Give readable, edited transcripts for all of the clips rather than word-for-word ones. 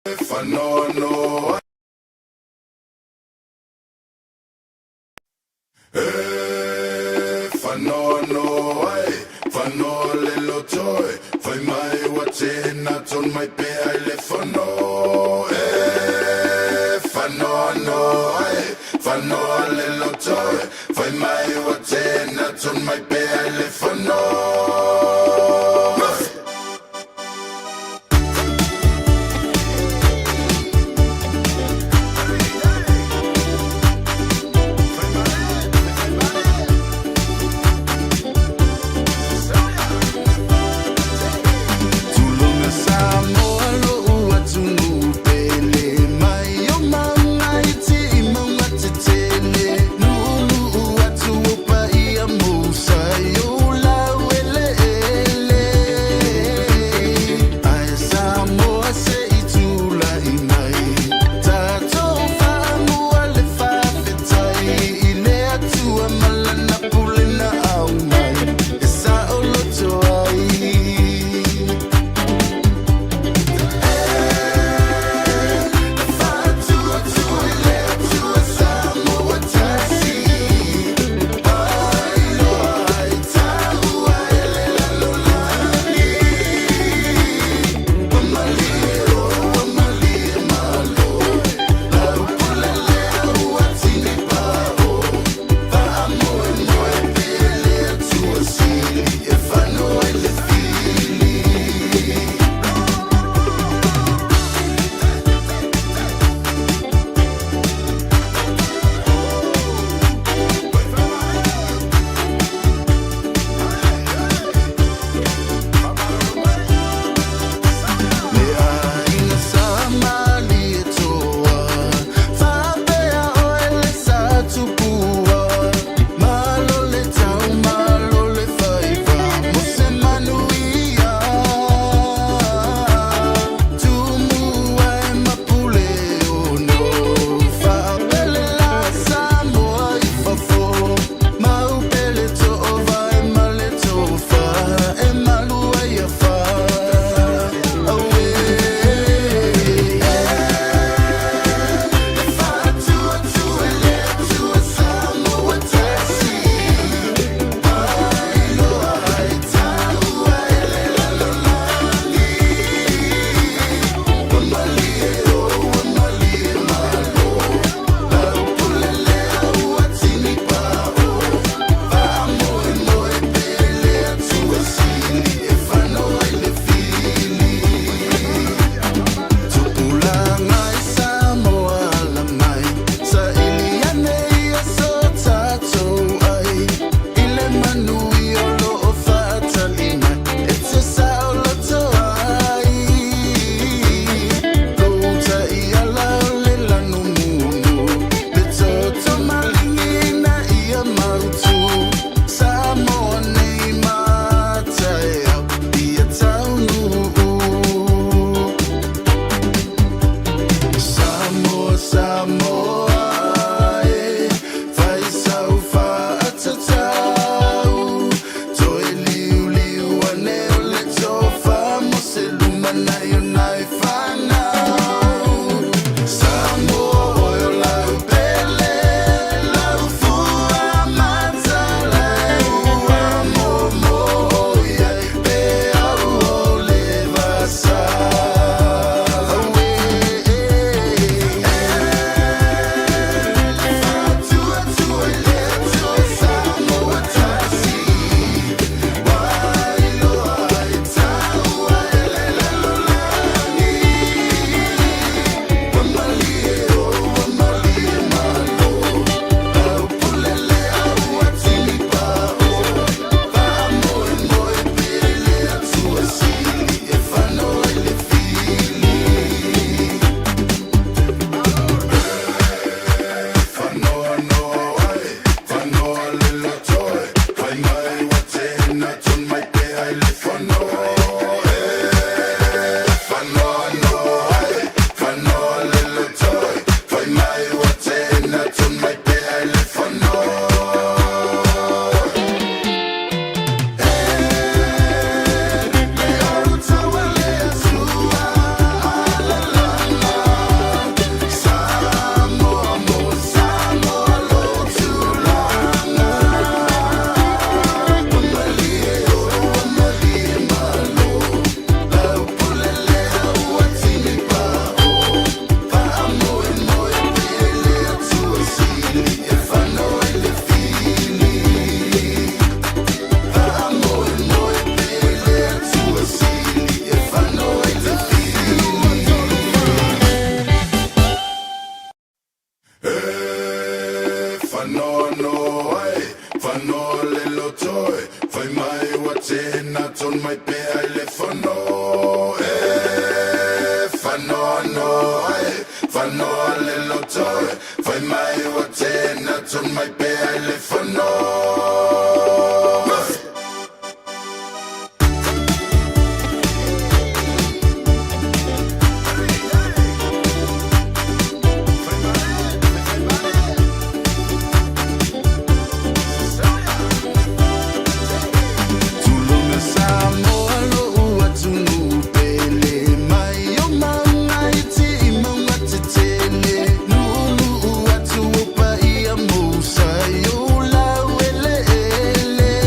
Fanono, fanono, fanole lo toy, fai mai watching not on my pay, I live for no, fanono, fanole lo toy, fai mai watching not on my pay, I live for no. not on my pay, I live for no. For no, for no little toy. For my what not on my pay, I live for no. Musa, you la wele.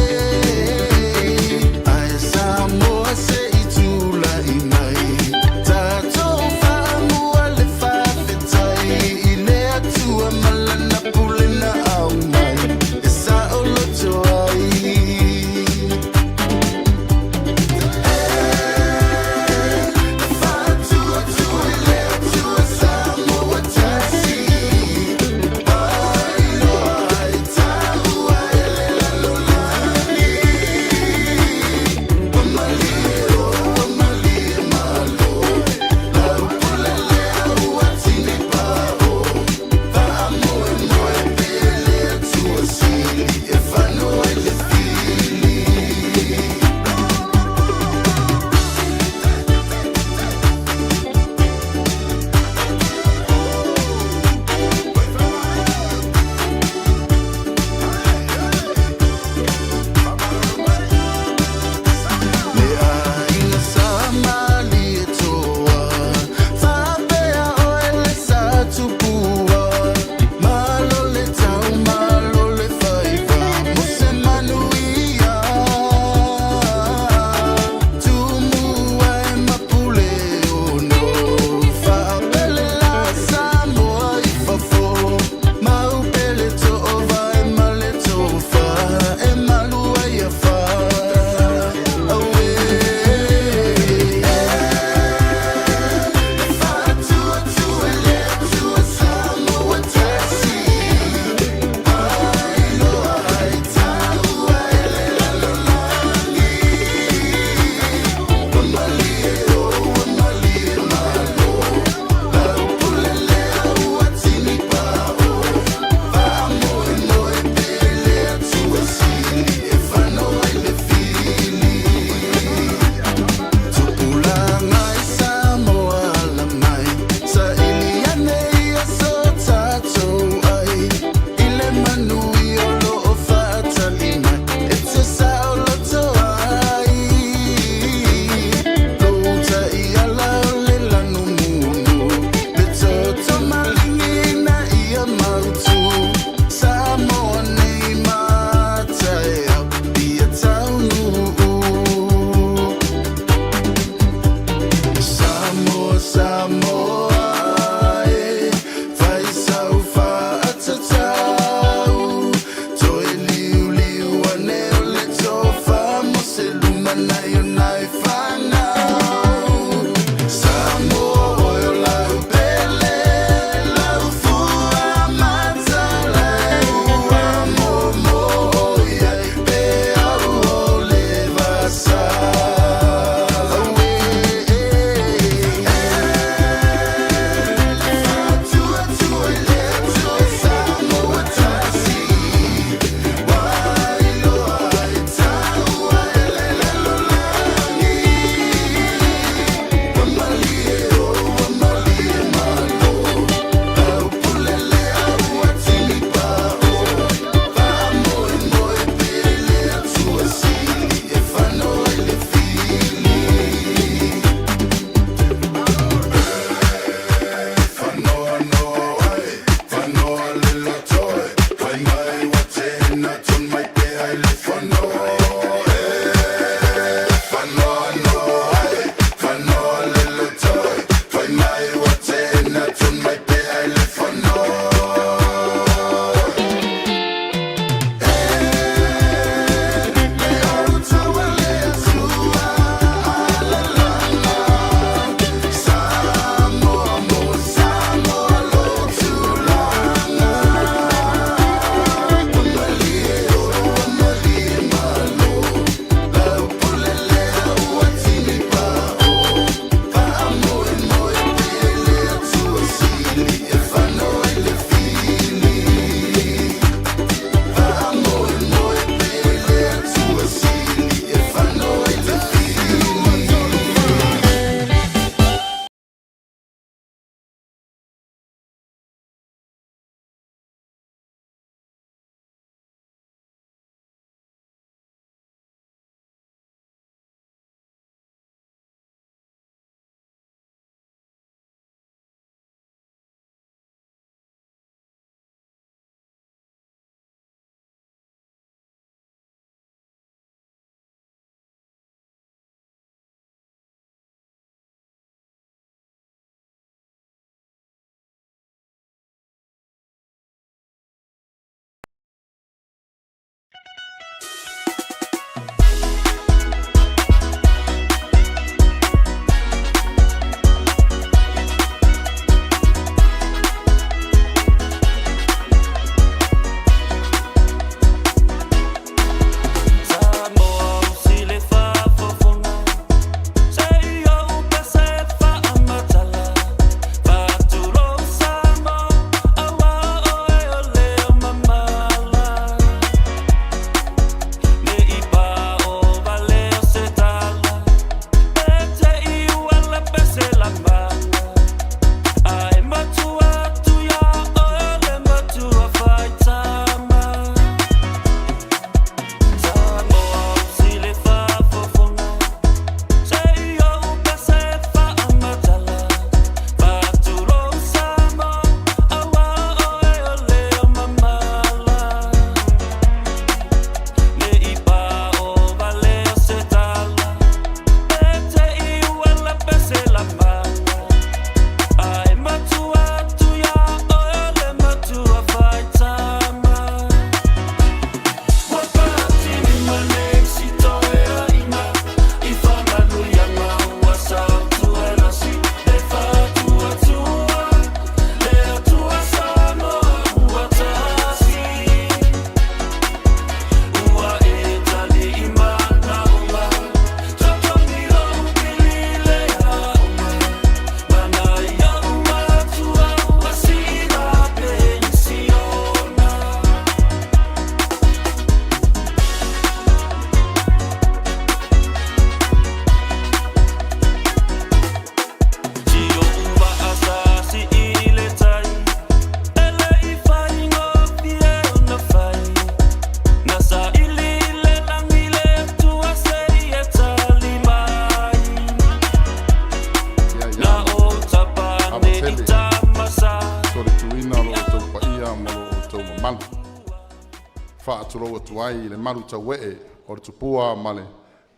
whaatolo atuai le maru tauee o le tupua ma le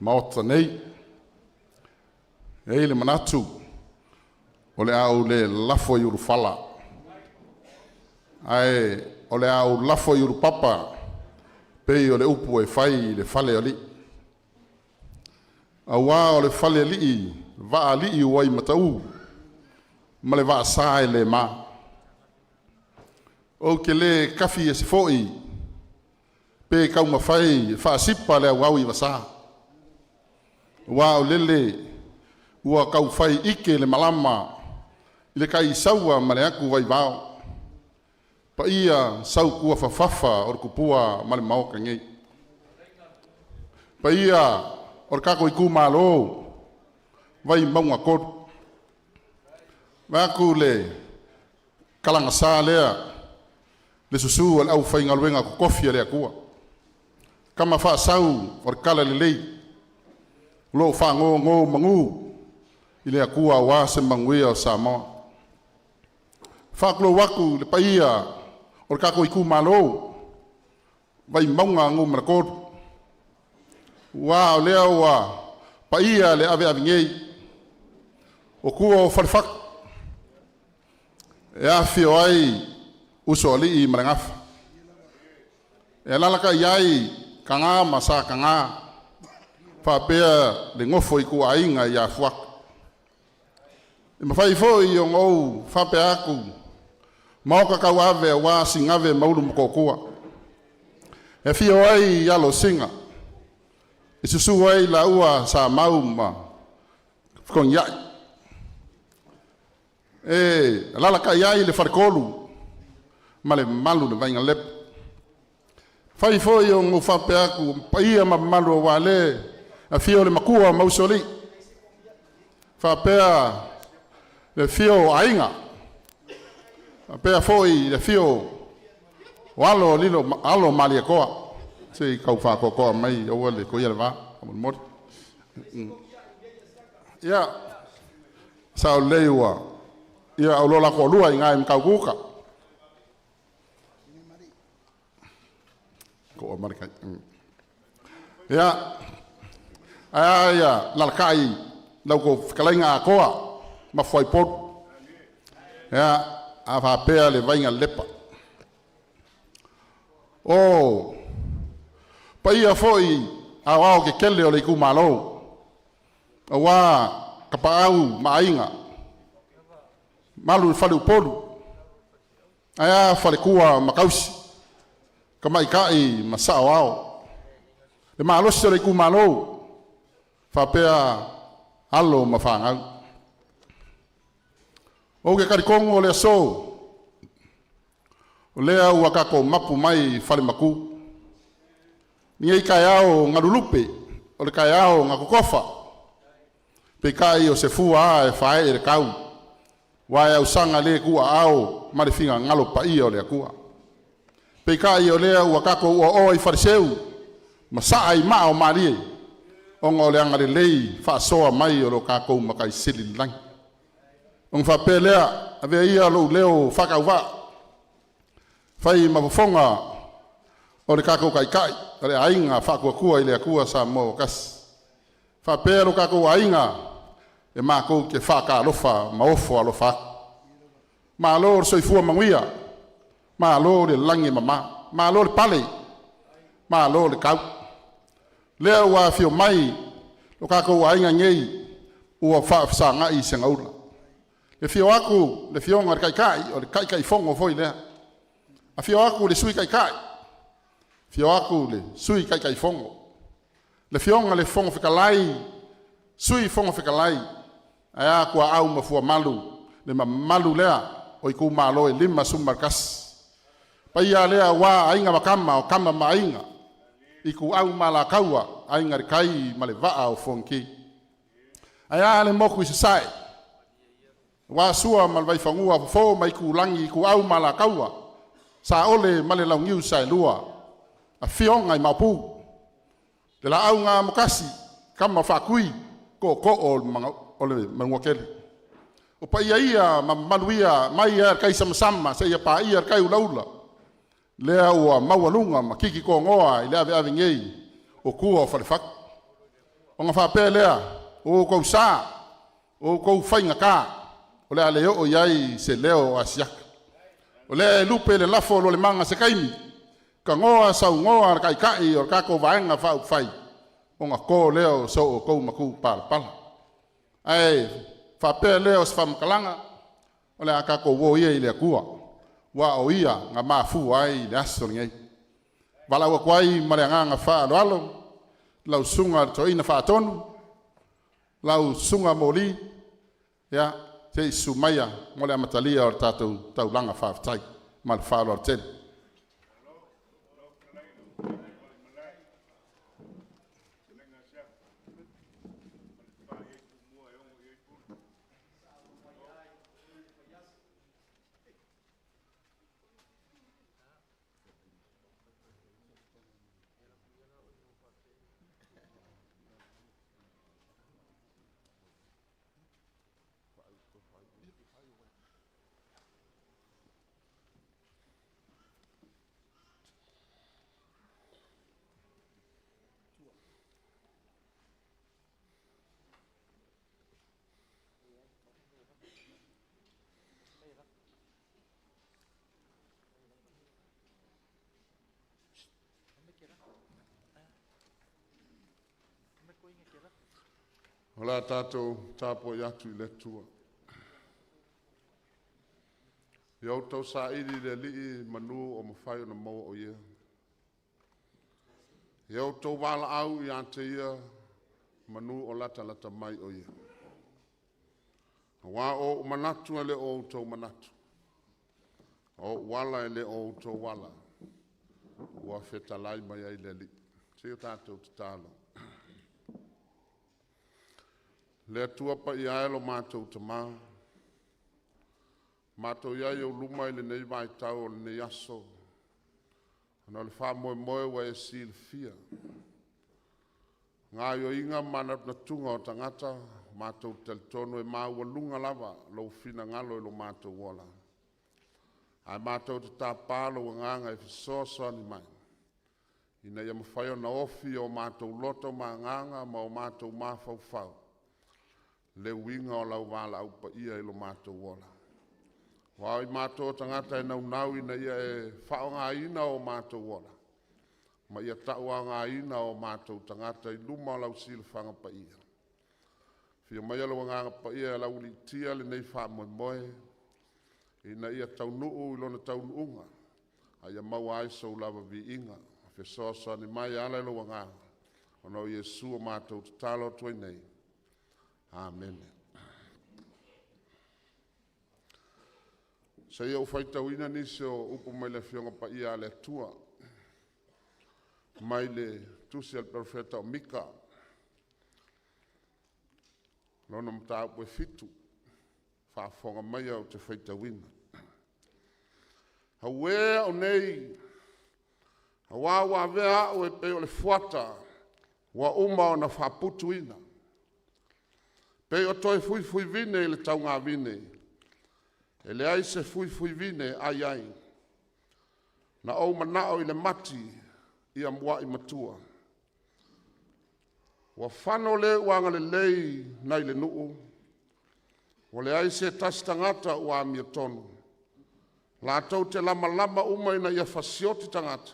maota nei. Ei le manatu o le au le lafo i uru fala. Ai o le au lafo i uru papa pei o le upu e fai le fale o li. Awa o le fale li va li wai matau ma le va sa le ma. O ke le kafi e se foi pe kau mawhai wha sipa le au i wasa. Wa o lele ua kau whai ike le malama i le kai saua ma le aku vai vao. Pa ia sau kua whawhawha o le kupua ma le maoka ngei. Pa ia o le kako i ku malo vai maunga kodu. Vaku le kalanga sa lea le susu al au fai ngaluenga ko kofia le akua. Kama fa sau or kala le lei. Lo fa ngo mangu ile akua wa se MANUIA o Samoa. Fa klo waku le paia or kako iku malo vai maunga ngo markod. Wa le wa paia le ave avingei. O kua o farfak. E afio ai uso ali i marangafa. E lalaka iai kanga masa kanga. Whapea le ngofo i ku ainga i a fuak. I mawhai fo i o ngou whapea aku. Mauka kau ave wa singave maulu mkokua. E fio ai i alo singa. I susu ai la ua sa mau ma. Fkon iai. E lalaka iai le farkolu. Ma le malu le vainga lep. Fai foi o ngu whape aku, paia ma malu o wale, a fio le makua mausoli. Whapea le fio ainga. Whapea foi le fio o alo lilo, alo malia koa. Se kau whako koa mai o le koia le wā, amon mori. Ia, sao leiua, ia au lola ko lua i ngai mkau kuka. Ko marika. Ya. Aya, lalkai lau ko fikalinga koa ma foi pot. Ya, ava pea le vainga lepa. Oh. Paia foi awao ke kele o le ku malo. Awa kapau mainga. Malu falu polu. Aya falekua makausi. Kama ikai masao ao. Le maalosi le ku malo. Whapea alo mawhangau. O ke karikongo o le aso. O lea ua kako mapu mai whale maku. Ni ei kai ao ngarulupe. O le kai ao ngakukofa. Pe kai o se fua e whae e le kau. Wae au sanga le kua ao. Mare finga ngalo pa ia o le akua. Peka i o lea ua kako ua o i fariseu. Ma saa i maa o marie. Onga o leanga le lei wha soa mai o lo kako makai sili lang. Ong whape lea ave ia lo leo whakau wha. Whai mawafonga o le kako kai kai. O le ainga whakua kua i le akua sa mo kasi. Whape lo kako ainga e mako ke whaka alofa ma ofo alofa. Ma alo soifua MANUIA. Ma lo le langi mama, ma lo le pale, ma lo le kau. Lea ua fio mai, lo kako ua inga ngei, ua whaafsanga i sengaula. Le fio aku, le fio ngar kai, o le kai fongo foi lea. A fio aku le sui kai. Fio aku le sui kai fongo. Le fio ngar le fongo whikalai, sui fongo whikalai. Aya kua au mafua malu, le malu lea, o iku malo e lima sumarkas. Paia lea wa ainga makama o kama mainga. Iku au mala kaua ainga rikai male vaa o fonki. Aya le moku isi sai. Wa sua mal vai fangua fo mai ku langi iku au mala kaua. Sa ole male laungiu sai lua. A fionga i mapu. De la au ngā mokasi kama whakui ko o le manguakele. O paia ia ma MANUIA mai ia kai sama se ia pa ia kai ulaula. lea ua maualunga ma kiki ko ngoa i lea ave ngei o kua o whalewhak. O ngā whapea lea o kou sā, o kou whainga kā, o lea leo o iai se leo o asiaka. O lea lupe le lafo lo le manga se kaimi, ka ngoa sau ngoa kai kai o kako vaenga whau whai, o ngā kō leo so o kou maku pala pala. Ai, whapea leo se whamakalanga, o lea kako wo ia i lea kua, wa o ia ngā mafu ai le aso ngei. Wala ua kwai mareanganga wha alo alo, lau sunga to ina wha tonu, lau sunga moli, ya, te isu maia, mole amatalia o tatou taulanga wha whai, mal wha alo tele. Ola tātou tāpo i atu i le tua. Iau tau sa iri le lii manu o mawhai o na mau o ia. Iau tau wala au i ante ia manu o lata lata mai o ia. Wā o manatu le o tau manatu. O wala le o tau wala. Ua whetalai mai ai le lii. Teo tātou te tālo. Le atua pa i aelo mātou ta mā. Mātou iai o luma i le nei vai tau o le nei aso. Ana le wha moe moe wa e si le fia. Ngā yo inga mana na tunga o tangata, mātou tel tonu e māua lunga lava, lo fina ngalo i lo mātou wala. Ai mātou te tā pālo wa nganga e fisoso ni mai. Ina ia mawhaio na ofi o mātou loto ma nganga ma o mātou mafau fau. Le winga o lau wala au pa ia i lo mātou wola. Wao i mātou tangata e nau ina ia e whao ngā ina o mātou wola. Ma ia taua ngā ina o mātou tangata i luma o lau sila whanga pa ia. Fia mai alo nganga pa ia lau li tia le nei wha moe moe. Ina ia tau nuu i lona tau nuunga. A ia mau aiso lava vi inga. Fia sosa ni mai ala ilo nganga. Ono Yesu o mātou talo tuai nei. Amen. Sa ia ufaitau ina nisi o upo mai le fionga pa ia le tua. Mai le tusi al profeta o Mika. Lona mta upo e fitu. Whaafonga mai au te faitau ina. Hawea o nei. Hawa vea o e peo le fuata. Wa uma o na whaputu ina. Pei o toi fui vine i le tau ngā vine. E le ai se fui vine ai ai. Na au manao i le mati i amwa i matua. Wa whano le uanga le lei nai le nuu. Wa le ai se tastangata ua AMIOTONU. La tau te lama umai na ia fasioti tangata.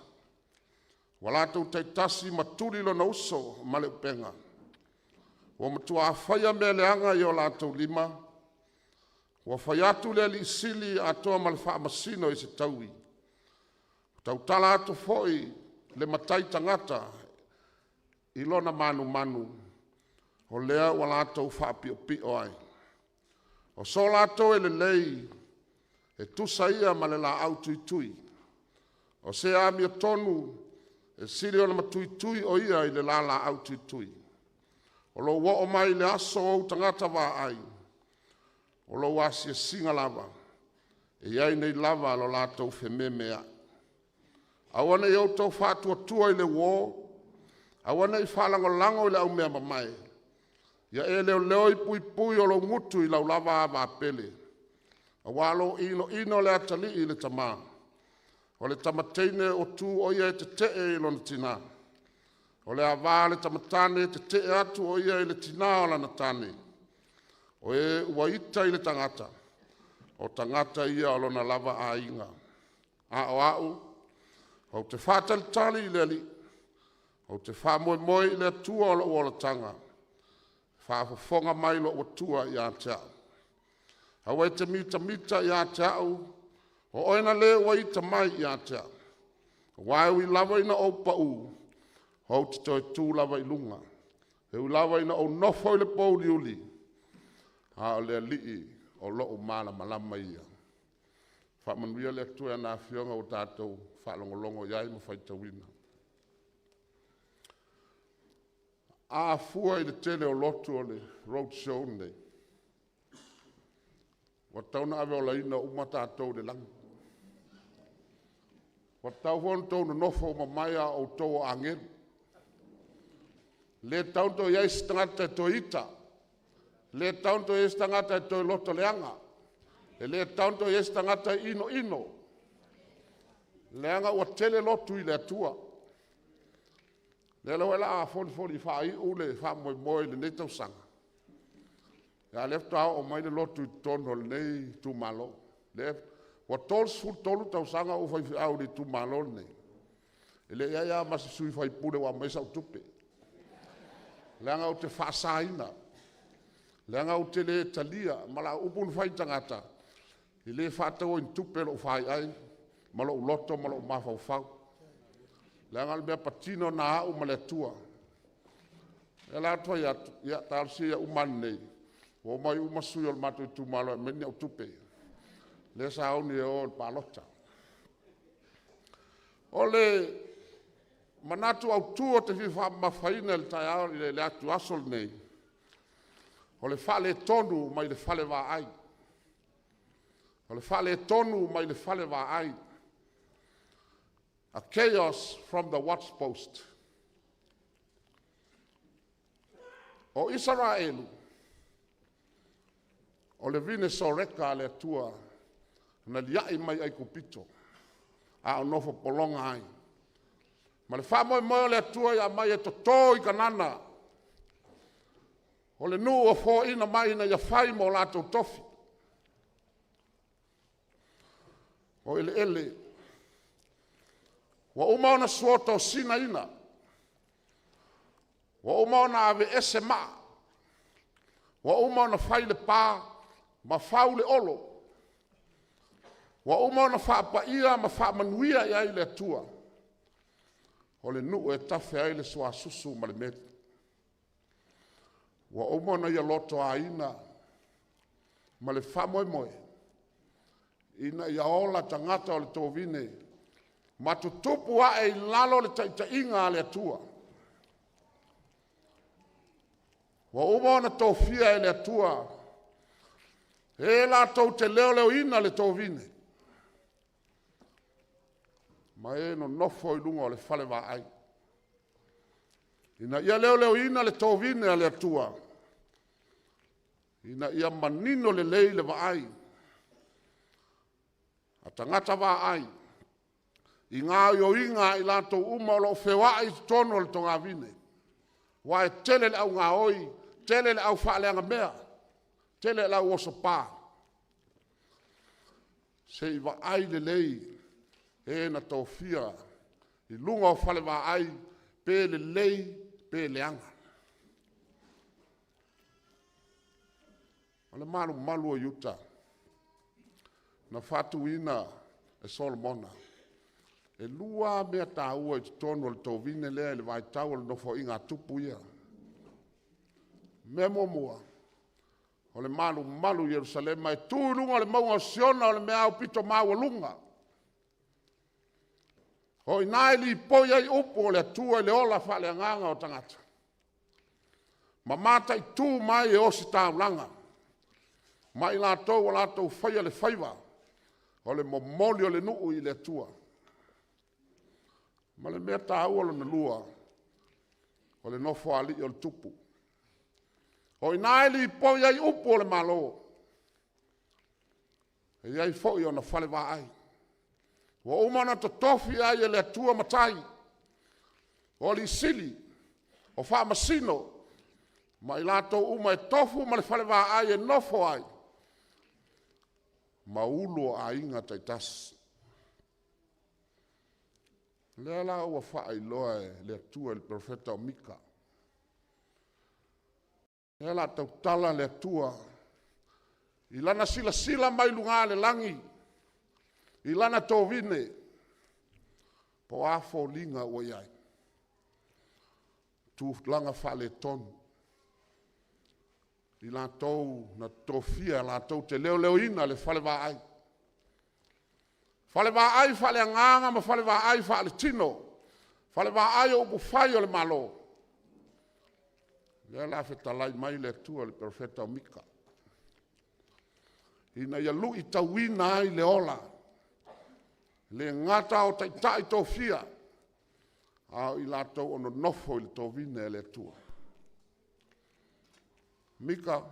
Wa la tau te tasi maturi lo na uso ma le upenga. Wa matua whaia mea leanga i o lātou lima. Wa whaiatu lea li sili atoa malwha masino i se taui. Tau tala ato foi le matai tangata i lona manu. O lea wa lātou whaapio pio ai. O so lātou e le lei e tusa ia ma le la au tui. O se AMIOTONU e sili o na matui o ia i le la au tui. O lo wa o mai le aso o tangata wa ai. O lo wasi e singa lava. E iai nei lava lo lātou wheme mea. Awana i au tau whātua tua i le wō. Awana i whalango i le au mea mamai. Ia e leo i pui o lo ngutu i lau lava a pele. A walo ino le atali i le tamā. O le tamateine o tū o ia te te e lona tina. O le awā le tamatane te te atu o ia i le tina o lana tane. O e ua ita i le tangata. O tangata ia o lona lava a inga. A o au, o te whātalitali i le ali. O te whāmoe i le atua o la uola tanga. Whāwhafonga mai lo o tua i a te au. Hawa te mita i a te au. O oina le ua ita mai i a te au. Wai ui lava ina o pau. Hau te toi tū lava i lunga. Heu lava ina o nofo i le pouli uli. Ha o le alii o loo mana malama ia. Whamanuia le atua na fionga o tātou whalongolongo iai ma whaitawina. A fua i le tele o lotu o le road show nei. Wa tauna ave o la ina uma tātou le lang. Wa tau hon tau na nofo ma maia o tau o angelu. Le taunto iai stangata to ita. Le taunto iai stangata to loto leanga. E le taunto iai stangata ino. Leanga ua tele lotu i le atua. Le la a foli whai ule wha moe le nei tau sanga. Ya lefto au o mai le lotu i tono le nei tu malo. Wa tol sul tolu tau sanga o fai au le tu malo nei. E le ia masi sui fai pule wa mesa o tupe. Leanga o te whaasaina. Leanga o te le talia. Mala upun whai tangata. I le whaatau in tupe lo whai ai. Malo loto, malo mafau fau. Leanga le mea patino na au ma le atua. E la atua ia tālsi ia umani nei. O mai umasui o le mato i tūmalo e meni au tupe. Le sa au ni e o le PALOTA. O le manatu au tua te whiwha mawhaina le tai au le atu asol nei. O le whale tonu mai le whale wā ai. O le whale tonu mai le whale wā ai. A chaos from the watch post. O Israelu. O le vine soreka le atua. Na liai mai ai kupito. A o nofo polonga ai. Ma le whamoe moe le atua ia mai e totō i kanana. O le nu o fō ina mai na ia whai mo lātou tofi. O ele. Wa umau na suota o sina ina. Wa umau na ave ese maa. Wa umau na whai le pā ma whau le olo. Wa umau na whaapa ia ma wha manuia ia i le atua. O le nuu e tawhi ai le sua susu ma le meti. Wa umau na ia loto a ina ma le wha moe. Ina ia ola tangata o le tōwine. Ma tutupu a e lalo le taita inga le atua. Wa umau na tōwhia e le atua. E la tau te leo ina le tōwine. Ma e no nofo i lunga o le whale wā ai. Ina ia leo ina le tōwine a le atua. Ina ia manino le lei le wā ai. A tangata wā ai. I ngā yo inga i lātou uma o lo whewā i tono le tonga vine. Wa e tele le au ngā oi, tele le au whaaleanga mea, tele le au oso pā. Se i wā ai le lei, e na tōwhia, i lunga o whale wā ai, pē le lei, pē le anga. Ale malu o yuta, na whatu ina e Solomona. E lua mea tā ua i tono le tōwine lea le vai tau le nofo inga tupu ia. Mea mua. O le malu Jerusalema e tū lunga le maunga siona o le mea au pito maua lunga. O i nai li poi ai upu o le atua le ola whale anganga o tangata. Ma mata i tū mai e osi tāulanga. Ma i lātou o lātou whaia le whaiva. O le momoli o le nuu i le atua. Ma le mea tā ua na lua. O le nofo ali o le tupu. O i nai li poi ai upu o le malo. E iai foi o na whale wā ai. Wa umana to tofi ai le tua matai. O li sili. O wha masino. Ma i lato uma e tofu ma le whale wā ai e nofo ai. Ma ulo a inga taitasi. Lea la ua wha ai loa e le tua le profeta o Mika. Lea la tau tala le tua. I lana sila sila mai lunga le langi. I lana tō vine. Po afo linga o iai. Tu langa whale tonu. I la tau na trofia, la tau te leo leo ina le whale wā ai. Whale wā ai whale anganga ma whale wā ai whale tino. Whale wā ai o upu whai o le malo. Lea la whetalai mai le tua le profeta o Mika. Ina ia lu i tauina ai le ola. Le ngata o taitai tō fia. Au i la tau ono nofo i le tō vine le tua. Mika,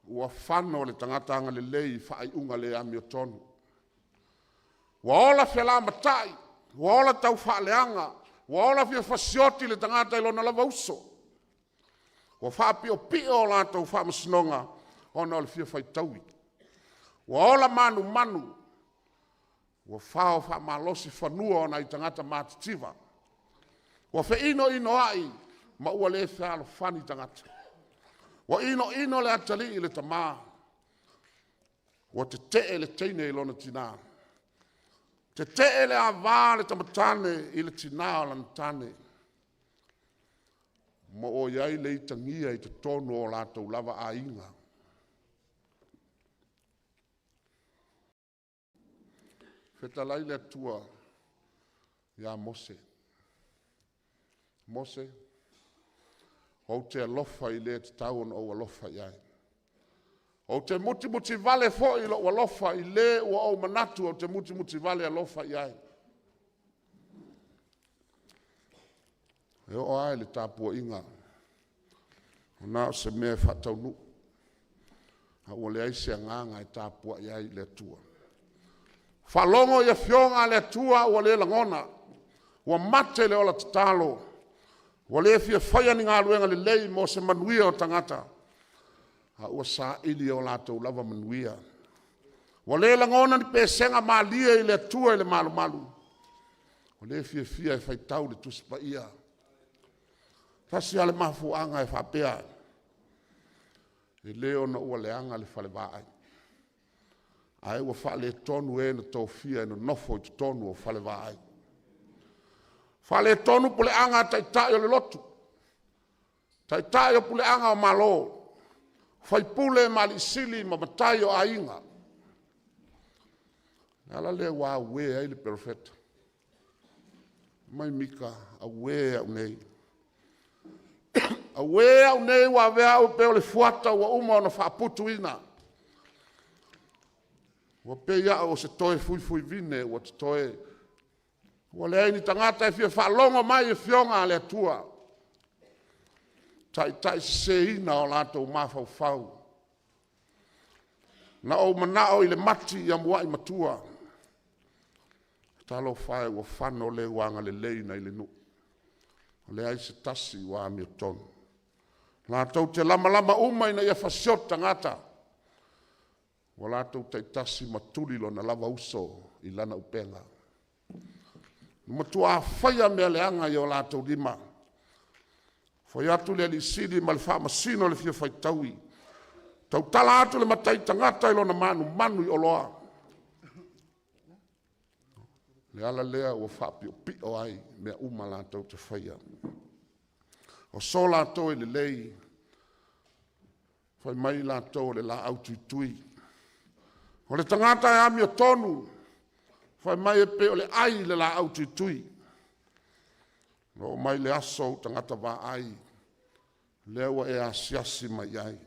ua whano le tangata anga le lei whaai unga le AMIOTONU. Wa ola whiala matai, wa ola tau whaaleanga, wa ola whia whasioti le tangata ilona lava uso. Wa whaapio pio la tau whaamasnonga, ona o le whia whaitaui. Wa ola manu manu, wa whao whaamalosi whanua ona i tangata mātitiva. Wa whaino ino ai, ma ua le whialo whani tangata. Wa ino le atali i le tamaa. Wa te tee le teine i lona tina. Te tee le awā le tamatane i le tina o lana tane. Ma o iai le itangia i te tonu o lātou lava a inga. Whetalai le tua ia Mose. Mose. O te alofa i le te tauon o alofa iai. O te muti vale fo i lo alofa i le o au manatu o te muti vale alofa iai. E o ai le tāpua inga. O nā se mea whatau nu. A o le aise nganga i tāpua iai le tua. Whalongo ia fionga le tua o le langona. O mate le ola tatalo. Wa le fia whaia ni ngā ruenga le lei mo se manuia o tangata. A ua SAILI o lātou lava manuia. Wa le langona ni pēsenga mālia i le tua i le malu malu. Wa le fia i whaitau le tuspa ia. Tasi ale mafuanga e whapea. E leo na ua leanga le whale vāai. Ai ua whale tonu e na tō fia e no nofo i tonu o whale vāai. Whale tonu pule anga taitai o le lotu. Taitai o pule anga o malo. Whai pule mali sili ma matai o ainga. Ala le wā ue ai le perfeta. Mai Mika a ue au nei. A ue au nei wa vea o peo le fuata wa uma o na whaaputu ina. Wa pea o se toe fui vine wa te toe. Wa le ni tangata e fia whaalonga mai e fionga le atua. Tai se ina o lātou mawhau. Na o manao i le mati i amua i matua. Talo whae wa whano le wanga le leina i le nu. Le ai se tasi wa AMIOTONU. Lātou te lama uma ina ia whasiot tangata. Wa lātou te tasi matulilo na lava uso i lana upenga. Matua whaia mea leanga i o lātou lima. Whai atu le alisidi ma le whaamasino le fia whaitaui. Tau tala atu le matai tangata i lona manu i oloa. Le ala lea ua whaapio pio ai mea uma lātou te whaia. O so lātou i le lei. Whai mai lātou le la autu tui. O le tangata e AMIOTONU. Whai mai e pe o le ai le la autu tui. No mai le aso tangata wā ai. Lewa e asiasi mai ai.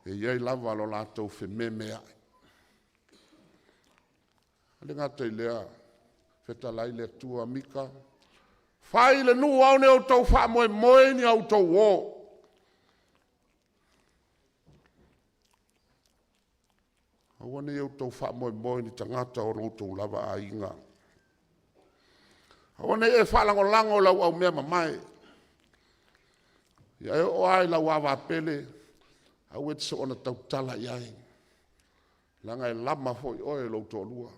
E iei lava lo lātou whi me ai. Ale ngata i lea. Wheta lai le tua Mika. Whai le nu au ne au tau wha moe ni au tau wō. Awane eu tau wha moe ni tangata o roto lava a inga. Awane e whalango lango lau au mea mamai. Ia e o ai lau awa pele. Au e tse ona tau tala iai. Langa e lama foi oe lau tō lua.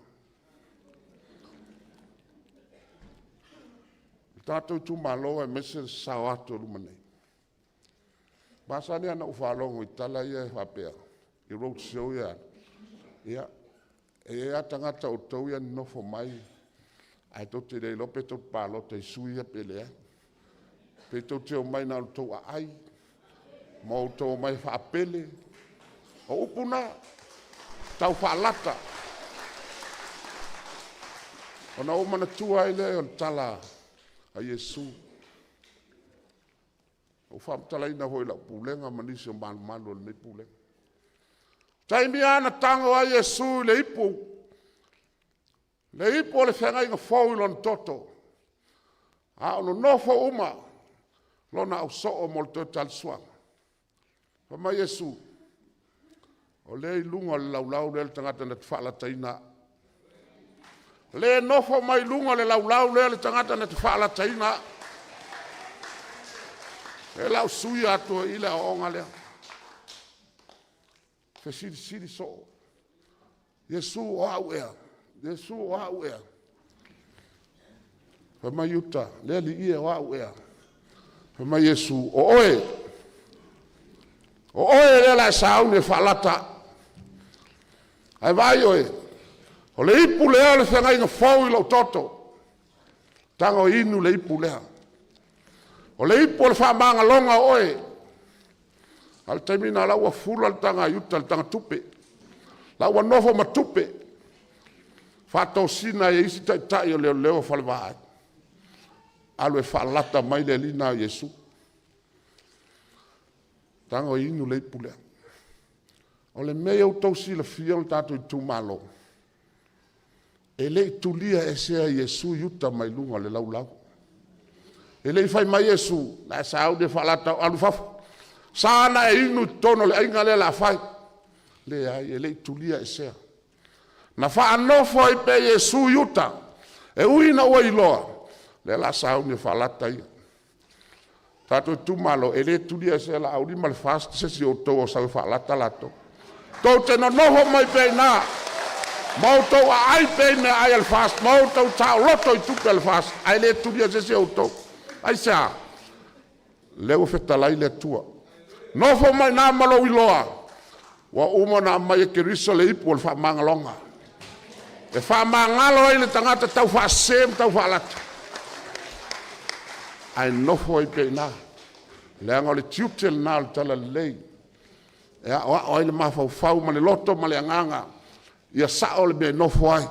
Tatou Itumalo e mese sao ato LUMANA'I. Masani ana ufalongo i tala ia e whapea. I road show ia. Ia. E a tangata o tau ia nofo mai. Ai tau te rei lope tau PALOTA i sui ia pelea. Pe tau te o mai na tau a ai. Ma o tau mai whaapele. O upuna. Tau whaalata. O na o mana tua ile o tala a Yesu. O whaamtala ina hoi la pulenga manisi o malu le pulenga. Taimi ana tango a Yesu le ipu. Le ipu le whenga inga whau ilon toto. A ono nofo uma. Lona au so o molto talsuang. Pama Yesu. O le ilunga le laulau le tangata na tfala taina. Le nofo mai lunga le laulau le tangata na tfala taina. E lau sui ato ile a onga lea. Fe siri so. Yesu o au ea. Yesu o au ea. Fe mai yuta. Le li ia o au ea. Fe mai Yesu o oe. O oe le la sao ne falata. Ai vai oe. O le ipu lea le whenga inga whau i lau toto. Tango inu le ipu lea. O le ipu le whamanga longa oe. Al taimina laua fula le tanga yuta le tanga tupe. Laua nofo ma tupe. Whato sina e isi tai o leo whalewaa. Alu e whalata mai le lina Yesu. Tango inu le ipu lea. O le mea o tausi la fia o Tatou Itumalo. E le tulia e sea Yesu yuta mai lunga le laulau. E le fai mai Yesu, la sao de falata alufafu. Sana e inu tono le ainga le la fai. Le ai, e le tulia e sea. Na fa anofo i pe Yesu yuta. E uina ua iloa. Le la sao de falata ia. Tatou Itumalo, e le tulia e sea la aurima le fast, se si o tau o sao falata lato. Tau te no noho mai pe na. Mau tau a ai pe me ai al fast. Mau tau tau loto i tupe al fast. Ai le tulia se si o tau. Ai sea. Leo fetalai le tua. Nofo mai na malo iloa. Wa uma na mai ke riso le ipu al whamanga longa. E whamangalo ai le tangata tau whasem tau whalata. Ai nofo ai pe na. Leanga le tiutel na le tala lei. E a oa le mawhau ma le loto ma le anganga. Ia sao le mea nofo ai.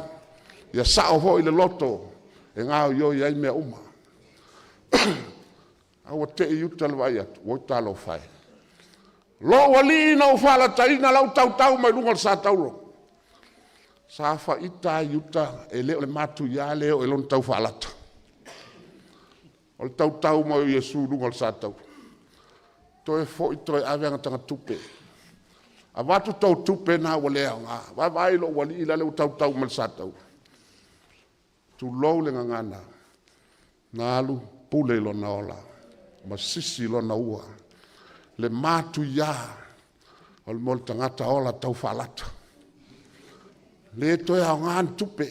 Ia sao ho i le loto. E ngāo yo i ai mea uma. Awa te i uta le vai atu. Woi talo fai. Lo wali na ufala taina lau tau mai lunga le sa taulo. Sa fa ita i uta e leo le matu ia leo e lon tau falata. O le tau mai Yesu lunga le sa tau. Toe fo i toe aweanga tanga tupe. A watu tau tupe na walea nga. Vai lo wali ila leo tau mal satau. Tu lou le ngana. Na alu pule lo na ola. Ma sisi lo na ua. Le matu ya. O le mol tangata ola tau falata. Le toe a ngan tupe.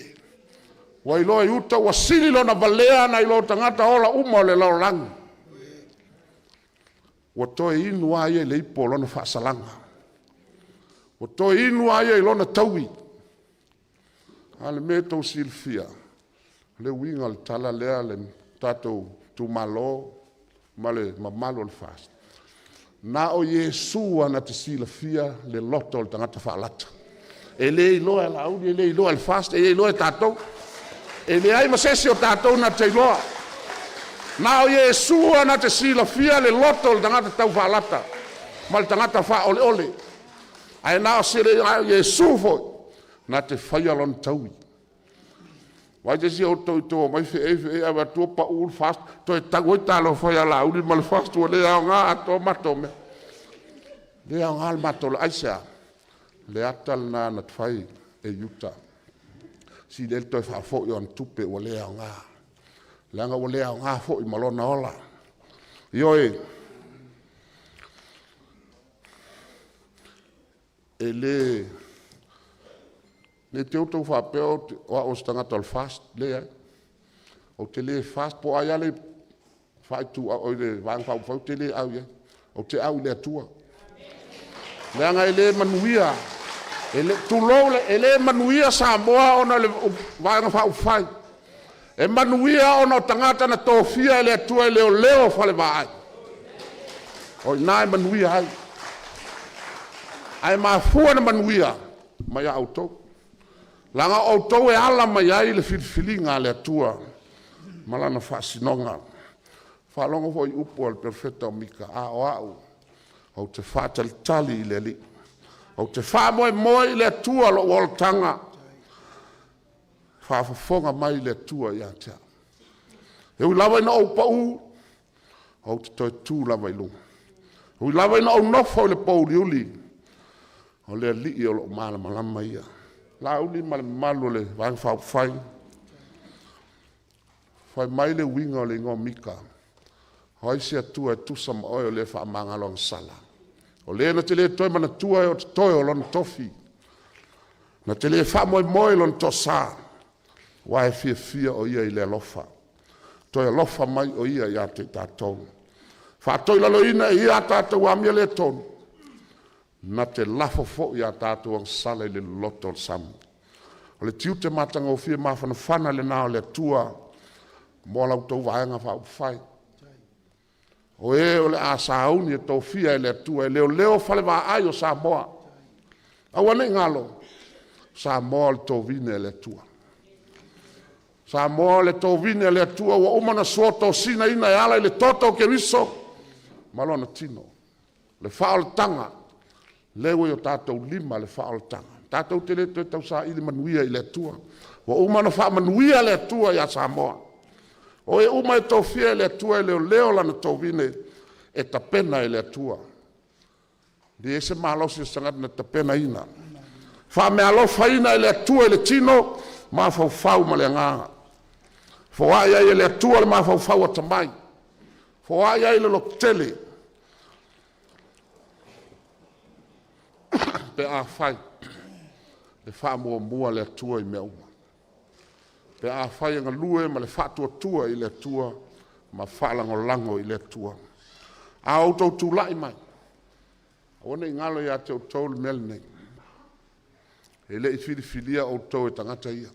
Wa ilo e uta wasili lo na valea na ilo tangata ola uma le lau lang. Wa toe inu aye le ipo lo na whaasalanga. O to inu aia i lona taui. Ale me tau silfia. Le winga le tala lea le Tatou Itumalo. Ma le mamalo le fast. Na o Yesu ana te silfia le loto le tangata whaalata. E le iloa e laudi, e le iloa le fast, e le iloa e Tatou. E le ai masesi o Tatou na te iloa. Na o Yesu ana te silfia le loto le tangata tau whaalata. Ma le tangata wha ole ole. Ai nao sere ai Yesu foi na te whaia lon taui. Wai te si o tau tō mai fe awa tō pa ul fast to e tagoi talo whaia la uli mal fast o le au ngā ato mato me. Le au ngā mato le aisa. le atal na tfai e yuta si del to fa fo yon tupe o le nga langa o le nga fo I malona ola yo le te auto fa pe o stanga tol fast le o te le fast po aya le fa tu o le vang fa fo te le au o te au le tua langa ele manuia ele tulole ele manuia Samoa ona le vanga fa fai e manuia ona tangata na tofia ele tua le leo fa le vai o nai manuia ai ma fua na manuia mai auto langa auto e ala mai ai le filfilinga le tua malana fa sinonga fa longo foi upo al perfetto mika a o o te fa tali le li o te fa moi le tua lo voltanga fa fonga mai le tua ya ta e u lava no pa o te tu lava lu u lava no fo le pauliuli o le li o lo malama ia la uli malo le vang fa fai mai le winga le ngo mika hoi se tua tu sam o le fa manga long sala o le na tele toi mana tua o toi o lon tofi na tele fa moi lon tosa wa fia o ia ile lofa toi lofa mai o ia ya te tatou fa toi la loina ia tatou wa mi le ton na te lafo fo ia tatou ang sala le loto sam o le tiu te matanga o fia mafana fana le na le tua mo la tau vaenga fa fai o le asauni e tofia le tua leo fale va ai o Samoa awana ngalo Samoa le tovine le tua Samoa le tovine le tua wa umana soto sina ina ala le toto ke viso malona tino le faal tanga le o tatou lima le faal tanga tatou tele tau sa ili manuia le tua wa umana fa manuia le tua ya Samoa o uma e tofia le tua leo lana tovine e tapena le tua di ese malosi sangat na tapena ina fa me alofa ina le tua le tino ma fau ma le nga fo aya le tua ma fau tamai fo aya le lokele pe a fai le fa mo le tua I me uma pe a fai nga lue ma le fatua tua I le tua ma falango lango I le tua a auto tu lai mai ona ngalo ya te tol melne ele filia auto tangata ia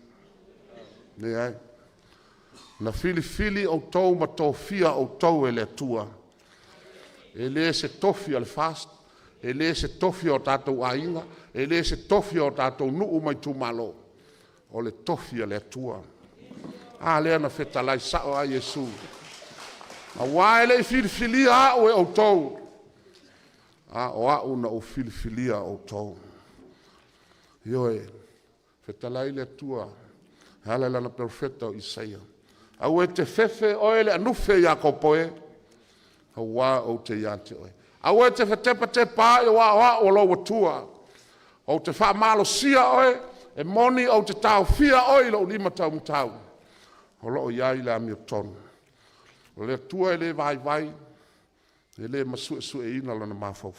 ne ai na fili auto ma tofia auto ele tua ele se tofia al fast ele se tofia o Tatou Aiga ele se tofia o Tatou nuu mai Itumalo o le tofia le tua a le na fetalai sa o a Yesu a waile filia o auto a o una o filia auto yo fetalai le tua hala la perfetto Isaia a o te fefe o ele anufe ya kopoe a wa o te yate o a o te te pa o lo tua o te fa malo sia o e moni o te tau fia o lo lima tau o lo ia I le AMIOTONU o le tua ele vai ele masu ina lana mafau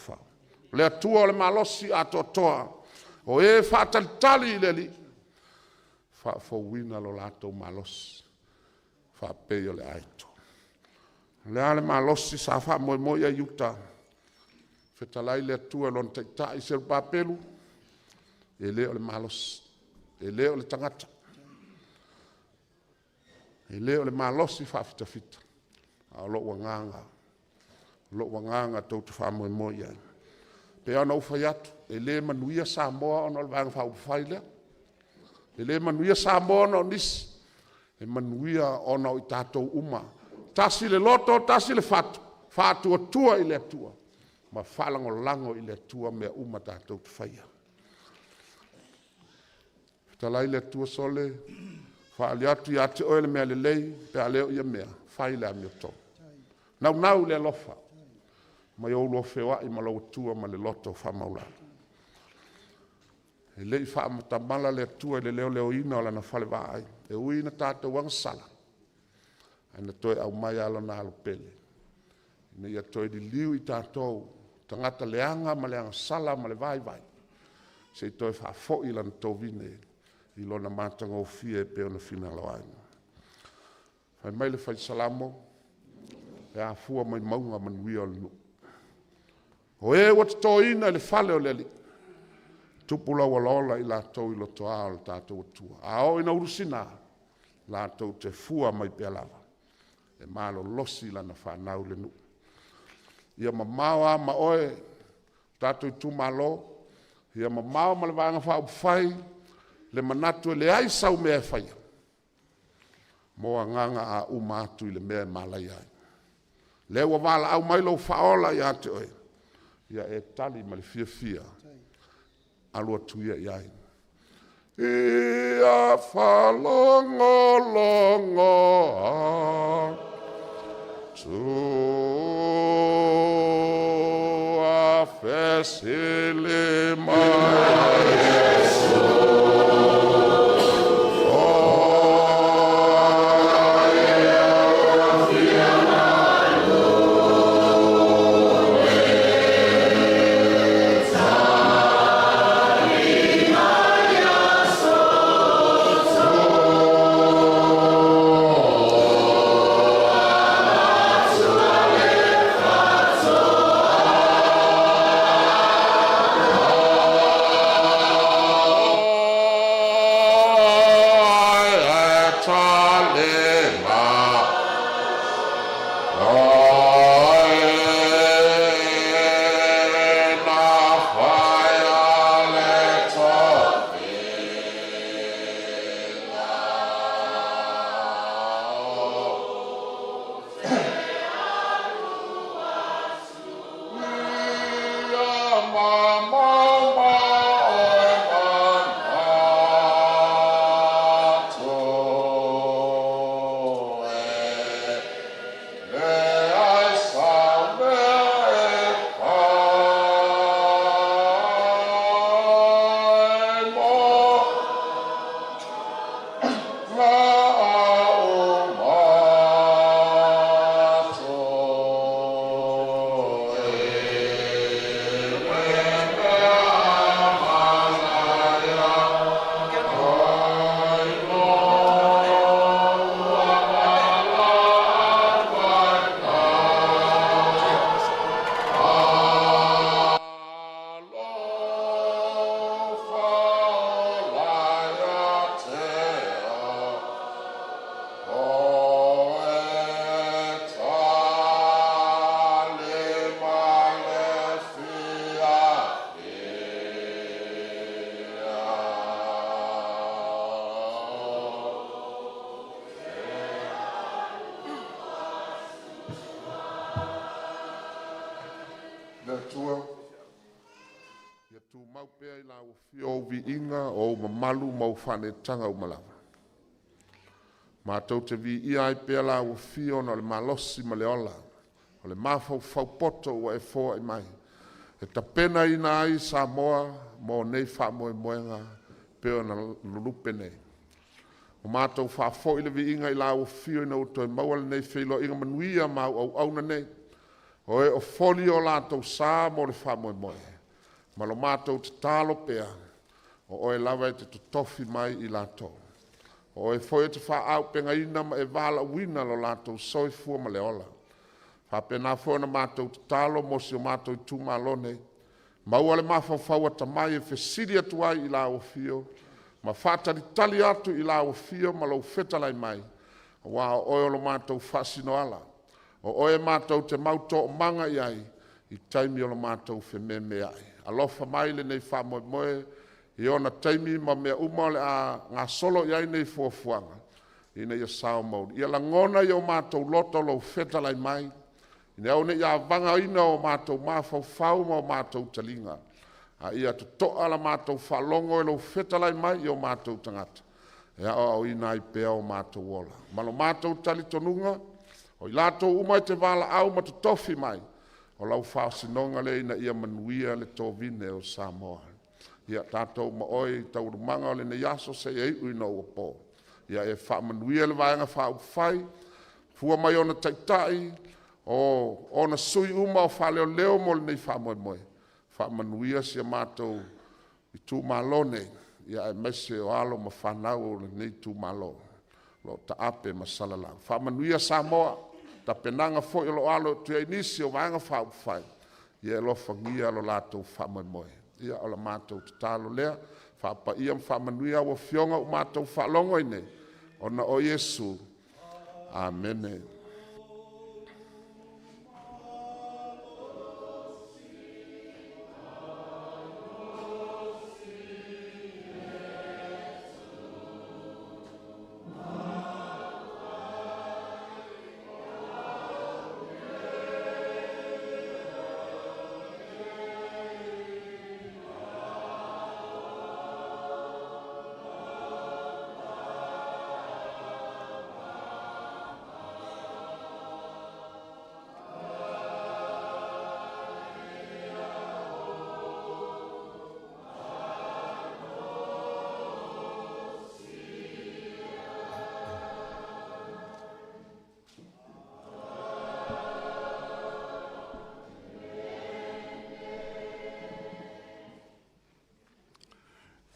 le tua o le malosi atotoa o e fa tali le li fa fo wina lo lato malos fa pe le aito le ale malosi sa fa mo ia yuta fetalai le tua lon ta I se papelu ele o le malos ele o le tangata ele o le malosi fa fita a lo wanganga tau te wha mo ia pe ana ufa yatu ele manuia Samoa ona le vanga fa ufaile ele manuia Samoa ona nis e manuia ona o tatou uma tasi le loto tasi le fatu tua I le tua ma falango lango I le tua me uma tatou te whaia talai le tua sole fa aliatu ya te oele mea le lei pe aleo ia mea fai le AMIOTONU nau le lofa ma yo lo fewa I malo tua ma le loto fa maula E lei whamatamala le atua le leo ina o lana whale waai. E ui na tātou ang sala. Aina toi au mai alo na alo pele. Ina ia toi di liu I tātou. Tangata leanga ma leanga sala ma le vai vai. Se toi whafo I lana tō vine. I lona mātanga o fia e peo na whina loaina. Whai mai le whai salamo. E a fua mai maunga manuia o le nu. O e wat tō ina le whale o leli. Tupula walola I lātou I loto a o le tātou atua. A o ina urusina. Lātou te fua mai pia lava. E malo losi lana whanau le nu. Ia mamao a ma oe. Tātou Itumalo. Ia mamao ma le vanga whau whai. Le manatu le ai sau mea whaia. Moa nganga a umatu I le mea malai ai. Lewa wala au mailo whaola I ate oe. Ia e tali ma le fia fia. Alua tuia iai. Ia whalongo longo tu a fesile mai. Malu mau whane tanga umalawa. Mātou te vi ia I pēla o fio na le malosi ma le ola. O le mafau whaupoto ua e fōa I mai. E ta pena ina ai Samoa mo nei wha moe moenga pēo na lulupe nei. O mātou whafo I le vi inga I la o fio ina uto e maua le nei Feiloaiga MANUIA mau au au na nei. O e o foli o lātou sā mo le wha moe moe. Ma lo mātou te tālo pēa. O e lawa e te tutofi mai I lātou. O e foi te wha au penga ina ma e wala wina lo lātou soi fua ma le ola. Wha pena fua na mātou te talo mo si o mātou Itumalo nei. Maua le mawhawhaua ta mai e whesiri atu ai I la o fio. Ma whatari tali atu I la o fio ma lo whetalai mai. Wa o lo mātou whasino ala. O e mātou te mauto o manga I ai. I taimi o lo mātou whememe ai. Alofa mai le nei wha moe moe. I ona taimi ma mea umale a ngā solo I ai nei fuafuanga. I nei a sao mauri. I ala ngona I o mātou loto lo whetalai mai. I nei au nei a vanga ina o mātou mawhau whau ma o mātou talinga. A ia to toa la mātou whalongo e lo whetalai mai I o mātou tangata. E au ina I pēa o mātou wola. Malo mātou tali tonunga. O I lātou umai te wala au ma to tofi mai. O lau whaasinonga le ina ia manuia le tō vine o Samoa. Ia tātou maoi taurumanga o le ne yaso se e ui no upo. Ia e whaamanuia le vaenga whaupwhai, fua mai ona taitai, o ona sui uma o whaleo leo mo le nei whaamoemoe. Whaamanuia sia mātou Itumalo nei, ia e mese o alo ma whanau o le nei Itumalo. Lo ta ape masalala. Whaamanuia Samoa, ta penanga foi lo alo tu e nisi o vaenga whaupwhai. Ia lo whangia lo latou whaamoemoe. Ia o la mātou tatalo lea, whaapa ia whaamanuia o fionga o mātou whaalongo ine. Ona o Yesu. Amen.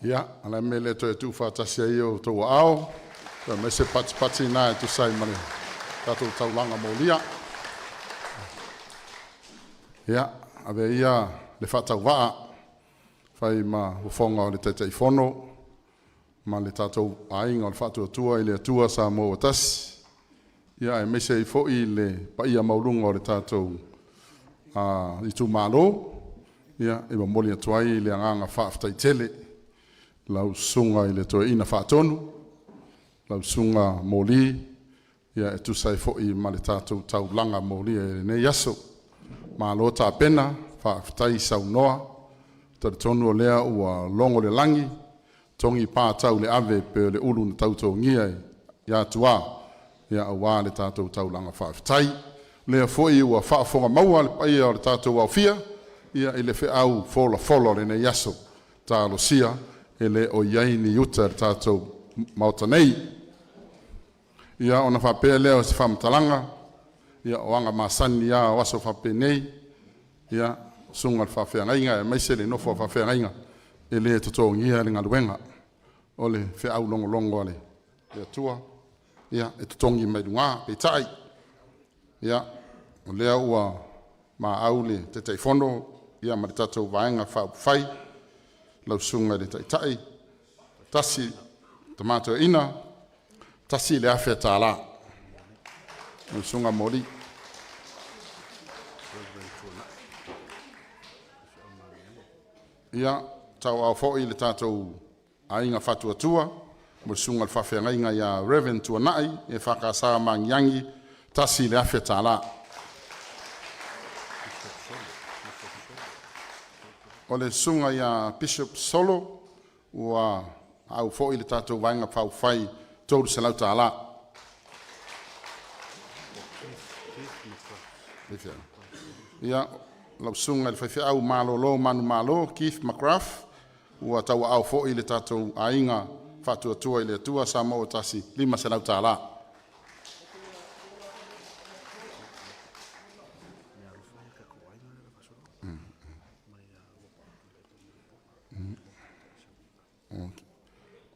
Ia, ala mele to e tu whātasia i o tō ao, to me se pati nā e tu sai mani, tātou taulanga mōlia. Ia, ave ia le whātau waa, whai ma ufonga o le teitei whono, ma le tātou ainga o le whātua tua i le atua Samoa tasi. Ia, e mese i fōi le paia maurunga o le tātou Itumalo, ia, e wa moli atuai i le anganga whaaftai tele, lau sunga i le toe ina whaatonu, lau sunga moli, ia e tu sai fo i ma le tātou tau langa moli e ne yaso. Ma lo tā pena, whaaftai sau noa, tar tonu o lea ua longo le langi, tongi pā tau le ave pe le ulu na tautou ngia ia tua, ia awa le tātou tau langa whaaftai. Lea fo i ua whaafonga maua le paia o le tātou au fia, ia i le whi au fola le ne yaso, tā lo sia, ele o iai ni uta tātou mauta nei. Ia ona whapea leo se whamatalanga, ia o anga masani ia o aso whapea nei, ia sunga le whawhea ngainga, e maise le nofo whawhea ngainga, ele e toto ngia le ngaluenga, o le whea au longo ale, ia tua, ia e totongi mai dunga, pe tai, ia o lea ua ma au le te teifono, ia ma le tātou vaenga whai, lau sunga le taitai, tasi tamato ina, tasi le awhia tāla, lau sunga mori. Ia, tau au fōi le tātou ainga whatua tua, mo sunga le whawhia ngainga ia Reverend tuanai, e whakasā mangiangi, tasi le awhia tāla. O le sunga ia Bishop Solo, ua au fōi le tātou vaenga whauwhai tōru se lau tāla. Ia, lau sunga le whaiwhi au mālo manu mālo, Keith McGrath, ua tau au fōi le tātou ainga whatua tua i le tua Samoa tasi 5 se lau tāla.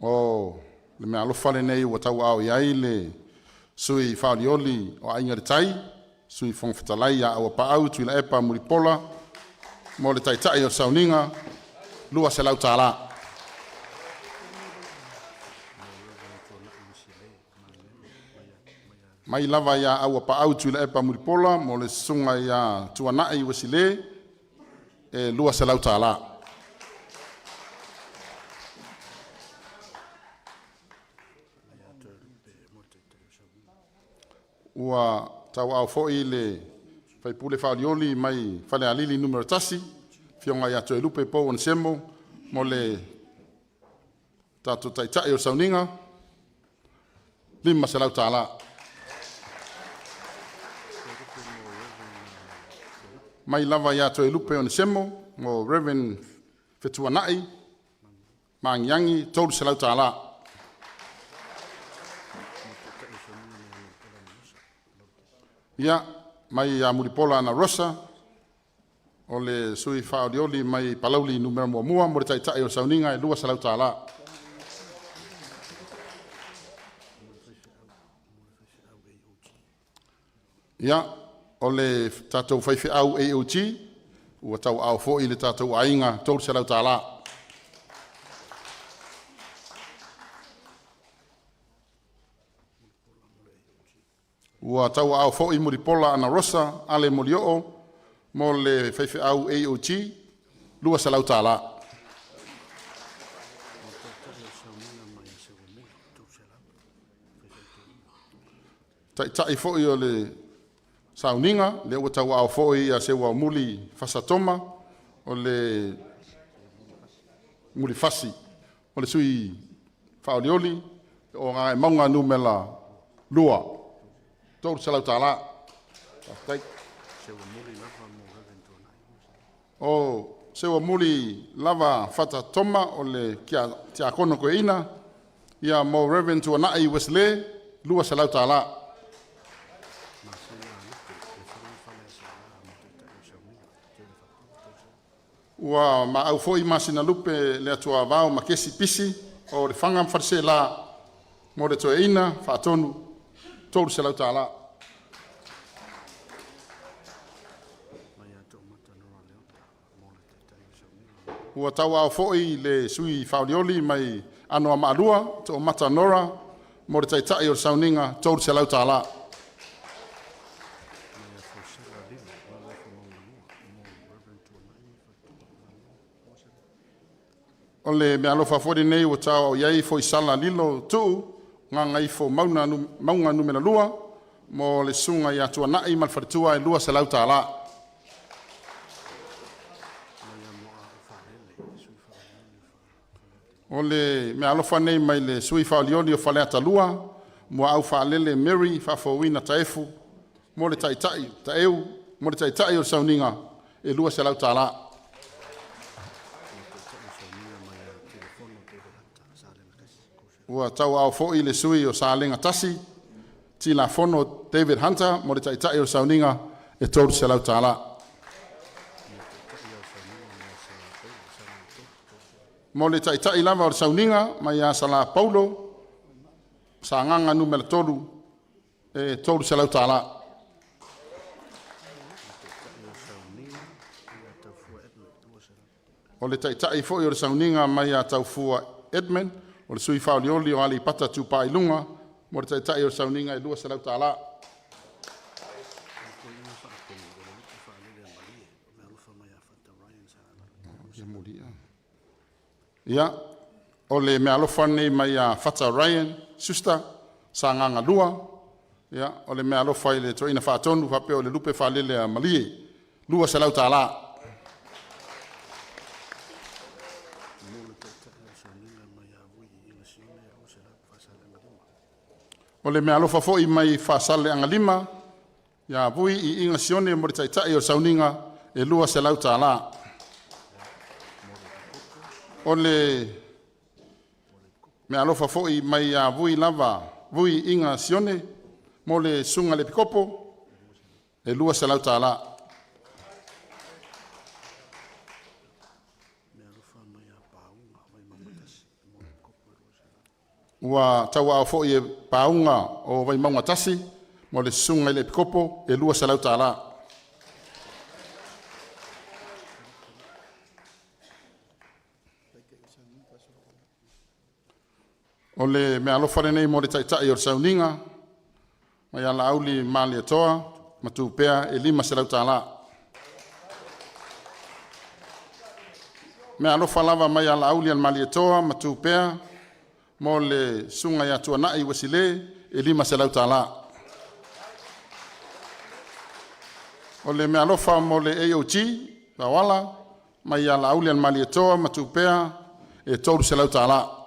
O le mea alofa le nei ua tau au iai le sui whaolioli o ainga le tai, sui whongwhitalai a awa pa au tui la epa muripola, mo le taitai o sauninga, lua se lau tāla. Mai lava ia awa pa au tui la epa muripola, mo le sunga ia tuanai wasile, e lua se lau tāla. Ua tau au fōi le whaipule whaolioli mai whale alili numero tasi, fionga ia toe lupe po on semo, mo le tātou taitai o sauninga, 5 se lau tāla. Mai lava ia toe lupe on semo, mo Reverend Feiloaiga, Mangiangi, tolu se lau tāla. Ia, mai a Muripola ana Rosa, o le sui whaorioli mai palauli numera mua mo le taitai o sauninga e lua se lau tāla. Ia, o le tatou whaiwhi au AOG, ua tau au fo'i le Tatou Aiga, tolu se lau tāla. Ua tau au fo'i Muripola ana Rosa, ale Molioo, mo le whaiwhi au AOG, lua se lau tāla. Tai fo'i o le sauninga, le ua tau au fo'i a se ua muli fasatoma, o le muli fasi, o le sui whaolioli, o ngā maunga numela lua. Tolu se lau tāla. O se ua muli lava fata toma o le kia kono koe ina, ia mo Reverend Tuana'i Wesley, lua se lau tāla. Ua ma au fo'i masina lupe le atua vau ma kesi pisi o le whanga mwharise la mo le toe ina, whaatonu, tolu se lau tāla. Ua tau au fo'i le sui whaolioli mai anoa maalua, to mata nora, mo le taitai o sauninga, tolu se lau tāla. O le me alofa fori nei o tau iai fo i sala lilo tuu, ngā ngai fo maunga numera lua, mo le sunga i atua nai malwharitua e lua se lau tāla. O le me alofa nei mai le sui whaolioli o whaleata lua, mo au whaalele Mary whafowina taefu, mo le taitai taeu, mo le taitai o sauninga e lua se lau tāla. Ua tau au fo'i le sui o Salenga Tasi, ti la fono David Hunter, mo le taitai o sauninga e tolu se lau tāla. Mo le taitai lava o le sauninga, mai a Sala Paulo, sa nganga numera tolu, e tolu se lau tāla. O le taitai fo'i o le sauninga, mai a taufua Edmund, o le sui whaolioli o ali pata tupa ilunga, mo le taitai o sauninga e lua se lau tāla. Ia, o le mea alofa nei mai a Fata Ryan, susta, sa nganga lua, ia, o le mea alofa i le toina whaatonu, whapea o le lupe whalele a malie, lua se lau tāla. O le mea alofa fo'i mai whaasale anga lima, ia vui i inga sione mo le taitai o sauninga e lua se lau tāla. O le mea alofa fo'i mai a vui lava, vui inga sione mo le sunga le pikopo e lua se lau tāla. Ua tau au fo'i e paunga o Vaimauga tasi, mo le sunga i le pikopo e lua se lau tāla. O le mea alofare nei mo le taitai o sauninga, mai ala auli mali atoa, matu pea e lima se lau tāla. Mea alofa lava mai ala auli al mali atoa, matu pea, mo le sunga ya tuana'i wasile e lima se lau tāla. O le mea alofa mo le AOG, wawala, mai ala auli al mali atoa, matu pea e tolu se lau tāla.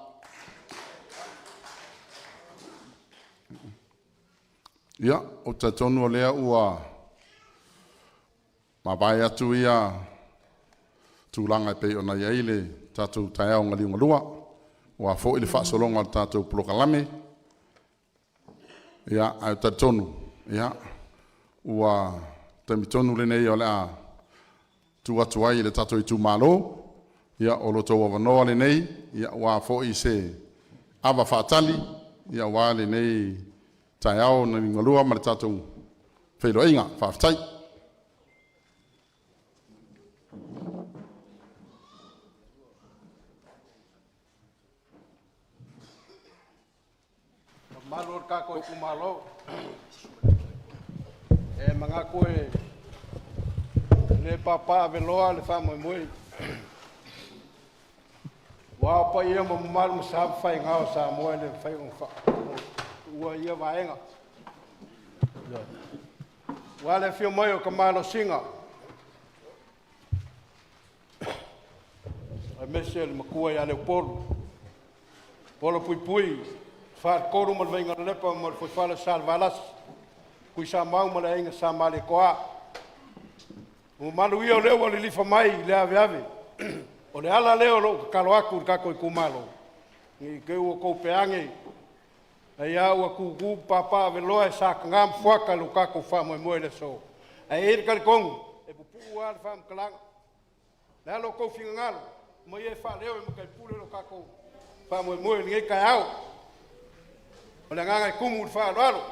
Ia, o tatonu o lea ua mabai atu ia tūlanga e pei o na iaile tatu tae au ngali ungalua. ua fo'i le fa'asolonga o le tatou polokalame ia au tatonu ia ua tamitonu lenei o le a tuatu ai le tatou Itumalo ia o lotou avanoa lenei ia ua fo'i se ava fa'atali ia ua lenei taeao na ligalua ma le tatou Feiloaiga fa'afetai. Malo ka ko Itumalo e manga ko le papa veloa le fa moi wa pa ia mo mal sa fai nga Samoa le fai un fa wa ia vaenga wa le fio mai o kamalo singa a mesel makua ya le polo pui fa koru mal venga lepa mal foi fala salvalas kui sa mau mal ainga sa male koa o MANUIA o leo le lifa mai le ave o le ala leo lo kaloaku ka ko Itumalo ni ke o ko peange ai au ku papa veloa sa ngam fuaka lu ka ko fa mo le so ai kal kong e pupu al fam kalang la lo ko fingalo mo ye fa leo mo kai pule lo ka ko fa mo ni ka au o le nganga kumu fa lo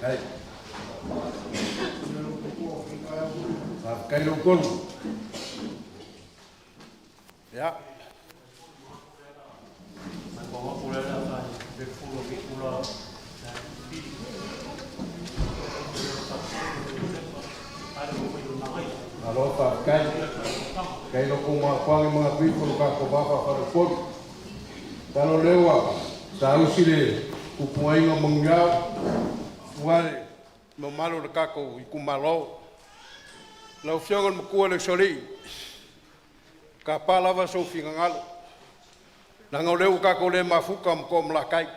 ai kai lo kon ya ALOFA kai lo kuma kwang mga people ka ko ba ka report talo lewa sa usile kupuai ngo mangya wale mo malo le kako Itumalo lau fiangon makua le soli ka palava so fingangalo na ngoleu kako le mafuka mko mlakai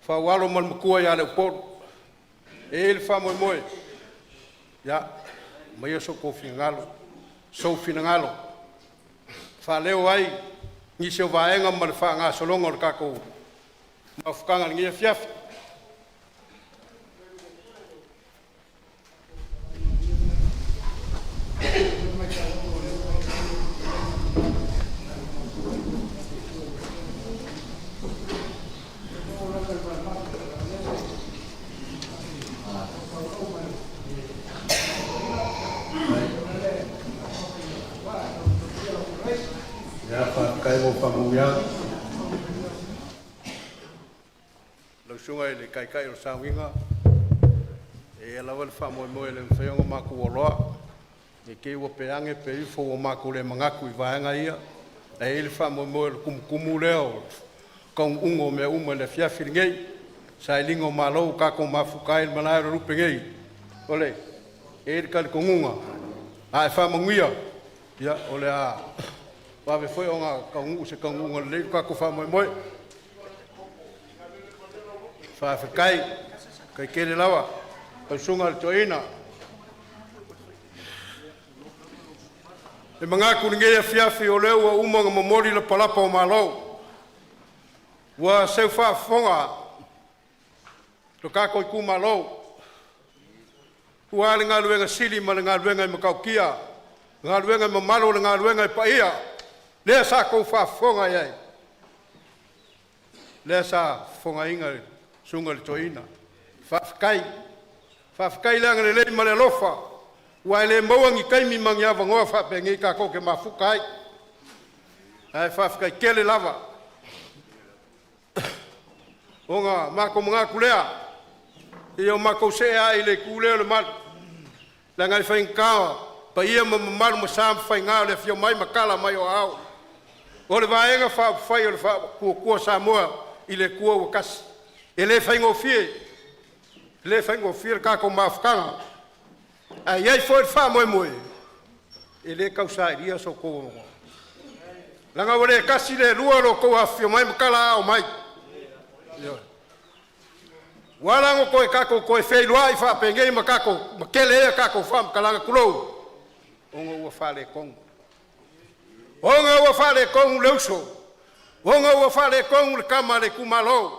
fa walo mal makua ya le por el famo moe ya mai so ko fingalo so fingalo fa leo ai ni se vaenga mal fa nga solongo le kako mafuka ngi fiaf kai mo MAUIA lo sunga le kai o sawinga e la wal fa mo le fengo maku oloa e ke wo peange pe fo o maku le mangaku I vaenga ia e le fa mo le kumu leo kon ungo me uma le fiafi ngei sailingo malo ka ko mafukai malai rupe ngei ole e kal kongunga ai fa MAUIA ya ole a wa ve foi onga kangu se kangu le ka ko fa mo fa kai kai kele lawa pa sunga toina e manga ku nge fiafi o le o uma ngo mori le palapa o malo wa se fa fonga to ka ko Itumalo wa nga luenga sili ma nga luenga makaukia nga luenga malo nga luenga pa ia le sa ko fa fonga ia le sa fonga inga sunga le toina fa kai la ngale le male lofa wa le mawang kai mi mangya vango fa pengi ka ko ke mafukai ai fa kai kele lava onga mako mga kulea iyo mako se ai le kule le mal la ngai fa inka pa ia mal mo sam fa nga le fio mai makala mai o au o le vaenga fa fa o le fa ko Samoa ile ko kas ele fa ngofie le fa ngofie ka ko mafkanga ai ai foi fa mo ele causa iria so ko langa wole kasi le lua lo ko afio mai makala o mai Walango koe kako koe Feiloaiga fa pengei makako makele kako fam kalanga kulo. Onga ua fale kong. Onga ua fale kong leuso. Onga ua fale kong le kama le kumalo.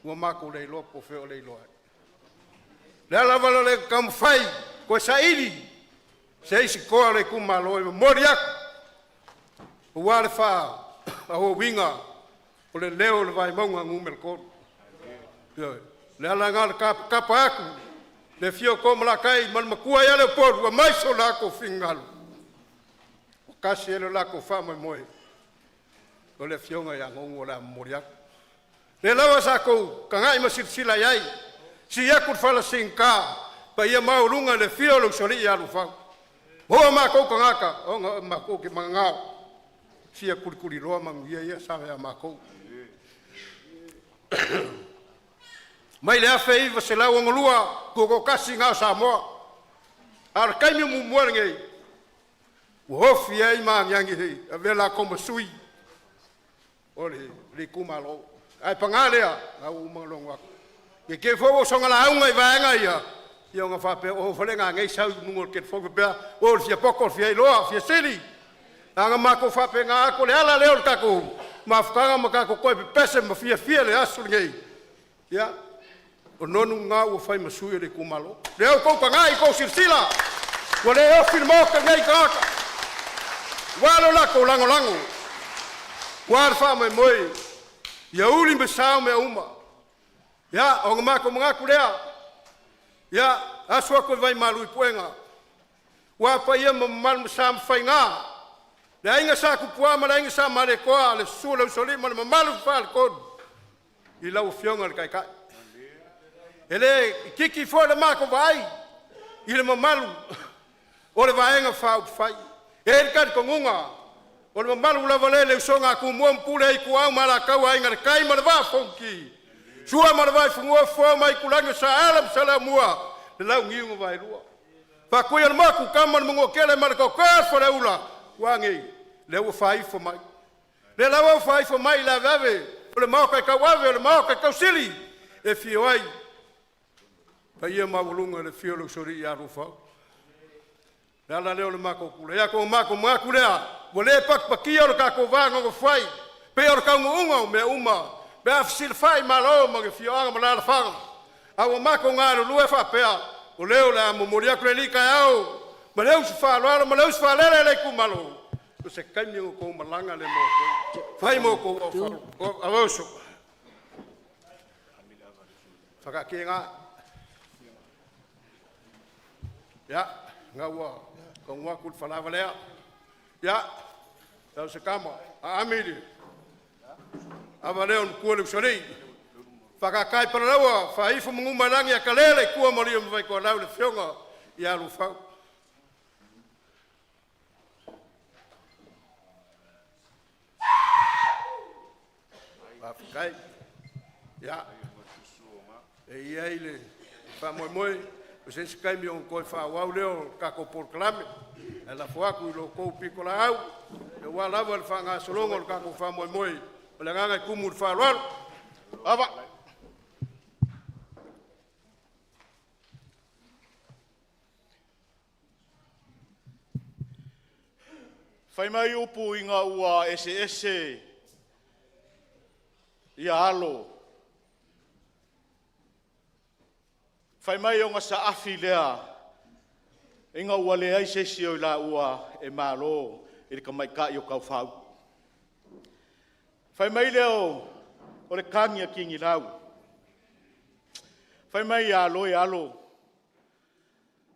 Ua mako le lopo feo le loai. Le alavala le kamfai koe SAILI. Se isi koa le kumalo e moriak. Ua le fa aho winga o le leo le Vaimauga ngumel kodu. Le alanga le kapa aku. Le fio ko malakai man makua ya le por wa mai so la ko fingal. O kasi ele la ko fama moe. O le fio nga ya ngongo la moria. Le lawa sa ko kanga ima sila yai. Si ya ku fala sinka pa ia mau lunga le fio lo sori ya lu fa. Mo ma ko kanga ka o nga ma ko ki manga. Si ya kuli roa mang ia sa ya ma ko. Mai le afe iwa se lau angolua koko kasi ngā Samoa. Ar kaimi mumuar ngei. Uhofi ai maa ngiangi hei. A vela koma sui. Ole, le kumalo. Ai pangalea. Au umangalong wako. Ke ke fogo songa la aunga i vaenga ia. Ia nga whape o whalenga ngei sau nungol ke fogo pia. O fia poko, fia iloa, fia sili. Anga mako whape ngā ako le ala leo kako. Ma whakanga makako koe pese ma fia le asu ngei. Ia. O nonu ngā ua whai masui le kumalo. Leo kou ka ngai kou sirsila. Wa leo firmoka ngai kāka. Walo lako lango lango. Wār wha moe. Ia uli me sao me uma. Ia, o ngamako mga lea. Ia, asua koe vai malu i puenga. Wa pa ia mamal masam whai ngā. Le inga sa kupuama, le inga sa mare koa, le sula usoli, ma le mamalu whaal kodu. I lau fionga le kai kai. Ele kiki foi le mako vai. Ile mamalu. O le vaenga fa fai. E kan kongunga. O le mamalu la valele songa ku mo pule i ku au mala ka wa inga kai ma va fonki. Sua ma vai fungo fo mai kulanga sa alam salamua. Le lau ngiu vai rua. Fa ku ia maku kama mo kele ma ko ka fo le ula. Wangi. Le o fai fo mai. Le lau fai fo mai la vave. O le mau ka wave, le mau ka sili. E fioi. Pa ia maulunga le fiolo sori ya rufa. Nala leo le mako kule. Ya ko mako lea. Wale pak pakia le kako vanga ngo fai. Pe or ka unga me uma. Be afsil fai malo ma ke fioanga ma la fanga. Awa mako ngalo lue fa pea. O leo la momoria kule lika yao. Ma leo se fa lo ma leo se fa le kumalo. O se kaimi ko malanga le mo. Fai mo ko Aukuso. Faka kinga. Ya, ngawa, kongwa kul falava lea. Ya, tau se kama, a amiri. Ava leo nkua le usori. Whakakai paralaua, whaifu mungumarangi a kalele, kua maria mwai kua lau le fionga, i alu whau. Whakakai, ya, e iai le, whamoimoe, o se se kai mi on koe whawau leo kako porklame. E la fuaku i lo kou piko la au. E wa lava le whanga solongo le kako whamoe moe. O le nganga i kumu le wharoalo. Ava. Whai mai upu i ngā ua ese i alo. Whai mai o ngā sa afi lea, e ngā ua lea i sesi o i la ua e mālo, e le ka mai ka i o kau whau. Whai mai leo o le kangi a kingi lau. Whai mai alo e alo,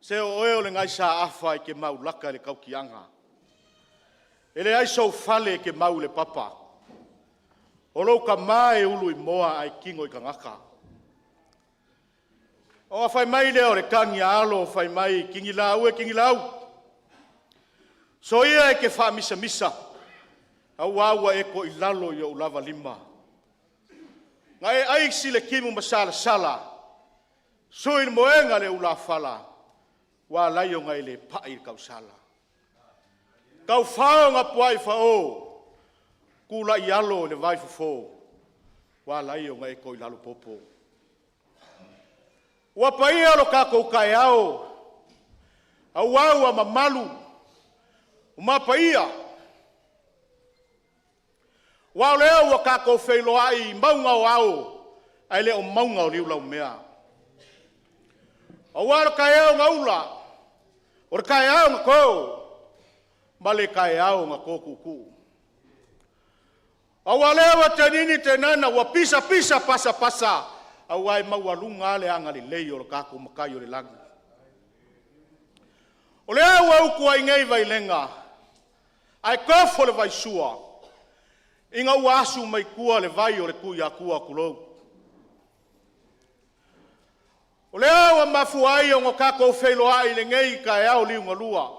se o oe o le ngai sa afa i ke mau laka le kau kianga. E le aiso fale ke mau le papa. O lo ka mai ulu i moa ai kingo i ka ngaka. O whai mai leo re kangi alo, whai mai kingi lau e kingi lau. So ia e ke wha misa misa. Au aua e ko i lalo i o lava lima. Nga e aiksi le kimu masala sala. So il moenga le ula fala. Wa laio ngai le pai kau sala. Kau whao ngā puai whao. Kula i alo le vai fufo. Wa laio ngai ko i lalo popo. Ua paia lo kako kai ao. Au au a mamalu. Uma paia. Wa leo ua kako Feiloaiga maunga o ao. Ai le o maunga o liu lau mea. Au alo kai ao ngaula. O kai ao ngako. Ma le kai ao ngako kuku. Au leo te nini te nana ua pisa pasa. Au ai maualunga le anga le lei o kako makai o le lagi. O leo ua uku ai ngei vai lenga. Ai kofo le vai sua. Inga ua asu mai kua le vai o le kui a kua kulou. O leo ua mafu ai o ngokako Feiloaiga le ngei ka e au liunga lua.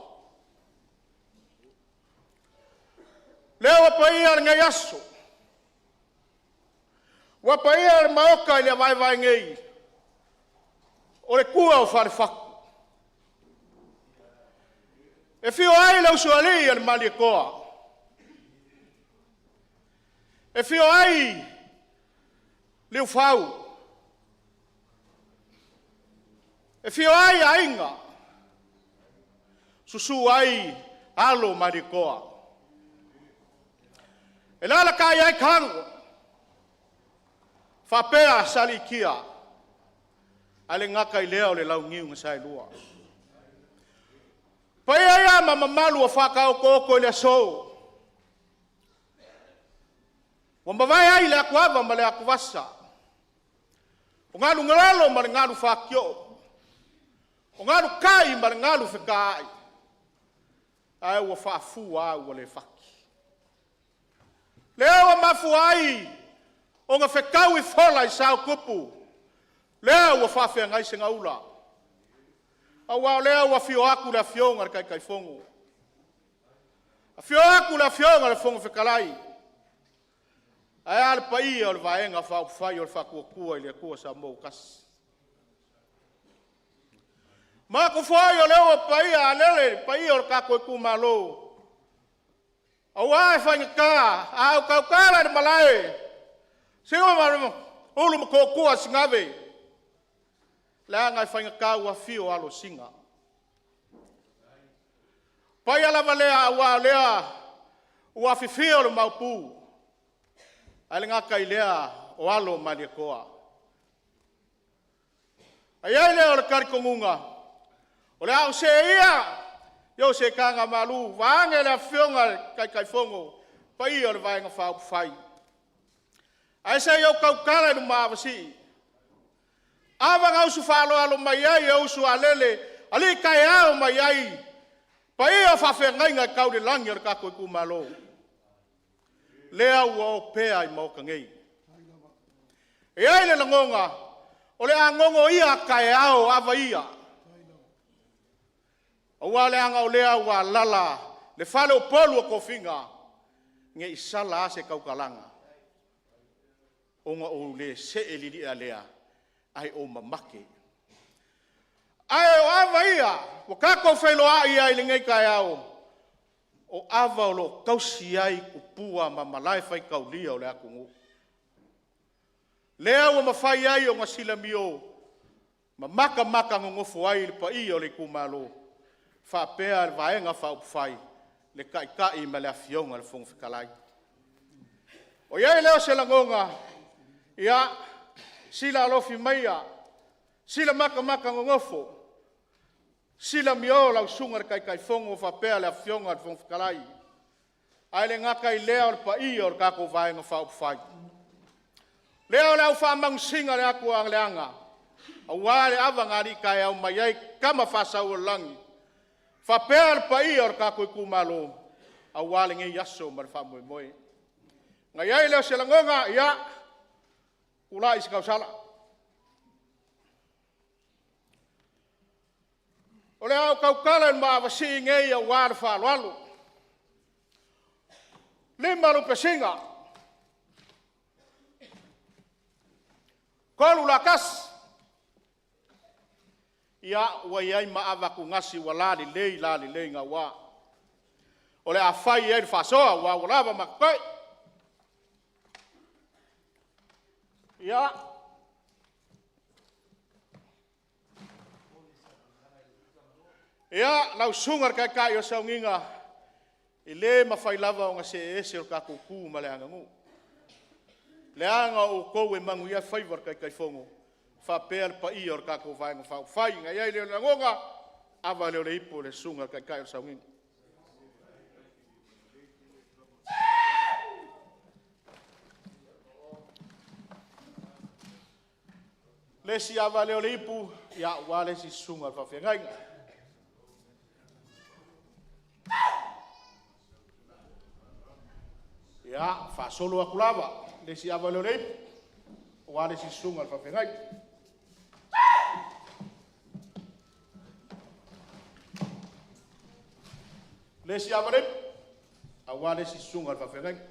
Leo ua paia le ngei aso. Ua paia le maoka i le vai ngei. O le kua o wharefaku. E fio ai lau suali al mali koa. E fio ai liu fau. E fio ai ainga. Susu ai alo mali koa. E lala kai ai kango. Whapea sali kia. Ale ngaka i leo le lau ngiu ngasai lua. Pai ai ama mamalu a whakao koko le aso. Wa mawai ai le aku ava ma le aku vasa. O ngalu ngalalo ma le ngalu whakio. O ngalu kai ma le ngalu whikai. Ai ua whaafu au le whaki. Leo a mafu ai. O nga whekau i whola i sao kupu. Leo ua whawhea ngai se ngaula. Awa lea ua fio aku la fionga le kai fongo. A fio aku la fionga le fongo whekalai. Ai ale pai o le vaenga whai o le whakuakua i le kua Samoa kasi. Mako whai o leo pai a lele, pai o le kako i kumalo. Awa e whainga ka, au kaukara ni malai. Singo maramo, ulu makokua singave. Lea ngai whainga ka ua fio alo singa. Pai alava lea ua lea ua fifio le maupu. Ai ngā kai lea o alo mali koa. Ai ai lea o le karikongunga. O le au se ia. Yo se kanga malu. Waange lea fionga kai fongo. Pai o le vaenga whau whai. Ai se yo kaukara ni maavasi. Awa ngau su whalo alo mai ai au su alele. Ali kai ao mai ai. Pai o whawhengai ngai kau le langi o le kako i kumalo. Lea ua o pea i mauka ngei. E ai le langonga, o le angongo ia kai ao awa ia. O wa le anga o lea ua lala, le whale o polu o kofinga, nge isala ase kaukalanga. O nga o le se elili a lea, ai o mamake. Ai o awa ia, o kako Feiloaiga i le ngei kai ao. O awa o lo kausi ai kupua ma malai whai kaulia o le akungu. Lea ua mawhai ai o ngasila mio, ma maka ngongofo ai le pai o le kumalo. Whapea le vaenga whaupuwhai, le kai ma le afionga le fonga whikalai. O iai leo se langonga, ia sila alofi maia, sila maka ngongofo, sila mio lau sunga le kai fongo whapea le afionga le fonga whikalai. Ai le ngaka i lea le pai o le kako vaenga whaupuwhai. Leo le au whamang singa le aku ang leanga. A wale awa ngari kai au mai ai kama whasau o langi. Whapea le pai o le kako i kumalo. A wale nge yaso ma le whamoe moe. Ngai ai leo se langonga ia. Ula isi kausala. O le au kaukala ma awasi ngei a wale whaloalo. Lima lupe singa. Kolu lakas. Ia ua iai maawa ku ngasi wa lali lei ngā wā. O le a whai e whasoa wa walawa makai. Ia. Ia, lau sungar kai o saunginga. I le mawhai lava o ngā se o ka kuku ma le anga ngu. Le anga o kou e MANUIA whaivar kai fongo. Whapea le pa i o ka kou whainga whau whai. Ngai ai leo ngonga, awa leo le ipo le sungar kai o saunginga. Le si awa leo le ipu, ia wale si sungar whawhengainga. Ia, whasolo aku lava, le si awa leo le ipu, wale si sungar whawhengainga. Le si awa le ipu, a wale si sungar whawhengainga.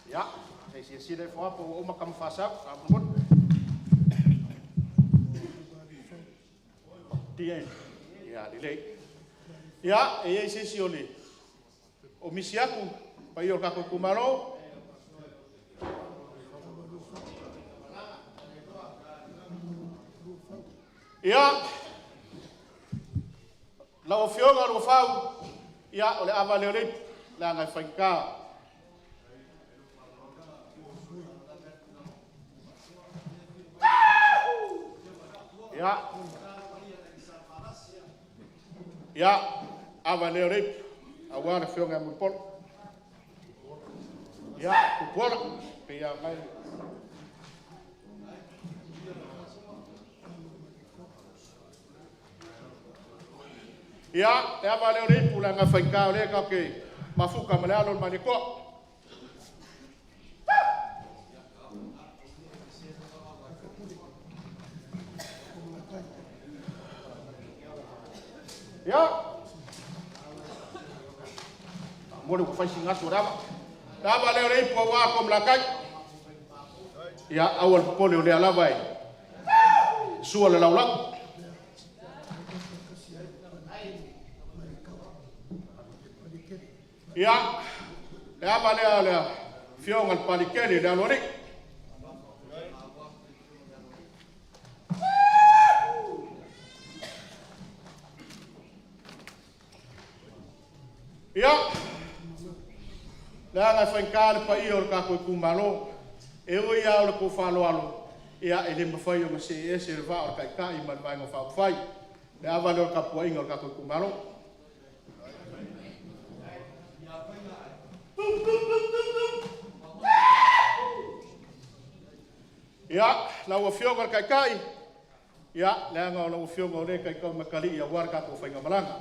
Ya, saya sia fo apo o makam fasak, ampun. Dia. Ya, dile. Ya, e isi oli. O misi aku, pa yo ka ko kumaro. Ya. La o fionga ro fau. Ya, ole avale ole la nga fanka. Ya. Ya, awa leo rip, awa na fionga mo pol. Ya, kupola, pia mai. Ya, awa leo rip, ula nga whaikao le ka ke mafuka malealo maniko. Ya. Mole ko fai singa surava. Tava leo rei po wa ko mlakai. Ya awal pole le ala vai. Sua le laula. Ya. Ya vale ala fiong al palikeli le alori. Ya, la nga whaikale pa i o ka koe kumalo, e o ia o le ko whaloalo, ia e le mawhai o ngase e se le wha o kai kai man vai ngā whau whai, le awale o ka pua inga o ka koe kumalo. Ia, la ua whionga kai kai, ia, le anga o la ua whionga o le kai kai makali ia war ka koe whainga malanga.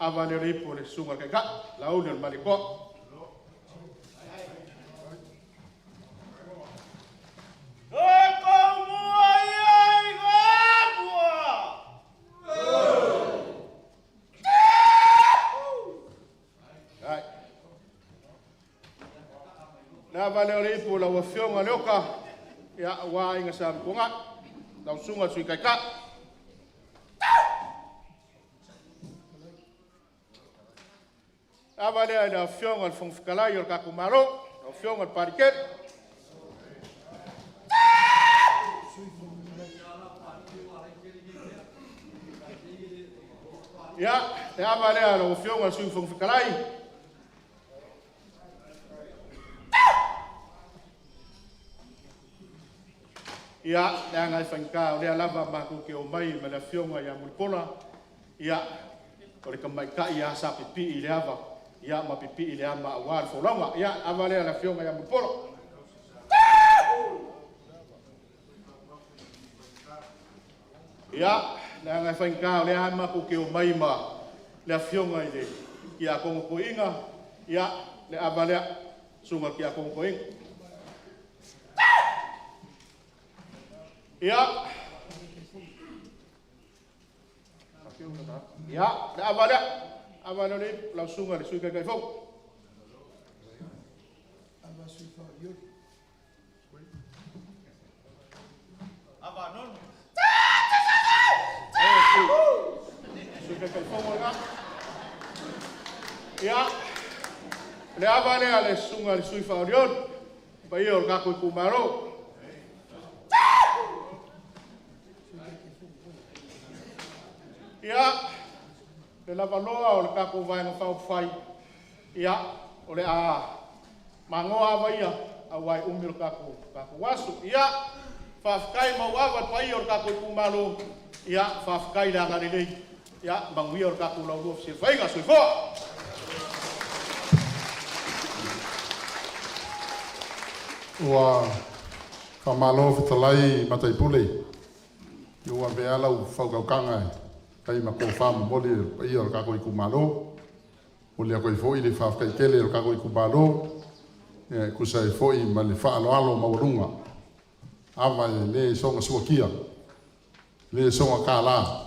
Ava le ripo le sunga kai ka, LAULU le maliko. Na vale ripo la wa fionga leoka, ya wa inga sa kunga, la sunga sui kai ka. Avale ada fiong al fong fikalai or kakumaro, o fiong al pariket. Ya, avale ada o fiong al sui fong fikalai. Ya, ngai fangka, dia lava maku ke o mai ma la fiong ya mulpola. Ya, o le kamai ka ya sa pipi ile ava. Ya ma pipi ile ama awar folonga ya avale la fionga ya muporo ya la nga fainga le ama ko ke o mai ma le fionga ile ya ko ko inga ya le avale sunga ki ko ko inga ya ya le avale avale le la sunga le sui kai fo ava sui fa yo ava non sui kai fo nga ya le avale le sunga le sui fa yo Pai o ka ko kumaro. Ia, le lava loa o le ka ko vai no fai. Ia, o le a mangoa vaia a wai umil ka ko wasu. Ia, fafkai mauawa pai o ka ko kumaro. Ia, fafkai la ngalilei. Ia, MAUIA o ka ko LAULU se faiga se fo. Ua whamalo fitalai matai pule. Iua vea lau whaukaukanga kai mako whamu moli i o kako i kumalo. Moli a koi foi le whafkai kele o kako i kumalo. Kusa e foi ma le whaaloalo maurunga. Awa e le songa suakia. Le songa ka la.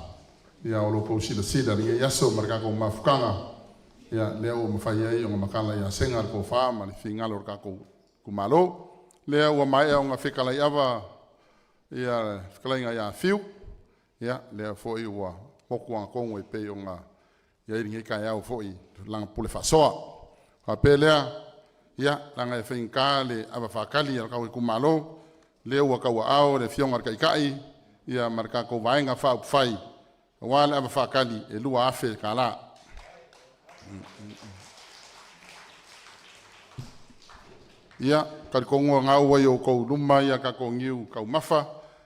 Ia o loko sida ringa yaso marikako mafukanga. Ia leo mawhai ai o makala ia senga ko wha ma le whingalo o kako kumalo. Lea ua mai au ngā whekalai awa ia whekalai ngā ia whiu. Ia, lea fōi ua moku ang kongo i pei o ngā ia iringi kai au fōi langa pule whasoa. Ka pē lea, ia, langa e whainka le awa whakali al kau i kumalo. Lea ua kaua au le whionga kai kai. Ia marika kou vaenga wha upwhai. Wa le awa whakali e lua awhe ka la. Ia, karikongo ngā ua i o kou luma ia ka kou ngiu kau mafa.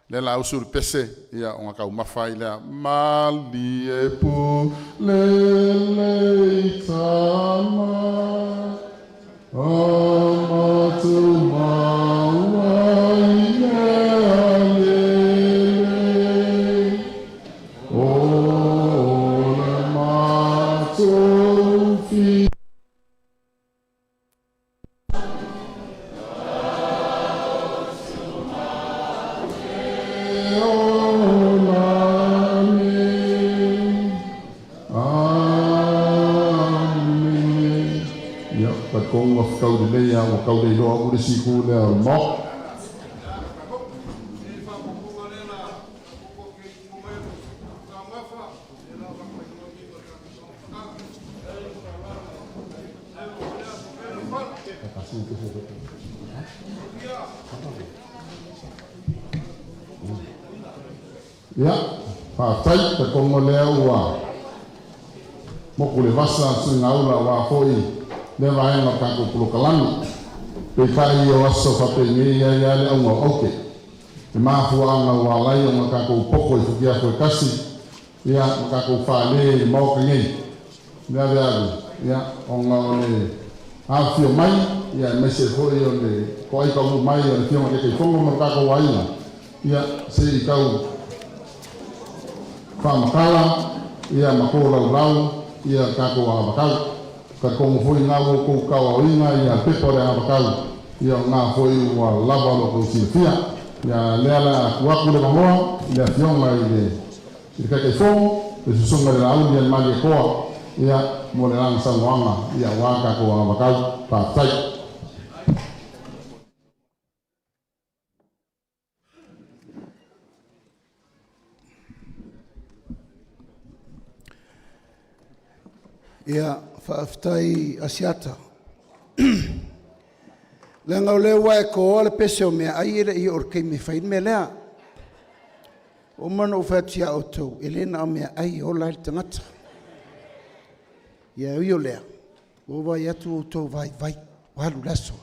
Le la usur pese ia o ngā kau mafa i lea. Mali e pu le le tama. Amatu maua i lea lele. O le matu fi. Kong of kau de lea o kau de loa ure siku lea o mo. Ya, patai te kongo lea ua. Moku le vasa su ngaula wa foi. Le vai no kako pulukalani. Pe kai o aso fa pe ni ya ya le au oke. Te mafu anga wa lai o kako poko i fukia ko kasi. Ya kako fa le mo kangi. Ya ya onga le afio mai ya mese hoi o le koi ka mai o le fio ke ke fongo mo kako wai. Ya se kau fa makala ya makola lau ya kako wa makala. Ka kongo foi ngā ko kawa inga ia pepore abakau ia ngā foi wa lava lo ko sifia ia lela kuaku le mamoa ia fionga i le kake fongo e susunga le au ia magi koa ia mo le lang sangoanga ia waka ko abakau pa tai. Ia whaaftai asiata. Lenga o leo wae ko ole pese o mea ai ere i orkei me whain me lea. O mana o whatia o tau, elena o mea ai o lai tangata. Ia ui o lea. O vai atu o tau vai, walu laso.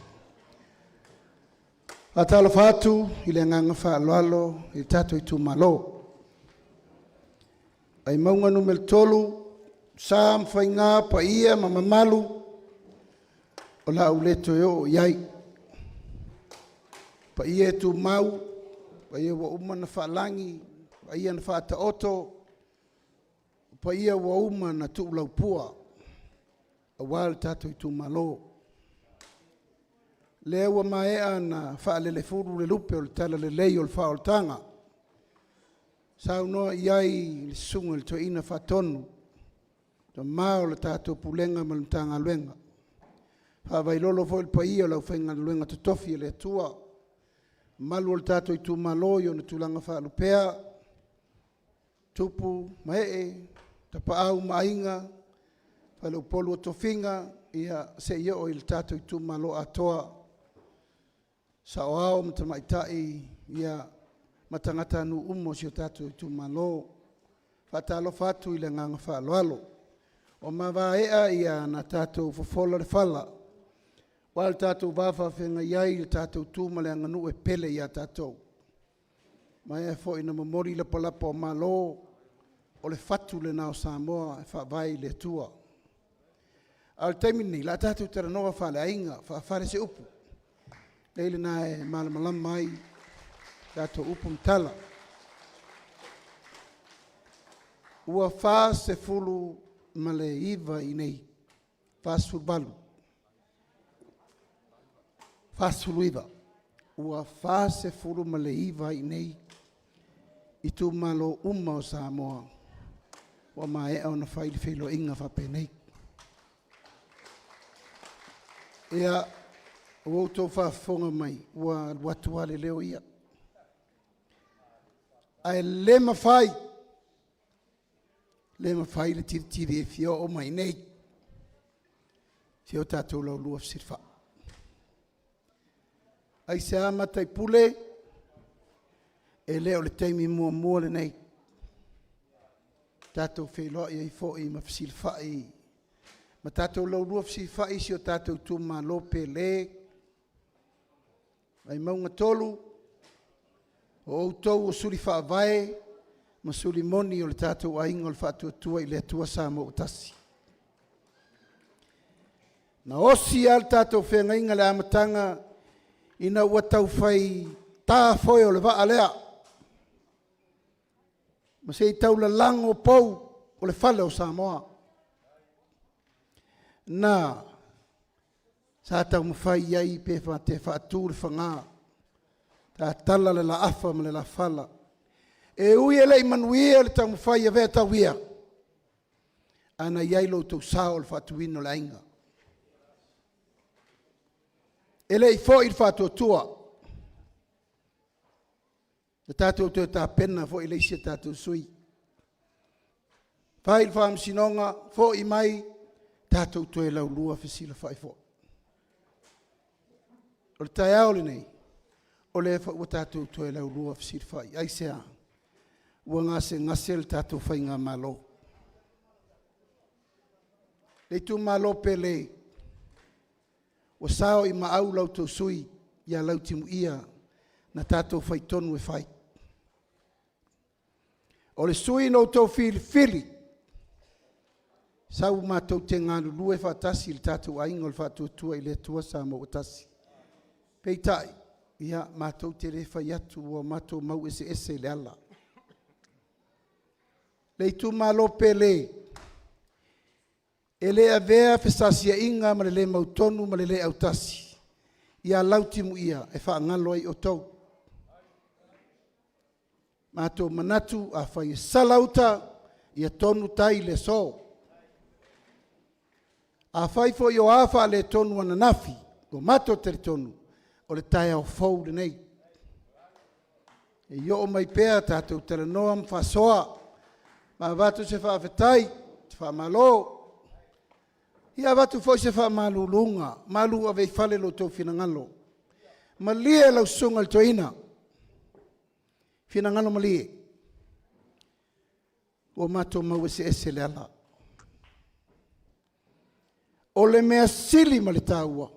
Atala whatu, i le nganga wha aloalo, i tato Itumalo. Ai maunga numel tolu, Sam whainga pa ia mamamalu o la uleto yo iai. Pa ia tu mau, pa ia wa uma na whaalangi, pa ia na whaata oto, pa ia wa uma na tu laupua, a wale tato Itumalo. Lea wa maea na whaalele furu le lupe o le tala le lei o le whaoltanga. Sau noa iai le sunga le to ina whaatonu. To mao le tato pulenga ma le tanga luenga. Hawai lolo fo il paia la whainga luenga totofi le tua. Malu le tato Itumalo yo na tulanga wha lupea. Tupu, mae, tapaau mainga. Whale upolu o tofinga. Ia se ia o il tato Itumalo atoa. sa o ao matamaitai ia matangata anu umo si o Tatou Itumalo faatalofa atu i le agaga faaloalo o mavaea ia na tatou fofola le fala ua le tatou vafaafegai ai le tatou tuma le aganuu e pele ia tatou ma ea foʻi na momoli lapalapa o malo o le fatu lenā o Samoa e faavae le atua a le taimi nei la tatou talanoa faaleaiga faafale se upu lei lenā e malamalama ai tatou upu matala ua fasefulu ma le iva i nei fasefulubalu fasefuluiva ua fasefulu ma le iva i nei Itumalo uma o Samoa ua maeʻa ona fai le feiloaiga faapenei ia ua outou faafofoga mai ua luatu a le leo ia ae le mafai le tiritiri e fioʻo mai nei fio tatou laulua fesilifa ai se a mataipule e lē o le taimi muamua lenei tatou feiloaʻi ai foʻi ma fesilifaʻi ma tatou laulua fesilifaʻi si o tatou tumālo pelē ai mauga tolu o outou o suli faavae ma suli moni o le tatou aiga o le faatuatua i le atua sa mo utasi na osi a le tatou feagaiga le amataga ina ua taufai tafoe o le vaa lea ma sei taulalago pou o le fale o Samoa na sa taumafai ai pe te faatū le fagā tatala le laafa ma le lafala e ui e leʻi manuia le taumafai avea tauia ana iai loutou sa o le faatuina o le aiga e leʻi foʻi le faatuatua le tatou toe tapena foʻi le isi tatou sui fai le faamasinoga foʻi mai tatou toe laulua fesilafaʻi foʻi o le taeao lenei o le ua tatou toe laulua fesilifaʻi ai sea ua gasegase le tatou faiga malo le itumālo pelē ua sao i maau lautou sui ia lautimuia na tatou faitonu e fai o le sui noutou filifili sau matou te galulue e faatasi i le tatou aiga o le faatuatua i le atua sa mo ua tasi peitaʻi ia matou te lē fai atu ua matou mau eseese i le ala le itumālo pelē e lē avea fesasiaʻiga ma le lē mautonu ma le lē autasi ia lautimuia e faagalo ai outou matou manatu afai e salauta ia tonu tai le so afai foʻi o a faale tonu ana nafi o matou teletonu o le taeao fou lenei e ioʻo mai pea tatou talanoa ma faasoa ma vatu se faafetai se faamālō ia vatu foʻi se faamaluluga malu avei fale loutou finagalo ma lie lausuga le toeina finagalo ma lie ua matou mau eseese le ala o le mea sili ma le tāua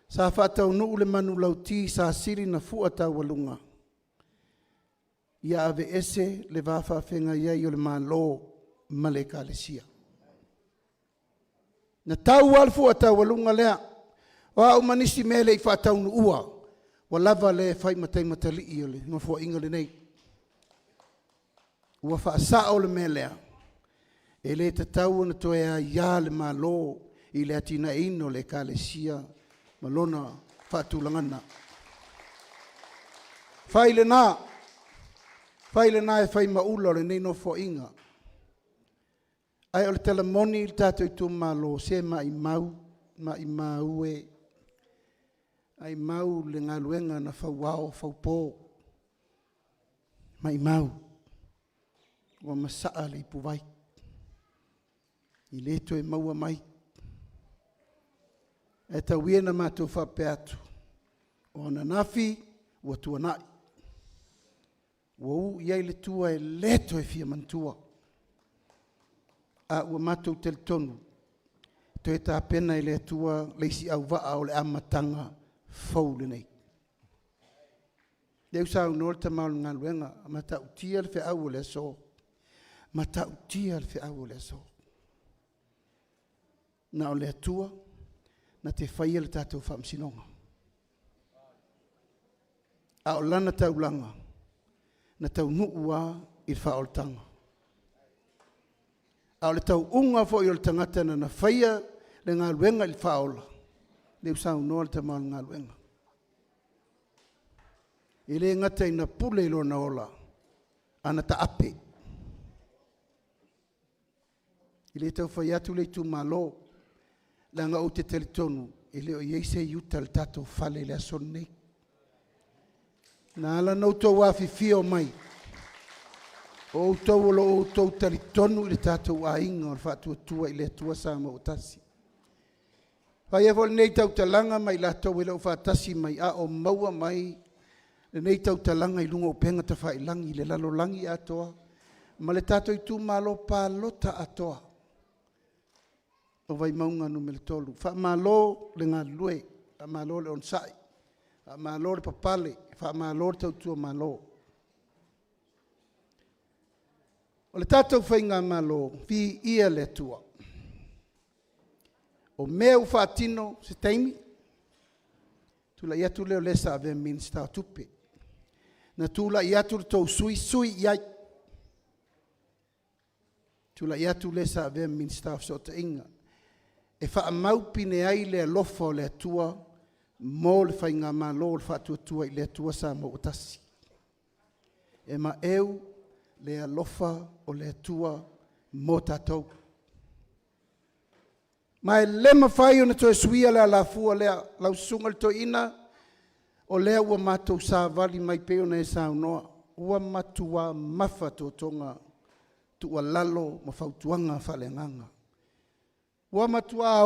sa faataunuu le manu lauti sa sili na fuʻa taualuga ia ave ese le vafaafegai ai o le mālō ma le ekalesia na taua le fuʻa taualuga lea o a'u manisi me leʻi faataunuʻua ua lava le fai mataimatalii o le nofoaʻiga lenei ua faasa'o le mea lea e lē tatau ona toe aiā le mālō i le atinaina o le ekalesia ma lona faatulagana fai lenā e fai maula o lenei nofoaʻiga ae o le talamoni i le tatou itumālo se maʻimaue ai mau le galuega na fauao faupō maʻimau ua masaʻa le ipuvai i lē toe maua mai e tauia na matou faapea atu o na nafi ua tuanai. Ua iai le tua e leto e fia mantua. A ua matou tele tonu. To e tā pena i le tua leisi au vaa o le amatanga fau le nei. Deu sa unor ta maul ngaluenga, ma ta utia le fe au le so. Ma ta utia le fe au le so. Na o le tua, na te whaia le tātou whamsinonga. A o lana tau langa, na tau nuua i le whaoltanga. A o le tau unga fo i o le tangata na whaia le ngā luenga i le whaola. Deu sa unor le ta maul ngā luenga. I le ngata ina pule ilo na ola, ana ta ape. I le tau whai atu le Itumalo, langa o te teletonu, i le o Ieise Iuta le tatou whale le ason nei. Na ala nau tau wafi fio mai, o tau olo o tau teletonu i le tatou ainga o le whaatua tua i le atua Samoa o tasi. Whai e nei tau talanga mai la tau i le o whaatasi mai a o maua mai, nei tau talanga i lunga o penga ta whai langi, le lalo langi atoa, ma le tatou Itumalo PALOTA atoa. O Vaimauga numele tolu. Whaamalo le ngā lue, whaamalo le onsai, whaamalo le papale, whaamalo le tautua malo. O le tatou whainga malo, vi ia le tua. O mea whaatino se teimi, tula iatu leo lesa ave minsta tupe. Na tula iatu le tau sui iai. Tula iatu lesa ave minsta sota inga. E wha maupine ai le alofa o le atua, mo le whainga malo le whaatuatua i le atua Samoa o tasi. E ma eu le alofa o le atua mo tatou. Ma e lema whai o na toe suia le alafua lea lausunga le toina, o lea ua matou sa vali mai peo na e sa unoa, ua matua mafa to tonga, tua lalo ma fautuanga whalenganga. Ua matua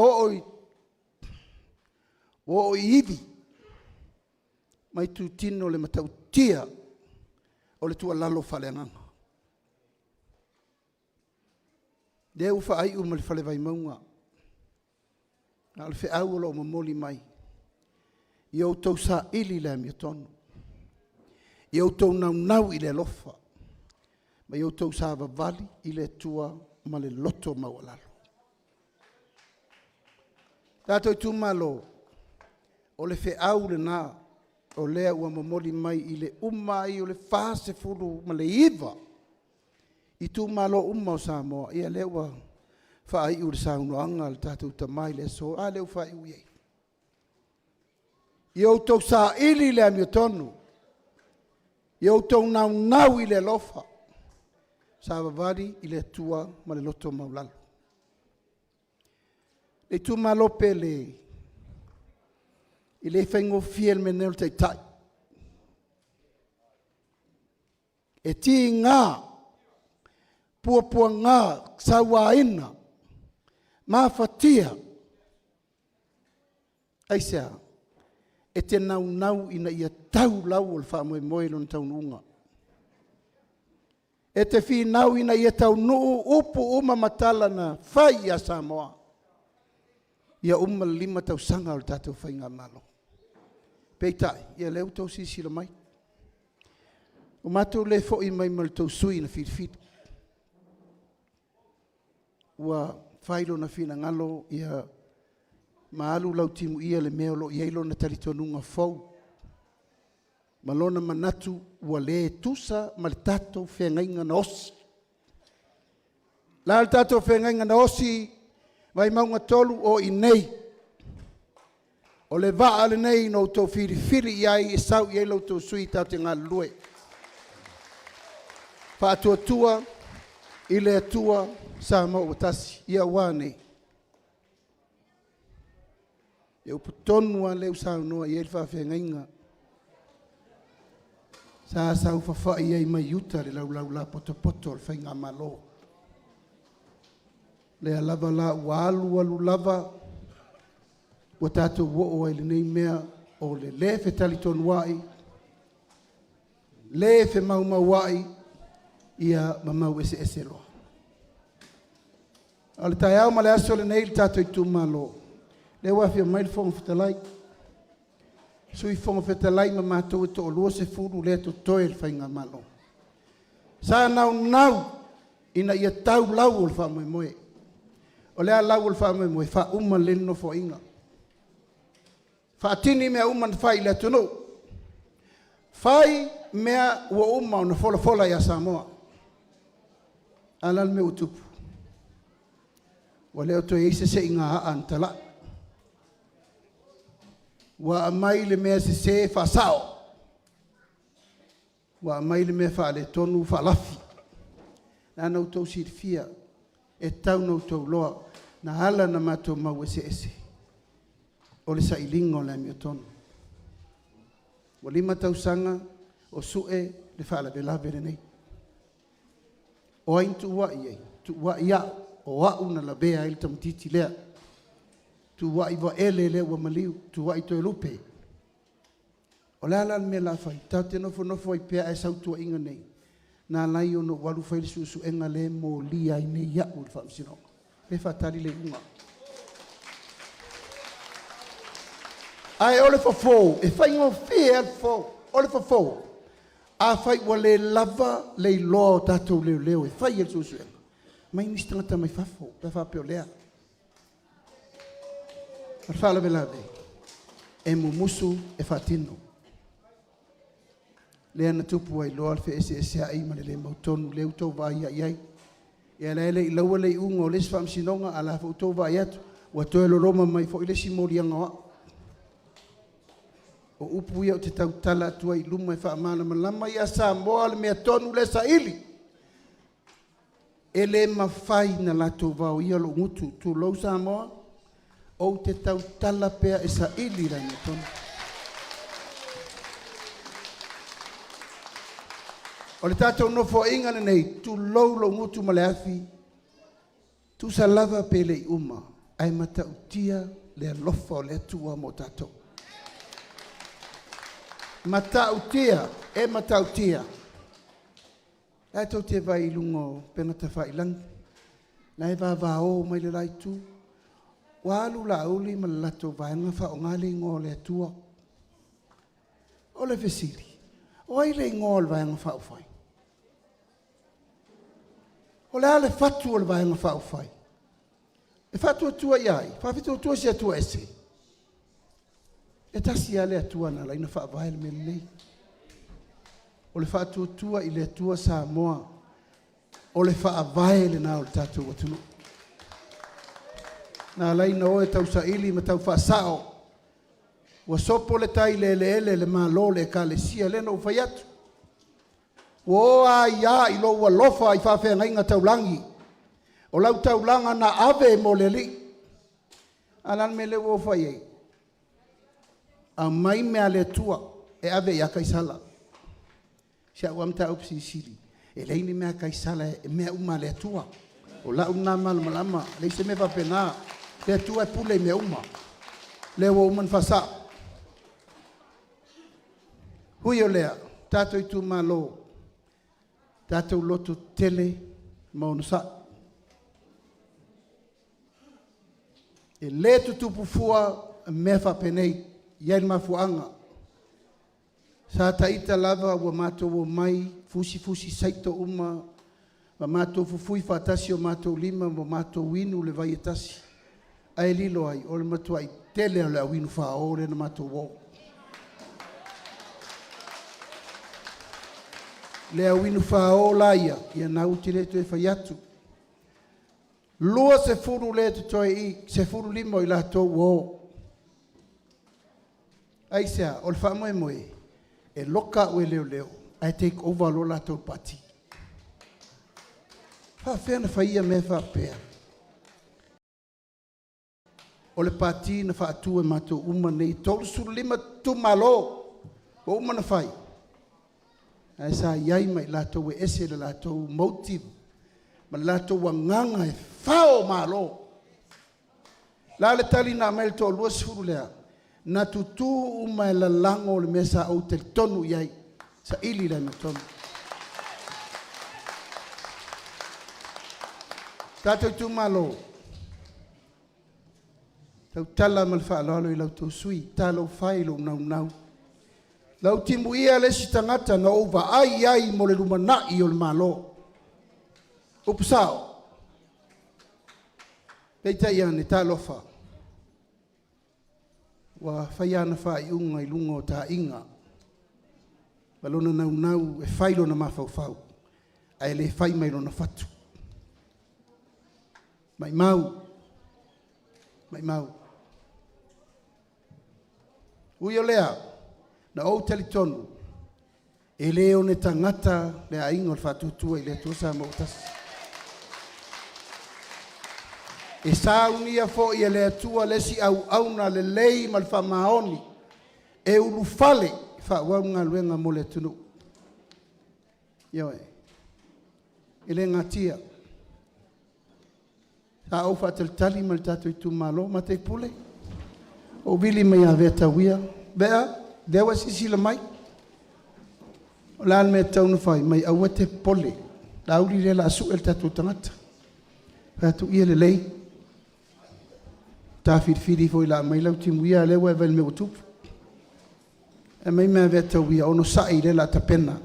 o iwi, mai tu tino le matau tia, o le tua lalo whalenganga. Dea ufa ai uma le whale Vaimauga, na le wheau lo mamoli mai, i au tau sa ili le AMIOTONU, i au tau nau i le ALOFA, ma i au tau sa vavali i le tua ma le loto maualalo. Tatou Itumalo, o le wheau le nā, o lea ua mamoli mai i le umai o le whase furu ma le iwa. Itumalo o Samoa, ia lea ua whaai ure saunoanga le tatou tamai le so, a leu whaai uiei. I au tau sa ili le AMIOTONU, i au tau nau i le ALOFA, sa vavali i le tua ma le loto maulalo. Le Itumalo pele, i le whaingo fiel menel te tai. E ti ngā, pua ngā, sawa ina, ma fatia. Aisea, e te nau ina ia tau lau o le wha moe lon tau nuunga. E te whi nau ina ia tau nuu upu uma matala na whai a Samoa. Ia lima tau sanga o le tatou whainga malo. Peitai, ia leu tau sisila mai. O matou le fo i mai mal tau sui na whirwhiri. Ua whailo na whina ngalo ia maalu lau timu ia le meolo i eilo na taritonunga fau. Malona manatu ua le tusa ma le tatou whengainga na osi. La le tatou whengainga na osi Vaimauga tolu o i nei. O le vaa le nei no tau whirwhiri iai e sau i eilo tau sui tau te ngā lue. Whaatuatua i le atua Samoa o tasi ia wane. E uputonua leu saunoa i elfa whengainga. Sa sau whawhai ei mai uta le lau la poto le whainga malo. Le lava la ua alu lava ua tatou wo'o ai le nei mea o le fe tali tonu ai, le fe mau ai, ia mamau ese loa. Ale tai au ma le aso le nei tatou Itumalo. Le wafia mai le fonga fetalai. Sui fonga fetalai ma mātou e to o lua se furu le to toe le whainga malo. Sa nau ina ia tau lau o le wha moe. O lea lau o le wha moe, wha uma leno fo inga. Wha atini mea uma na whai le tunu. Whai mea ua uma o na fola ia Samoa. Alal me utupu. Wa leo to eise se inga haan tala. Wa amai le mea se fa sao. Wa amai le mea fa le tonu fa lafi. Na nau tau sirifia. E tau nau tau loa. Na hala na mato mau ese. O le sailinga o le AMIOTONU. Wa lima tau sanga o sue le fa la velave le nei. O ain tu wa iei. Tu wa ia. O au na la bea il tamtiti lea. Tu wa iwa ele wa maliu. Tu wa ito lupe. O lea la me la fai. Tau te nofo i pea e sautua inga nei. Na lai o no walu fai susu enga le mo lia i nei ia ul whamsino. Le fatali le unga. Ai ole fo. E fai ngo fia fo. Ole fo. A fai wa le lava le loa tatou leo. E fai el susu enga. Mai nisi tangata mai fafo, pe whapeo lea. Ar whala vela vei. E mumusu e whatino. Lea na tupu ai loa alfe ese ai ma le mautonu leu tau vai ai. E ala ele i laua le unga o lesi whamsinonga ala fau tau vai atu. Wa toe lo roma mai fo ile si mori anga wa. O upu ia o te tau tala atua i luma e whaamana malama i a Samoa le mea tonu le SAILI. Ele mawhai na lato vau ia lo ngutu tu lau Samoa o te tau tala pea e SAILI rai na tonu. O le tatou nofo inga nei tu lau lo ngutu ma le afi tu sa lava pe le uma ai mata utia le alofa o le atua mo tatou. Mata utia. Ai tau te vai lungo pena ta whai lang. Nai o mai le lai tu. Walu la uli ma lato vaenga wha o ngali ngō le atua. O le fesiri. O ai le ngō le vaenga wha o whai. O le ale fatu o le vaenga wha o whai. E fatu atua iai. Whawhitu atua si atua ese. E tasi ale atua na laina wha vael me lei. O le fatu atua i le atua Samoa. O le wha vael na o le tatou atunu. Na laina o e tau SAILI ma tau wha sao. Wa sopo le tai le malo le ka le sia le no whai atu. O a ia i lo ua lofa i whawhea ngainga taulangi. O lau taulanga na ave mo le li. Alan me le wo whai ei. A mai mea le tua e ave ia kaisala. Sia ua mta upsi siri. E leini mea kaisala e mea uma le tua. O la una malama. Leise me whapena. Le tua e pule mea uma. Le wo uman whasa. Hui o lea. Tatou Itumalo. Tatou loto tele maunusa. E le tutupu fua me whapenei. Iai mafuanga. Sa taita lava wa mātou o mai, fusi saito uma, wa mātou fufui whatasi o mātou lima, wa mātou winu le vai etasi. Ai lilo ai, o le matua ai tele le winu wha ore na mātou o. Le winu wha o laia, ia nau te le tue whai atu. Lua se furu le te toi i, se furu limo i la tau o. Ai sea, o le wha moe. E loka ue leo. I take over lo lato pati. Fa fena faia me fa pea. O le pati na fa atu e mato uma nei tolu suru lima tumalo. O uma na fai. Ai sa iai mai lato we ese le lato motive. Ma lato wanganga e fao malo. La le tali na mel to lua suru lea. na tutu mai la lango le mesa o te tonu iai sa ili la na tonu. Tatou Itumalo tau tala mal whaalalo I lau tau sui, talo whailo nau. Lau timu ia lesi tangata na ova ai mo le LUMANA'I o le malo. Upsao. Peita ia ne ALOFA. Wa whaiana whai unga I lunga o ta inga. Balona nau e whailo na mawhau. Ai le whai mai na whatu. Mai mau. Ui o lea, na o talitonu, e leo ne tangata le a ingo le whatutua I le tuasa mautas. E sa unia fo I le atua lesi au na le lei mal whamaoni, e ulu fale whawaunga luenga mo le tunu. Ioe, e le ngatia. Sa au whateltali mal Tatou Itumalo, ma te pule. O vili mai a veta wia. Bea, dewa sisila mai. O lan me taunu whai, mai aua te pole. Lauri le la asu el Tatou tangata. Tatou ia le lei. Ta whirwhiri fo I la mai lau timu ia lewa e vel me utupu. E mai mea veta wia, ono sai le la tapena.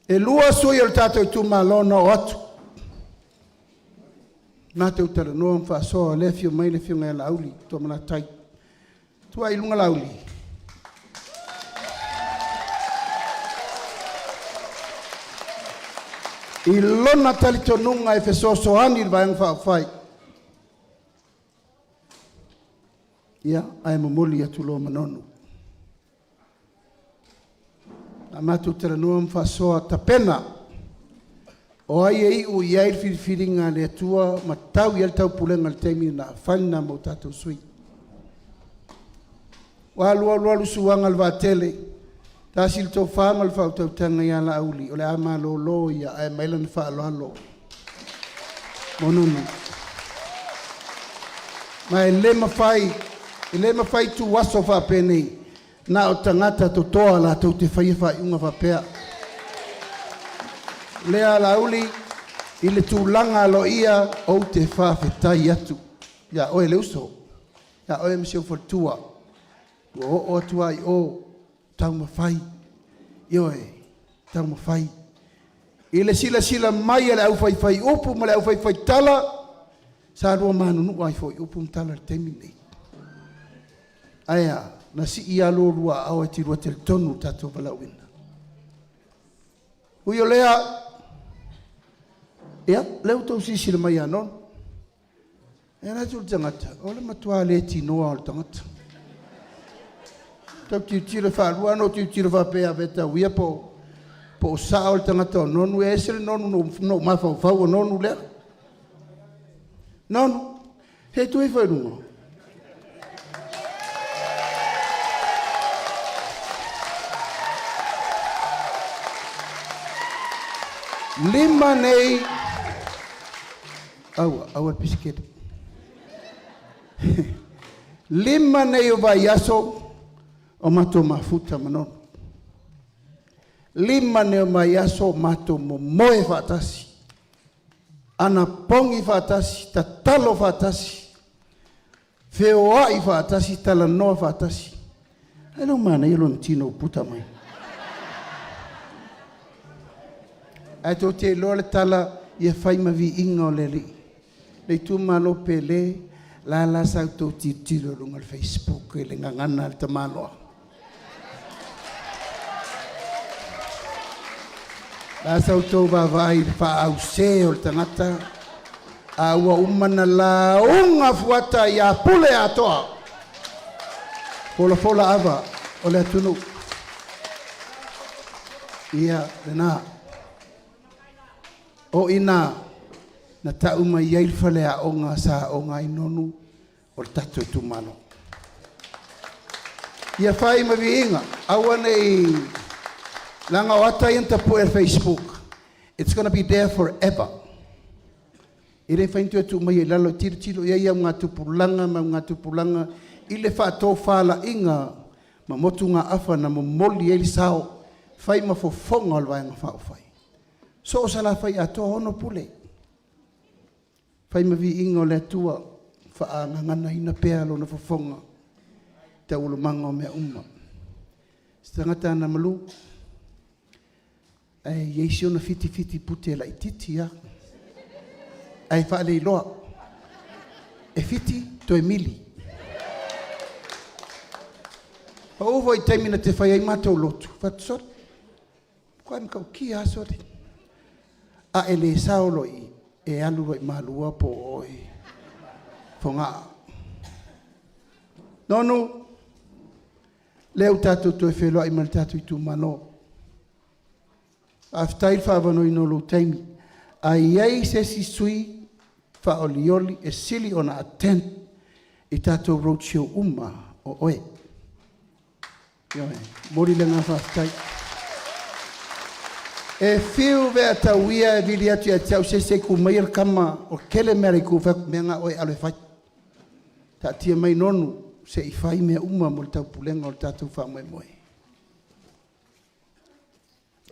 E lua sui el Tatou Itumalo na o atu. Nā te utara noa mwhaasoa le fio mai le fio ngai lauli, tō mana tai. Tua I lunga lauli. I lona tali tonunga e fesoso ani le vaeng whaafai. Ia, ai mamuli atu lo manonu. Nā mātu utara noa mwhaasoa tapena. O ai e iu I ai whiriwhiringa le atua ma tau I al tau pulenga le teimi na whaina mo tatou sui. Wa lua suanga le vātele, ta sil tau whaanga le whautau tanga I ala auli, o le ama lo ia ai maila na whaaloalo. Monunu. Ma e le mawhai tu waso whapenei, na o tangata to toa la tau te whaiwha unga whapea. Lea lauli I le tūlanga lo ia o te whawhetai atu. Ia oe le uso. Ia oe msio whatua. O atua I o tau mawhai. Ioe, tau mawhai. I le sila mai le au whai upu ma le au whai tala. Sa rua manunu ai whai upu mtala le temi nei. Aia, na si I alo rua au e tirua te tonu tatou walauina. Ui o lea, ia, leo tau sisi le mai anon. E na tu tangata, o le matua le tinoa o le tangata. Tau tira whalua, no tira whapea veta uia po sa o le tangata o nonu, e esere nonu no mawhau o nonu lea. Nonu, he tu e whairunga. Lima nei aua pisiketa. Lima nei o vai aso o mato mafuta manono. Lima nei o mai aso mato momoe fatasi. Ana pongi fatasi, tatalo fatasi. Feiloaiga fatasi, talanoa fatasi. Alo mana ilo ntino puta mai. Ato te loa le tala ia whai mavi inga o le li. Le Itumalo pele la sau tau tiro runga le Facebook e le ngangana le tamanoa. La sau tau vavai le wha au se o le tangata. A ua umana la unga fuata ia pule atoa. Fola ava o le atunu. Ia le naa. O ina na tau mai iai whale a onga sa onga I nonu o le Tatou Itumalo. Ia whai mawi inga, awa nei langa o ata inta po e Facebook. It's going to be there forever. I rei whaintua tu mai e lalo tiro ia ia mga tupulanga, ma mga tupulanga I le whātō whāla inga ma motu ngā awha na mo moli e li sao whai ma fofonga o le waenga whao whai. So o sala whai atoa ono pule. Whai ma vi inga o le atua wha ngana ina pēa lo na fofonga te ulu manga o mea umma. Stangata ana malu ai yeisi ona fiti pute la ititi ya. Ai wha le iloa. E fiti to e mili. Pa uvo i taimina te whai ai mātou lotu. Whatusot. Koe mkau ki asori. A e le saolo i e alu i malua po oi. Fonga. Nonu. Leo tātou to e whelua i mali tātou i Itumalo. Aftail whaavano i nolo taimi. A iei se si sui whaolioli e sili ona atent i tātou roadshow umma o oe. Mori le ngā whaftai. E whiu vea tauia e vili atu a tau se ku mair kama o kele meri ku whak mea ngā oe alo e whai. Ta tia mai nonu se i whai mea umma mo le tau pulenga o le tātou wha moe.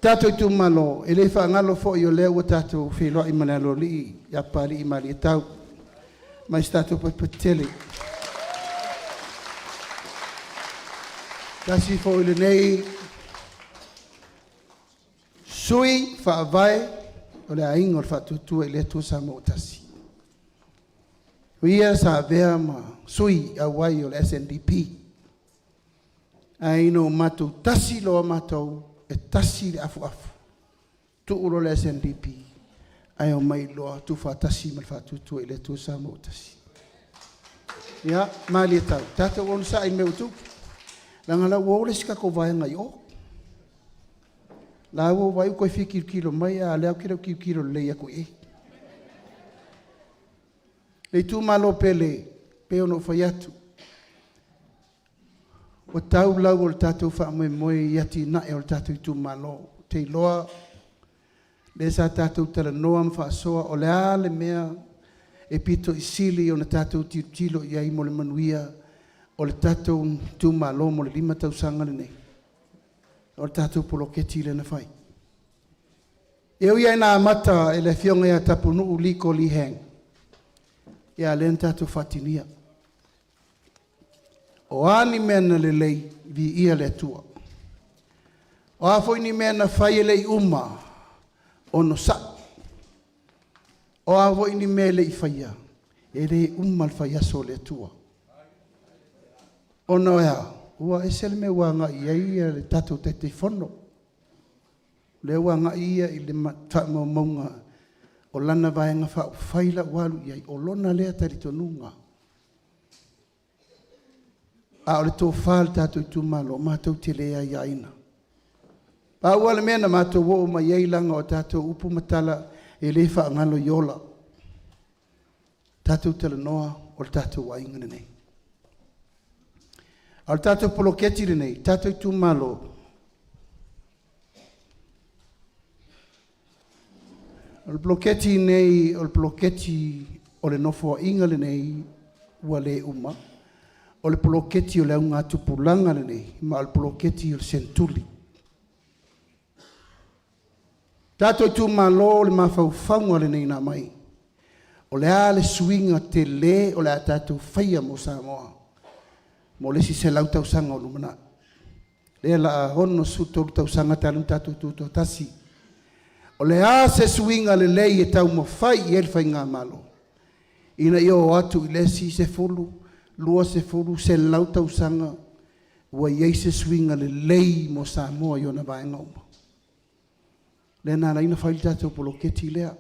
Tātou i Itumalo, e le whaangalo fo i o leo o tātou Feiloaiga i manalo li i apari i mari e tau. Mai tātou patele. Tasi fo i le nei sui whaavai o le ainga o le whatutua i le atua Samoa tasi. Ia sa vea ma sui a wai o le SNDP. Aino matou tasi loa matou e tasi le afu. Tu ulo le SNDP. Ai o mai loa tu whatasi ma le whatutua i le atua Samoa tasi. Ia, mali e tau. Tātou onu sa i meu tu. Langa la wole sika ko vai ngai o. La wo vai ko fi kilo mai a le kilo le ya ko e. Le Itumalo pele pe ono faiatu. O tau lau o tātou wha moe iati na e o tātou Itumalo. Te loa le sa tātou tala noa mwha soa o le ale mea e pito i sili o na tātou tilo i ai mo le MANUIA. O le tātou Itumalo mo le 5 tausanga le nei. O le tātou poloketi le na whai. E ui ai nā mata e le fionga ia tapunu u liko li heng. Ia le tātou whatinia. O ani mena le lei vi ia le tua. O afo ini mena whai e lei uma o no sa. O afo ini me lei whaia e lei uma le whaia so le tua. O no ea, ua e sele me wanga ia ia le tatou te whono. Le wanga ia i le maunga o lana vaenga wha whaila walu ia o lona lea taritonunga. A o le tō whāle tātou Itumalo, mātou te lea ia ina. Pa ua le mena mātou wo ma iei langa o tātou upu matala e le wha ngalo yola. Tātou tala noa o le tātou waingana nei. Al tātou poloketi le nei, tātou Itumalo. Al poloketi nei, al poloketi o le nofo inga le nei, ua le uma. O le poloketi o le unga tupulanga le nei, ma al poloketi o le sentuli. Tātou Itumalo o le mawhauwhaunga le nei na mai. O le a le suinga te le o le a tātou whaia mo Samoa. Mo le si se lau tausanga o lumana. Le la hono su tolu tausanga talu tātou tūtou tasi. O le a se suinga le lei e tau mo whai i el whai ngā malo. Ina i o atu i le si se fulu, lua se fulu, se lau tausanga, ua iei se suinga le lei mo Samoa i ona vaenga uma. Le nana ina whai tātou poloketi lea.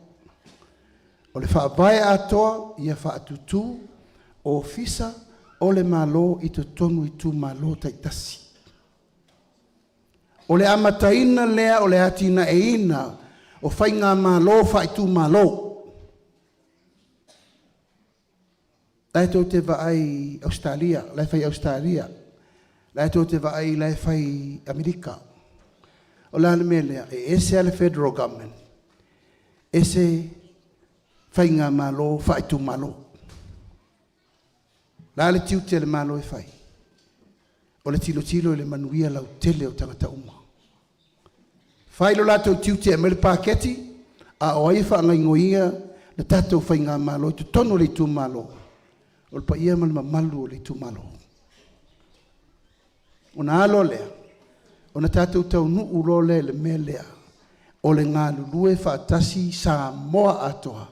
O le whaavae atoa, ia whaatutu, o fisa, o le malo i te tonu Itumalo taitasi. O le amataina lea o le atina e ina o whai ngā malo wha Itumalo. Lai tō te vaai Australia, lai whai Australia. Lai tō te vaai lai whai Amerika. O la me lea, e ese ale federal government. Ese whai ngā malo wha Itumalo. La le tiu te le malo e fai. O le tilo e le manuia lau tele o tangata uma. Fai lo lato tiu te me le paketi, a o ai wha ngai ngoia, le tatou fai ngā malo, i tu tono le tu malo. O le pa ia malma malu o le tu malo. O na alo lea, o na tatou tau nu uro le me lea, o le ngā lulue wha atasi Samoa atoa,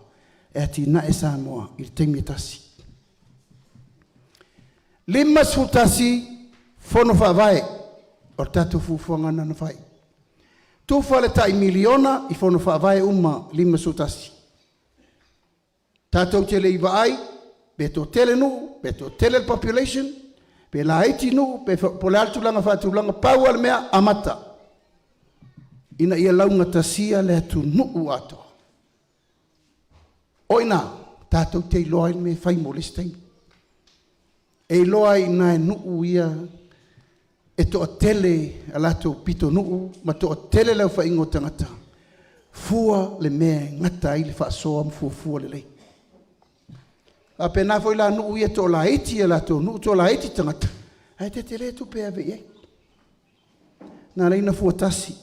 e ati na e Samoa, i le teimi atasi. Lima sutasi, fono wha vai, o tatou fufuanga nana vai. Tufa le tai miliona, i fono wha vai uma lima sutasi. Tatou te le iwa ai, be to tele nu, be to tele population, be la haiti nu, be po le altulanga whatulanga, pau al mea amata. Ina ia launga tasia le atu nuu ato. Oina, tatou te iloa i me whai mo listeng. E iloa i na e nuu ia, e to tele alato pito nuu, ma to tele lau wha ingo tangata. Fua le mea ngata i le wha soa mfua le lei. A pena foi la nuu ia to la haiti alato, nuu to la haiti tangata. Ai te tele tu pe ave iei. Nā reina fua tasi.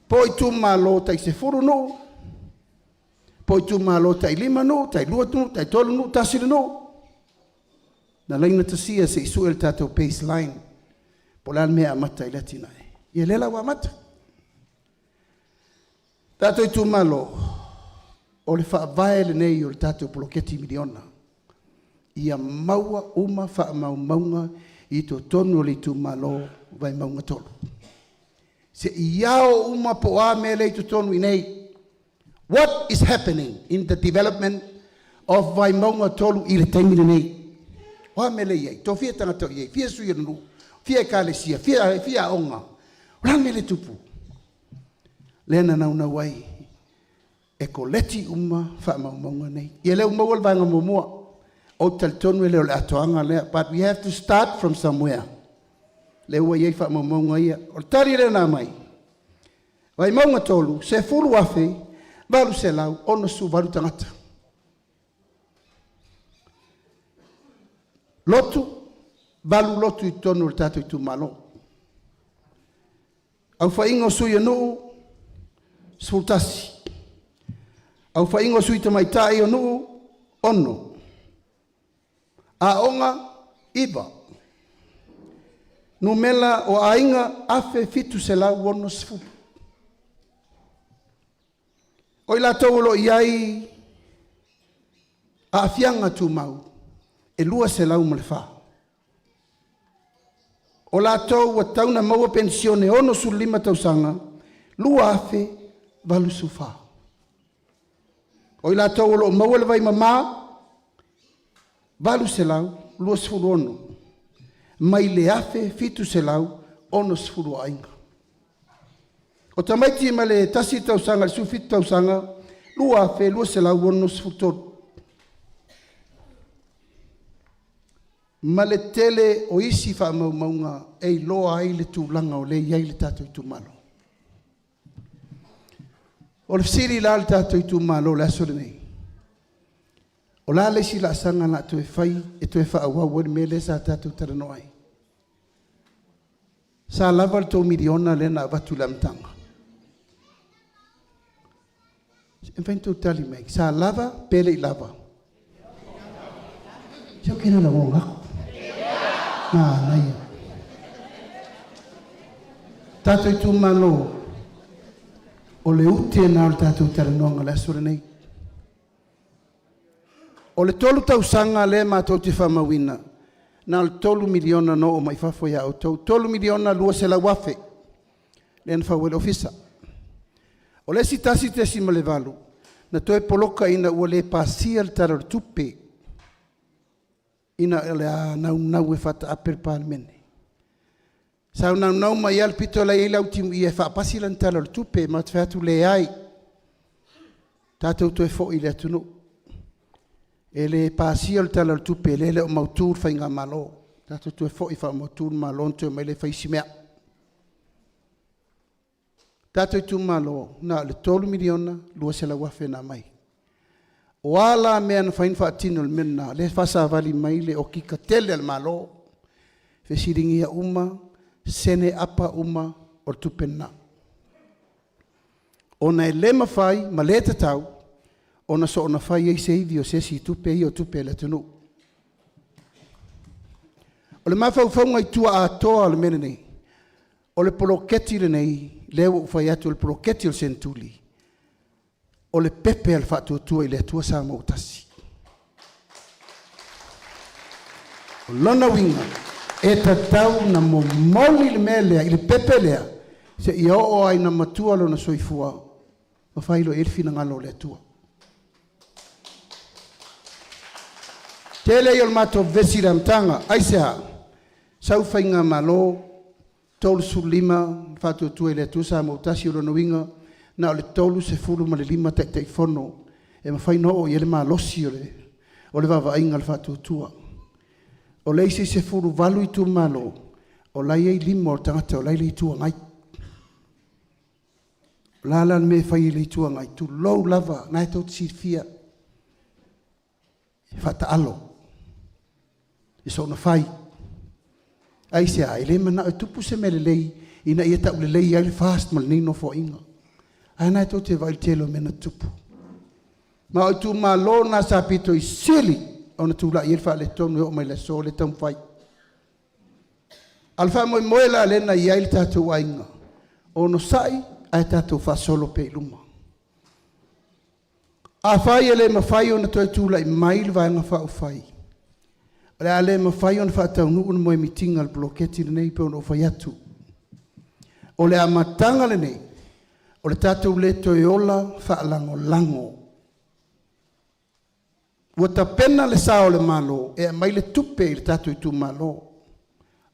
Po i tu malo tai se furu no. Po i tu malo tai lima no, tai lua no, tai tolu no, tasi no. Na leina tasia se isu el tato baseline. Po la mea amata i latina e. Ia lela wa amata. Tato i tu malo. O le wha vaele nei o le tato poloketi miliona. Ia maua uma wha maunga i to tonu le tu malo Vaimauga tolu. Se iao uma po a mele i to tonu i nei. What is happening in the development of Vaimauga tolu i le taimine nei? Wa mele iei, to fia tangata iei, fia suia nuru, fia kalesia, fia onga. Ula mele tupu. Lena nauna wai. E ko leti uma wha maunga nei. Ia leo mawal vanga mumua. O tal tonu leo le atoanga lea. But we have to start from somewhere. Leo wa iei wha maunga ia. O tari leo nā mai. Vaimauga tolu, se fulu afe, valu se lau, ono su valu tangata. Lotu, valu lotu i tonu le tato i tu malo. Au wha ingo sui anu, sultasi. Au wha ingo sui tamaitai anu, ono. A onga, iwa. Numela o ainga afe fitu se lau ono sfulu. Oi la taulo iai a fianga tu mau. E lua se lau malefa. O la tau wa tauna maua pensione ono su lima tausanga. Lua afe valu sufa. Oi la tau lo maua le vai mama. Valu se lau lua sfuru ono. Mai le afe fitu se lau ono sfuru ainga. O tamaiti ma le tasi tausanga, le sufit tausanga, lua afe lua se lau ono sfuru tonu. Ma le tele o isi wha maunga e loa ai le tūlanga o le iai le tato i tūmalo. O le siri la le tato i tūmalo le aso le nei. O la le si la sanga na to e fai e to e wha awa wani me le sa tato tarano ai. Sa lava le tō miliona le na watu lamtanga. E whaintou tali mai. Sa lava pele i lava. Sio kena la wonga. Nai. Tato i tūmalo o le ute na o le tato taranonga le asore nei. O le tolu tausanga le mātou te whamawina na le 3 miliona no o mai whafoia o tau 3 miliona lua se la wafe le na whawele ofisa. O le si tasi te si male valu na toe poloka ina ua le pasia le tarar tupe ina le a nau e whata aper parmene. Sau nau mai al pito la ilau timu i e whapasi lan tarar tupe ma te whatu le ai. Tātou toe fo i le atunu. E le pasia le tarar tupe le le o mautur whainga malo. Tātou toe fo i wha mautur malo te mai le whaisi mea. Tātou i tu malo na le 3 miliona lua se la wafe na mai. Wala mea na fain whaatino le mena, le whasa vali mai le o kika tele al malo, whesiringia uma, sene apa uma o tupena. Ona e lema whai, ma le tatau, ona so ona whai ei se iwi o sesi tupe i o tupe le tunu. O le mawhauwhaunga i tua a toa le mene nei, o le poloketi le nei, leo whai atu le poloketi o sentuli, o le pepe al whatuatua i le atua sa mautasi. O lona winga, e tatau na mo moli le melea, i le pepe lea, se i o ai na matua lo na soifua, ma whailo elfi na ngalo le atua. Tele i o le mato vesi ramtanga, aisea, sau whainga malo, tolu su lima, whatuatua i le atua sa mautasi o lona winga, na o le tolu se fulu ma le lima te fono, e ma whaino o i ele maa losi o le wawa inga le whatuatua. O leisi se fulu valu i tu malo, o lai ei lima o tangata o lai le itua ngai. Lala me whai le itua ngai, tu lou lava, nai tau te sirfia. Whata alo. I so na whai. Aise a, ele mana o tupu se mele lei, ina ia tau le lei ai le fast mal nino fo inga. Ana to te vai telo mena tupu. Ma o tu malo na sa pito i sili, ona tu la irfa le tonu o mai le so le tam fai. Alfa mo moela le na ia il Tatou Aiga. Ono sai ai Tatou fa solo pe luma. A fai ele ma fai ona to tu la mai le vai nga fa o fai. Le ale ma fai ona fa tau nu mo mitinga al bloketi nei pe ono fai atu. O le amatanga le nei. O le tatou le toiola whaalango lango. Ua ta pena le sao le malo, e mai le tupe i le tatou i tu malo.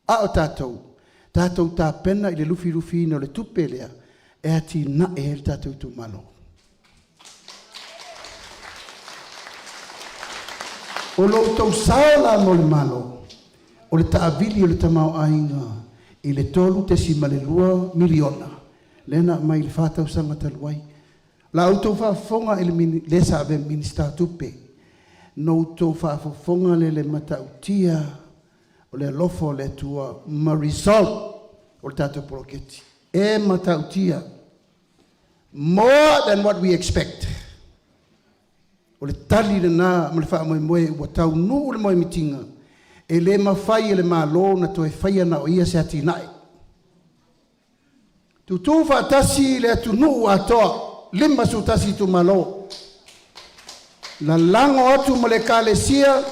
A o tatou, tatou ta pena i le lufi lufi ina o le tupe lea, e ati na e le tatou i tu malo. O lo tau sao la mo le malo, o le taavili o le tamau ainga, i le tolu te si malelua miliona. Lena mai le whātau sanga taluai. La auto whaafonga le sa ave minister tupe. No auto whaafonga le matautia o le alofo le tua marisol o le tatou poloketi. E matautia. More than what we expect. O le tali le nā ma le wha moe ua tau nuu le moe mitinga. E le mawhai e le malo na toe whaia na o ia se ati nai. Tu whaatasi le atu nuu atoa, lima su tasi tu malo. La lango atu ma le kalesia,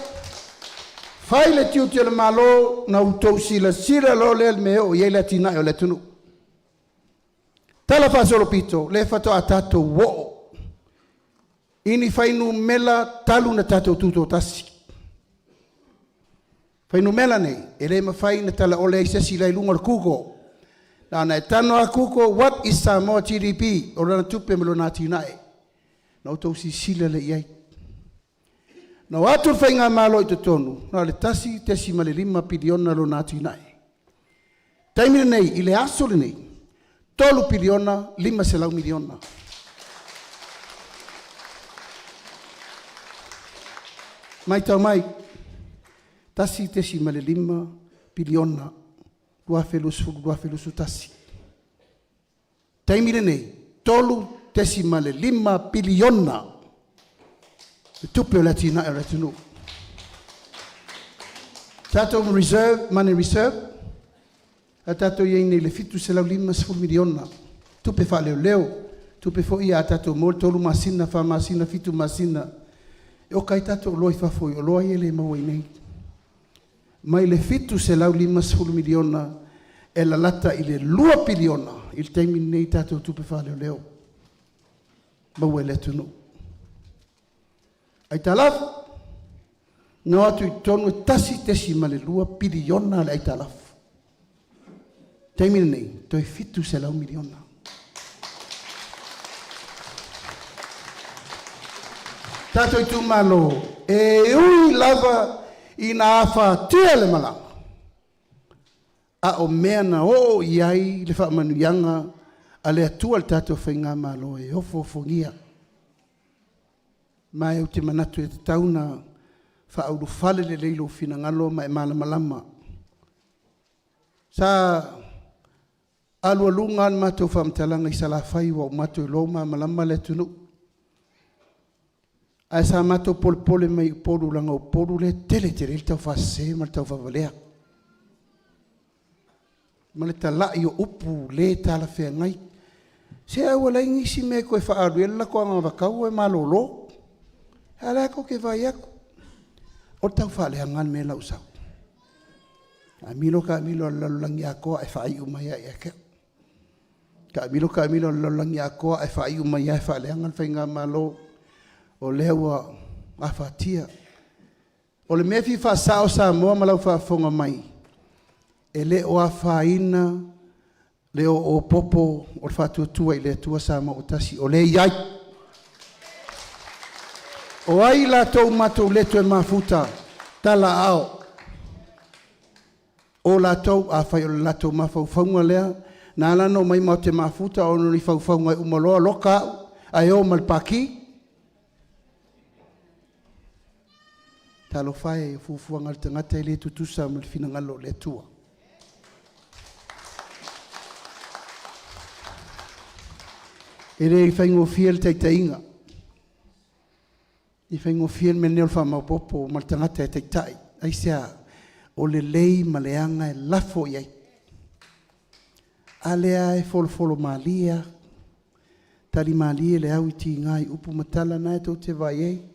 whai le tiuti le malo, na utou sila lo le meo, ye le tina o le tunu. Tala whaasolo pito, le whato a tato wo. Ini whainu mela talu na tato tuto tasi. Whainu mela nei, e le ma whai na tala ole i sesi lai lunga kuko. Nana e tano a kuko, what is Samoa GDP? O rana tupe melo nā tinae. Na o tau si sila le iai. Na o atur whainga malo i te tonu. Na le tasi tesi ma le 5 piliona lo nā tinae. Taimina nei, i le asole nei. 3 piliona, 5 selau miliona. Mai tau mai. Tasi tesi ma le 5 piliona. Dua felusu tasi. Taimile nei, tolu tesima le 5 piliona. Tupe o latina e ratinu. Tatou reserve, money reserve. A tatou iei nei le fitu se lau 5 miliona. Tupe fa leo. Tupe fo ia a tatou mol tolu masina, fa masina, fitu masina. E o kai tatou loi fa foi, o loi ele maua nei. Mai le fitu se lau 5 miliona e la lata i le 2 piliona il taimi nei tatou tupe fa leo. Maua le tunu. Ai talaf, no atu i tonu e tasi tesi ma le 2 piliona le ai talaf. Taimi nei, toi fitu se lau miliona. Tatou i tu malo, e ui lava ina afa tia le malanga. A o mea na o iai le wha manuianga a le atua le tatou whainga malo e ofo fongia. mai o te manatu e te tauna whaauru whale le leilo whina ngalo mai malama. Sa alua lunga an matou whamtalanga I sala whai wa matou loma malama le tunu. Ai sa matou pole mai poru langa o poru le tele il tau whase ma tau whavalea. Ma le talai o upu le tala whea ngai. Se au ala ingisi me koe whaaru e la koa ngā wakau e malolo. Ala ko ke vai aku. O tau whalea ngan me lau sau. Ka milo lalulangi a koa e whai umaya e ake. Ka milo lalulangi a koa e whai umaya e whalea ngan whainga malo. O lewa a whatia. O le mefi whasao Samoa malau whafonga mai. E le o a whaina, le o popo, o le whatuatua I le tua Samoa o tasi. O le iai. O ai la tau matou leto e mafuta, tala ao. O la tau a whai o le lato mawhauwhaunga lea, na alano mai mau te mafuta, o noni whauwhaunga I umaloa loka, ai o malpaki. Talo whae e fufuanga le tangata I le tutusa ma le finangalo le tua. E re I whaingo fiel teitainga. I whaingo fiel me neo wha maupopo ma le tangata e teitai. Ai sea o le lei ma le anga e lafo iai. A lea e folo malia. Tali malia le au iti ngai upu matala na e tau te vai ei.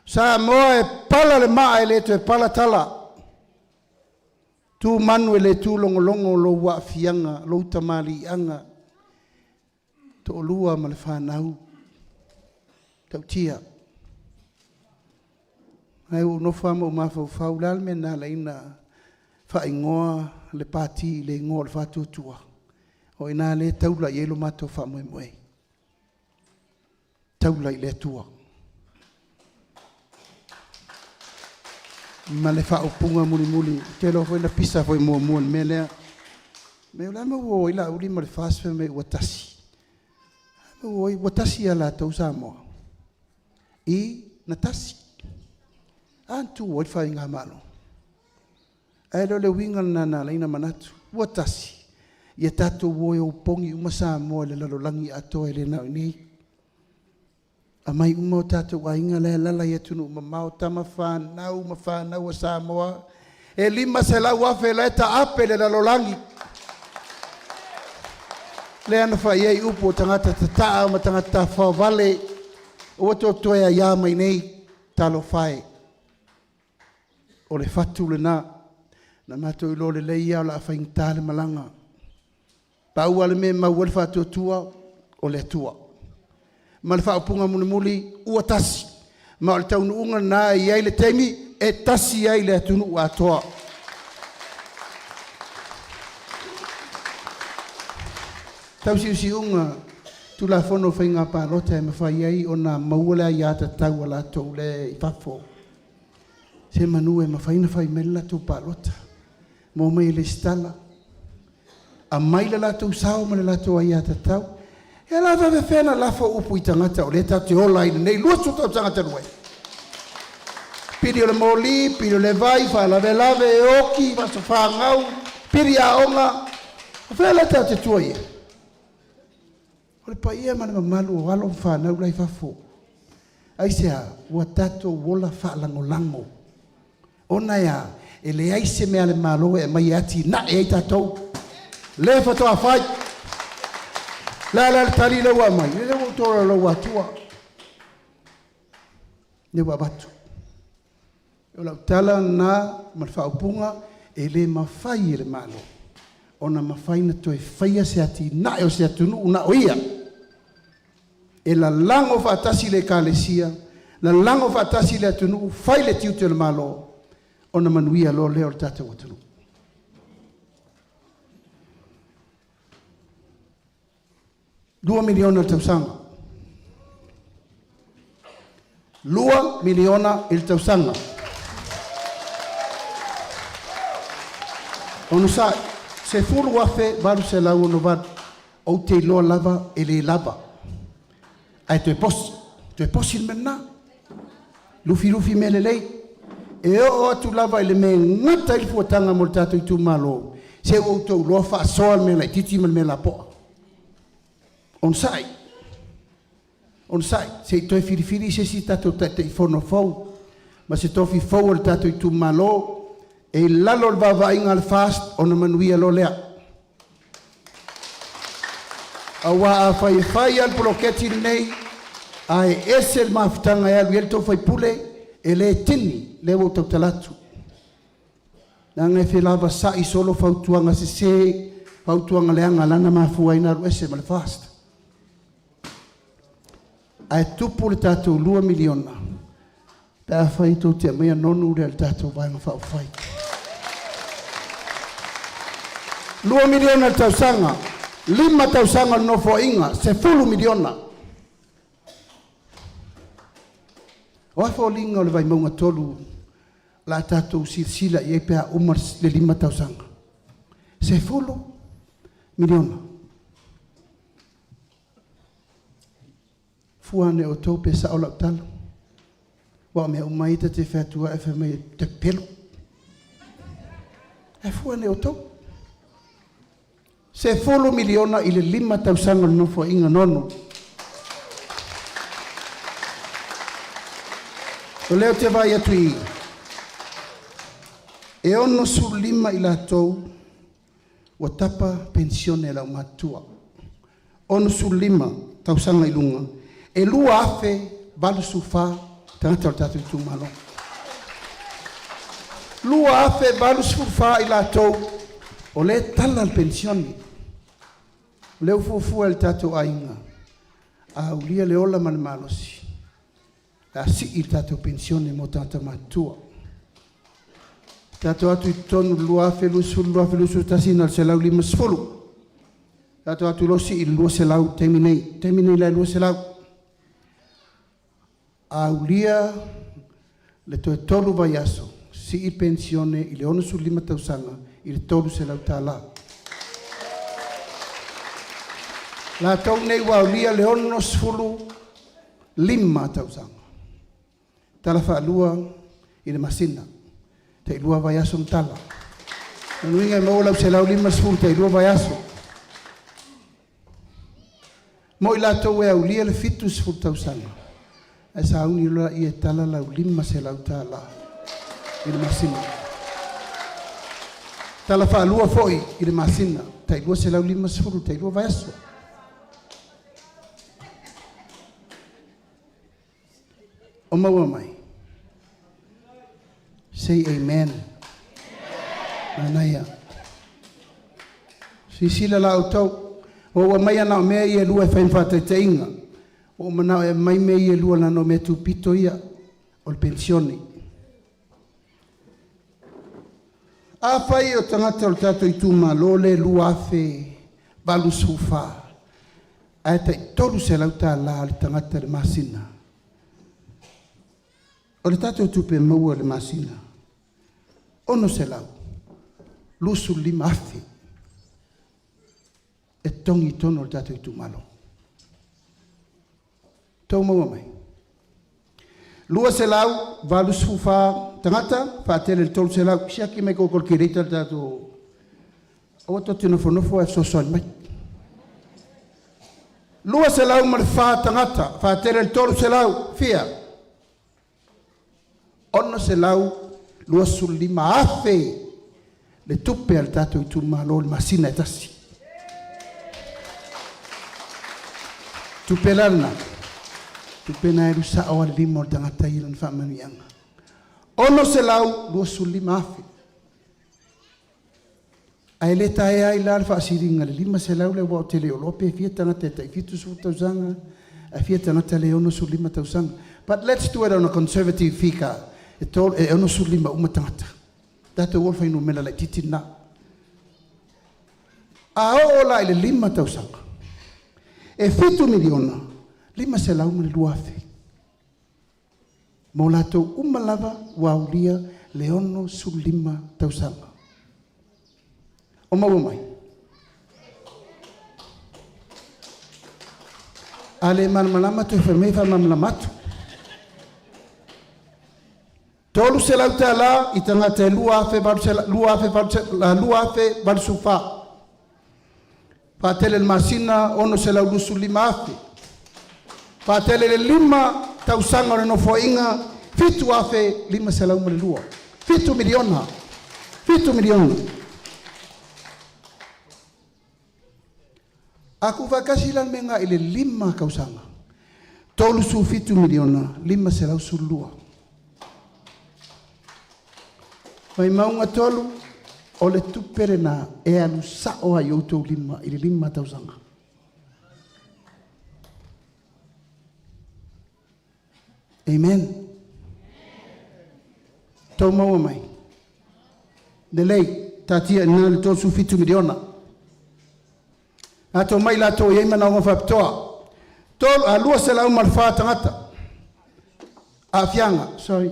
Samoa e pala le maa e le to e pala tala. Tu manu e le tu longo lo wa fianga, lo utamali anga. To lua ma le whanau. Tau tia. Ai o nofa ma o mawhau lal me na la ina whaingoa le pati le ingoa le whatutua. O ina le taula I elo mato whamoe. Taula I le tua. Ma le whaupunga muli. Te lo foi na pisa foi mua me lea. Me ula me wo ila uli ma le whaswe me watasi. Me wo I watasi ala tau Samoa. I na tasi. Antu wo I whainga malo. Aero le winga na ina manatu. Watasi. Ia tato wo I upongi uma Samoa le lalolangi ato e le nau nei. A mai uma o Tatou Aiga le lala ia tunu mamao tama whanau a Samoa. E lima se lau afe le ta ape le lalolangi. Le ana whai ei upo tangata tataa ma tangata whawale. O to toea ia mai nei talo whae. O le whatu le na. Na mato ilo le leia o la whaingtale malanga. Pau ale me mau le whatu tua o le tua. Ma le whaupunga muli ua tasi. Ma o le taunu unga na I le teimi e tasi ai le atunu ua atoa. Tau si unga tu la fono whainga PALOTA e mawhai ai o na maua ai ata tau ala tau le I whafo. Se manu e mawhaina whai mela tu PALOTA. Mo mai le stala. A mai le lato sao ma le lato ai ata tau. E la va fena la fo upu I tangata o le tatu ola I nei lua so tau tangata noe. Piri o le moli, piri o le vai, fa la velave e oki, va so fa ngau, piri a onga. Fa la tatu tuaie. O le paia ma le mamalu o alo fa na ulai fa fo. Ai sea, ua tato wola fa lango. Ona ya, e le aise mea le malo e mai ati na e tatou. Le fa to a fai. La tali le wa mai, le wa toro lo wa tua. Ne wa batu. O la tala na ma fa upunga e le mafai le malo. Ona mafai na toi faia se ati na e o se atunu na oia. E la lango fa tasi le kalesia, la lango fa tasi le atunu fai le tiu te le malo. Ona manuia lo le o tata atunu. Dua miliona il tausanga. Lua miliona il tausanga. Onu sa se furu afe baru se lau no var o te loa lava e le lava. Ai tu e posi il mena. lufi me lelei. E o atu lava i le me ngata i fuatanga mo le tatou Itumalo. Se o tau loa whaasoa me la titi me la poa. On sai. Se i toi whiriwhiri se si tatou te whono fau. Ma se tofi fau le tatou Itumalo. E lalo le vavainga le fast o na manuia lo lea. Awa a whai al poloketi nei. Ai ese le mafutanga e alu tau whai pule. E le tini le o tau talatu. Nanga e whelava sa i solo fautuanga se fautuanga leanga lana mafua ina ru ese ma le fast. Ai tupu le tatou 2 miliona. Ta whai tau te mea nonu le tatou vanga whau whai. 2 miliona le tausanga. 5 tausanga no fo inga. Se 10 miliona. O fo linga o le Vaimauga tolu la tatou silsila i pea umar le 5 tausanga. Se 10 miliona. Fuane o tau pe sa o lau talo. Wa mea umaita te whatua e whamei te pelo. E fuane o tau. Se 10 miliona i le 5 tausanga no fo inga nonu. O leo te vai atu i. E ono su 5 i la tau wa tapa pensione la matua. Ono su 5 tausanga i lunga. E lua afe balu su fa tangata o tatou Itumalo. Lua afe balu su fa i la tau o le tala al pensione. Leo fufua il Tatou Aiga. A ulia le ola man malosi. A si il tatou pensione mo tanta matua. Tatou atu I tonu lua felusu tasina se lau 5. Tatou atu losi I lua se lau terminei la lua se lau. A ulia le toe tolu vai aso. Si il pensione I le ono su 5 tausanga I le tolu se lau tala. La tau nei wa ulia le ono sfulu 5 tausanga. Tala whaalua I le masina. Te ilua vai aso mtala. Nanuinga I maulau se lau 5 sfulu te ilua vai aso. Mo I la tau e aulia le fitu sfulu tausanga. E sa auni loa I e tala lau 5 se lau tala. I le masina. Tala whaalua foi I le masina. Te ilua se lau 5 sfulu te ilua vai aso. O maua mai. Say amen. Manaya. Sisila la utau. O mai ana me ia lua fa infata teinga. O mana e mai me ia lua na no me tu pito ia o pensioni. A fai o tangata o tatou Itumalo le lua fe balu sufa. A te tolu se lauta la le tangata le masina. O le tatou tupe maua le masina. Ono se lau. Lusu 5 afi. E tongi tono le tatou Itumalo. Tau maua mai. Lua se lau, valu sufa tangata, whaatele le tolu se lau, siaki me ko kolkirita le tatou. O to tino fonofo e sosoan mai. Lua se lau ma le wha tangata, whaatele le tolu se lau, fia. Ono se lau lua su 5 afe le tupe al tatou Itumalo le masina e tasi. Tupe lana. Tupe na e rusa o al 5 o le tangata I lan whamanianga. Ono se lau lua su 5 afe. Ai le tae ai la le whaasiringa le 5 se lau le wao tele o lope fia tangata e tai fitu su tausanga a fia tangata le ono su 5 tausanga. But let's do it on a conservative fika. E ono su 5 uma tangata. Tatou wolfa inu mela lai titina. A o la ile 5 tausanga. E 7 miliona. 5 se lau me lua afe. Mo latou uma lava wa ulia le ono su 5 tausanga. O maua mai. Ale man malama tu fermei fa mam lamatu. Tolu se lau tala i tangata lua afe balsufa. Fatele le masina ono se lau lusu lima afe. Fatele le lima tausanga le nofoinga fitu afe lima se lau male lua. 5 miliona. 5 miliona. Aku vakasilan menga ile 5 kausanga. Tolu su 5 miliona, 5 se lau su lua. Vaimauga tolu o le tupere na e alu sao ai outou 5 ile 5 tausanga. Amen. Tau maua mai. Nelei, tatia ina le tolu su 5 miliona. Ato mai la to yema na ngofaptoa. Tol alua se lau malfa tangata. Afianga, sorry.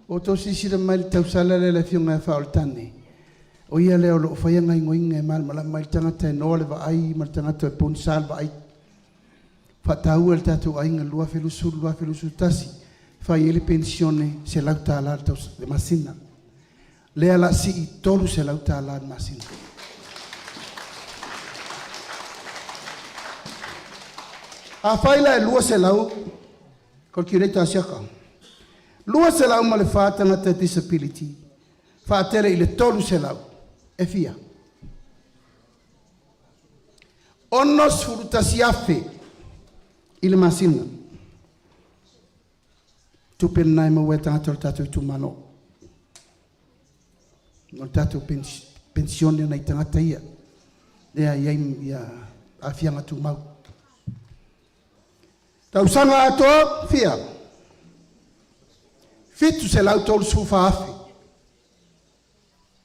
O to sisira mai tau sala le fionga faultani. O ia le o faianga ingoinga mal mala mai tangata no le va ai mal tangata pon salva ai. Fatau el Tatou Aiga lua felusu tasi. Fai ele pensione se lau tala tos de masina. Le ala si tolu se lau tala masina. A faila e lua se lau kolkireta asiaka. Lua se lau ma le whātangata disability. Whātere i le tolu se lau. E fia. Onos furutasi afe i le masina. Tupena nai maua tangata o Tatou Itumalo. O Tatou pensione nei tangata ia. Ia afianga tu mau. Tausanga atoa, fia. Fitu se lau tolu sufa afi.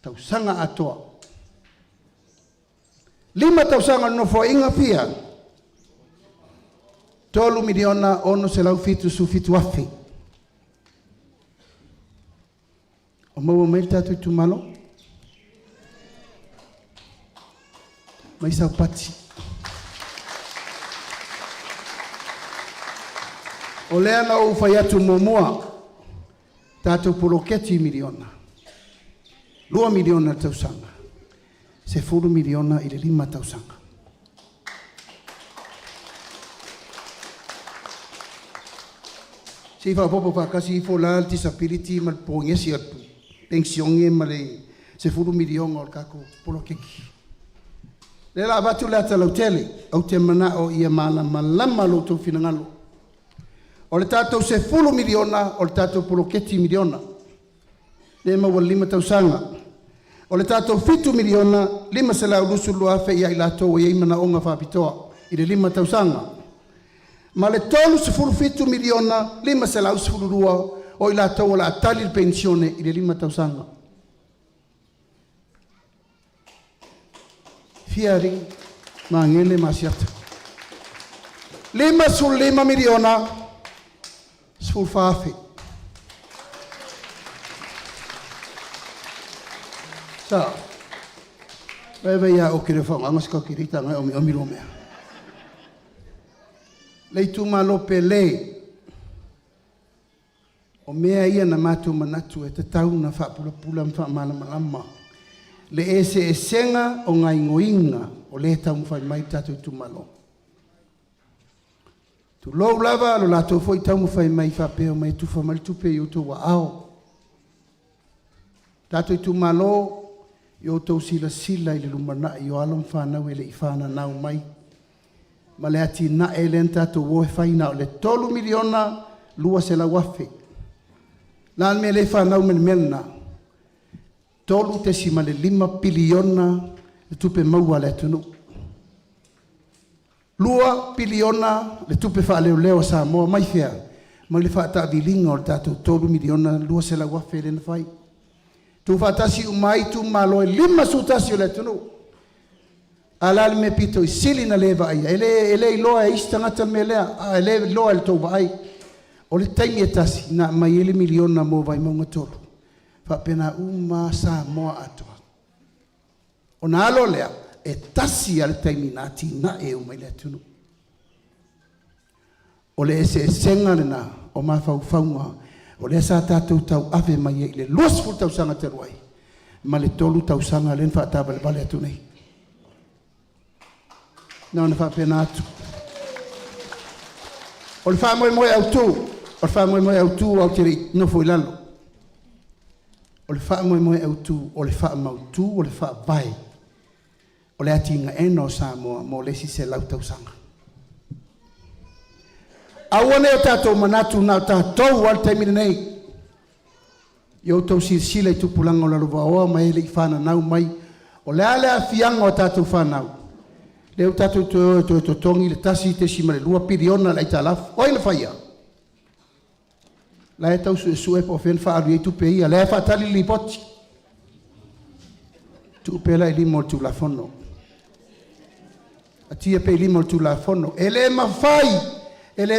Tausanga atoa. 5 tausanga no fo inga fia. Tolu miliona ono se lau fitu su fitu afi. O maua mai Tatou Itumalo. Mai sau pati. O lea na o fai atu momua. Tatou poloketi miliona. 2 miliona tausanga. Se 4 miliona i le 5 tausanga. Si fa popo fa kasi fo la disability mal pongesi atu. Pensionge male se 4 miliona o kako polokeki. Le la batu la talautele au te mana o ia mala malama lo to finangalo. O le tatou se 4 miliona o le tatou poloketi miliona. Le maua 5 tausanga. O le tatou 5 miliona 5 se lau lusu lua fe ia i latou ia imana onga whapitoa i le 5 tausanga. Ma le tolu se 5 miliona 5 se lau se lua o i latou o la atali il pensione i le 5 tausanga. Fiari mangele masiata. 5 sul 5 miliona sul fafe. Sa. Bebe ya o kire fong angas ka kirita ngai o milo mea. Le Itumalo pele. O mea ia na matu manatu e te tau na whapula mfa malama. Le ese esenga o ngai ngoinga o le tau mwhai mai Tatou Itumalo. Tu lou lava lo lato foi tau mwhai mai whapeo mai tufa mai tupe i uto wa ao. Tatou Itumalo i uto sila i le LUMANA'I o alom whanau e le i whananau mai. Ma le ati na e len tatou woe whaina o le 3 miliona lua se la wafe. Lan me le whanau melna. Tolu te si ma le 5 piliona le tupe maua le tunu. 2 piliona le tupe wha leo leo Samoa mai fea. Ma le wha ta vilinga o le tatou 3 miliona lua se la wafe le na whai. Tu wha tasi umai tu malo e 5 su tasi o le tunu. Alal me pito i sili na leva ai. Ele i loa e istangata me lea. Ele loa le tauva ai. O le taimi e tasi na mai ele miliona mo Vaimauga tolu. Whapena uma Samoa atoa. O na alo lea e tasi al taimi na ti na e umai le tunu. o le ese senga lena o mawhauwhaunga o le sa tātou tau ave mai e le luasful tau sanga te ruai ma le tolu tau sanga len whaataba le bale atu nei. Nā na whapena atu. O le wha moe au tū au te rei nofo I lalo. O le wha moe au tū, o le wha mau tū, o le wha vai. O le ati inga eno Samoa mo le si se lau tau sanga. Awane o tātou manatu nā tātou al taimina nei. Yo tau sile I tupulanga o la luwa oa mai ele I whana nau mai. O le ale a fianga o tātou whanau. Leo tātou to tongi le tasi te si mare lua piriona la ita laf. Oi na whaia. La e tau su e po fen whaaru e tupe ia. Le e whaatali li poti. Tupe la I limo tu la fono. A tia pe limo tu la fono. Ele e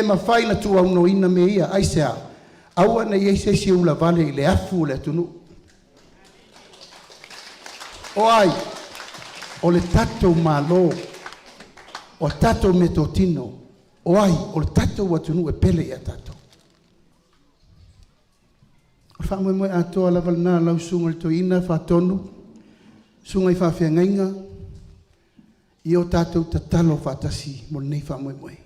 mawhai na tu au no ina me ia. Aisea. Aua na iei se si ula vale I le afu le tunu. O ai. O le tatou malo. O tatou metotino. O ai. O le tatou watunu e pele ia tatou. O wha moe atoa la valna lau sunga le toina whatonu. Sunga I whawhiangainga. I o tatou tatalo whatasi mo nei wha moe.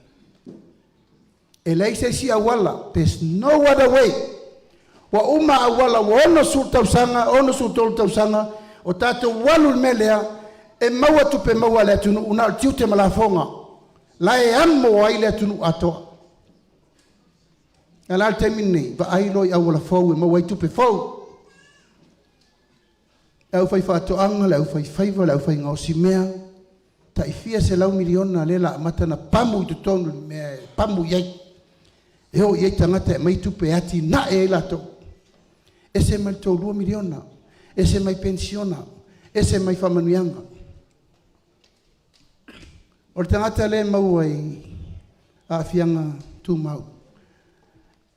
E lei se si awala. There's no other way. Wa uma awala wa ono sur tausanga, ono sur tolu tausanga. O tatou walu melea. E maua tupe maua le atunu. Una tiu te malafonga. La e amo ai le atunu atoa. E la te mine. Va ailo I awala fau. E maua I tupe fau. E au fai whaatoanga. Le au fai faiva. Le au fai ngausi mea. Ta I fia se lau miliona le la matana pamu I tutonu. Pamu iei. E o iei tangata e mai tupe ati na e lato. E se mai tau 2 miliona. E se mai pensiona. E se mai whamanuianga. O le tangata le mau ai a fianga tu mau.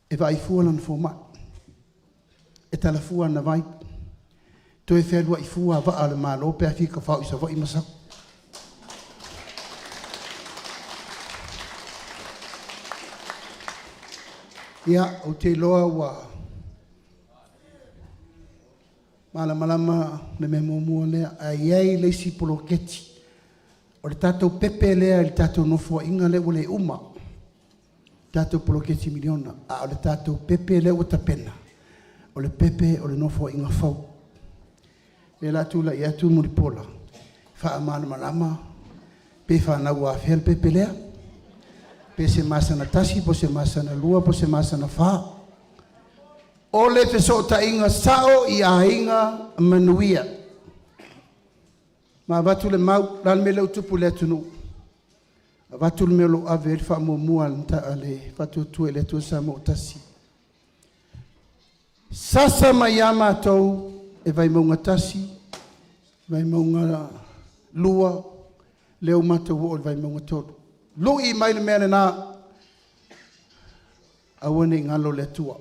E vai fuana na foma. E tala fuana vai. To e whelua I fua va ale malo pe a fika whau isa vai masak. Ia, o te loa wa malama le me momua lea a iei le si poloketi. O le tatou pepe lea le tatou nofua inga le o le uma. Tatou poloketi miliona. A o le tatou pepe lea o tapena. O le pepe o le nofua inga fau. Le la tula I atu muripola. Faa malama pe faa na ua fel pepe lea. Pe se masana tasi, po se masana lua, po se masana wha. O le te so ta inga sao I a inga MANUIA. Ma vatu le mau, ral me leu tupu le atunu. Vatu le melo ave il wha mua nta ale, vatu tu e le tu sa mo tasi. Sasa mayama tau e vai maunga tasi, vai maunga lua, leo mata wo vai maunga tolu. Lui mai le mene na awane ngalo le tua.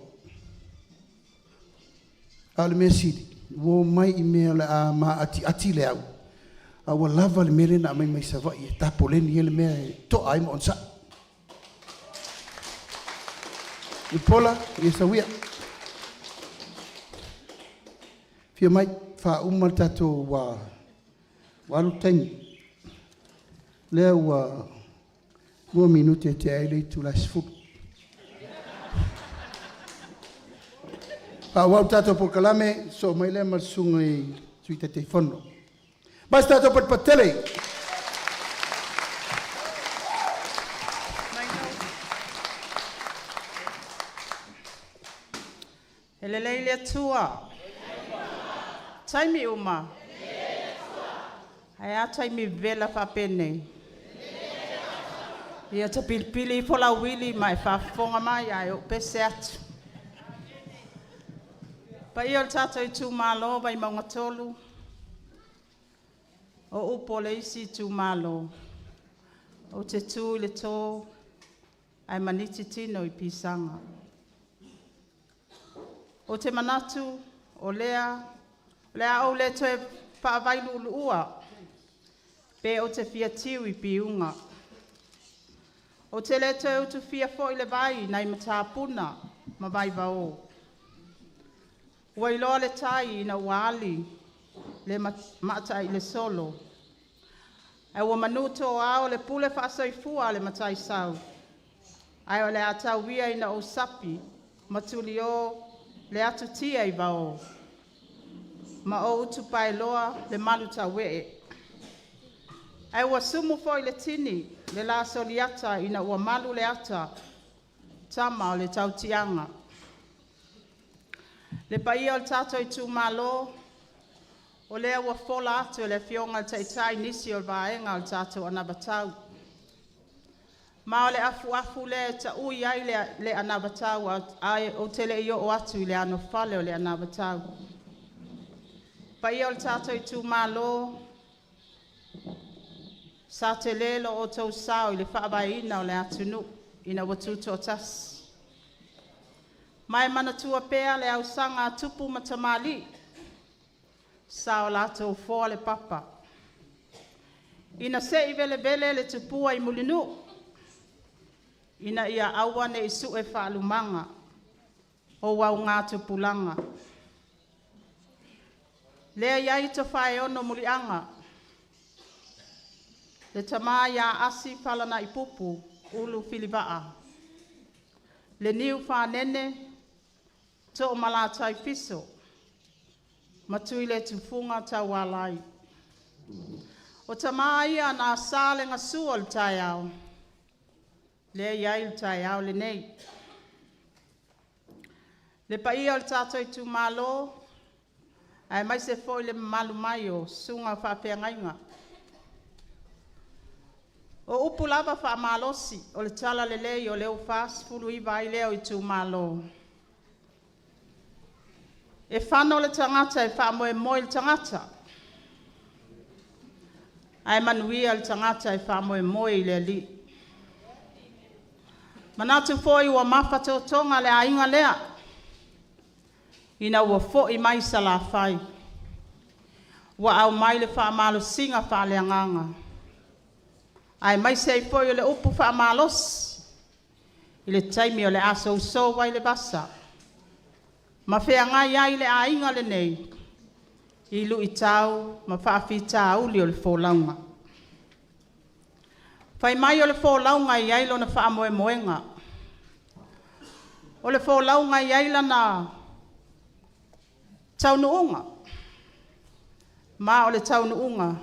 Al mesidi wo mai I mea le a ma ati le au. Awa lava le mele na mai sava I tapo le ni le mea to ai mo onsa. I pola I sawia. Fia mai fa uma tato wa walu tangi. Le wa 2 minute te aile tu la sfu. Pa wau tato por kalame so mai le mal sungai tuita te fono. Basta tato por patele. Ele leile tua. Taimi uma. Ai a taimi vela fa pene. Ia te pilipili pola wili mai whafonga mai ai o pese atu. Pa ia o Tatou Itumalo Vaimauga tolu. O upo le isi Itumalo. O te tū le tō ai maniti tino I pisanga. O te manatu o lea au le toe whaavailu ua. Pe o te fiatiu I piunga. O te le te utu fia fo i le vai nai matapuna ma vai vao. Ua iloa le tai ina wali le mata i le solo. E ua manuto ao le pule whaasoifua le matai sau. Ai o le atau via ina o sapi matuli o le atu tia i vao. Ma o utu pailoa le malu tawee. Ai ua sumu fo i le tini le la soliata ina ua malu le ata tama o le tautianga. Le paia o le tatou Itumalo o lea ua fola atu le fionga taitai nisi o le vaenga o le tatou anabatau. Ma o le afu le ta ui ai le anabatau ai o tele i o atu i le ano fale o le anabatau. Paia o le tatou Itumalo sa te lelo o tau sao i le whaabaina o le atunu ina watuto o tas. Mai manatua pea le au sanga tupu matamali sa o lato foa le papa. Ina se i vele le tupua i mulinu. Ina ia awa ne isu e whaalumanga o wau ngā tupulanga. Lea iai to whae ono mulianga. Le tama ia asi falana i pupu ulu filibaa. Le niu whanene to o malatai piso. Matui le tufunga tau walai. O tama ia na sale ngasua le tai au. Le iai le tai au le nei. Le paia o le tatou Itumalo. Ai mai se foi le malu mai o sunga whaapeangainga. O upu lava whaamalosi o le tala le lei o leo fast fulu iwa ai leo Itumalo. E whano le tangata e whaamoe moe le tangata. Ai MANUIA le tangata e whaamoe moe i le li. Manatu foi ua mawhato tonga le ainga lea. Ina ua fo i mai sa la whai. Ua au mai le whaamalo singa whaaleanganga. Ai mai sei foi o le upu whaamalos. I le taimi o le aso uso wai le basa. Ma whea ngai ai le ainga le nei. I lu i tau, ma whaafi tau li o le wholaunga. Whai mai o le wholaunga i ailo na whaamoe moenga. O le wholaunga i aila na taunuunga. Ma o le taunuunga.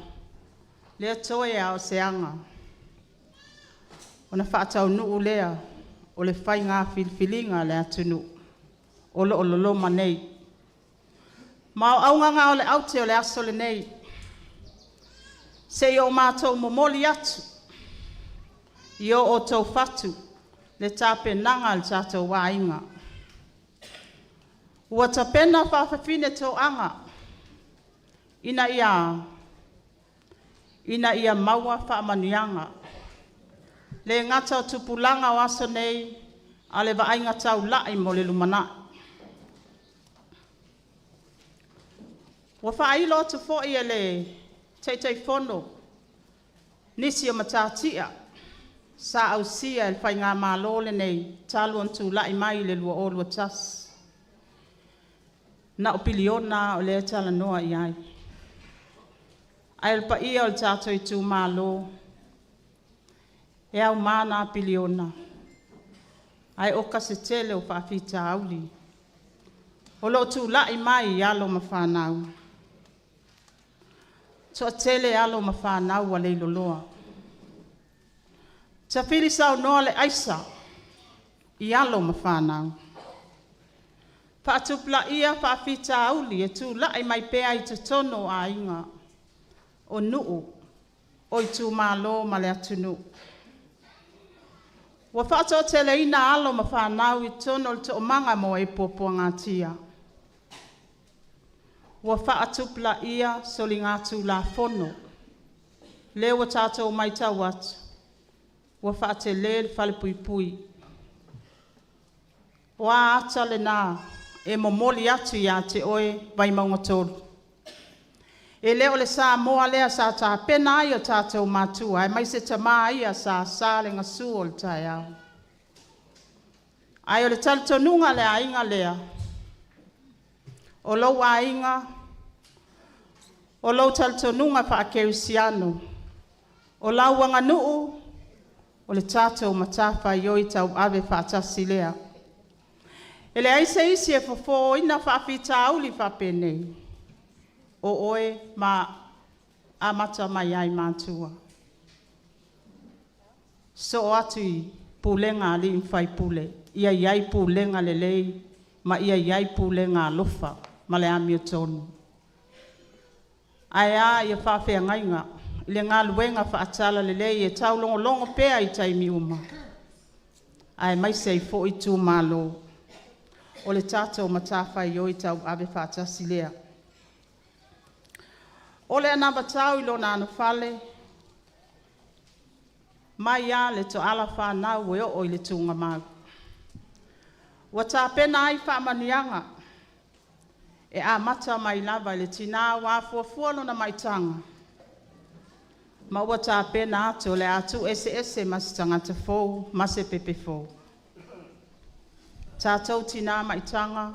Le atoe a o seanga. O na whaatau nuu lea. O le whai ngā filfilinga le atunu. O lo loma nei. Ma o aunganga o le aute o le aso le nei. Se i o mātou momoli atu. I o tau fatu. Le tape nanga le tātou wāinga. Ua ta pena whawhawhine tō anga. Ina ia maua whaamanianga. Le ngata o tupulanga o aso nei. A le waainga tau lai mo le LUMANA'I. Ua whailo tu fo ia le teitei fono. Nisi o matatia. Sa au sia el whai ngā mālole nei. Taluan tu lai mai le lua o lua tas. Na o piliona o le tala noa i ai. Ai pa ia o le tatou Itumalo. E au mana piliona. Ai oka se tele o whaafita auli. O lo tu lai mai i alo ma whanau. So tele alo ma whanau wa leilo loa. Ta whiri sau noa le aisa. I alo ma whanau. Whaatupla ia whaafita auli e tu lai mai pea i te tono a inga. O nuu. O Itumalo ma le atunu. Wa whaato tele ina alo ma whanau i tono le to manga mo e popo ngatia. Wa whaatupla ia soli ngatu la fono. Le wa tato mai tawat. Wa whaate le whale pui pui. Wa ata le nā e momoli atu ia te oe Vaimauga tolu. E leo le Samoa lea sa ta pena ai o tātou mātua, e mai se tamā ia sa le ngasu o le tai au. Ai o le talitonunga le ainga lea, o lou ainga, o lou talitonunga whaakerisiano, o lau wanga nuu, o le tātou matafa i oi tau ave whaatasi lea. E le aise isi e fofo ina whaafita auli whaapenei. O oe ma amata mai ai mātua. So atu i pulenga ali mwhai pule. Ia iai pulenga lelei, ma ia iai pulenga alofa, ma le AMIOTONU. Ai a ia whawhea ngainga, le ngā luenga whaatala lelei e tau longo pea i taimi uma. Ai mai sei fo i Itumalo. O le tātou matafa i oi tau ave whaatasi lea. O le anaba tau i lona anu fale, mai a le to ALOFA nau e o i le tunga mau. Wa tā pena ai whaamanianga, e a mata mai lava i le tina wa fuafua lona maitanga. Ma ua tā pena atu le atu ese masi tangata fou, masi pepe fou. Tātou tina maitanga,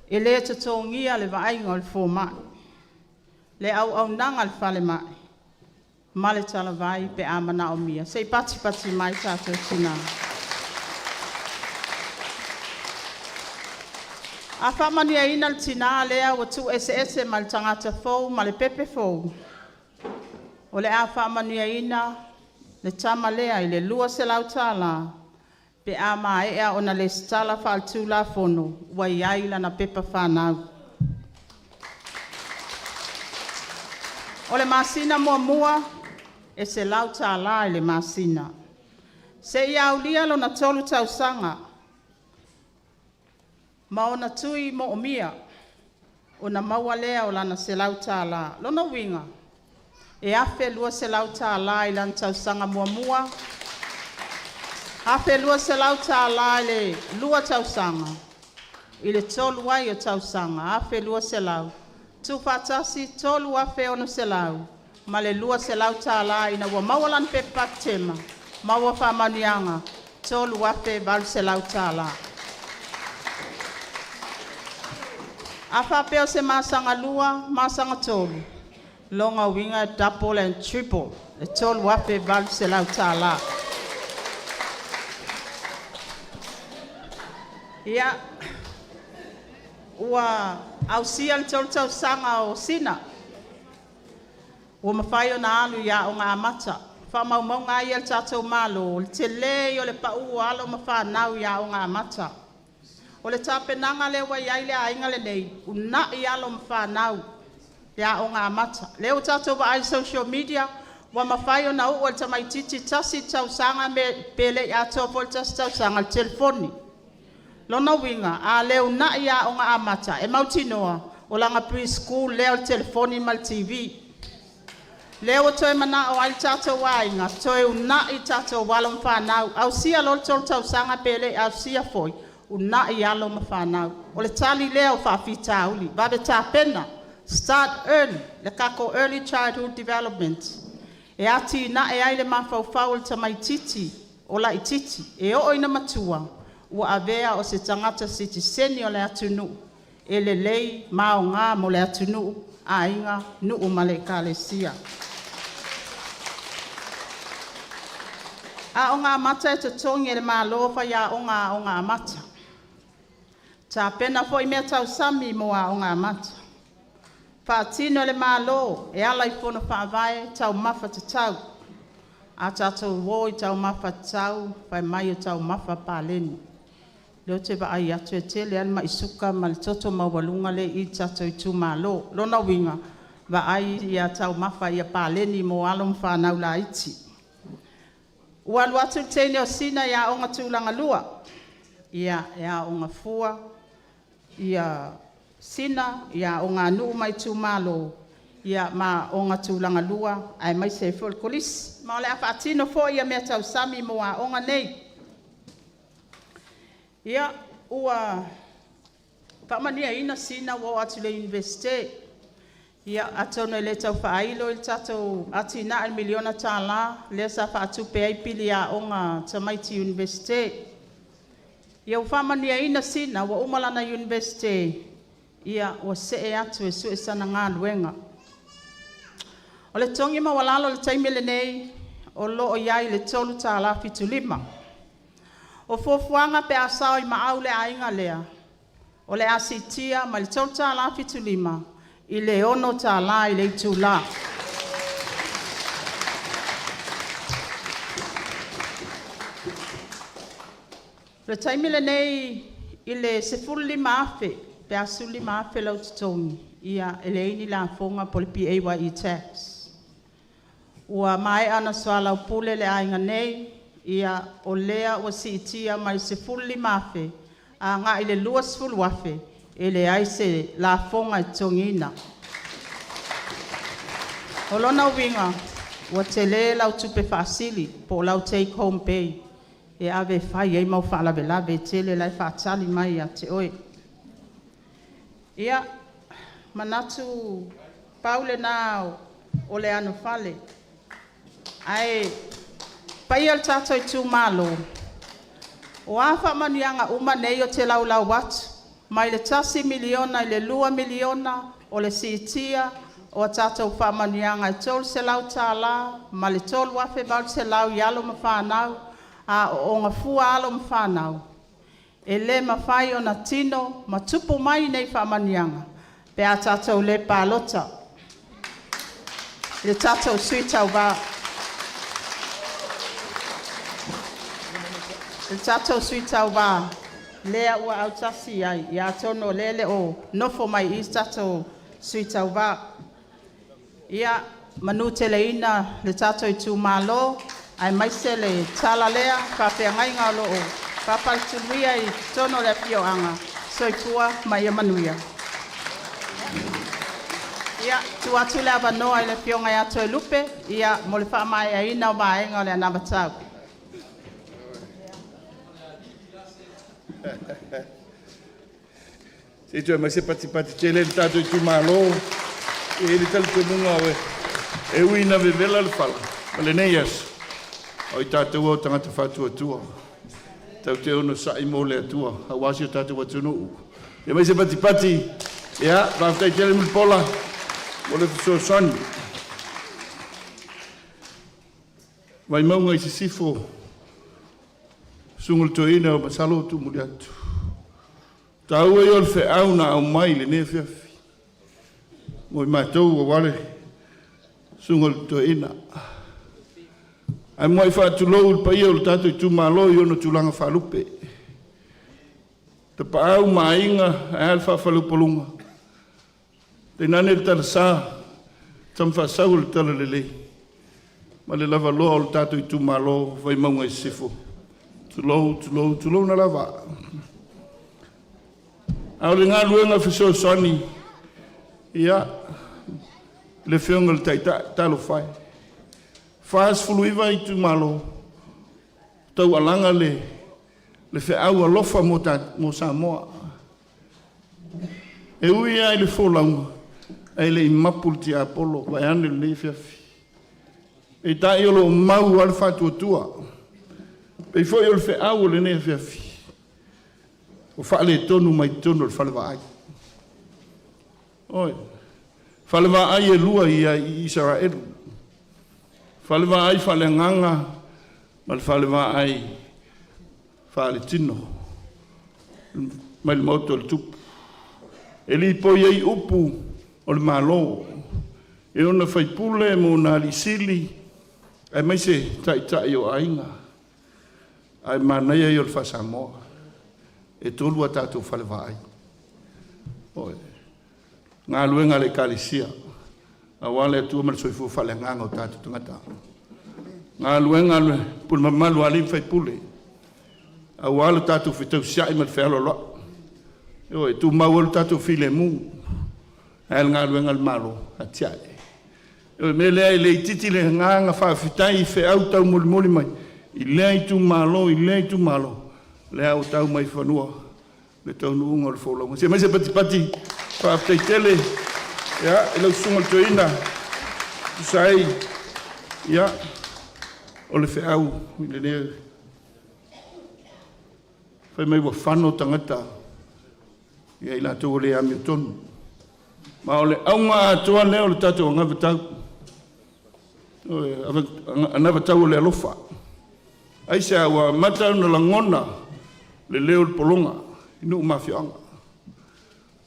e le tatongia le vainga o le fō mai. Le au nanga le fale mai. Ma le tala vai pe amana o mia. Sei pati mai tātou tina. A whamania ina le tina lea wa tu ese ma le tangata fou, ma le pepe fou. O le a whamania ina le tama lea i le lua se lautala. Pe ama ea ona le stala whaltu la fono. Wa iai lana pepa whanau. O le masina mua e se lauta ala le masina. Se ia ulia lo na tolu tausanga. Ma ona tui mo omia. O na maua lea o lana se lauta ala. Lona winga. E afe lua se lauta ala i lana tausanga mua. Afe lua se lauta ala i le lua tausanga. I le tolu ai o tausanga. Afe lua se lau. Tu fatasi tolu afe ono se lau. Ma le lua se lau tāla ina ua mawalan pe patema. Maua whamanianga. Tolu afe val se lau tāla. Afa peo se masanga lua, masanga tolu. Longa winga double and triple. Le tolu afe val se lau tāla. Ia. Ua au sia le tolu tau sanga o sina. Ua mawhai o na alu ia o ngā amata. Whamau ngā ia le tātou malo. Le te le o le pau alo mawhanau ia o ngā amata. O le tāpenanga le wa iai le ainga le nei. Una i alo mawhanau ia o ngā amata. Le o tātou wa ai social media. Ua mawhai o na ua le tamaititi tasi tau sanga me pele ia tōpol tasi tau sanga le telefoni. Lona winga, a leo na ia o ngā amata, e mautinoa, o langa preschool, leo telefoni mal TV. Leo toe mana o ai tātou wainga, toe una i tātou walom whanau, au sia lol tol tau sanga pele, au sia foi, una i alom whanau. O le tali leo whawhita uli, vade tā pena, start early, le kako early childhood development. E ati na e ai le mawhauwhau le tamaititi, o la ititi, e o ina matua. Ua avea o se tangata siti seni o le atunu. E le lei mao ngā mo le atunu a inga nuu ma le kalesia. A o ngā mata e tatongi e le mālofa ia o ngā mata. Tā pena fo i mea tau sami mo a o ngā mata. Whaatino le mālo e ala i fono whaavae tau mafa te tau. A tātou woi tau mafa te tau, whai mai o tau mafa pāleni. Leo te wa ai atu e tele an mai suka ma le toto mawalunga le i tātou Itumalo. Lona winga, wa ai ia tau mafa ia pāleni mo alom whanau la iti. Ua luatu teine o sina ia o ngā tūlanga lua. Ia o ngā fua, ia sina, ia o ngā nuu mai Itumalo. Ia ma o ngā tūlanga lua, ai mai se fol kolisi. Ma o le a whaatino fo ia mea tau sami mo a o ngā nei. Ia, ua, whamania ina sina wo atu le universite. Ia atonu le tau whaailo il tatou atina al miliona tāla le sa whaatupe ai pili a onga Tamaiti University. Ia whamania ina sina wa umalana University ia wa see atu e sue sana ngā luenga. O le tongi mawalalo le taimele nei o lo o iai le tolu tāla fitu lima. O fofuanga pe asao i maau le ainga lea. O le asitia ma le tolu tāla fitu lima. I le ono tāla i le tūla. Le taimele nei i le sefulu lima afe, pe asu lima afe lau tutongi, ia ele ini la fonga pole PAYE tax. Ua mai ana soala upule le ainga nei, ia o lea o si itia mai sefulu lima afe, a ngā i le lua sefulu afe, ele aise la fonga i tongina. O lona winga, ua te le lau tupe whaasili, po lau take home pay. E ave fai ei mau whaalawe lawe, tele lai whaatali mai a te oe. Ia, manatu paule nā o le anu whale. Ai, pai al tātou i Itumalo. O awha manianga uma nei o te laulau watu. Mai le tasi miliona i le 2 miliona o le siitia o tātou whamanianga i tolu se lau tāla, ma le tolu afe bau se lau i alo ma whanau, a o ngā fua alo ma whanau. E le ma whai o na tino, ma tupu mai nei whamanianga, pe a tātou le PALOTA. Le tātou sui TAUVA. Le tātou sui TAUVA. Lea ua au tasi ai, ia tono lele o nofo mai i tātou sui TAUVA. Ia manu teleina le tātou i Itumalo, ai maise le tala lea, whawhia ngai ngā loo, whapaltunuia i tono le pioanga, soipua mai a MANUIA. Ia, tu atu le avanoa i le pionga i ato e lupe, ia mo le wha mai a ina o maenga o le anamatau. Se tu mai se pati tele le tātou i Itumalo, e le tali te munga oe, e uina vevela le whala, ma le nei asu. O i tātou o tangata whātua tua. Tau te ono sai mo le atua. Hawasi o tātou atunu. E mai se pati. Ia, whāwhai tele mil pola. O le fiso sani. Vaimauga i se sifo. Sungul toina o masalo tu muli atu. Tau e o le wheau na au mai le ne whiawhi. Mo i mātou o wale. Sungul toina. Ai moi whaatulou pa ia o le tātou i Itumalo i ono tūlanga whalupe. Te paau mainga e al whawhalupolunga. Te nane le tala sā, tam whaasau le tala lele. Ma le lava loa o le tātou i Itumalo, Vaimauga i sifo. Tulou na lava. Au le ngā luenga whiso soni, ia, le whionga le talo whai. Fas fuluiva i Itumalo, tau alanga le whiau ALOFA mo Samoa. E ui ai le wholaunga, ai le imapul ti Apollo, vai ane le whiawhi. E tai olo mau al whatuatua, e foi o le whiau le ne whiawhi. O whaale tonu mai tonu le whalewai. Oi, whalewai e lua i Israel. Whalewa ai whale nganga, ma le whalewa ai whale tino, mai le mauto le tupu. E li po iei upu o le malo, e ona whaipule mo nā li sili, ai mai se tai o ainga, ai manai ai o le whasamoa, e tolu a tātou whalewa ai. Oi, ngā luenga le kalisia. Awale tu mal soifu fale nganga o tatu tangata. Ngā luenga le pul mamalu alim fai pule. Awale tatu fitau siai mal whealo loa. Eo e tu mawal tatu file mu. Ael ngā luenga le malo atiai. Eo e me lea i le titi le nganga whaafitai i wheau tau muli mai. I lea i tu malo. Lea o tau mai whanua. Le tau nuunga le wholonga. Se mai se pati whaafitai tele. Ya, ilo sungal toina. Sai. Ya. Ole fe au, ile ne. Fai mai wa fano tangata. Ya ila to ole AMIOTONU. Ma ole aunga atoa leo le tatou ngava tau. Anava tau le ALOFA. Ai se awa matau na langona le leo le polonga. Inu umawhianga.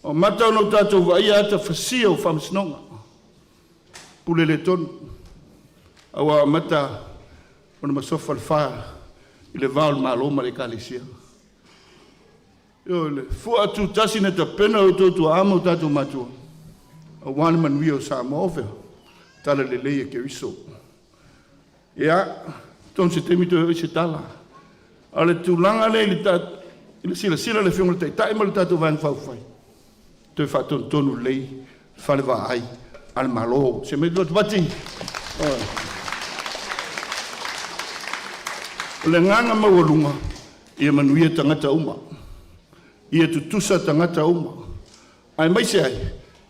O matau no tatou vai ata fasia o whamsinonga. Pule le tonu. Awa mata ona masofa le wha i le vau le maloma le kalesia. Yo le fu atu tasi na ta pena o tōtu ama o tatou matua. A wana MANUIA o Samoa tala le leia ke riso. Ia, ton se temi to se tala. Ale tulanga le tat ile sila le fiona te tai mal tatou van fau fai. Te fa ton tonu lei fa le vai al malo. Se me dot bati. Le nganga mawalunga ia MANUIA tangata uma. Ia tutusa tangata uma. Ai mai se ai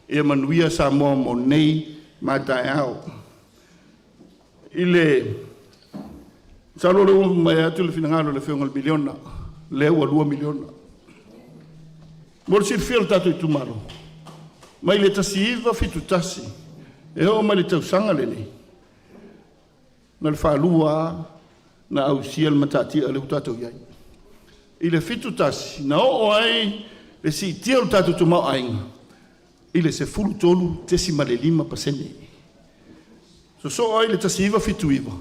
ia MANUIA Samoa mo nei matai au. Ile salolo mai atu le finangalo le feungal miliona. Le ua 2 miliona. Mor si fiel tatu Itumalo. Mai le tasiva fitu tasi. E o mai le tausanga le ni. Na le whalua na au sia le matati a le utatou iai. I le fitu tasi. Na o ai le si tia o tatu tu mau ainga. I le se fulu tolu tesima le 5%. So ai le tasiva fitu iwa.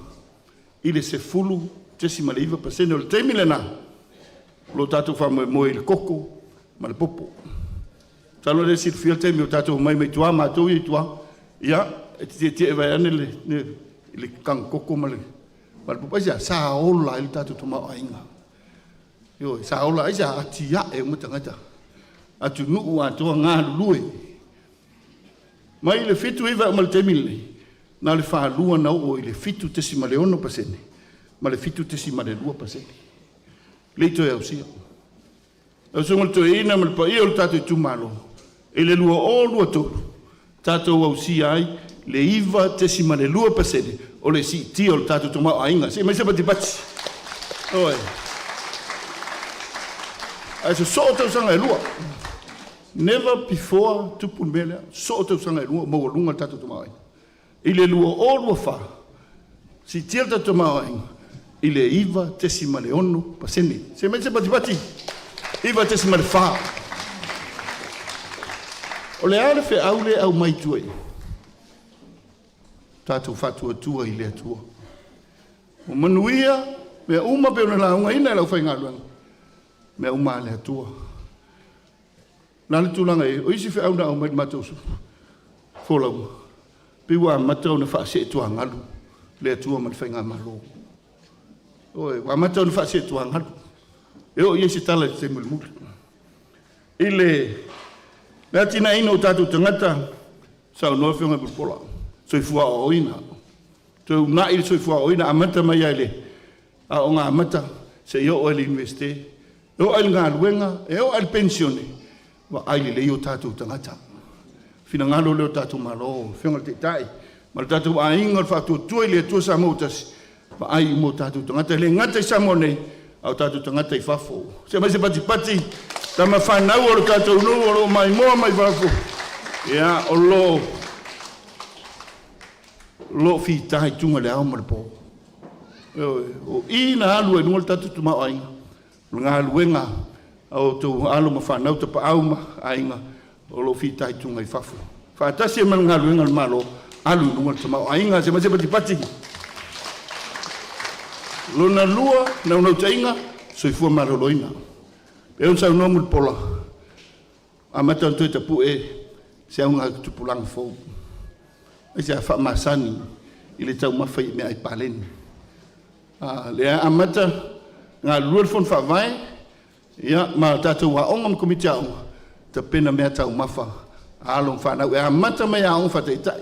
I le se fulu tesima le 5% o le temi le na. Lo tatou wha moe le koko ma le popo. Talo le si fiel temi o tatou mai tua mātou i tua. Ia, e te vai ane le kang koko ma le popo. Aisa, sa ola i tatou tu mau ainga. Yo, sa ola aisa ati ya e umatangata. Atu nuu atua ngā lue. Mai le fitu iwa o ma le temi le. Na le whaalua nau o i le fitu tesima le 1%. Ma le fitu tesima le 2%. Leito e au sia. Au sungal to e ina ma le pa ia o le tatou Itumalo. E le lua o lua tolu. Tatou au sia ai le iwa tesima le 2%. O le si tia o le tatou tomau ainga. Se mai se pati pati. Oe. Ai so tau sanga e lua. Never before tupun mele. So tau sanga e lua. Mau lunga tatou tomau ainga. I le lua o lua wha. Si tia tatou tomau ainga. I le iwa tesima le 1%. Se mai se pati pati. Iwa tesima le wha. O le ale fe au le au mai tuai. Tatou whatua tua i le atua. O MANUIA, mea uma pe ona launga ina e lau whai ngā luanga. Mea uma le atua. Nāle tūlanga e, o isi fe au na au mai matou su. Fōlaunga. Piwa matau na wha se tua ngalu. Le atua ma le whai ngā malo. Oe, wa matau na wha se tua ngalu. E o iesi tala te mulmuli. Ile, nā tina ina o tātou tangata, sau noa whiunga pulpola. Soifua o oina. Tau nā ili soifua o oina, amata mai aile. A o ngā amata, se i o aile investe. E o aile ngā luenga, e o aile pensione. Wa aile le i o tātou tangata. Whina ngalo leo tātou malo, whiunga te tai. Ma le tātou a inga le whātua tua ili e tua sa mautasi. Wa ai mo tātou tangata. Le ngata i samo nei, au tātou tangata i whafo. Se mai se pati pati, tama whanau o le tātou nu, o lo mai moa mai whafo. Ia, o lo fi tai tunga le au ma le po. O i na alu e nua le tātou tumau ainga. Ngā luenga, au tau alu ma whanau ta pa au ma ainga, o lo fi tai tunga i whafo. Whaatasi e man ngā luenga le malo, alu nua le tumau ainga, se mai se pati pati. Lona lua, na unau tainga, soifua maroloina. E un sau nomu le pola. A mata ntoi tapu e, se au ngā tupulang fau. E se a wha masani, i le tau mawhai mea i paleni. Le a mata, ngā lua le fon whawai, ia, ma tātou wa onga mkomiti au, ta pena mea tau mawha, a along whanau. E a mata mai a onga whataitai.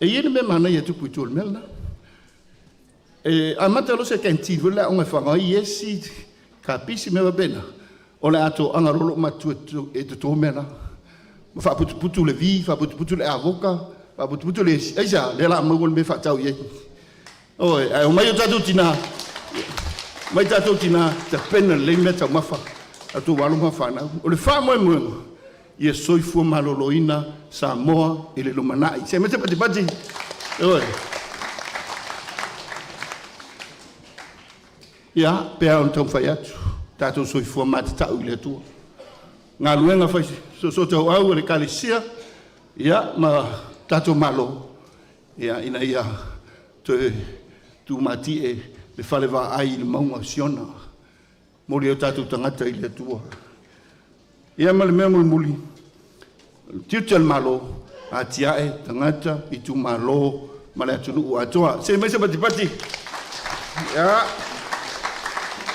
E iene me mana ia tupu i tōle melna. E a mata lo se kentivu la onga whangai yesi ka pisi mewa bena. O le ato angarolo matu e te tō mena. ma fa putu le vi fa putu le avoka fa putu le aisa le la mo me fa tau ye oi ai mai tatu tina te pena le meta mafa atu walu mafa na o le fa mo ia soifua maloloina Samoa i le LUMANA'I se mete pati oi ia pea on tau fai atu tatou soifua matatau i le atua ngā luenga fai so tau au le kalisia ia ma tatou malo ia ina ia tu mati e le fale va ai le maunga siona mori o tatou tangata i le atua ia ma le mea muli tiutel malo a tiae tangata Itumalo ma le atunu atoa se mese pati ia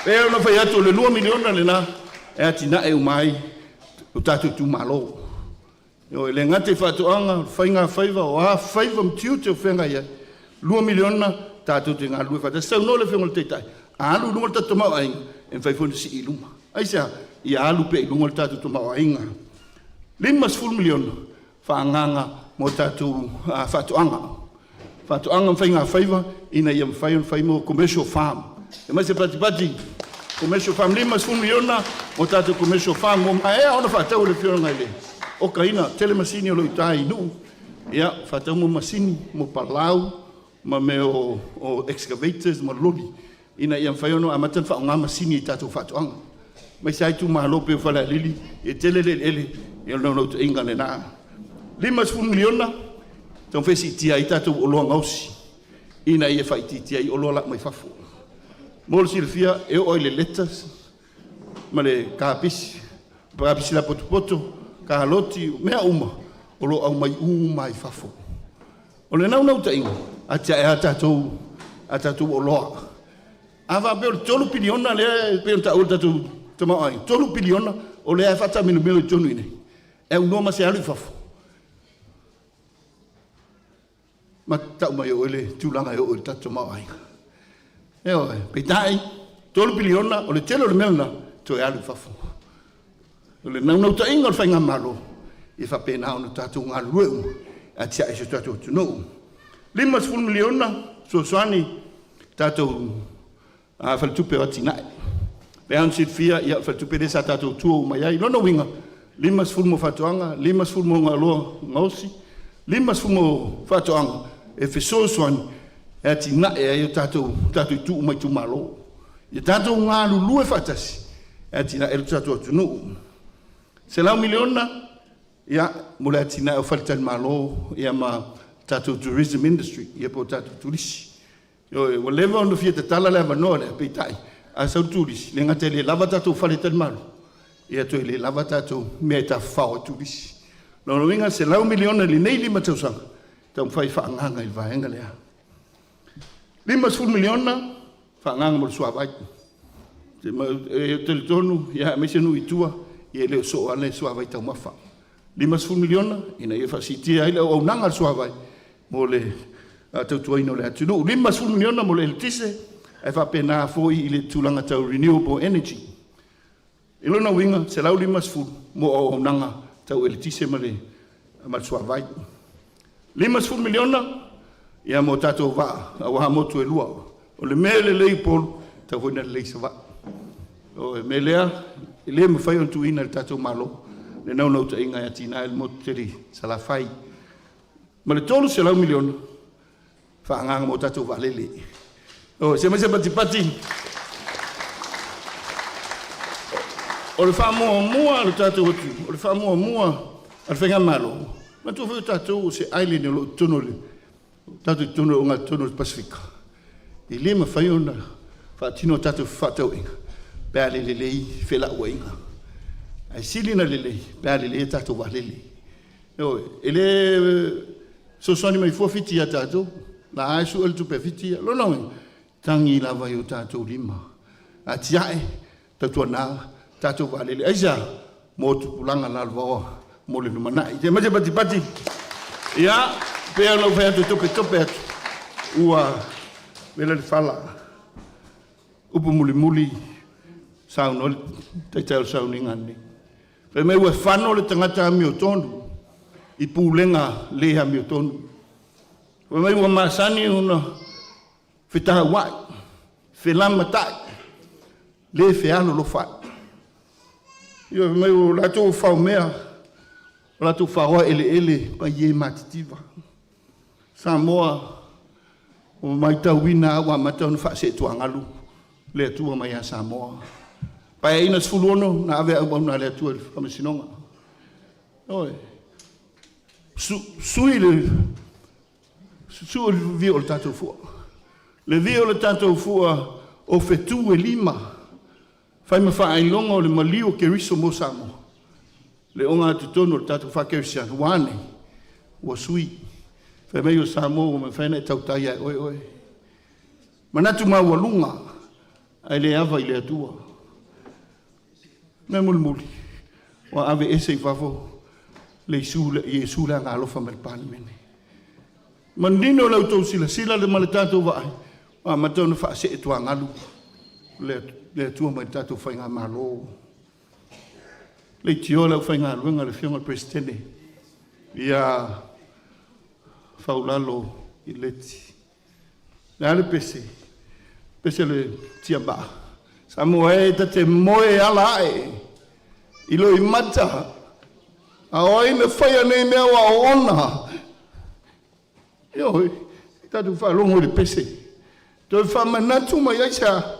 e ona fai atu le 2 miliona le na e atina e umai o tatou Itumalo yo le ngate fatoanga fainga faiva o a faiva mtiu te fenga ia 2 miliona tatou te ngalu fa sa no le fenga te tai alu no tatou ma ai en fai fon si iluma ai sa ia alu pe no tatou to ma ai nga 5 miliona fa nganga mo tatou fatoanga fainga faiva ina ia fai mo commercial farm e mai se pati commercial farm 5 miliona mo tatou commercial farm mo mai ona fa tau le fiona ile o kaina telemasini o loitai nu ia fa tau mo masini mo palau ma me o excavators ma loli ina ia fai ono amatan fa nga masini tatou fatoanga mai sai tu malo pe fa la lili e telele eu não te engane na 5 miliona então fez tia tatou o lo ngausi ina ia fai tia o lo la mai fafo mol silfia e o le letras male kapis kapis la poto ka loti mea uma o lo au mai fafo o le não te inga atia tatou o lo ava be tolu piliona le pe ta o tatou toma ai tolu piliona o le fata minu tonu ine e un nome se alu fafo ma tau mai o le tulanga o le tatou mai e o pe tai tolu piliona o le telo le melna to e alu fafo o le não ta inga fa nga malo e fa pena o tatou nga lueu a tia e se tatou no 5 miliona so swani tatou a fa tupe atina pe an sit fia ia fa tupe de sa tatou tu mai ai no winga 5 mo fatoanga 5 mo ngalo ngosi 5 mo fatoanga e fe so swani e atina e tatou tu mai tu malo e tatou nga lu e fatasi e atina e tatou tu no se la miliona ia mo la atina o faltan malo ia ma tatou tourism industry ia po tatou turisi yo o leva no fia tala leva no le pitai a sa turis le ngate le lava tatou faltan malo ia to le lava tatou me ta fao turisi no winga se la miliona le nei 5 tau sang tau fai fa nganga il vaenga le 5 miliona fa nganga mo sua vai te e te tonu ia me se no itua ia le so ale sua vai tau mafa 5 miliona ina ia fa sitia ile o nanga sua vai mo le tau tuaino le atunu 5 miliona mo le tise e fa pena foi ile tulanga tau renewable energy ilona winga se lau 5 mo o nanga tau ele tise male ma sua vai 5 miliona ia mo tatou va wa mo tu elua o le mele le pol tau foi na le sava o melea ile mo fai on tu ina tatou malo le no te inga ya tina el mo teri sala fai ma le tolu se lau miliona fa nga mo tatou valele o se me se pati o le fa mo le tatou o le fa mo al fenga malo ma tu fu tatou se island lo tunole tatou tunole nga tunole pacifica ile ma fai ona fa tino tatou fa tau inga pele le fela wenga ai silina le pele le tatou valele o ele so soni mai fo fiti ya tatou la ai su el tu pe fiti lo no tangi la vai o tatou lima a tiae tatou na tatou valele aisa mo tu pulanga la vo mo le LUMANA'I te maje pati ia pe no vai tu tope ua vela le fala upu muli saunol te tau sauningani pe me ua fano le tangata AMIOTONU I pūlenga le AMIOTONU. Wa mai wa masani una fitaha wai. Whelama tai. Le whialo lo whai. Ia mai o lato whau mea. O lato whaua ele pa ie matitiva. Samoa o mai tauina wa matau na whaase tuangalu. Le atua mai a Samoa. Pai ina sfuluono na ave au na le atua whamasinonga. Oi. Sui le vio le tatou fua. Le vio le tatou fua o fetu e lima. Fai ma whaailonga o le malio ke riso mo Samoa. Le onga atu tono le tatou whakerisian. Wane. Ua sui. Fai mei o Samoa o me whaina e tautai ai oi. Manatu mau alunga. Ai le ava i le atua. Me muli. Wa ave ese i vavo. Le Iesu la ALOFA me palimene. Mandino lau tau sila le male tatou vai. Wa matau na whaase e tua ngalu. Le atua mai tatou whainga malo. Le tio lau whainga luenga le fionga presidente. Ia faulalo i leti. Le ale pese. Pese le tia ba. Samoa e tate moe ala e. Ilo i mata. A oi me whaia nei mea wa ona. Ioi, tatu whalongo le pese. Toi whamanatu mai aisa.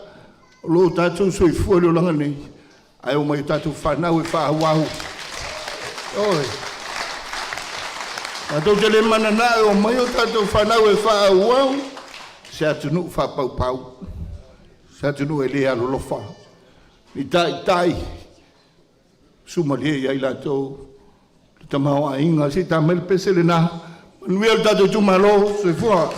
Lo tatu soi fuari o langa nei. Ai o mai tatu whanau e whahawahu. Oi. A tau te le manana o mai o tatu whanau e whahawahu. Se atunu whapau. Se atunu e le alolofa. I tai. Sumalie ia i latou. Tamau a inga si tamel pese le na. MANUIA tatou Itumalo se fua.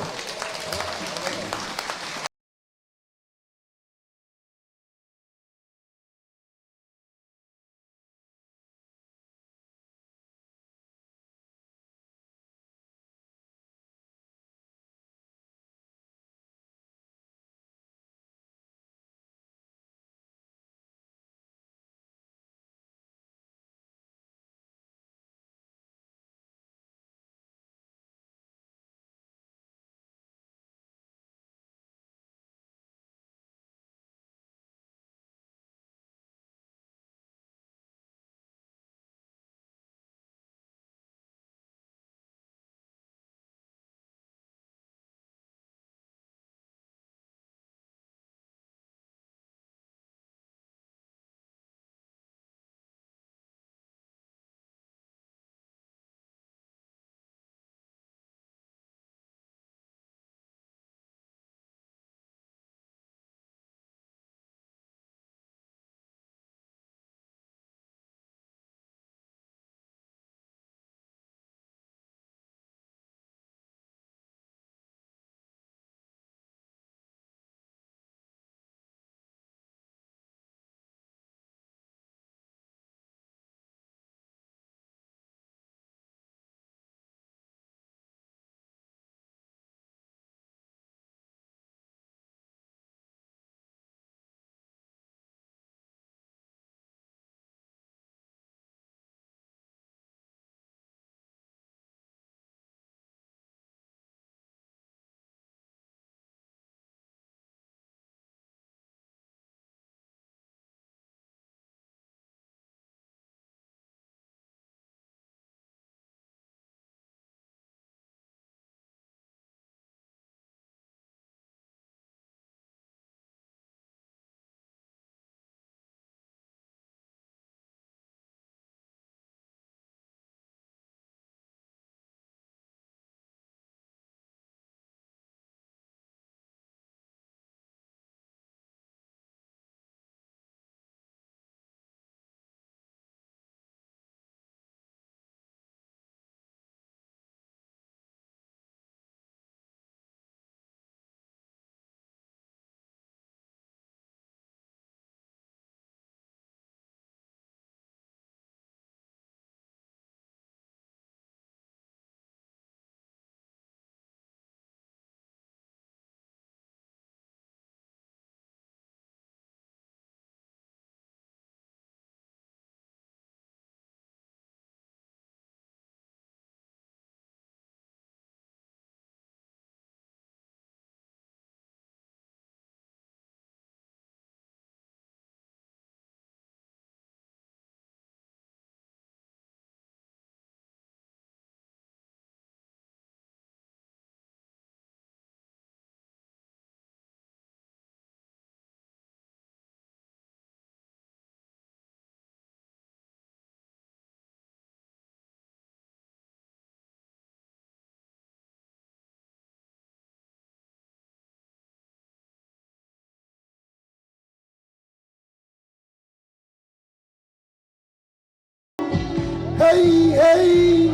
Hei, hei.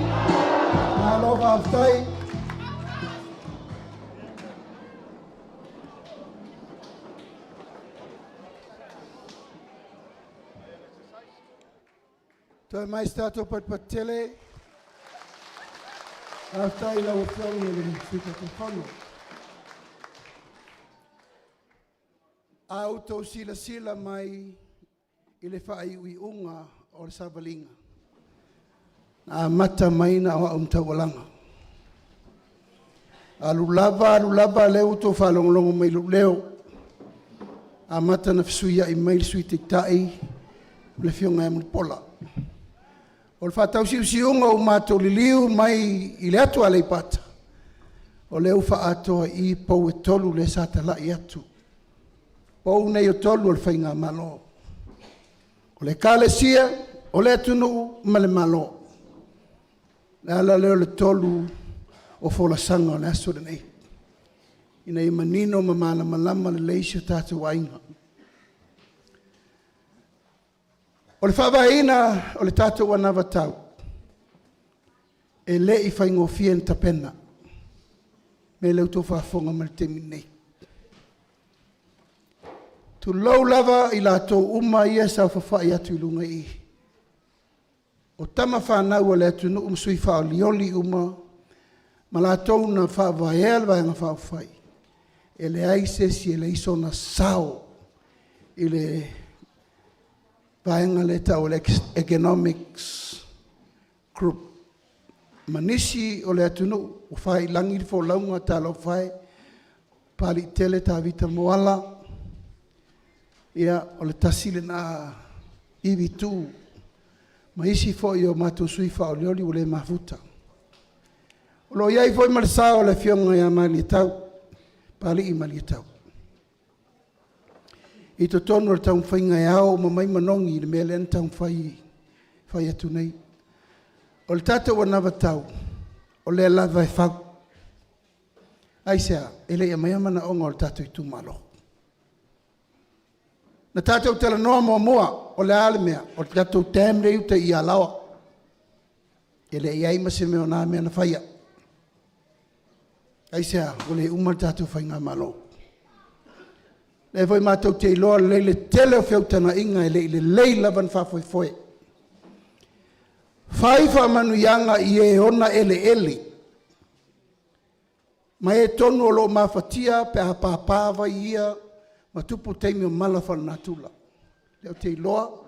Alofa aftai. Toi mai stato per patele. Aftai la ufioni le fita te fono. Auto sila mai ile fai ui unga o savalinga. Na mata maina o umtawalanga. Alulava leo to falonglongo mai leo. A mata na fsuia i mail sui te tai le fionga e pola. O le whatau siunga o mato liliu mai i le atu alei pata. O leo wha atoa i pou e tolu le sata lai atu. Pou nei o tolu o le whainga malo. O le kalesia, o le atunu ma le malo. Le ala leo le tolu o fola sanga o le aso le nei. Ina i manino ma malama le leisio Tatou Aiga. O le whawaina o le Tatou anawa tau. E le i whaingofia en tapena. Me leu tō whafonga ma le temi nei. Tu lau lava i la tō uma ia sa whawhai atu i lunga i. O tama whanau o le atu nu sui whao lioli uma. Ma la tō na whawael vai nga whawhai. E le aise si e le iso na sao. I le vaenga le tau le economics group. Manisi o le atunu o whai langi fo launga talo whai pali tele ta vita moala ia o le tasile na iwi tu ma isi fo i o mato sui whao leoli o le mafuta. O lo iai fo i marisa o le fionga ia mali tau pali i mali tau. I to tonu o tau whainga e ao ma mai manongi le mele en tau whai atu nei. O le Tatou anawa tau, o le lava e whau. Aisea, ele ia mai amana onga o le Tatou Itumalo. Na Tatou tala noa mua, o le alemea, o le Tatou temre uta i alawa. Ele ia ima se meo nā mea na whaia. Aisea, o le umar Tatou whainga malo. Le voi mātou te iloa le tele o whiautana inga ele le lavan whawhoi. Whaifa manuianga i e ona ele. Ma e tonu o lo mawhatia pe a pāpāwa ia ma tupu teimi o malafa na tula. Leo te iloa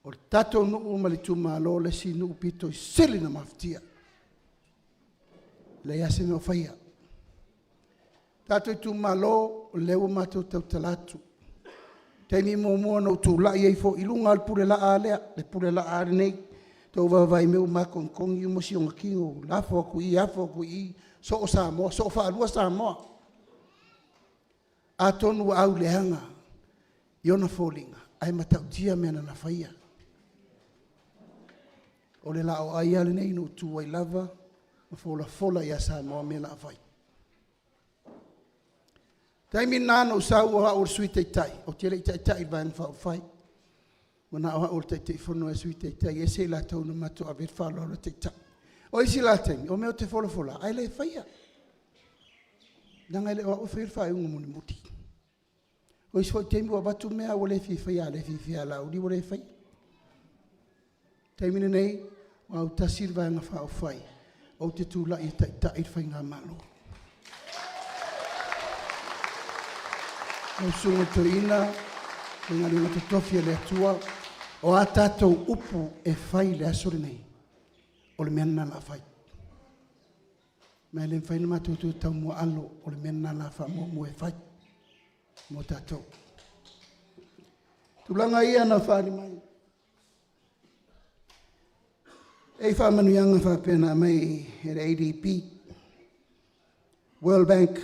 o le tatou nuu ma le tumalo le si nuu pito i sili na mawhatia. Le iase me o whaia. Tatou tumalo o leo mātou tau talatu. Teimi mua no tūla i eifo ilunga al pure la alea, le pure la are nei. TAUVA vai meu makonkongi mo si onga kingo lafo aku i so o Samoa so fa alua Samoa atonu au leanga iona folinga ai matautia mena na faia o le la o ai ale nei no tu ai lava fola ia Samoa me la vai taimi nana usau o suite tai o tele tai van fa fai Wana o te fono e sui te e se la tau na mato a ver falo lo te ta. O isi la teng, o meo te fola, ai le faia. Nanga ele o fer fai un moni muti. O isi foi tempo batu mea o le faia la o di o le fai. Taimine nei, o ta silva nga fa o fai. O te tu la i ta i fai nga malo. O sunga toina, nga ringa te tofia le atua, o a tātou upu e whai le asore nei, o le mena la whai. Mai le whai na mātou tau mua alo, o le mena la wha mua e whai, mo tātou. Tulanga ia na whari mai. E wha manuianga wha pena mai e ADP, World Bank,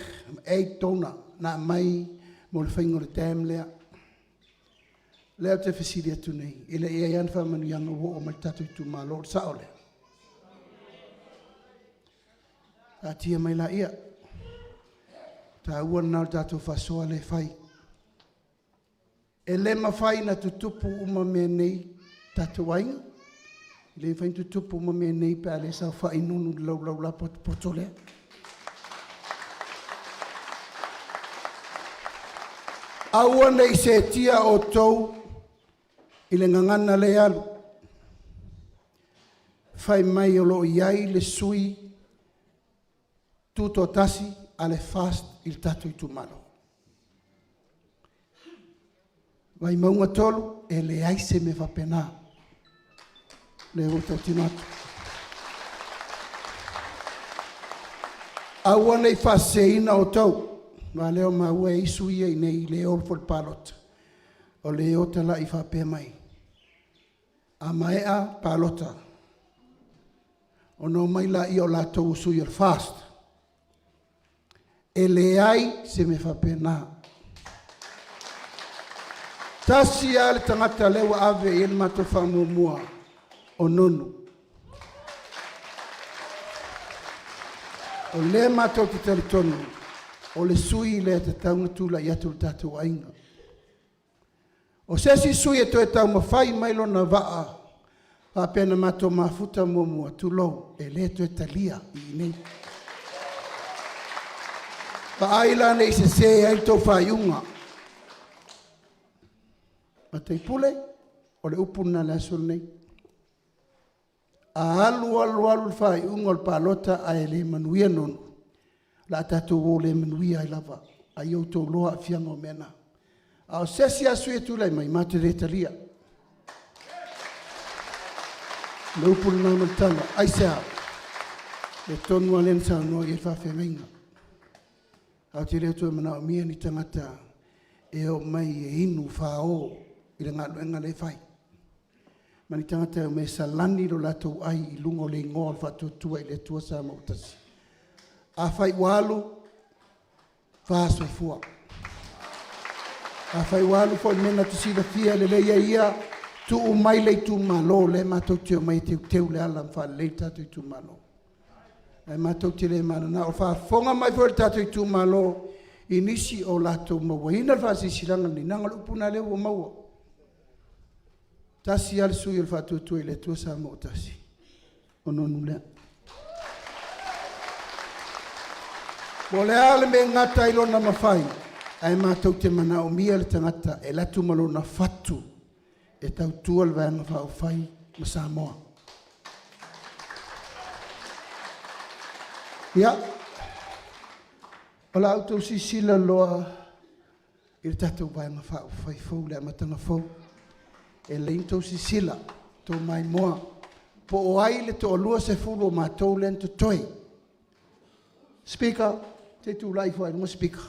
aid donor, na mai mo le whaingo le tam lea, leo te whesiri atu nei. Ele e ian whamanuianga wo o mai Tatou Itumalo sa ole. Ta tia mai la ia. Ta ua nao Tatou whasoa le whai. E le mawhai na tutupu uma mea nei Tatou Aiga. Le faintu tupu ma me nei pa le sa fa inunu lau la potole. Aua nei se tia o tou i le ngangana le alu. Fai mai o lo iai le sui tuto tasi ale fast il Tatou Itumalo. Vaimauga tolu e le ai se me whapena. Le o tau tinatu. Aua nei whaseina o tau. Ma leo maua isu ia i nei le o fol palota. O le o tala i whapea mai. A maea palota. O no mai la i o la tau sui al fast. E le ai se me whapena. Tasi a le tangata lewa ave i el mato whamumua o NONU. O le mato ki teletonu. O le sui le te taunga tula i atu le Tatou Aiga. O sesi sui e toi tau mawhai mailo na waa. Pāpena mato mafuta mua tulou e le toi talia i nei. Pa aila nei se ai tau whaiunga. Ma tei pule o le upuna le asul nei. A alu whaiunga o le palota a le MANUIA NONU. La tatou o le MANUIA i lava. A iau tau loa fianga o mena. A o sesi asu e tulai mai mate re talia. Le upu le nauna tala. Ai sea. Le tonu a len sa no i e whawhenga. A te reo tue mana o mia ni tangata. E o mai e inu whao. I le ngālu enga le whai. Mani tangata o me salani lo la tau ai i lungo le ngō al whatutua i le tua sa mautasi. A whai walu, whāsoi fua. A whai walu fo mena tu sida fia le leia ia, tu umai le Itumalo le mātou teo mai teu le alam wha le Tatou Itumalo. E mātou te le manana, o wha fonga mai fo le Tatou Itumalo, inisi o latou maua. Hina le whasisiranga ni nanga lupuna leo o maua. Tasi al sui al whatutua i le tua sa mo tasi. O NONU lea. Mo le ale me ngata ilo na mawhai, ai mātou te mana o mia le tangata e latu malo na fatu e tau tua le vanga whao whai ma Samoa. Ia, o la auto si sila loa i le tatou vanga whao whai fau le amatanga fau e le into si sila tō mai moa po o ai le tō lua se fulu o mātou le ento toi. Speaker, te tu lai fai mo speaker.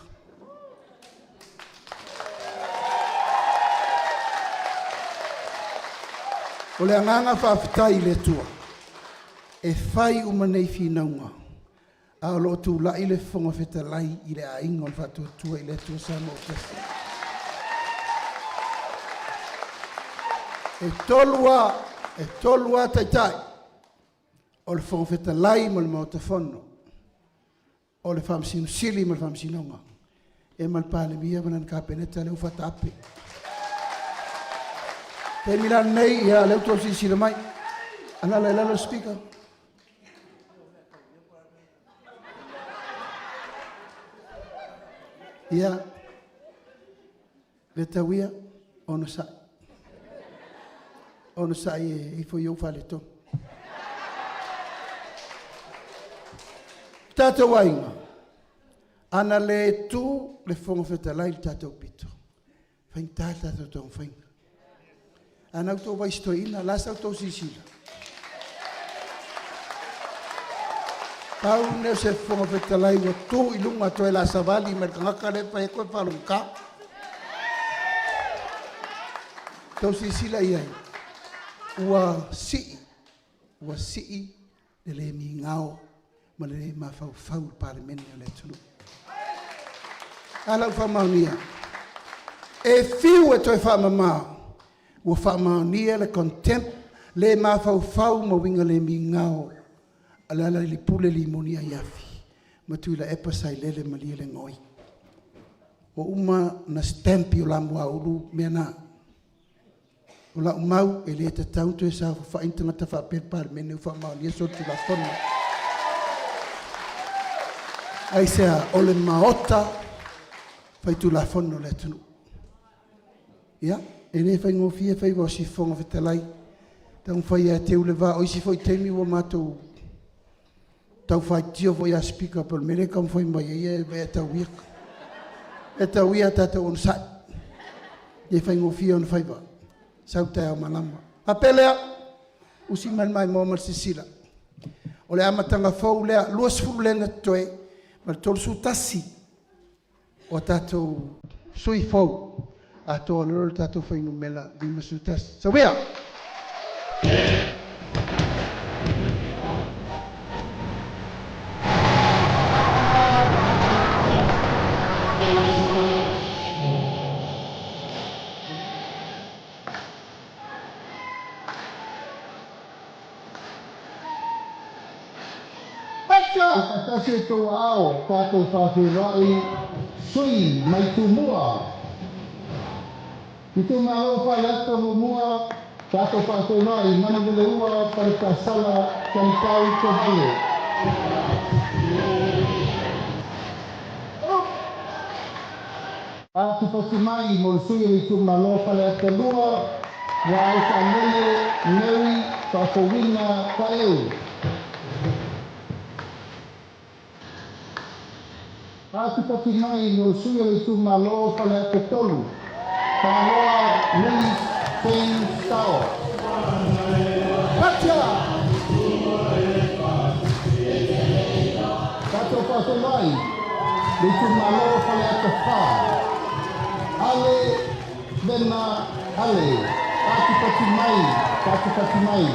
O le anganga whawhitai le tua. E whai umanei whinaunga. A lo tu lai le whonga wheta lai i le ainga o whatua tua i le tua sa mo tasi. E tolua taitai. O le whonga wheta lai mo le mautafono. O le whamsinu sili ma le whamsinonga. E malpale mia manan kapeneta leu whatape. Te milan nei ia leu tō sisira mai. Ana le lalo speaker. Ia. Le tawia ono sai. Ono sai e fo iau whale tō. Tatou Aiga. Ana le tu le fonga whetalai le tatou pito. Whainta tatou tōng whainga. Ana uto waisto ina, lasa uto sisila. Pau neo se fonga whetalai wa tō ilunga toi la savali me kangaka le pa e koe whalunga. Tau sisila iai. Ua sii le le mi ngao. Ma le ma fau parlemeni o le tulu. Ala whamaunia. E fiu e toi whamamau. Ua whamaunia le contempt le ma fau ma winga le mi ngao. Ala li pule li monia iafi. Ma tui la epa sai lele ma lia le ngoi. O uma na stampi o la mua ulu mea na. O la umau e le tatau tu e sa whaintanga ta whapepar mene uwha mau ni so tu la whona. Ai sea o le maota whai tu la whona le tunu. Ia, e le whai ngofia whai wa si whonga whetalai. Tau whai a te ule wā, o isi whai teimi wa mātou. Tau whai tio whai a speaker per mene kam whai mai e e tau wiaka. E tau ia tātou on sai. E whai ngofia on whai wā. Sau te au malama. A pelea, usi man mai mō sisila. O le amatanga whau lea, luas furu lenga toe, ma tolu su tasi, o tātou sui whau, a toa loro tātou whainu mela, lima su tasi. So wea? Patasi tō ao, tātou whawhirai, sui mai tū mua. I tū ngā lopa lata mo mua, tātou whawhirai, mana vile ua, pare ka sala, kani tau tō vile. Ātu pati mai, mo sui i tū ngā lopa lata lua, wa au ka mele, neui, whawhawina, ka eu. Ātu pati mai no suia i tū malo whale a te tolu. Tāloa Lili Ten Stau. Patia! Tātou whawhenai, i tū malo whale a te whā. Ale, vena, ale. Ātu pati mai.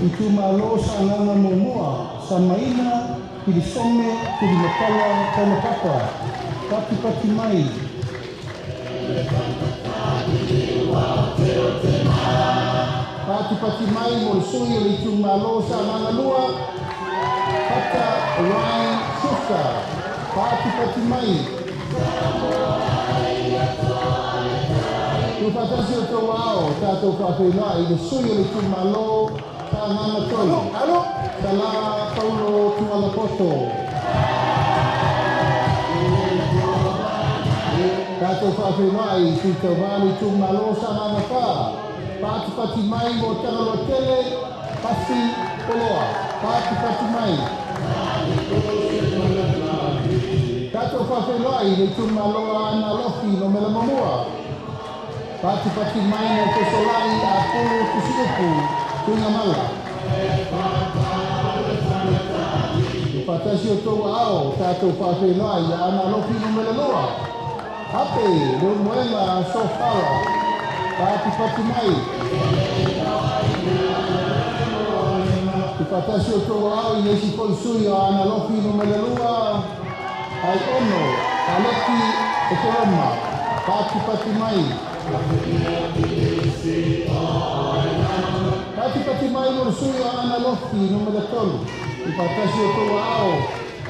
I tū malo sa ngana mo mua, sa maina, kiri some, kiri mapala, kona papa. Pati mai. Pati mai, mo sui i tū malo sa ngana lua. Pata, Ryan, Susta. Pati mai. Tu patasi o tō wao, tātou whawhenai, i sui i tū malo sa ngana tolu. Alo? Salah Paulo Tualapoto. Tātou whawhenai, tu te wāni tū malo sa ngana whā. Pati mai mo tangalo tele, pasi poloa. Pati mai. Tātou whawhenai, ni tū malo ana lofi no mela mamua. Pati mai mo te solai a polo kusiupu, tunga mala. Patasi o tō ao, tātou whawhenai, a ana lofi no mele loa. Hape, leo moenga so whala, pati mai. Patasi o tō ao, i esi poi sui a ana lofi no mele loa. Ai ono, a leki e te roma, pati mai. Pati mai no sui a ana lofi no mele tolu. I patasi o tō ao,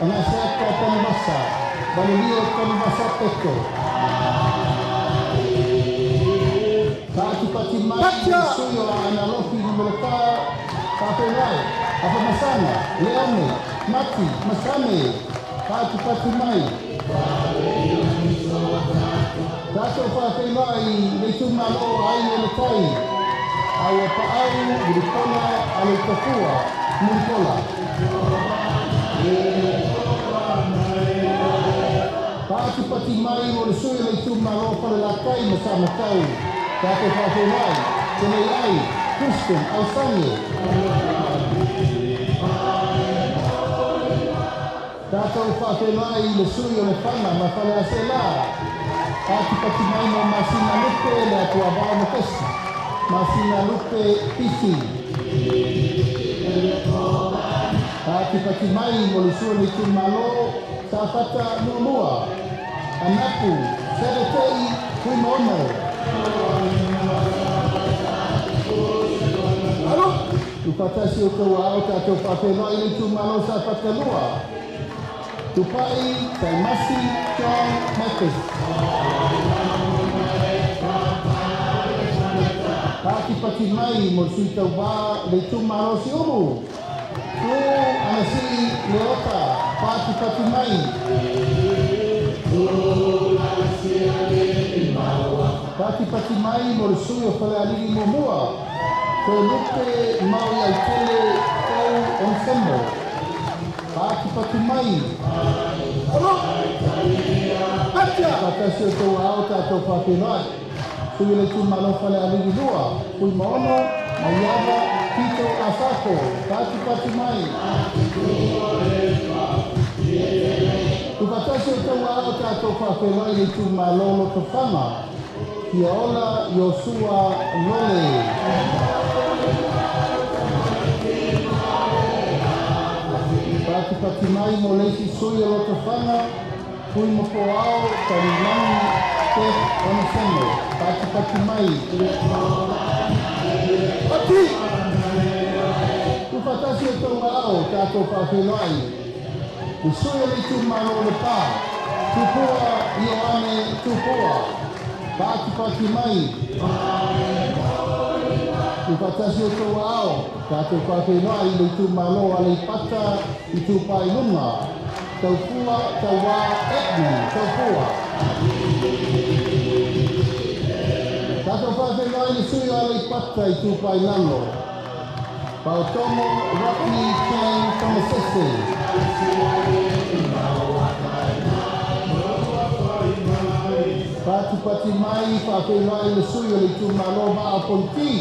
ana seaka tani masa, valelio tani masa peto. Pati mai, suyo ana lofi numero ka, whawhenai, apa masana, leone, mati, masame, pati mai. Tātou whawhenai, nei tū malo ai e le tai, au a paau, wirikola, ale tafua, Murikola. Pati mai mo le sui le tū malo pale la kai ma sa matau. Tātou whawhenai, tenei ai, Kristen, Alsane. Tātou whawhenai le sui o le whana ma whale a se la. Pati mai mo masina lupe le atua wao mo tesi. Masina lupe pisi. Pati mai mo le sua le tū malo sa whata mua. Anapu, seretei, kui mono. Alo? Tu patasi o tō ao tātou whawhenai le tū malo sa whata lua. Tu pai, tai masi, John Mathis. pati mai mo sui TAUVA le Itumalo si umu. Tu anasi leota pati mai. Pati mai mo le sui o fale alini mo mua. Ko lupe MAUIA i tele tau on sembo. Pati mai. Olo! Atia! Patasi o tau au tatou whawhenai. Sui le Itumalo fale alini lua. Kui maono, maiava, Tito Asako, pati mai. Tu patasi o tau au tatou whawhenai le Itumalo lo to whanga. Kia ola Yosua Lole. Pati mai mo leisi sui o loto whanga. Kui mo po au tarinani te onosemo. Pati mai. Pati! Tu patasi o tau au tātou whawhenai. I sui o le Itumalo le pā. Tupua Ioane tupua. Pati mai. Tu patasi o tau au tātou whawhenai le Itumalo a le pata i tupai lunga. Tau pua, tau wā, etni, tau pua. Tātou whawhenai le sui a le pata i tupai lalo. Pautomo, Rocky, Ken, Tomasese. Pati mai, whawhenai le sui o le Itumalo a Ponti.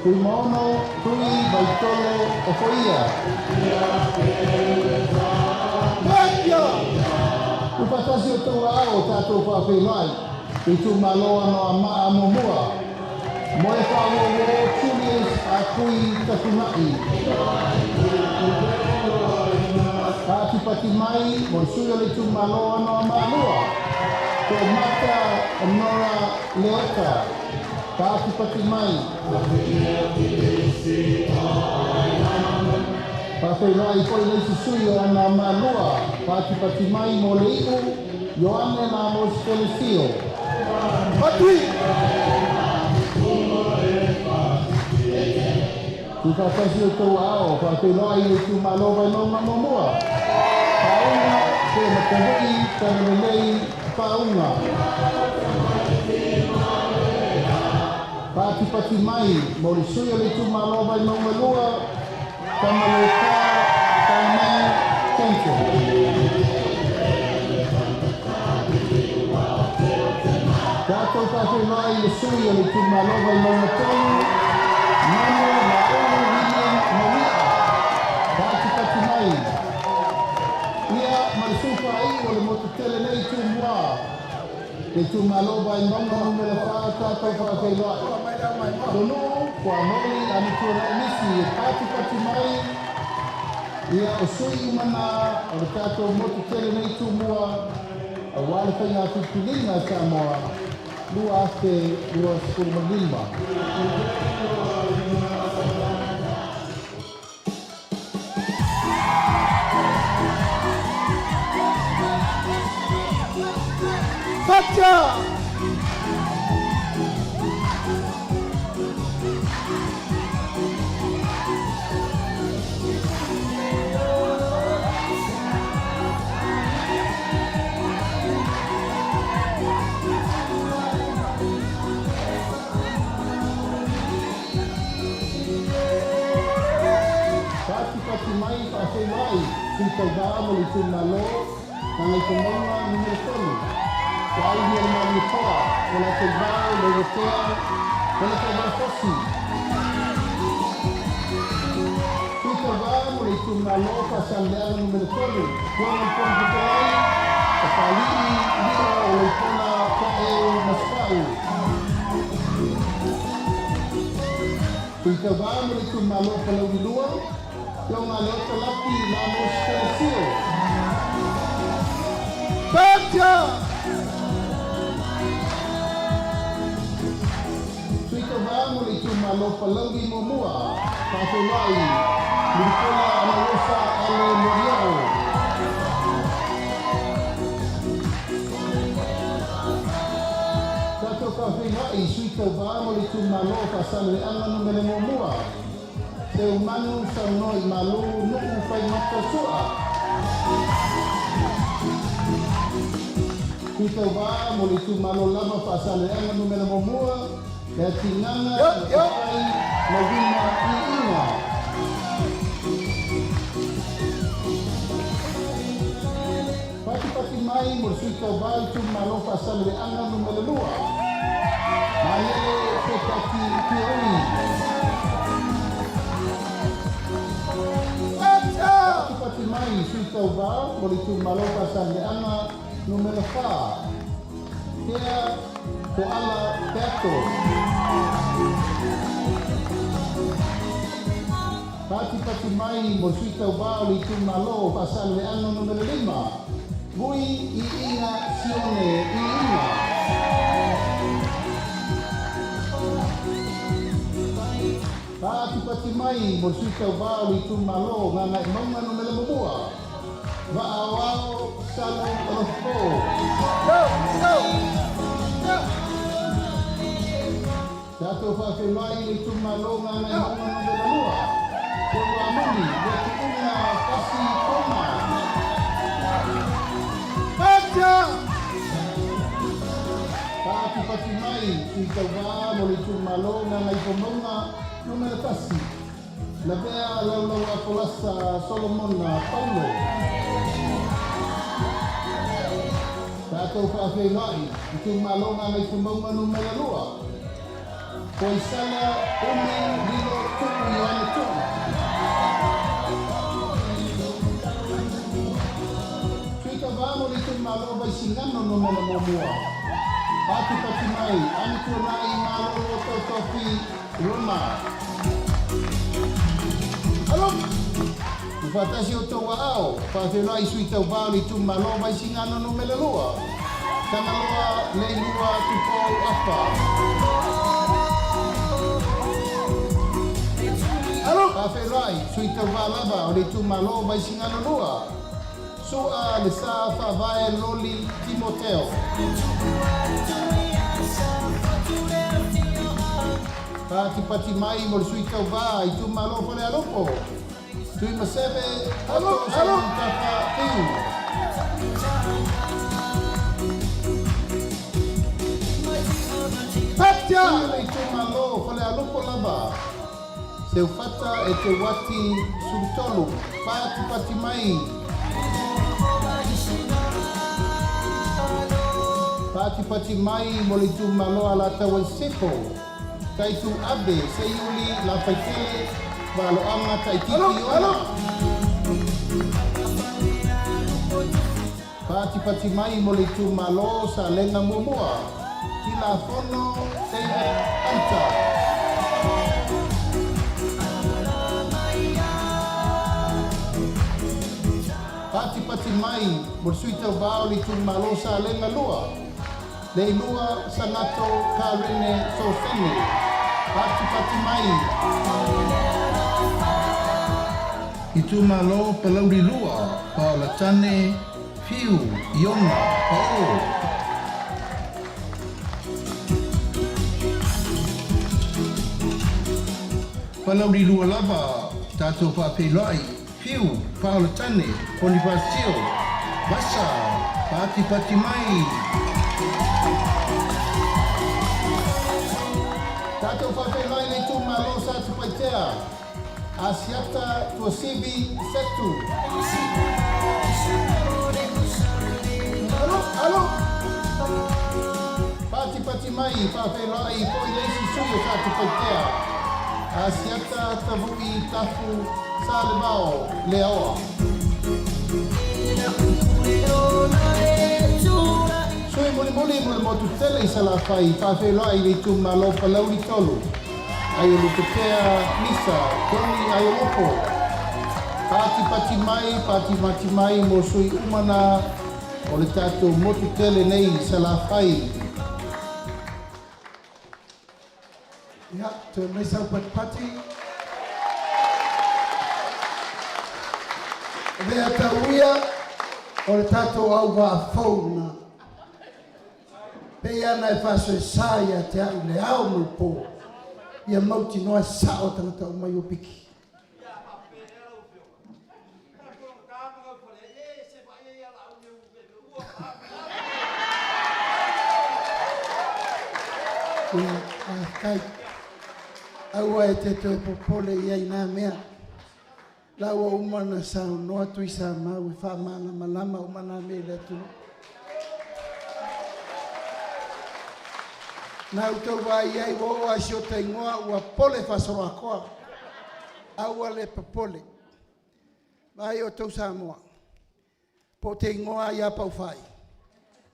Kui mono, kui, baitolo, o foia. Pātia! Tu patasi o tau ao tātou whawhenai. Itumalo ano a maa momua. Moe whawo Julius a kui takunai. Pati mai, mo sui o le Itumalo ano a maanua. Ko mata Nora Leota. Pati mai. Whawhenai koi leisi sui o ana manua. Pati mai mo le iu. Ioane na mo Stelesio. Pati! Tu whakasi o tau ao. Whawhenai le Itumalo Vaimauga mo mua. Paunga te matanui tanelei paunga. Pati mai, mo le sui o le Itumalo Vaimauga lua, tamaloka, tamai, tente. Tātou whawhenai le sui o le Itumalo Vaimauga tonu, MANUIA, LAULU, MAUIA. Pati mai. Ia, ma le supa ai o le mototele nei tumua. Le Itumalo Vaimauga numele wha tātou whawhenai. Tono, kua mori amitua nisi e pati mai. Ia o sui umana o le tātou motu tere nei tumua. A wale whainga tupilinga Samoa. Lua ake, lua skurmalima. Pacha! Pati mai, whawhenai, si TAUVA mo le Itumalo, nanga Itumalo numero tonu. Wai ni le mani poa, o la TAUVA, le rotea, o la TAUVA fosi. Si TAUVA mo le Itumalo, pasandea numero tonu. Kuana ponto kai, o palini, lira o le pona kae maspau. Si TAUVA mo le Itumalo, palau di lua, yung alota laki na mo Stelesio. Pātia! Sui TAUVA mo le Itumalo palangi mo mua. Whawhenai, Lirikola Anarosa Ale Moriao. Tātou whawhenai, sui TAUVA mo le Itumalo Vaimauga no mele mua. Te umanu sa no I malu no fai mata sua. TAUVA mo le Itumalo lava Vaimauga no mele mua. Te tinganga fai mawina I inga. Pati mai mo le TAUVA Itumalo Vaimauga no mele lua. Malele pe pati kioi. Pati mai sui TAUVA mo le Itumalo Vaimauga no mele fa. Kea ko ala teto. Pati mai mo sui TAUVA le Itumalo Vaimauga no mele lima. Vui I inga sione I inga. Pati mai mo sui TAUVA le Itumalo ngana I maunga no mele mua. Wa'awao salo alofo. Tatou Feiloaiga le Itumalo ngana I maunga no mele mua. Ko amuni le tuunga kasi koma. Pati mai sui TAUVA mo le Itumalo ngana I maunga no mele kasi. La bea laulau a polasa Solomon Paulo. Tatou Feiloaiga Itumalo ngana I maunga no mele lua. Koi sala umi lilo tuku I ane tuku. Sui TAUVA mo le Itumalo vaisingano no mele mua. Pati mai amitonai malo o tofi Roma. Alo. Ufatasi o tau ao, Feiloaiga sui TAUVA le Itumalo vaisingano no mele lua. Kanaloa le lua tupo apa. Alo. Feiloaiga sui TAUVA lava o le Itumalo vaisingano lua. Sua le sa favae loli Timoteo. Pati mai mo le sui TAUVA Itumalo fale alopo. Tui masebe ato sa tapa tiu. Patia le Itumalo fale alopo lava. Se ufata e te wati sultolu. Pati mai. Pati mai mo le Itumalo ala tawa sepo. Taitu abe se yuli la faitele valo anga taitiki ona. Pati mai mo le Itumalo sa lenga mua. Kila fono se anta. Pati mai mo sui TAUVA le Itumalo sa lenga lua. Le lua sanato karene sosene. Pati mai. Itumalo palauri lua. Paulatane fiu iona pao. Palauri lua lava. Tatou Feiloaiga fiu paulatane Bonifasio. Basa. Pati mai. Tatou Feiloaiga le Itumalo sa tupaitea. Asiata tuasibi setu. Alo. Pati mai Feiloaiga po ilesi suyo sa tupaitea. Asiata tavui tafu sa levao leoa. Sui muli mo le motu tele I sala fai Feiloaiga le Itumalo palauri tolu. Ai o lukea misa, toni ai o lopo. Pati mai mo sui umana o le tatou motu tele nei sala fai. Ja, te mesa pati. Vea tauia o le tatou au wa fauna. Pea na e whaso e saia te au le au mulpo. Ia mauti noa sao tangata o mai o piki. Kai aua e te toi popole ia ina mea laua umana sao noa tui sa mau e whamana malama umana me le tunu na utau vai ai wo a sio te ngoa ua pole fasoro akoa aua le popole vai o tau Samoa po te ngoa ia pau fai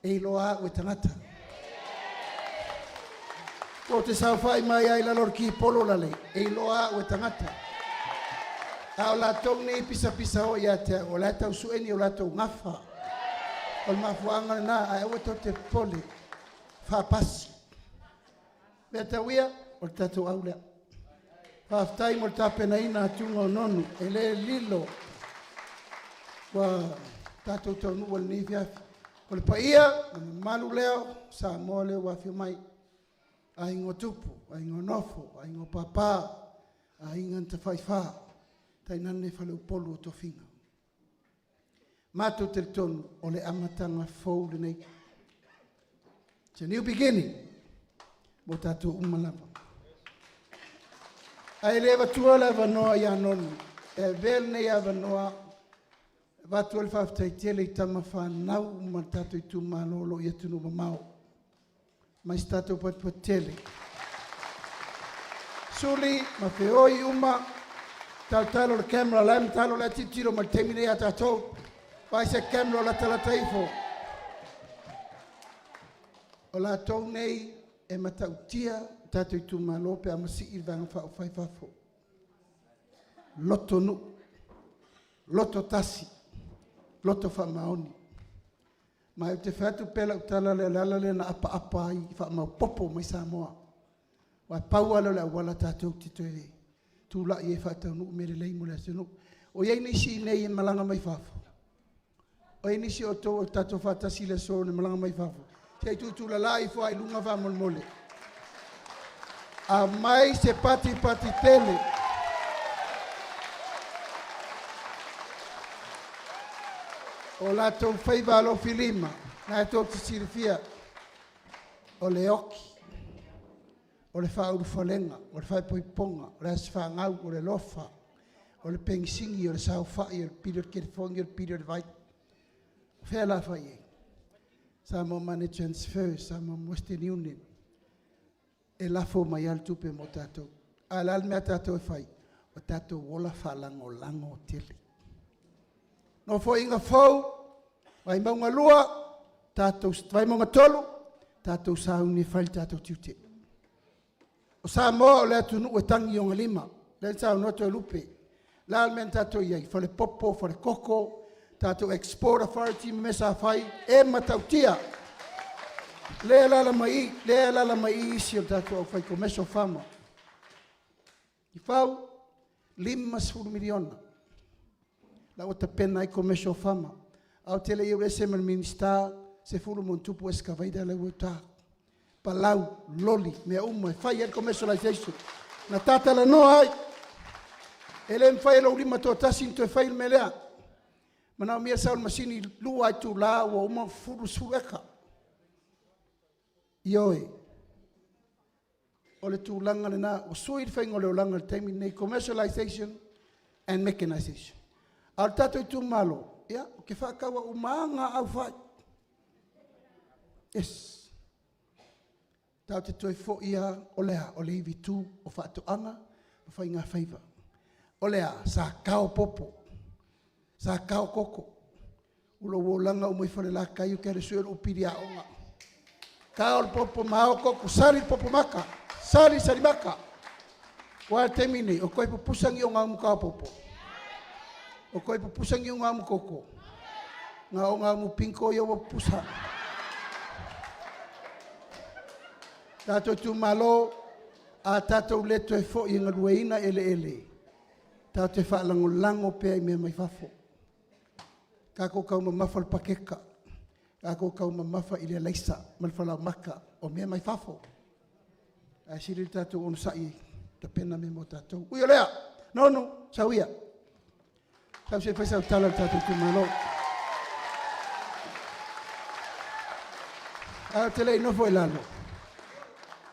e loa ue tangata o te sau whai mai ai la lor ki polo la lei, e loa o tangata. A o la tau nei pisa o ia te, o la tau sueni o la tau ngafa. O mafuanga na, a o to te pole, wha pasi. Mea tau ia, o tatou aulea. Wha aftai mo tapena ina atunga o nonu, e le lilo. Wa tatou tau nuwa ni fiafi. O le pa ia, malu leo, sa mo leo wafio mai. Ai ngo tupu, ai ngo nofo, ai ngo papa, ai nganta whaiwha, tai nane whale upolu o tofinga. Mātou te tonu o le amatanga fau le nei. It's a new beginning, mo tātou umalapa. Ai lewa tua lewa noa ia nonu, e vel nei ava noa, watu al whaftai tele i tama whanau, ma tātou i Itumalo lo ia tunu mamau. Mai stato pot tele. Suli, ma feoi uma, talo le camera lam, talo le titiro ma temine a tatou. Vai se camera la tala taifo. O la tau nei e matautia tato Itumalo pe amasi i vanga whai fafo. Loto nu, loto tasi, loto whamaoni. Ma te whatu pela utala le lala le na apa ai wha mau popo mai Samoa. Wa pau alo le wala tātou tito e. Tu la i e whatau nu mere lei mo le atenu. O iei nisi nei e malanga mai whafo. O iei nisi o tō tātou whatasi le so ne malanga mai whafo. Te tu la lai fo ai lunga wha mole. A mai se pati tele. O la tau whaiva alo filima, na e tō te sirifia, o le oki, o le whauru whalenga, o le whaipoiponga, o le aswhangau, o le lofa, o le pengisingi, o le sau whai, o le period kerifongi, o le period vai. Whea la whai e. Samoa Money Transfer, Samoa Western Union, e lafo mai al tupe mo tātou. A lal mea tātou e whai, o tātou wola whalango lango tele. No fo inga fau, vai maunga lua, tātou, vai maunga tolu, tātou sauni whai tātou tiute. O Samoa o le atunu e tangi o ngalima, le sao noto e lupe. La almen tātou iai, whale popo, whale koko, tātou export authority mesa whai, e matautia. Le alala mai isi o tātou au whai ko meso whama. I whau, 5 miliona. La o te pena i komesho fama. Au tele i urese man minister se fulu mon tupu escavaida le uta. Palau, loli, mea umo e fai el commercialization. Na tata la no ai. Ele fai lo lima to tasinto e fai il melea. Mana mia saul masini lu ai tu la o umo fulu sueka. Ioi. Ole tu langa na o sui fai ngole o langa temi nei commercialization and mechanization. Al tato Itumalo, ya, ke whakawa umanga au whai. Yes. Tau te toi fo ia o lea, o le iwi tū, o whaatoanga, o whai ngā whaiva. O lea, sa kao popo, sa kao koko. Ulo wolanga o mai whare la kai o kere suero o piri a onga. Kao popo mao koko, sari popo maka, sari maka. Wa temine, o koi pupusangi o ngā mukao popo. O koi pupusangi o ngā mukoko. Ngā o ngā mupinko i o pusa. Tatou Itumalo, a tatou leto e fo i ngā rueina ele. Tau te whaalango lango pēi mea mai whafo. Kako kauma mawhal pakeka. Ako kau mamafa ile laisa malfala maka o mea mai fafo. A siri tatou onu sai ta pena me mo tatou. Uia lea, nonu, sauia. Kau se fesa utala tatou tumalo. A tele no foi lalo.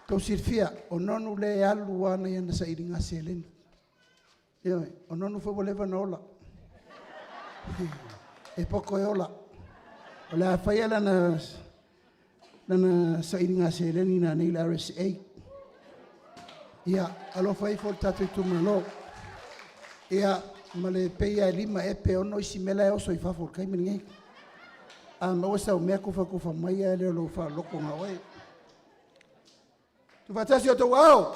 Kau sirfia o nonu le alu wana ia na sairi ngasi eleni. Ia, o nonu foi voleva na ola. E poko e ola. O le awhaia lana sairi ngasi eleni na neila RSA. Ia, alofa i fol tatou Itumalo. Ia, ma le peia e lima e pe ono isi mela e oso i fafo kai miningei. A mawasa o mea kufa mai e leo lo fa loko ngā oe. Tu fatasi o tau au.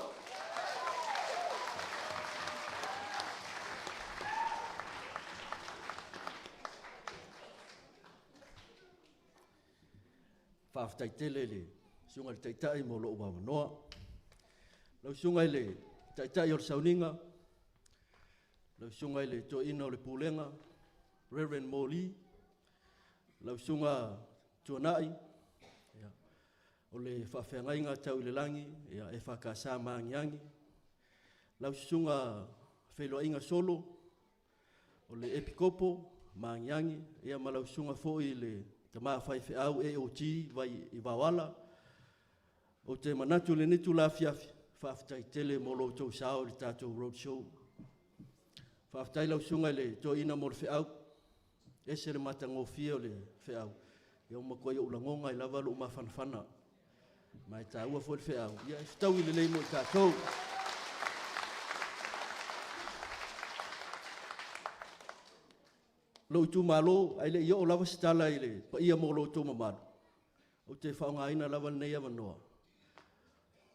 Whaafitai tele le sunga le taitai mo loo wawanoa. Lau sunga le taitai o le sauninga. Lau sunga le toina o le pulenga. Reverend Moli. Lau sunga tuanai. O le whawhengainga tau i le langi. E whakasa maangiangi. Lau sunga Feiloaiga solo. O le epikopo maangiangi. Ia ma lau sunga foi le tama fai fe au AOT vai i wawala. O te manatu le nitu la fiafi. Whaafitai tele mo lo tau sao le Tatou roadshow. Whaafitai lau sunga le to ina mo le fe au. Ese le matangofia o le fe au. Ia umakoia ulangonga i lava lo umafanfana. Mai ta ua fo le fe au. Ia iftau i le leimo i Tatou. Lo Itumalo ai le ia o lava stala i le pa ia mo lo to mamalo. O te whaonga ina lava nei avanoa.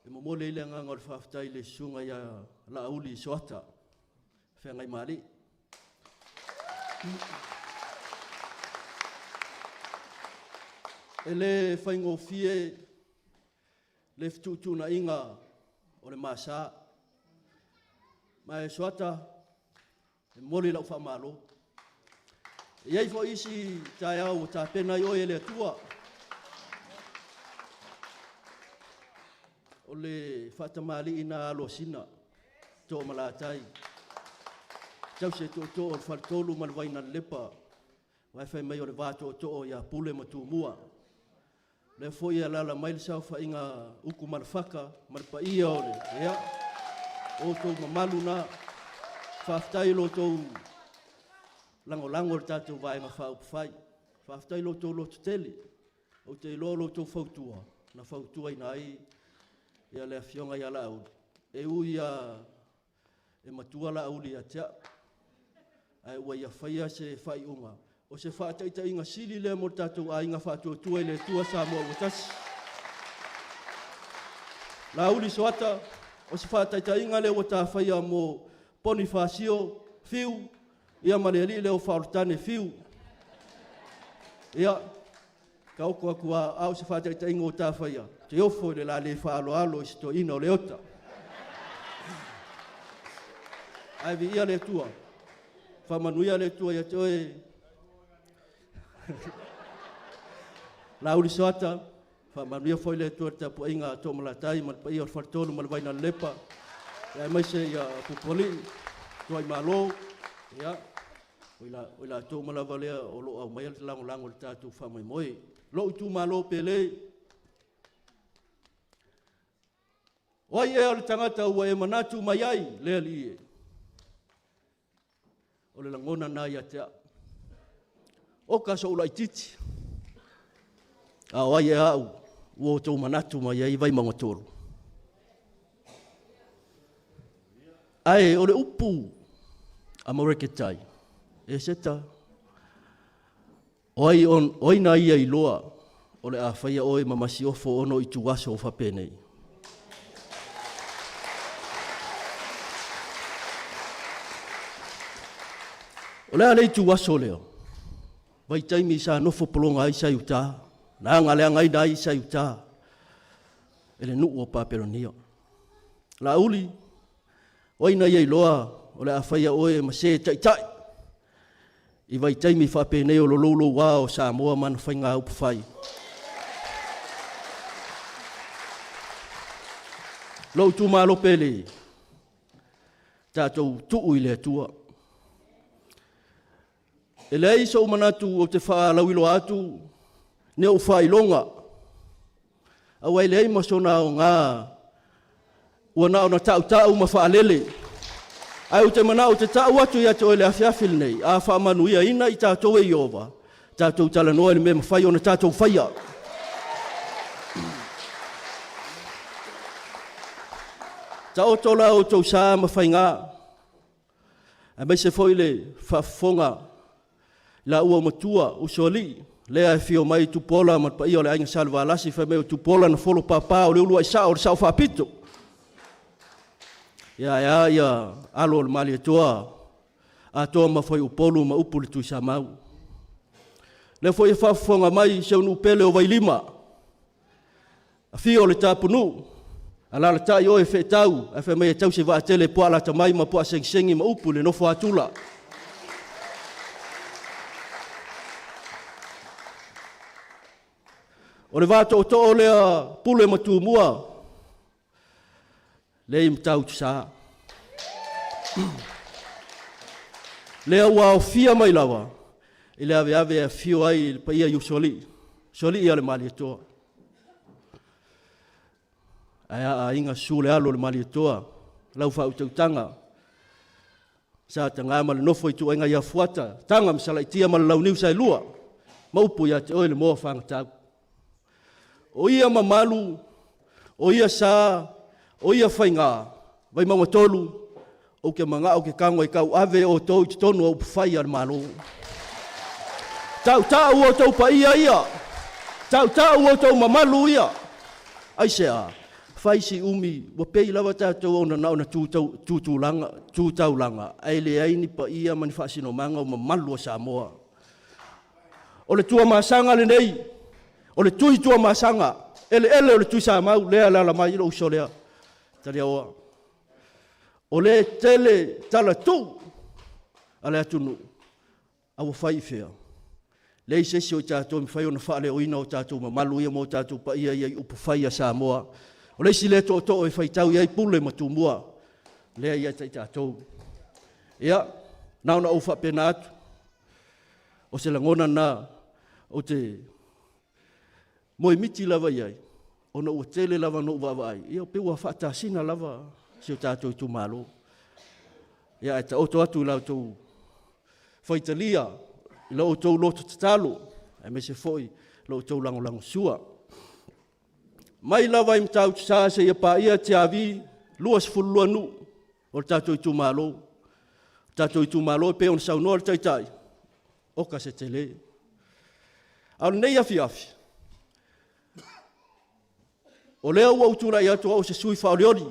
E mo le ile nganga o le whaafitai le sunga ia lauli soata. Whengai mali. E le whaingofie le ftutuna inga o le masa. Mai soata e moli lau whamalo. Iai fo isi tai au ta pena yo ele atua. O le fatamali ina alosina to malatai. Tau se to o faltolu malvaina lepa. Vai fai mai o le vato to ia pule matumua. Le foi ala la mail sa fa inga uku malfaka malpa ia ole. Ia. O to mamaluna faftai lo to lango le tatou vaega faupufai faafetai lotou lotu tele ou te iloa lotou fautua na fautua ina ai ia le afioga ia laauli e ui ia e matua laauli ia tea ae ua ia faia se faaiʻuga o se faataʻitaʻiga sili lea mo le tatou aiga faatuatua i le atua Samoa ua tasi lauli soata o se faataʻitaʻiga lea ua tafaia mo Ponifasio fiu ia maleali leo faoltane fiu. Ia ka oko akua au se faataʻitaʻiga o tafaia te ofo i le la le faaloalo i se toʻina o le ota. Ae viia le atua faamanuia le atua ia te oe lauli soata faamanuia foi le atua le tapuaʻiga toʻamalatai ma le paia o le faletolu ma le vaina lelepa ae maise ia popoli tuai malo. Ia, o la tō malawa lea o lo au mai al lango le tātou whamaimoe. Lo Itumalo pele. Oi e le tangata ua e manatu mai ai lea li e. O le langona nai a tea. O ka so ulai titi. A oi e au, ua tō manatu mai ai vai mangatoro. Ai, o le upu. Amoreketai. E seta. Oi na ia i loa. O le a whaia oe mamasi ofo ono i tuwaso o whapenei. O le a le i tuwaso leo. Vai taimi sa nofo polonga ai sa iuta. Na anga le angai na ai sa iuta. Ele nuu o paperonia. La uli. Oi na ia i loa. O le a whaia oe ma se taitai. I vai taimi whapenei o lolo wā o Samoa mana whainga upu whai. Lau Itumalo pele, tātou tuu i le atua. E lei so manatu o te whaalawilo atu, ne o whailonga. Awai lei masona o ngā, ua nao na tau ma whaalele. Ai o te mana o te tau atu ia te oile awhiawhil nei, a whaamanuia ina i tātou e Iova. Tātou tala noa ni me mawhai o na tātou whaia. Ta o tola o tau sā mawhai ngā. A mai se foile whafonga la ua matua o soli. Lea e fio mai tupola mat pa ia o le ainga salva alasi wha meo tupola na folo papa o le ulua isa o le sao whapito. Ia alo le mali toa a toa ma foi upolu ma upu le tuisa mau. Le foi whafonga mai se unu pele o wailima. A fio le tapunu. Ala le tai o e whetau, e whemei e tau se wa tele po ala tamai ma po a sengi ma upu le nofo atula. O le vato o to o lea pule matu mua, le im tau tsa. Lea ua o fia mai lawa, i le ave e fio ai pa ia yu soli, soli ia le mali e toa. A inga sule alo le mali toa, lau whau tau tanga. Sa tanga ma le nofo i tu inga ia fuata, tanga misala i tia ma le lau niu sai lua, maupu ia te oile moa whanga tau. O ia mamalu, o ia sa, o ia whainga, vai maua tolu, o ke manga o ke kango i kau ave o tau i tonu au pwhai ar malo. Tau o tau pa ia, tau o tau mamalu ia, ai sea. Faisi umi, wa pei lava tātou o na nao na tūtau langa. Ai le aini pa ia mani whaasino manga o mamalu a Samoa. O le tua masanga le nei, o le tui tua masanga, ele o le tui Samau, lea la mai ilo uso lea. Tari aoa. O le tele tala tū, a le atunu, awa whai fea. Lei sesi o tātou mi whai o na whaale o ina o tātou mamalu ia mo tātou pa ia i upu whai a Samoa. O leisi le to e whaitau iai pule matumua. Lea ia tai tātou. Ia, nao na uwha pena atu. O se langona na, o te moe miti lava iai. O na ua tele lava no uwa ai. Ia, pe ua whaatasina lava si o tātou Itumalo. Ia, e ta oto atu lau tau whaitalia. Ila o tau loto tatalo. E me se foi, lau tau lango sua. Mai lava im tau sa se ia pa ia te avi luas fulua nu o tātou Itumalo. Tātou Itumalo pe on sau noa taitai. Oka se te le. Au nei afi. O lea ua utura i atua o se sui whaoriori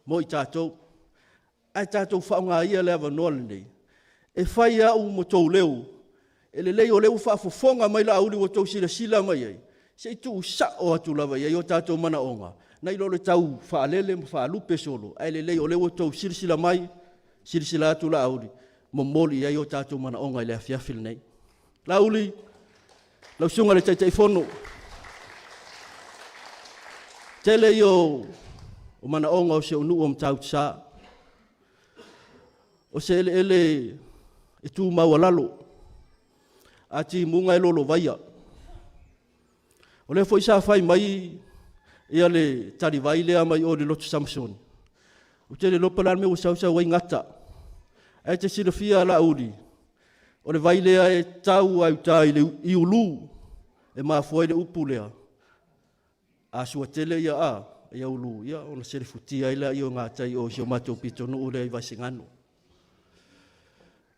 mo i tātou. Ai tātou whaunga ia lewa noa nei. E whai au mo tau leo. E le lei o leo whaafofonga mai la auli o tau sila mai ai. Se tu sa o atu lava ia o tātou mana onga. Nai lole tau whaalele ma whaalupe solo. Ai le lei o leo tau sirisila mai, sirisila atu la auli. Momoli ia o tātou mana onga i le awhiawhil nei. La auli, lau sunga le taitai whono. Tele i o mana onga o se onu o mtau tsa. O se ele e tu maua lalo. Ati munga e lolo vaia. O le foi sa fai mai ia le tari vai lea mai o le lotu Samson. O te le lopalar me o sausa wai ngata. E te silafia la uri. O le vai lea e tau au tai le iulu. E maa foi le upu lea. A sua tele ia a, ia ulu. Ia o na serifutia ila i o ngatai o sio mato pito no ule i vasingano.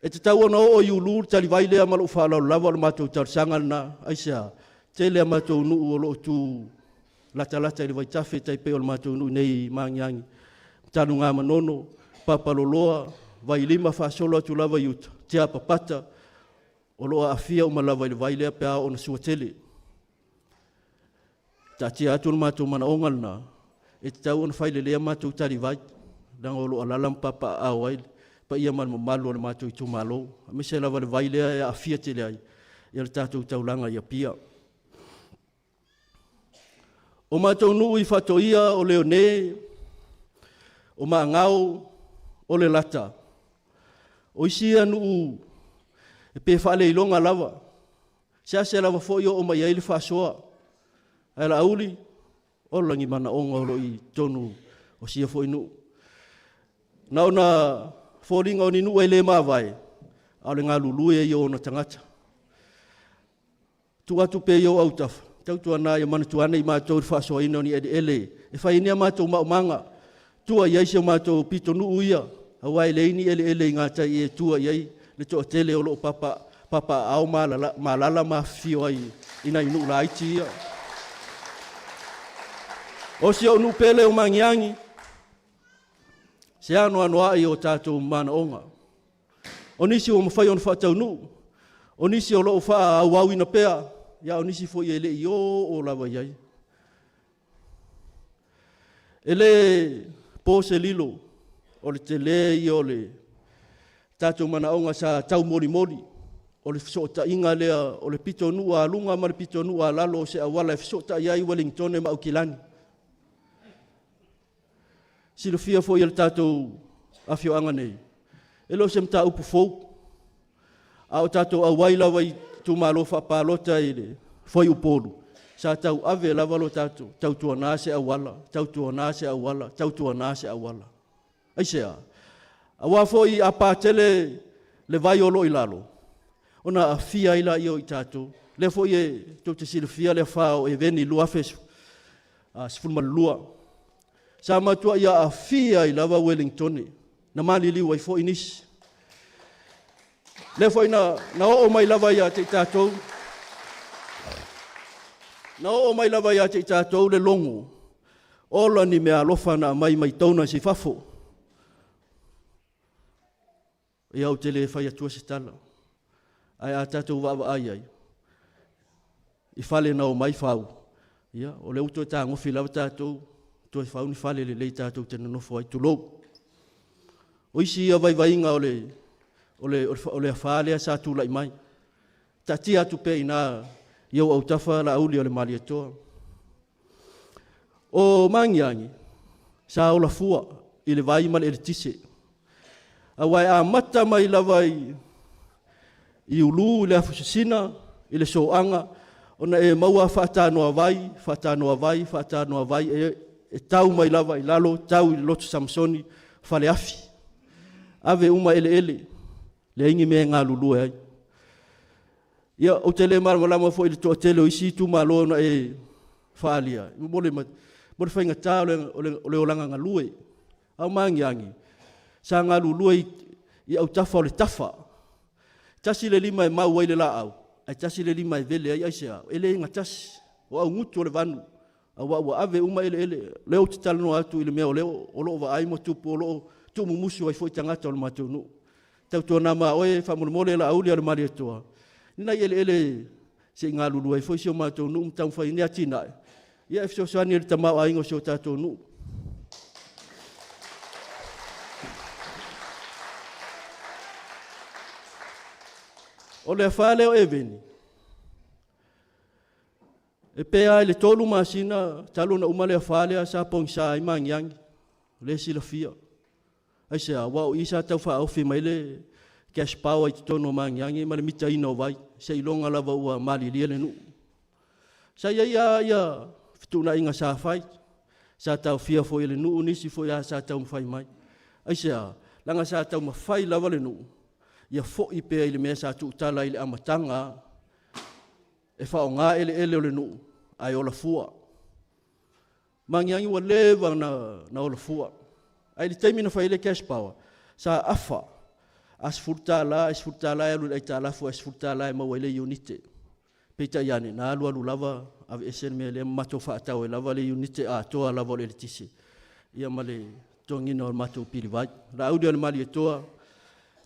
E te tau ona o iulu tari vai lea malu whalau lava o mato tarsanga na aisea. Tele matou nuu o lo tu lata i waitafe tai pe o matou nuu nei mangiangi. Tanu ngā manono, papaloloa, vai lima whaasolo atu lava iuta. Tea papata, o loa afia o malava i vai lea pea o na sua tele. Ta tia atu matou mana ongal na, e te tau ona whaile lea matou tari vai. Nanga o loa lalam papa a waile. pa ia man malu le mātou Itumalo. Me se lava le vai lea e a fia te lea ia le tātou taulanga ia pia. O mātou nuu I whatoia o leo ne, o maa ngau, o le lata. O isia nuu e pe whaale ilonga lava. Sia se lava fo o mai aile whasoa. Ai la auli, o langi mana onga o I tonu o sia fo inu. Nau na fōringa o ni nuu ele maa vai, au le ngā luluia I o na tangata. Tu atu pe yo au tafa. Tau tuana ia mana tuana I mātou whasoa ina ni ele. E whai nia mātou maumanga. Tua iai se mātou pito nuu ia. Hawai le ini ele I ngā tai e tua iai. Le toa tele o loo papa au malala mafio ai ina inu la iti ia. O si au nu pele o mangiangi. Se anu anoa I o tātou mana onga. O nisi o mawhai on whatau nu. O nisi o loo wha au au ina pea. Ia o nisi fo ele I o lava iai. Ele po se lilo. O le tele I o le tātou mana onga sa tau mori mori. O le fisota inga lea o le pito nua lunga ma le pito nua lalo se awala e fisota iai Wellington e maukilani. Si lo fia fo I le tātou afio anga nei. E lo se mta upu fou. A o tātou awai lawa I Itumalo PALOTA I le foi upolu. Sa tau ave lava lo tātou. Tau tua nase awala. Tau tua nase awala. Tau tua nase awala. Aisea. Awa foi a pātele le vai o lo I lalo. Ona a fia ila I o I tātou. Le foi e tau te sila fia le whao e veni lua fesu. Sifulma lua. Sa matua ia a fia I lava Wellington. Na mali liwa I foi nisi. Le foi na o mai lava ia te tātou. Na o mai lava ia te tātou le longo. Ola ni mea alofa na mai tauna si fafo. Ia au tele whai atua se tala. Ai a tātou wawa ai ai. I whale na o mai whau. Ia, o le uto tā ngofi lawa tātou. Toi whau ni whale le lei tātou tena nofo ai tulou. O isi ia vai inga o le whaalea sa tūlai mai. Ta ti atu pe ina iau au tafa la auli o le mali atoa. O mangiangi, sa o la fua I le vai mal e le tise. Awai a mata mai lavai I ulu le afusisina, I le soanga, ona e maua whatanoa vai, e tau mai lava I lalo, tau I loto Samsoni, fale afi. Ave uma ele. Le ingi mea ngā lulu ai. Ia o tele marmalama fo I le toa tele o isi Itumalo na e whaalia. Mole whainga tā o le olanga ngā lue. Au mangiangi. Sa ngā lulu I au tafa o le tafa. Tasi le lima e mau ai le laau. Ai tasi le lima e vele ai aisea. Ele inga tasi. O au ngutu o le vanu. Awa ave uma ele. Leo te talano atu I le mea o leo. O loo wa aimo tupu o loo. Tumu musu ai foi tangata o le matunu. Tau tō nā mā oe, whamone la auli ala mari atoa. Nina ele se ngā lulu ai, foi si o mātou nu, mtau whai nea tina. Ia efso soani ele tamau a ingo si o tātou nu. O le whale o eveni. E pea ele tolu masina, talo na umale a whale a sa pong sa I mangiangi. Le sila fia. Ai sea, wau isa tau wha auwhi mai le cash power I te tono mangiangi, ma le mita ina o vai, se ilonga lava ua mali lia le nu. Sa ia fituna inga sa whai, sa tau fia fo le nu, nisi fo ia sa tau mwhai mai. Ai sea, langa sa tau mwhai lava le nu, ia fo I pea I le mea sa tu utala I le amatanga, e whao ngā ele o le nu, ai o la fua. Mangiangi wa leva na o la fua. Ai le taimi na whaile cash power. Sa afa. Asfurta la e alu ai talafu asfurta la e mawaile unite. Peita iane, na alu lava ave esen me le mato whaatau e lava le unite a toa lava le tisi. Ia ma le tongina o mato piriwai. La audi o le mali e toa.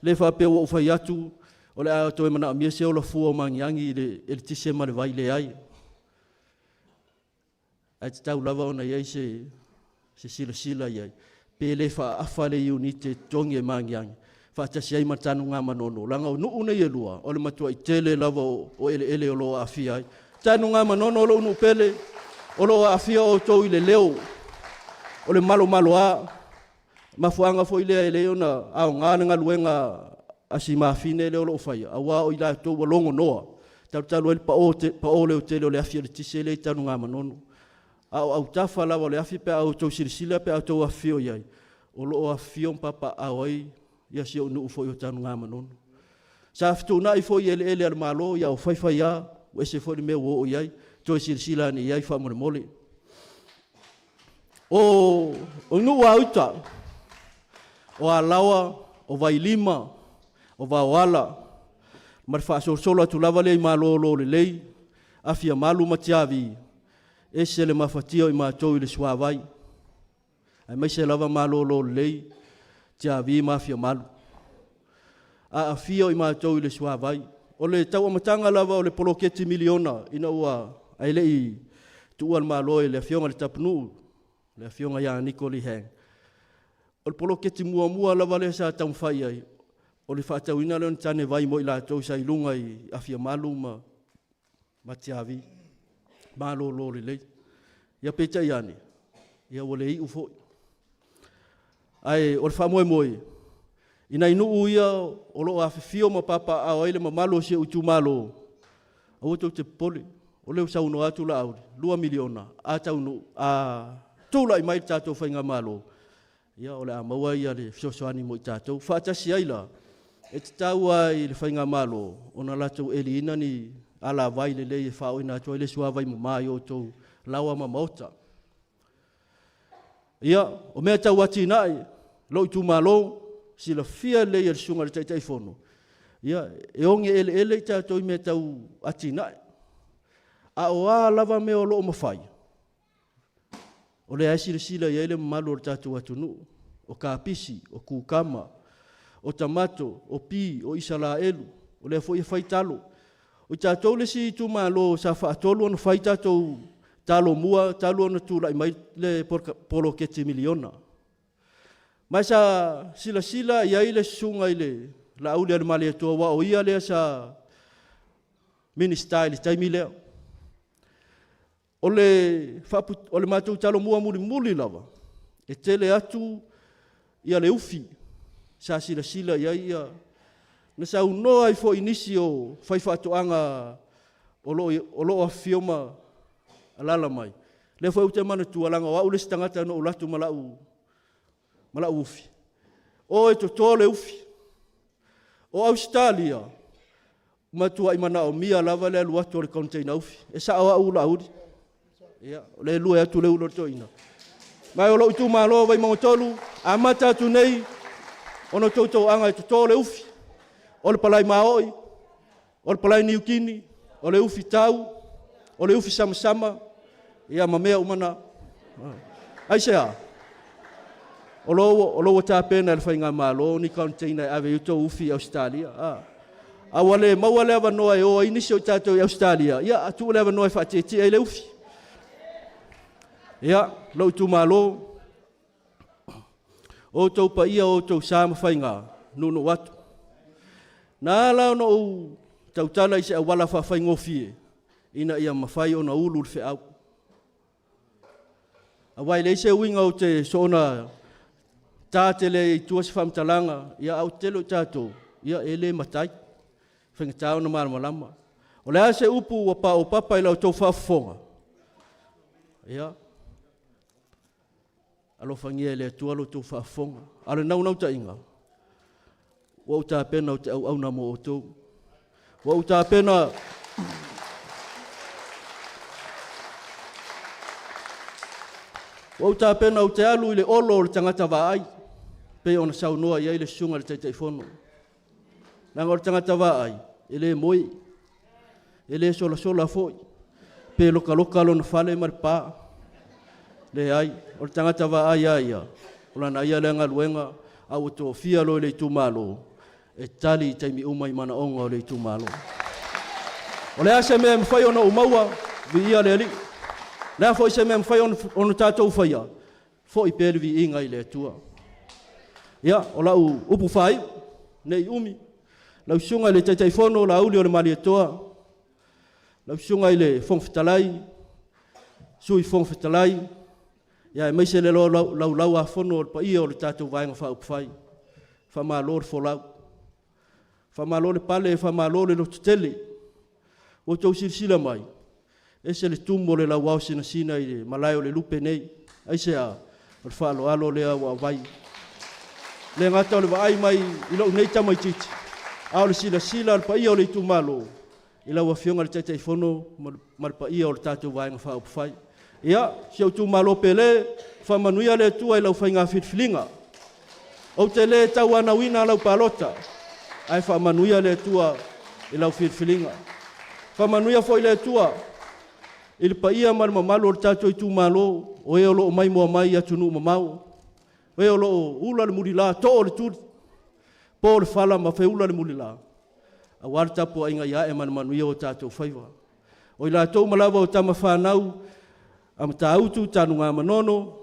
Le whapea o whai atu. O le a toe mana amia se o la fua o mangiangi le tisi ma le vai le ai. Ai te tau lava ona iai se sila iai. Pe le wha afa le unite tongi e mangiangi. Whaatasi ai matanu ngā manono. Langa o nuu nei e lua. O le matua I tele lava o ele o loa awhia ai. Tanu ngā manono o lo unu pele. O loa awhia o tau I le leo. O le malo a. Mafuanga fo I lea e leo na au ngānanga luenga asi mawhine leo lo whaia. A wā o I la tau walongo noa. Tau ele pa o leo tele o le awhia le tise le tanu ngā manono. Au tafa lawa le awhia pe au tau sirisila pe au tau awhia o iai. O lo awhia papa au ai. Ia si o nuu fo I tanu ngā manono. Sa fitu na I fo I ele al malo ia o whaiwhai ia. O ese fo I mea o iai. Toi sirisila ni iai wha mole mole. O nuu a uta. O a lawa, o vai lima, o va wala. Marfa solo atu lava lei malo lo le lei. Afia malu matiavi. Ese le mafatia I mātou I le suavai. Ai mai se lava malo lo le lei. Tia vi mafia malu. A afia I mātou I le suavai. O le tau amatanga lava o le poloketi miliona. Ina ua ai lei tu al malo le afionga le tapnu. Le afionga ia Nikoli hang. O le poloketi mua lava le sa tau whai ai. O le whaatau ina leon tane vai mo I la tau sa ilunga I afia malu ma tiavi. Malo lo le lei. Ia peta iane. Ia o le I ufo. Ai o le whamoe moe. Ina inu uia o lo a fio ma papa a oile ma malo se Itumalo. O tau te pole. O leo sa uno atu la auri. 2 miliona. A tau no. A tula I mai tatou whainga malo. Ia o le a maua ia le fiosoani mo I tatou. Whaatasi aila. E te tau ai le whainga malo. O na latou eli ina ni ala vai le lei e whao ina atua le suavai mo mai o tau lawa ma maota. Ia, o mea tau ati nai, lo Itumalo, sila fia lei al sunga le taitai fono. Ia, e onge ele I tatou I mea tau ati nai. A o a lava mea o loo mawhai. O le aisira sila I ele malu o tatou atunu. O kāpisi, o kūkama, o tamato, o pi, o isala elu, o le fo I whai talo. O tatou le si Itumalo sa whaatolu anu whai tatou talo mua, talo anu tūla I mai le poloketi miliona. Mai sa sila I le sunga I le lauli anu male atua wa o ia lea sa ministai le taimi lea. O le matou talo mua muli lava. E tele atu ia le ufi. Sa sila ia. Na sa unoa I fo inisi o whaiwhatoanga o loo a fioma alala mai. Le fo ute mana tualanga wa ule stangata no ulatu malau ufi. O e tole ufi. O Australia. Matua I mana o mia lava le aluatu o le container ufi. E sa awa ula audi. Ia, le lua atu le ulo toina. Mai o lo Itumalo Vaimauga amata atu nei ono toutou anga I tole ufi. O le palai Maoi, o le palai Niukini, o le ufi tau, o le ufi sama, ia mamea umana. Ai sea, o lo tāpena le whainga malo, ni container ave uto ufi Australia. Awale, mawale ava noa e o inisi o tātou Australia. Ia, atu le ava noa e whaateti e le ufi. Ia, lo Itumalo, o tau pa ia o tau sama whainga, nuno watu. Na la no tautala I se awala whawhai ngofie. Ina ia mawhai o na ulu le whiau. Awai le se winga o te sona tātele I tuas whamtalanga. Ia au telo tātou. Ia ele matai. Whengatau na malama. O lea se upu o papa I lau tau whawfonga. Ia. Alofa ngia le tualo tau whawfonga. Ale nau ta inga. Wa uta pena o te au na mo o tō. Wa uta pena... Wa uta pena o te alu I le olo o le tangata waai. Pe ona sau noa I le sunga le teitai whono. Nanga o le tangata waai. I le moi. I le sola foi. Pe loka lo na whale maripā. Le ai. O le tangata waai aia. O lana ia le ngaluenga. Au to fia lo le Itumalo. E tali taimi umai mana onga o le Itumalo. O le ase mea mwhai ona umaua, vi ia le ali. Lea fo ise mea mwhai ona tātou whaia. Fo I pēri vi inga I le atua. Ia, o lau upu whai, nei umi. Lau sunga le taitaifono la uli o le malietoa. Lau sunga i le fongfitalai, sui fongfitalai, ia e maise le lau a fono o le paia o le tātou vaenga whaupwhai. Whamalo le folau. Whamalo le pale, whamalo le lotutele. O tau sirsila mai. Ese le tumo le lau au sina sina i le malai o le lupe nei. Aise a o le whaalo alo lea wa vai. Le ngata o le waai mai i lau nei tamai titi. A o le sila sila le paia o le Itumalo. I lau a fionga le taitaifono ma le paia o le tātou vaenga whaupwhai. Ia, si au Itumalo pele, whamanuia le tua i lau whainga whitwhilinga. O te le tau ana wina lau PALOTA. Ai whamanuia le tua i lau whitwhilinga. Whamanuia fo i le tua. I le paia ma le mamalu o le tātou Itumalo, o e o loo mai mua mai atunu mamau. O e o loo ula le mulila, to o le turi. Po le whala ma whai ula le mulila. A wartapo ainga ia e manuia o tātou whaiwa. O i la tau malawa o tama whanau, a mata autu tanu ngā manono,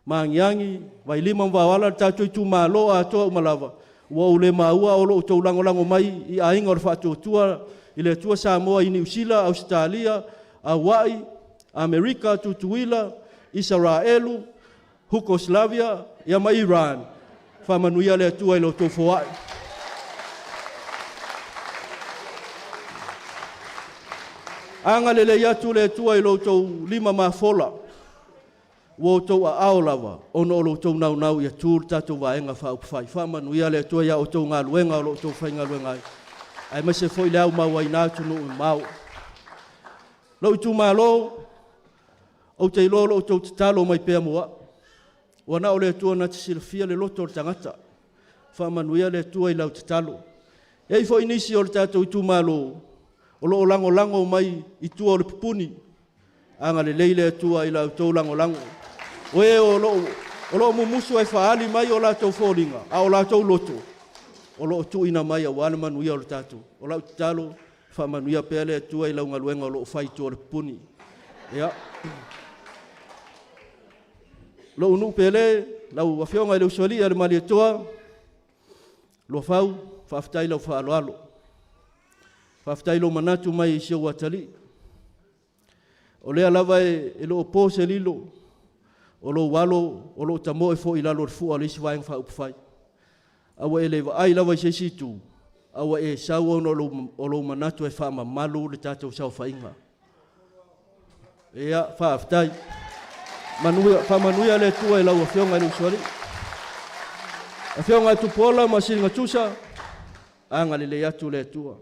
maangiangi, vai lima mwawala tātou Itumalo a toa umalawa. Ua ule maua o loo tau lango mai i ainga o le whātou tua, i le tua Samoa i New Zealand, Australia, Hawaii, Amerika, Tutuila, Israelu, Yugoslavia, ia ma Iran. Whamanuia le tua i lo tau whawai. Anga le atu le tua i lo tau 5 mafola. Wo tau a aolawa, ono o lo tau nau i a tūr tātou vaenga whaupwhai. Whamanuia le tua ia o tau ngā luenga o lo tau whainga luenga ai. Ai mase foi leau mau ai nātunu i mau. Lau Itumalo, o te ilolo o tau tatalo mai pēr mua. Wana o le tua na te silafia le loto o le tangata. Whamanuia le tua i lau tatalo. Ei fo inisi o le tātou Itumalo. O lo lango mai i tua o le pupuni. Anga le leile tua i lau tau lango. O e o lo mumusu ai whaali mai o la tau fōringa. A o la tau loto. O lo tu ina mai a wana manuia o le tātou. O lau tatalo. Whamanuia pēle tua i lau ngaluenga o lo whai tua le puni. Ia. Lo unu pēle, lau whawhionga i lau suali a le mali toa. Lo whau, whaftai lau whaaloalo. Whaftai lau manatu mai i siau atali. O lea lava e lo pōse lilo. O lo walo, o lo tamo e fo i lalo rifua le isi waeng whaupwhai. Awa e lewa ai lava i se situ. Awa e sau o lo manatu e wha malu le tātou sau whainga. Ea, whaaftai. Whamanuia le tua e lau a whionga i nusuari. A whionga tu pola ma siringa tusa, anga le atu le tua.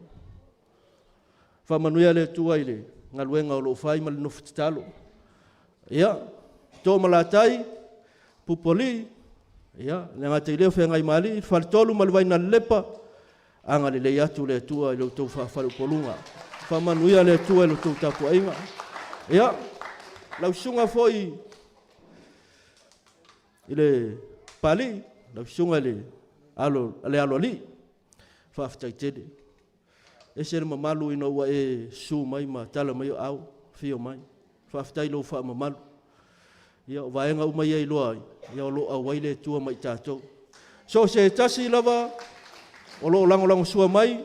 Whamanuia le tua i le ngaluenga o lo whai ma le nufutitalo. Ea, tō malatai, pupoli, ea, le ngata i leo whianga i mali, wharitolu ma le waina lepa, anga le atu le tua i lo tau whawharu polunga. Whamanuia le tua i lo tau tapu ainga. Ea, lau sunga foi i le pali, lau sunga le alo li, whaftai tede. E sere mamalu ina ua e su mai ma tala mai o au, fio mai. Whaftai lo wha mamalu. Ia o vaenga umai e loa ai, ia o lo awai le tua mai tātou. So se tasi lava, o lo lango sua mai,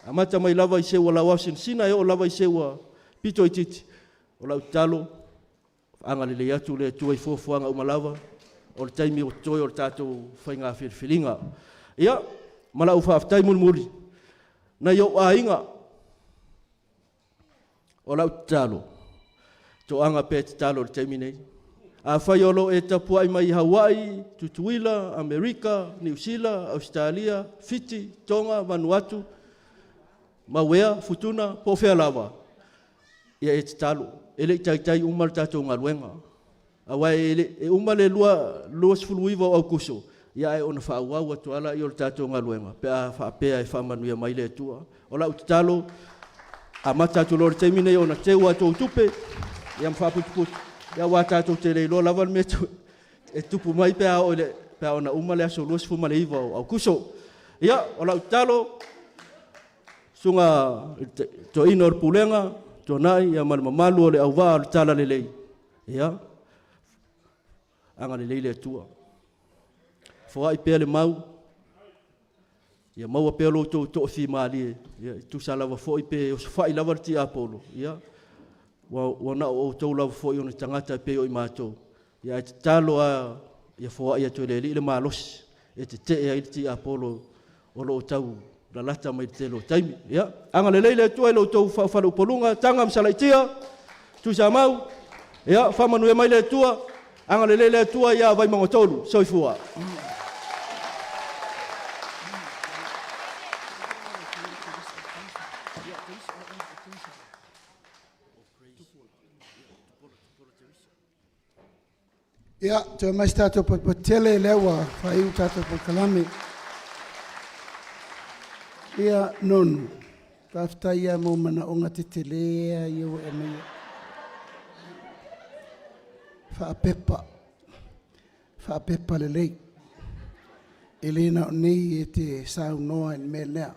amata mai lava i sewa lawa sina e o lava i sewa pito i titi. O lau talo, anga le atu le tua i fuafuanga umalawa, o le taimi o toi o le tātou whainga whiringa. Ia, mala ufa aftai mulmuri. Na iau a inga, o lau talo, to anga pe te talo le taimi nei. A whai olo e tapua i mai Hawaii, Tutuila, Amerika, New Zealand, Australia, Fiti, Tonga, Vanuatu, MAUIA, Futuna, po whea lawa. Ia e te talo. Ele tai uma le tātou ngā luenga. Awa e uma le lua sifuluiva o Aukuso. Ia e ona whaauau atu ala i o le tātou ngā luenga. Pea whaapea e whamanuia mai le tua. O lau te talo, a matatu lor te mine o na teu atou tupe, ia mwhaputuputu. Ia wā tātou te leilo lava me e tupu mai pea ona uma le aso lua sifumaleiva o Aukuso. Ia, o lau te talo, sunga to ina o le pulenga, tonai ia mamalu o le auva o le tala lelei. Ia, anga lelei le tua. Fawai pea le mau, Ia maua pe lo to fi mali ia tu sala va foi pe o fa ila varti apolo ia wa na o to la foi on tangata pe o mato ia talo a ia fo ia to le malos e te ia ti apolo o lo tau la lata mai te lo taimi ia anga le tu lo to fa lo polunga tanga msalaitia tu sa mau ia fa manu mai le tua anga le tua ia vai mangotolu soifua Ia, te mai stato per tele lewa, fai u tato per kalame. Ia, nonu. Tafta ia mo mana onga te telea, iau e mea. Fa pepa le lei. Elena o nei e te sau noa en me lea.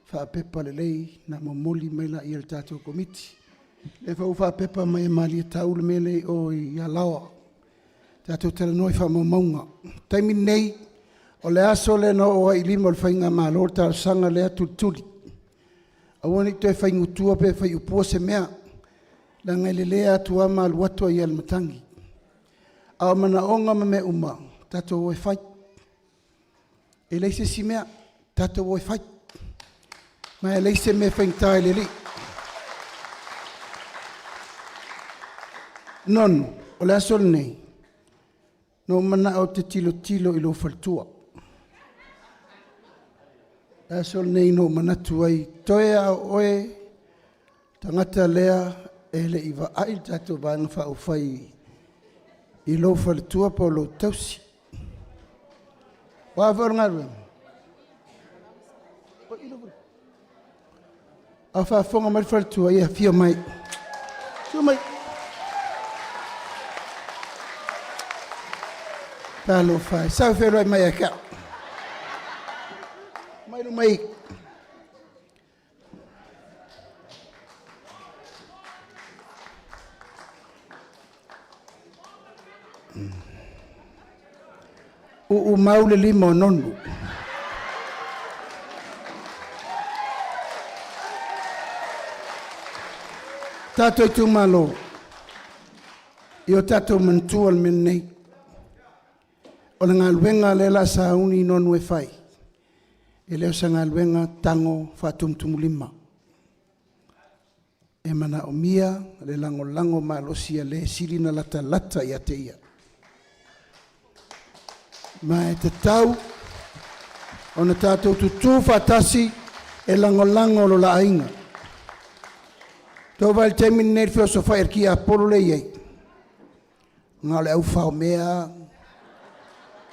Fa pepa le lei, na momoli meila i el tato komiti. Le fa pepa mai mali tau le mele o ia lawa. Tatou tala noi wha maunga. Taimi nei, o le aso le no o i lima o le whainga maa lor tala sanga le atu tuli. A wani toi whaingu tua pe whai upua se mea, la ngai le lea atu ama aluatua i almatangi. A mana onga ma me uma, tatou oi whai. E leise si mea, tatou oi whai. Ma e leise me whaingtai le li. Nonu, o le aso le nei, no mana o te tilo i lo faltua. Asol nei no mana tuai toe a oe tangata lea ele iwa ai tato vanga wha ufai i lo faltua po lo tausi. Wa vore ngaru. A wha fonga mai faltua ia fia mai. Fia mai. ALOFA, sao Feiloaiga mai a ka. Mai no mai. O maule lima o nonu. Tatou Itumalo. Io tatou mantua men nei. O le ngaluenga le la sauni nonu e fai. E leo sa ngaluenga tango whatumtumu lima. E mana o mia le lango ma losia le sirina lata ia te ia. Ma e te tau o na tātou tutu whatasi e lango lo la ainga. Tō vai te mini nei filosofa e ki a polo le iei. Ngā le au whao mea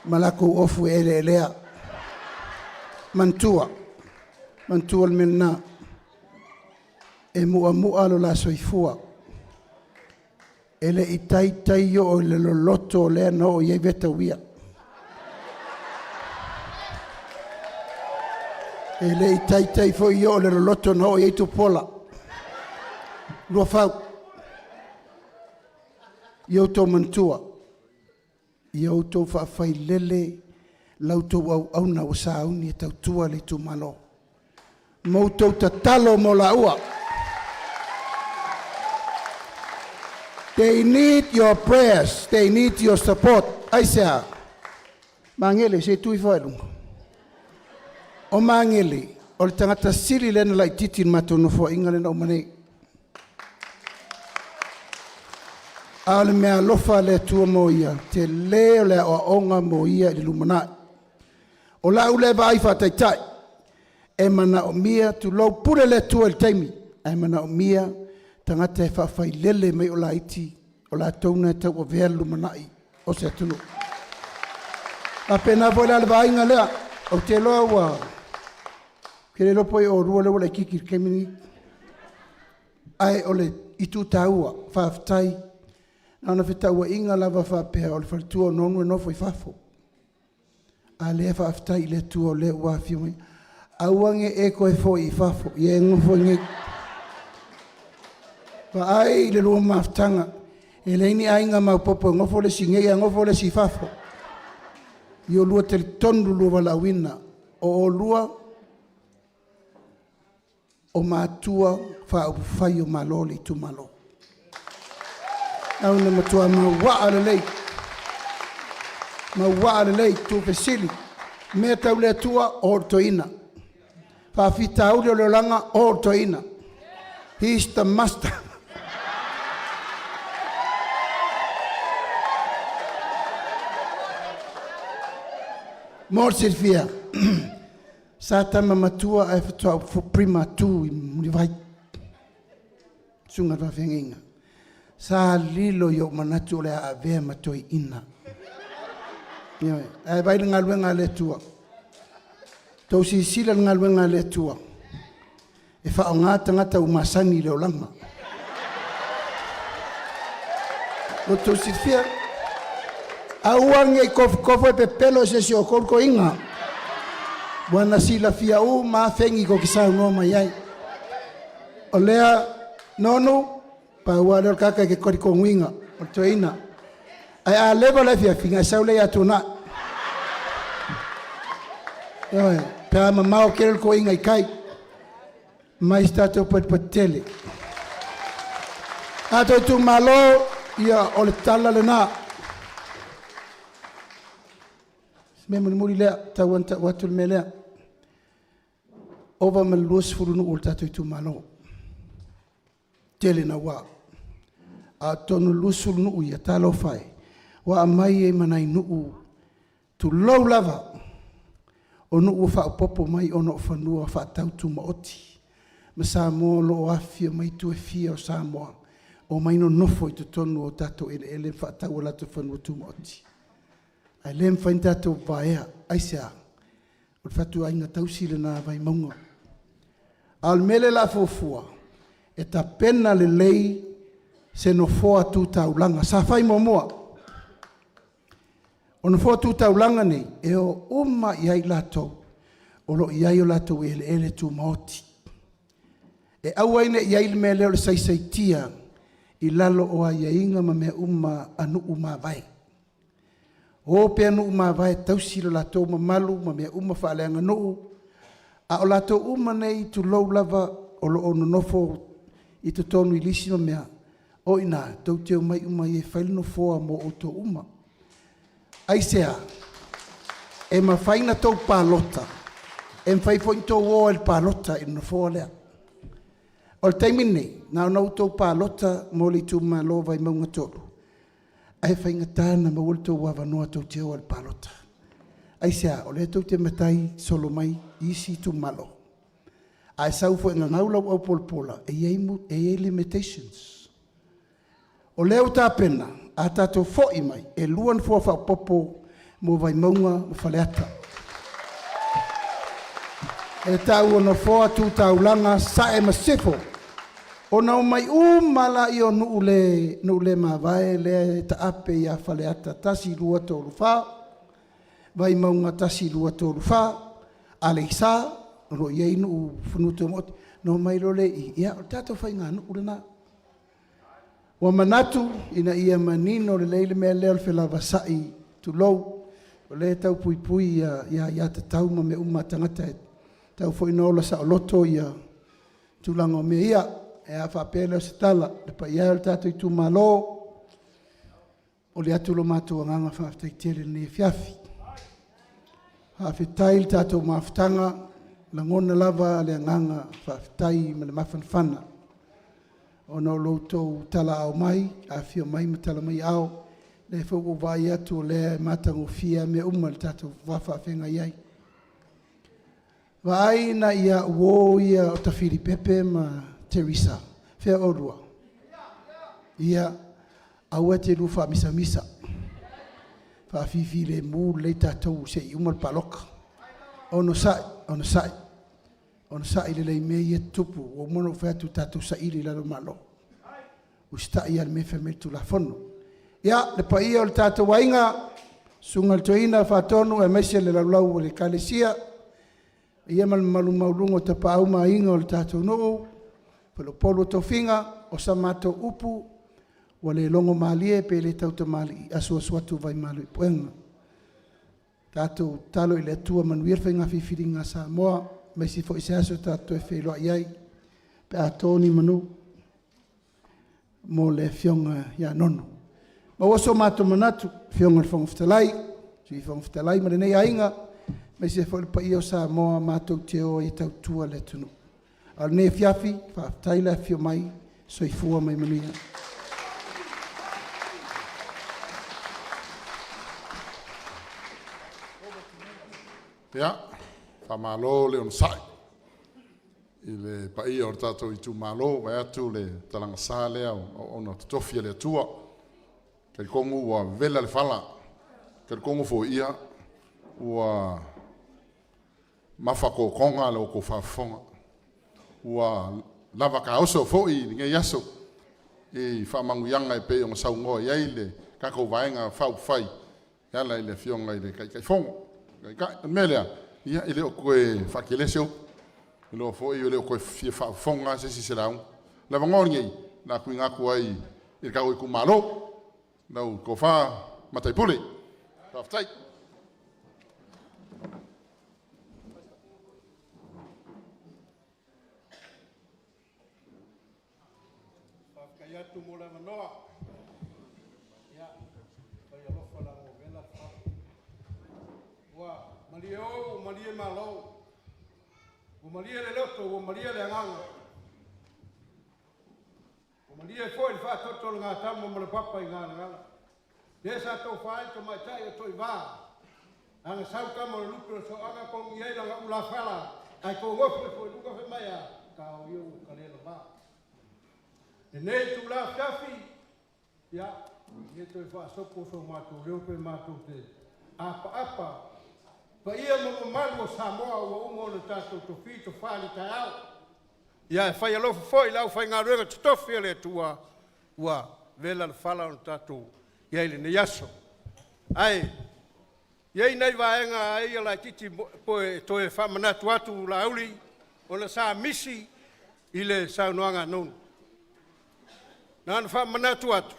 malako ofu ele lea mantua le mena e mua lo la soifua ele i tai yo o le loloto lea no o iei veta uia ele i tai fo yo o le loloto no o iei tupola lua fau yo to mantua Iau tau whaafai lele lau tau au na o sauni e tau tua le Itumalo. Mau tau ta talo mo la ua. They need your prayers. They need your support. Aisea. Mangele, se tui whaelunga. O mangele, o le tangata siri lena lai titin matono fo inga lena o manei. Ale mea alofa le tua MAUIA, te leo le o onga MAUIA i LUMANA'I. O lau le vai whataitai, e mana o mia tu lau pure le tua il taimi, e mana o mia tangata e whawhai lele mei o la iti, o la tauna e tau o vea LUMANA'I, o se atunu. A pena voi le vai inga lea, o te loa wa, kere lopo e o rua lewa le kikir kemini, ai o le itu taua, whawhai, Ana fitaua inga lava whapea o le whalitua nonu e nofo I whafo. A lea whaftai le tua o le uawhia mai. Auange e koe fo I whafo. Ie ngofo nge. Wa ai le lua maftanga. E leini ainga maupopo ngofo le singea ngofo le si whafo. Io lua te tonu lua wala wina. o lua o matua whaupufai o malo le Itumalo. Au na matua mawaa le lei tu pesili. Mea tau le atua o toina. Whawhita au le langa o toina. He's the master. Mor Silvia. Sa tama matua ai fatua fu prima tu I muni vai. Sunga va venginga. Sa lilo yo manatu le a vea matoi ina. Ai vai ngalwenga le tua. Tau si sila ngalwenga le tua. E fa ngata umasani le olanga. Lo tau si fia. Auang e kofo pe pelo se si o kolko inga. Wana sila fia ma fengi ko kisa no mai ai. O lea nonu pa wala kaka ke kori ko winga o toina. Ai a leva la fia finga sa le atuna. Oi, pa mama o kel ko inga kai. Mai stato per tele. Ato Itumalo ia o le tala le na. Memang muri lea tawan tak watul melea. Ova melus furunu ul Tatou Itumalo. Tele na wa. A tonu lusul nu ia ALOFA. Wa mai e manai nu tu low lava. O nu fa popo mai ono fanua fa tau tu maoti. Ma Samoa lo afia mai tu fia o Samoa. O mai no nofo I tonu o tato ele fa tau la tu fanua tu maoti. Ai lem fain tatou vaea, ai sea. O fatu ainga tausile na Vaimauga. Al mele la fofua. E ta pena le lei se no foa tu taulanga. Sa fai momoa. O no foa tu taulanga nei. E o uma iai latou. O lo iai o latou ele tu maoti. E au aine iai le mele o le saisaitia. I lalo o a iainga ma mea anu vai. O pe anu vai tausilo latou mamalu ma mea whaaleanga nuu. A o latou nei tu lau lava o lo ono nofo I te tonu I lisi ma mea. O ina, tau teo mai e whailino foa mo o to Ai sea, e ma whaina tau PALOTA. E mwhai po into o el PALOTA I no foa lea. O le taimine, nau tau PALOTA mo li Itumalo Vaimauga tolu. Ai whainga tāna ma ule tau wawanoa tau teo el PALOTA. Ai sea, o le tau te matai solo mai isi Itumalo. Ai sau fo nga ngaula au polpola, e ei limitations. O leo tā pena, a tatou fo'i mai, e luan fua whapopo mo Vaimauga mo whaleata. E tau ono foa tu taulanga sa e masifo. O nau mai umala I o nuu le mawai le ta ape I a whaleata tasi lua tolu wha. Vaimauga tasi lua tolu wha. Aleisa, ro iei nuu whunutu moti. No mai lo le I. Ia, o tato whai ngā nuu rena. Wa manatu ina ia manino le leile mea leo le whelava sai tu lou. O le tau pui ia te tau ma me tangata e. Tau fo inola sa o loto ia tulanga o mea ia. E a whapele o se tala, le pa ia o Tatou Itumalo, o le atu lo mātua nganga whaftai tele ni fiafi. Hawhitai le tatou mawhitanga, la ngona lava le nganga whaftai ma le mawhanwhana. O no loutou tala au mai, a fia mai ma tala mai au, le whauko vai atu o le matango fia me le tatou whawhawhenga iai. Vai na ia uo ia o tawhiri pepe ma Teresa, fea orua. Ia, aua te lufa misa. Fa fifi le mu le tatou se I umal paloka. Ono sai le lei mei e tupu, o mono fea tu tatou saili lalo malo. Usta ia le mefe me tu la fono. Ia, le pa ia o le tatou Aiga, sunga le toina whatonu e mesia le laulau o le kalesia. Ia malu maulungo te pa au mainga o le tatou noo. Polo tofinga o sa mato upu wa le longo malie pe le tau te mali asua tu vai malu I puenga. Tatou talo I le atua manuia whainga whiwhiringa Samoa, mai si fo I se aso tatou e Feiloaiga, pe a tōni manu, mo le fionga ia NONU. Ma waso mātou manatu, fionga le whangawhitalai, si whangawhitalai ma le nei ainga, mai se fo le pa o Samoa mātou te o I tau tua le tunu. Al ne fiafi, whaaftaila fio mai, soifua mai manuia. Ia, whamalo le on sai. I le pai o tatou Itumalo, vai atu le talanga sa lea o ona tofia le atua. Kei kongu ua vela le fala. Kei kongu fo ia ua mafako konga le o ko whafonga. Ua lava ka oso fo I nge yaso. I whamanguianga e pe o saungoa iai le kako vaenga whau whai. Iala I le fionga I le kai fongo. Melea, ia ile o koe whakeleseo. Ile o fo ile o koe fie whafonga se si se raung. La vangoni ei, na kui ngaku ai I kau I kumalo. Nau ko wha matai pule. Whaftai. Whafkai atu mo la manoa. Ia, kai alofa la mo vela wha. Ua, malie o, malie malo. O malie le loto, o malie le anganga. O malie foi le wha toto le ngā tamo mo le papa I ngā ngala. Desa tau whae to mai tai o toi wā. Anga sau kama le lupu so anga kong iei langa ula whala. Ai ko ngofu foi luka whe mai a ka o iu ka lelo wā. E nei tu la whiawhi. Ia, e toi wha soko so mātou leo pe mātou te apa. Pa ia mo malu o Samoa ua ungo le tātou to whi to whali tai au. Ia, e whai alofa foi lau whai ngā ruenga tutofi ale tua ua vela le whala o tātou iei le ne yaso. Ai, iei nei vaenga ai ala titi poe toe whamanatu atu lauli o le sa misi I le saunoanga nonu. Nāna whamanatu atu.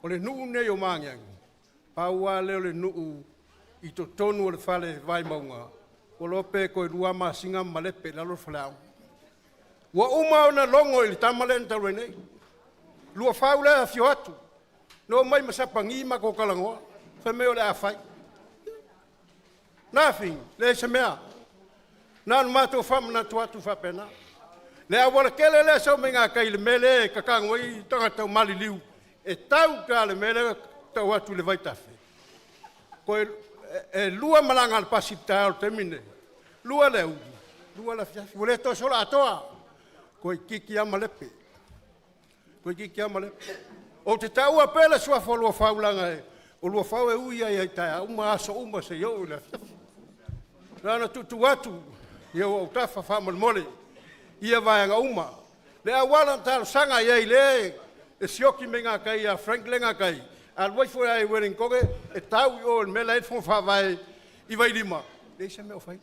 O le nuu nei o māngiangi. Paua leo le nuu I to tonu o le whale Vaimauga. O lope koe rua masinga malepe lalo whalau. Ua uma o na longo I le tamalen taru nei. Lua whaule a fio atu. No mai masapangi ma ko kalangoa. Wha meo le a whai. Nothing. Le se mea. Nānu mātou whamanatu atu whapena. Le awara kele le sau me ngā kai le mele kakangoi tangata mali liu. E tau ka le mele tau atu le vaitafe. Koe e lua malanga le pasipta o temine. Lua le udi. Lua la fiafi. Wale to sola atoa. Koe kiki ama lepe. Koe kiki ama lepe. O te tau apela sua folua faulanga e. O lua fau e uia I taia. Uma aso uma se iau le fiafi. Rana tutu atu. Iau au tafa whamal mole. Ia vaianga uma. Le awala talo sanga iei le. E sioki me ngā kai a Frank le ngā kai. Al waifo ai werin koge. E tau I o me lai fon whawai I vai lima. Le se meo whai.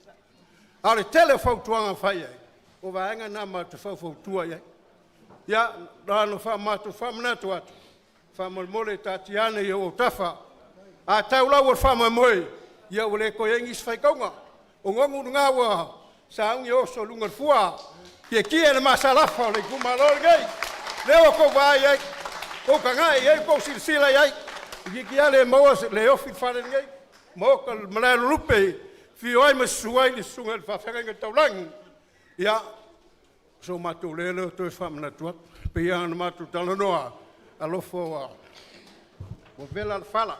Ale tele whau tuanga whai ai. O vaianga nā mātu whau tua iei. Ia, rano wha mātu whamanatu atu. Whamalmole tātiane I o tafa. A tau lau o whamamoe. Ia o le koe engis whai kaunga. O ngongu ngā wa. Sa ungi oso lungar fua. Kia le masalafa o le kumalol gai. Leo ko vai ai. O ka ngai ai ko silsila ai. Kia le maua le ofi whare ngai. Mo ka malai lupe. Fio ai masuai le sunga le whawhenga taulangi. Ia. So matu lele toi whamana tuat. Pe ia ana matu talanoa. Alofa wa. O vela le whala.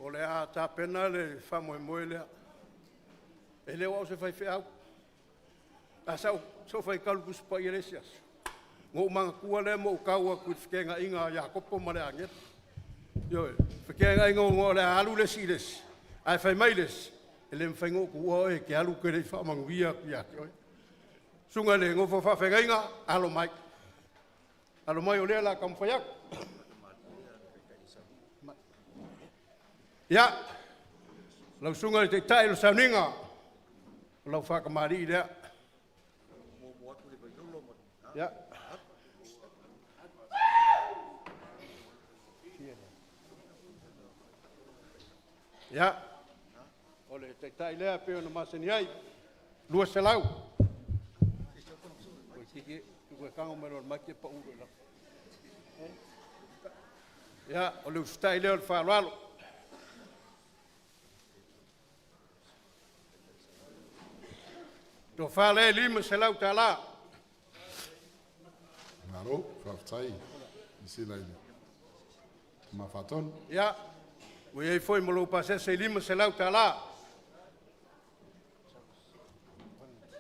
O le a tāpena le whamoe lea. E leo au se whai whiau. A sau, so whai kalukus pa I resias. Ngō manga kua le mo kaua kui whikenga inga ia kopo ma le anget. Yo, whikenga inga ngō le alu le siles. Ai whai mailes. E le mwhai ngō kua e ke alu kere I whamanguia ki ake oi. Sunga le ngō whawhenga inga, alo mai. Alo mai o lea la kam whaiak. Ia, lau sunga te tai lo sauninga, lau whakamari I lea. Ia, Ia. O le taitai lea pe ona masani ai. Lua selau. Koe tiki, koe kango mero al maki pa uro la. Ia, o le ustai lea o le whaaloalo. Tō whale lima selau tā la. Ngaro, whaftai, isi laile. Ma whaton. Ia, ui ei foi mo lo pasese lima selau tā la.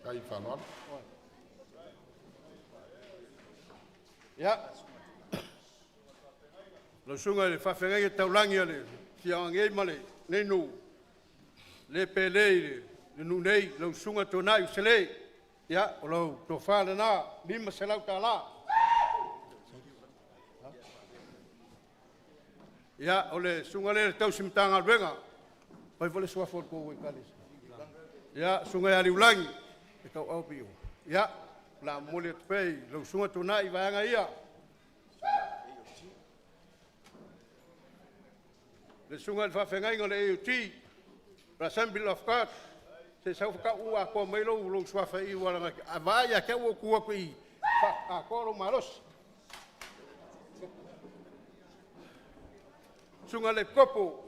Kai whanoan. Ia. Lo sunga le whawhengai taulangi ale, fiangei male, nenu, le pelei, le nunei, lo sunga tonai usele. Ia, o lo to whale nā, lima selau tā la. Ia, o le sunga le tau simitanga alwenga, pai vole suafo ko ui kalis. Ia, sunga e aliulangi, e kau au pio. Ia, la mole at pei, lo sunga tonai vaanga ia. Le sunga le whawhengai ngā le AUT, Assembly of God, se sau whaka ua ko mai lo suafa i waranga, a vai a kia ua kua ko i, a koro maros. Sunga le kopo,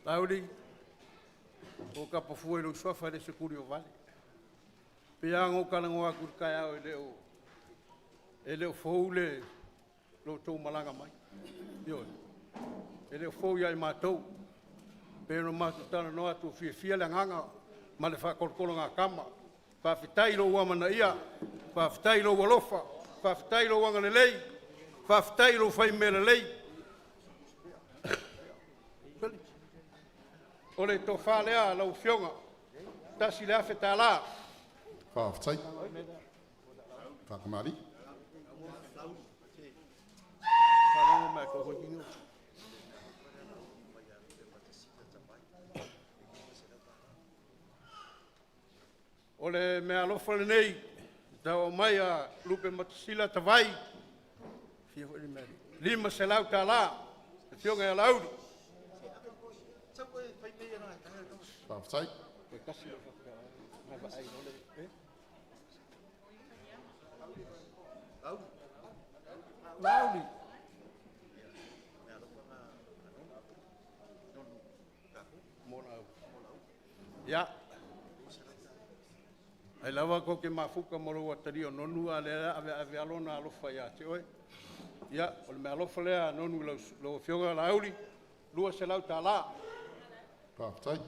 Lauri, o ka pafua lo sofa le sekuri o vale. Peango kalango aku kai au e leo foule lo tau malanga mai. Yo. E leo fou ia i mātou. Pero mātou tana noa tu fia le nganga ma le whakorkolo ngā kama. Whawhitai lo wamana ia, whawhitai lo walofa, whawhitai lo wanga le lei, whawhitai lo whaimele lei. O le tō whālea lau whionga, tasi le awhi tā la. Whawhtai. Whakamari. Whalango mai ko hokingo. O le mea alofa le nei, tau mai a lupe matasila tawai. Lima se lau tā la, e whionga e lauri. Whawhtai. Lauri. Ia. Ai lava ko ke mafuka moro wa tario nonu ale ave alona alofa ia te oi. Ia, o le me alofa lea nonu lo fionga lauri. Lua se lau tā la. Whawhtai.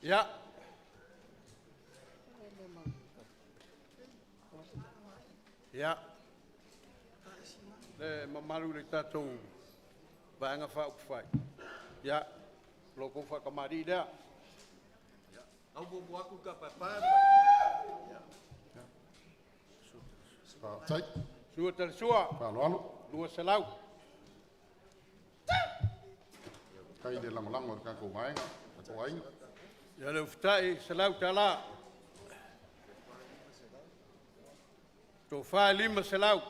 Ia. Ia. Le mamalu le tatou vaanga whau whai. Ia. Loko whakamari lea. Au bobo aku ka papai. Whawhtai. Sua tala sua. Whaloalo. Lua selau. Kai le langolango le kako vaenga. Tatou Aiga. Ia le uftai selau tala. Tō whae lima selau.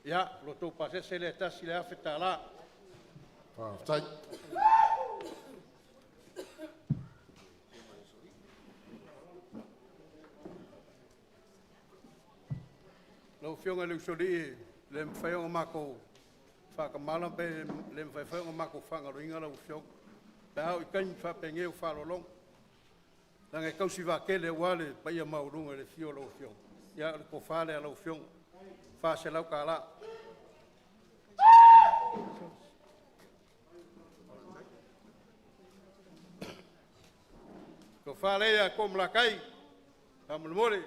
Ia, lo tō pasese le tasi le awhi tā la. Whawhtai. Lau whionga le usori le mwhaionga mako whakamala pe le mwhaionga mako whangaroinga lau whionga. Pe hau i kaini whapengeu whalolong. Lange kausi wakele wale paia maurunga le whio lau whionga. Ia le ko whale a lau whionga. Whase lau ka la. Ko whale a ko mlakai. Kamulimore.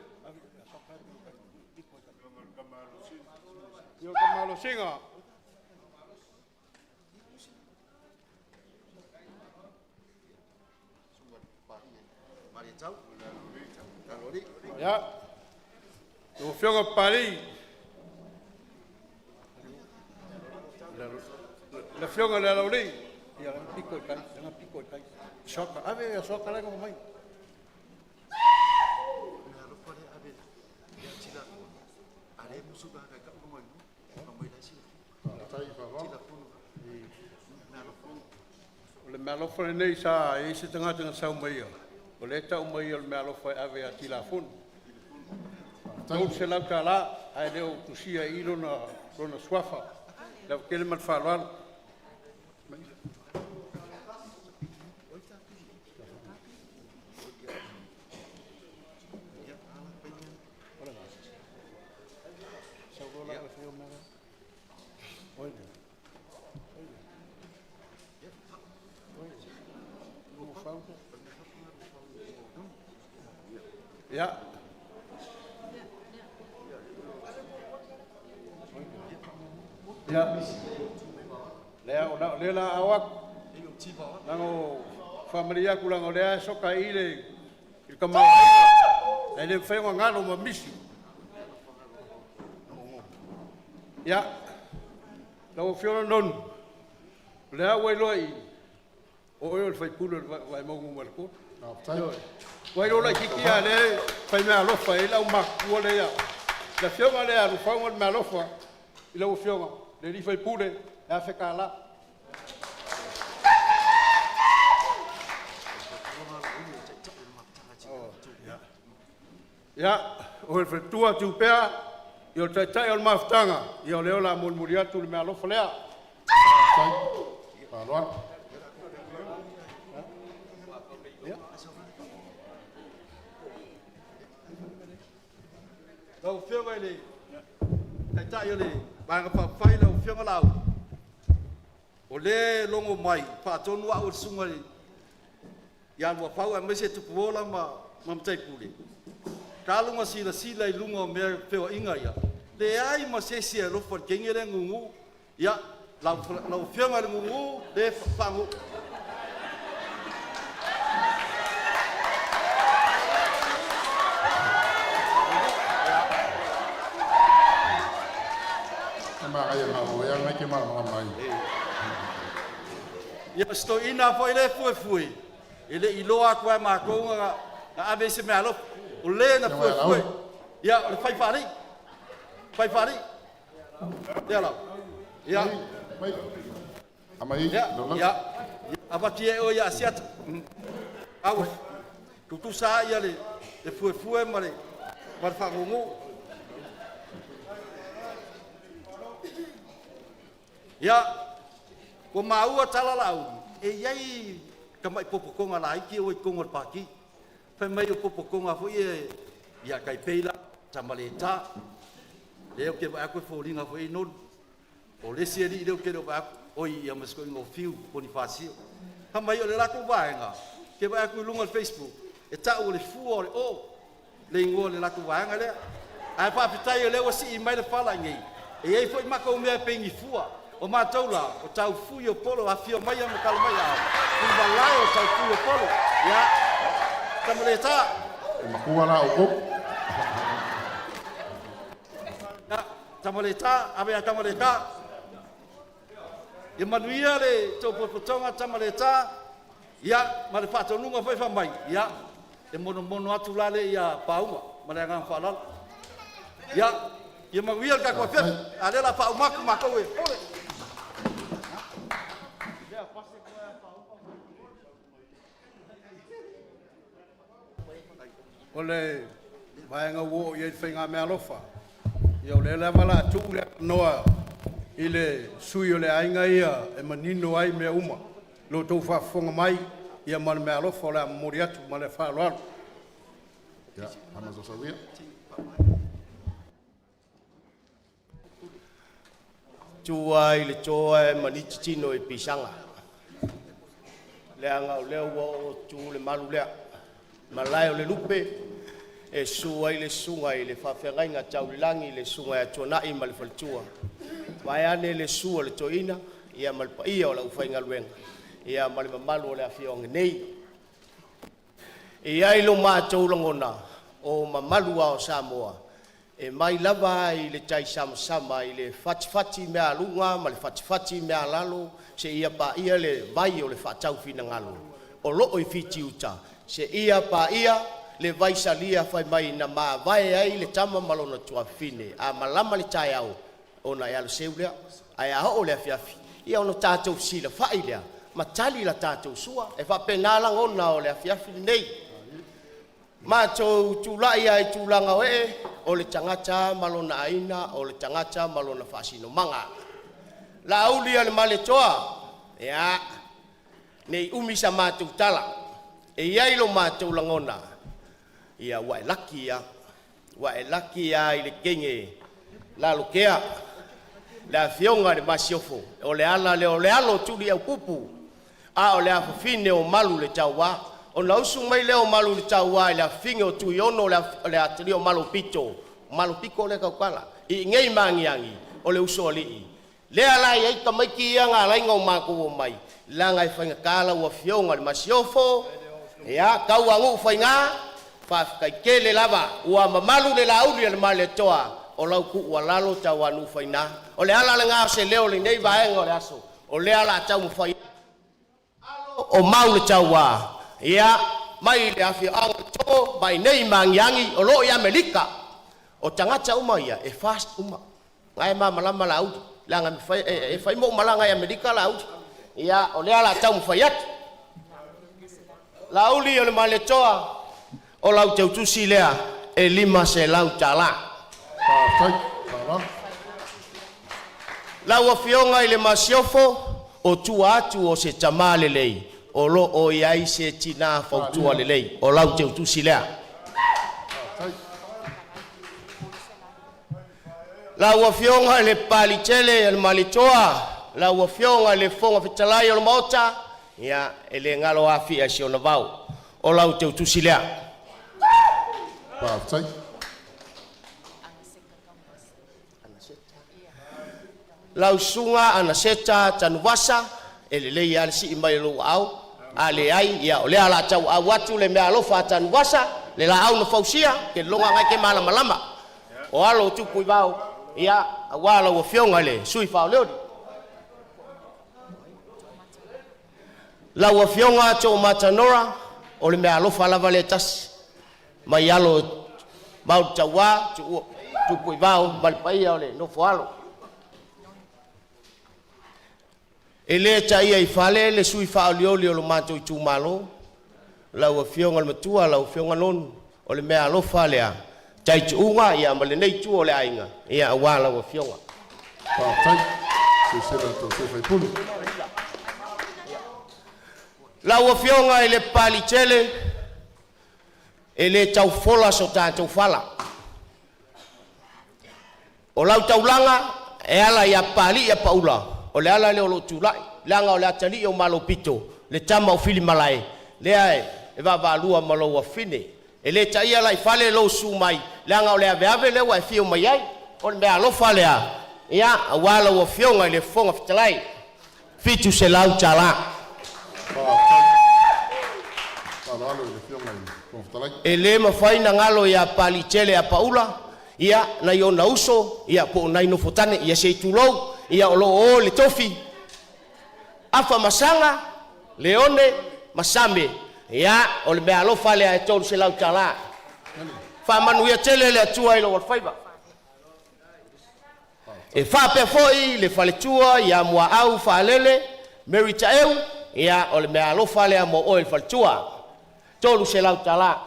Yo kamalo singa. Ya. Lo fionga pari. La fionga la lauri. Ya pico kai, jangan pico kai. Soka, ave ya soka lagi ngomai. Le malofa nei sa e se tanga sa mai. O le tau mai o le malofa ave a tilafon. Tau se lau kala ai leo tusia i lona swafa. La kele man falwal. Ya. Ya. Lela awak. Lango familia kulang oleh soka ile kamau. Ele foi ngalo mamisi. Ya. Lawo fiona non. Lea wailoi. O eu fai pulo vai mo marco. Wailo la kikia le fai me alofa ila uma kuole ya. La fiona le alofa ngol me alofa. Ila o fiona le li fai pule la feka la. Ya, o fai tua tu pea io tai al maftanga io leo la mulmuria tu me alofa le. Paloa. Lau whionga ele, kai tai ele, banga whawhai lau whionga lau. O le longo mai, whaatonu a o sunga le, ia lua pau a mese tupu ola ma mamtai pule. Ka lunga sila i lunga o mea whio inga ia. Le ai ma sesi e lofa kengere ngungu, ia lau whionga le ngungu, le whangu. Ya sto ina foi le fui. Ele iloa kwa ma ko nga ave se me alo. O le na fui. Ya fai fari. Ya la. Ya. Amai. Ya. Apa tie o ya siat. Awe. Tu sa ya le fui mare. Mar fa ngungu. Ya, ko maua talalau. E yai kamai popokonga lai ki o kongo paki. Fa mai o popokonga fo e ya kai peila tamaleta. Leo ke ba ko folinga fo e non. O le seri leo ke ba o ia masko ngo fiu Bonifacio. Fa mai o le lako vaenga. Ke ba ko lunga Facebook. E ta o le fu o le ngo le lako vaenga le. Ai pa pitai le o si mai le fala ngai. E ai fo mako me pengi fua. O mataula, o tau fui o polo, a fio mai ama kalmai au. Kumba lai o tau fui o polo. Ya, tamaleta. Makua la o Ya, tamaleta, abe a tamaleta. E manuia le tau potonga tamaleta. Ya, ma le whatonunga whai whamai. Ya, e mono atu lale ia paunga. Ma le angang whalal. Ya, e manuia le kakua whia. A le la paumaku makoe. Ole. Ole vaenga wo ye whainga me alofa. Ia le la mala tu le noa ile sui ole ainga ia e manino ai me uma. Lo tau whafonga mai ia man me alofa le moriatu ma le whaaloalo. Ya, amazo sawia. Tua i le toa e maniti tino e pisanga. Le anga o leo o tu le malu lea. Malai o le lupe e sua i le sunga i le whawhengainga taulilangi le sunga e tuanai ma le whalitua. Vai ane le sua le toina ia malpa ia o la uwhainga luenga. Ia mali mamalu o le awhionga nei. E ai lo mātou langona o mamalua o Samoa. E mai lava i le tai sama i le fati mea lunga, ma le fati mea lalo, se ia pa ia le vai o le whatau fina ngalo. O loo i fiti uta, se ia pa ia le vai salia fai mai na maa vai ai le tama malona tua fine, a malama le tai au, o na ia le seulea, ai a ho le afiafi. Ia ono tātou sila fai lea, ma tali la tātou sua, e fa penala ngona o le afiafi nei. Mātou tūlai ai tūlanga oe, o le tangata malona aina, o le tangata malona whasino manga. La aulia le male toa, ea, nei umisa mātou tala, e iailo mātou langona, ia wae laki ia i le kenge, la lukea, la fionga le masiofo, o le alo tuli au pupu, a o le afofine o malu le tauwa, o na usu mai leo malu le tauwa, le afinge o tuiono le atri o malu pito le kaukala, i ngei mangiangi, o le uso alii. Lea lai ai ka maiki ia ngā lainga o māku o mai, la ngai whainga kāla ua fionga le masiofo, ea, kau angu whainga, whafkai kele lava, ua mamalu le lauli le male toa, o lau ku ua lalo tau anu whaina, o le ala le ngā se leo le nei vaenga o le aso, o le ala tau mwhai, o mau le tau wā, ea, mai le awhia anga tō, mai nei mangiangi, o loo i Amerika, o tangata uma ia, e fast uma, ngai malama la audi, langa e fai mo malanga i Amerika la audi, ia, o le ala tau mwhai atu, la uli o le male toa, o lau tau tusi lea, e lima se lau tala. Lau a fionga i le masiofo, o tua atu o se tamale lei, o lo o iai se tina fautua le lei, o lau tau tusi lea. Lau a fionga i le palitele i le malitoa, lau a fionga i le fonga fitalai o le maota, ia, e le ngalo afi a si o na vau, o lau tau tusi lea. Lau sunga ana seta tanuwasa, ele lei ale si imai lo au, ale ai ia ole ala tau au watu le mea alofa tanuwasa, le la au na fausia, ke longa ngai ke malama. O alo tupu i vau, ia awala ua fionga le, sui fao leodi. Lau ua fionga to matanora, o le mea alofa lava le tasi, mai alo mau tawa, tupu i vau, malipaia ole, no fo alo. E le taia i fale, le sui whaolioli o lo mātou i Itumalo, lau a fionga le matua, lau fionga nonu, o le mea alofa lea, tai tu unga, ia ma le nei tu o le ainga, ia awa lau a fionga. Lau a fionga i le pali tele, e le tau fola so tātou fala. O lau taulanga, e ala ia pali ia paula, o le ala le o lo tūlai, langa o le atali o malo pito, le tama o fili malai, le ae, e wavalua malo a fine, e le taia lai fale lo su mai, langa o le ave le wa e fio mai ai, o le mea alofa lea, ia, a wala o fionga i le fonga fitalai, fitu se lau tala. E le mawhaina ngalo ia pali tele a paula, ia, na i o na uso, ia po na ino fotane, ia se tulou, ia olo o le tofi, afa masanga, leone, masame, ia, o le mea alofa lea e tolu se lau tala. Fa manuia tele le atua ilo walfaiba. E fa pe foi, le fale tua, ia mua au fa lele, merita eu, ia, o le mea alofa lea mo oil fale tua, tolu se lau tala.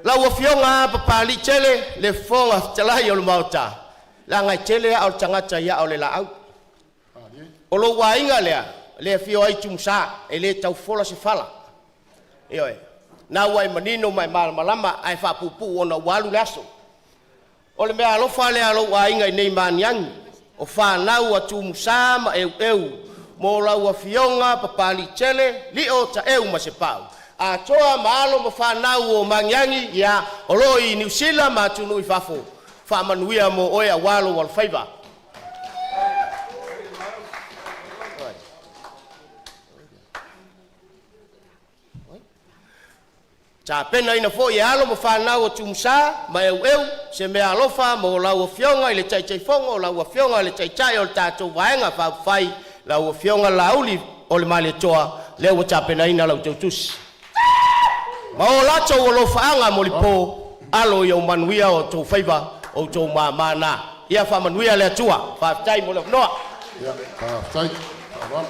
Lau a fionga papali tele le fonga talai o le mauta. La ngai tele au tangata ia o le la au. O lo wainga lea, le fio ai tumsa, e le tau fola se fala. Ioe, na wai manino mai malama ai fa pupu o na walu laso. O le mea alofa lea lo wainga i nei maniangi. O fa nau a tumsa ma eu. Mo lau a fionga papali tele, li o ta eu ma se pau. A toa maalo ma whanau o mangiangi, ia, o loi New Zealand ma tunu i fafo, whamanuia mo oia walo wal whaiva. Ta pena ina fo ia alo mo whanau o tumsa, mai eu se mea alofa mo lau o fionga i le tai fonga, o lau o fionga i le tai o le Tatou Vaenga whai lau o fionga lauli o le male toa, leo o ta pena ina lau tautusi. Ma o lato o lo whaanga mo li po, alo i o manuia o tau whaiva o tau mana. Ia wha manuia le atua, whaftai mo le noa. Ia, whaftai, whawal.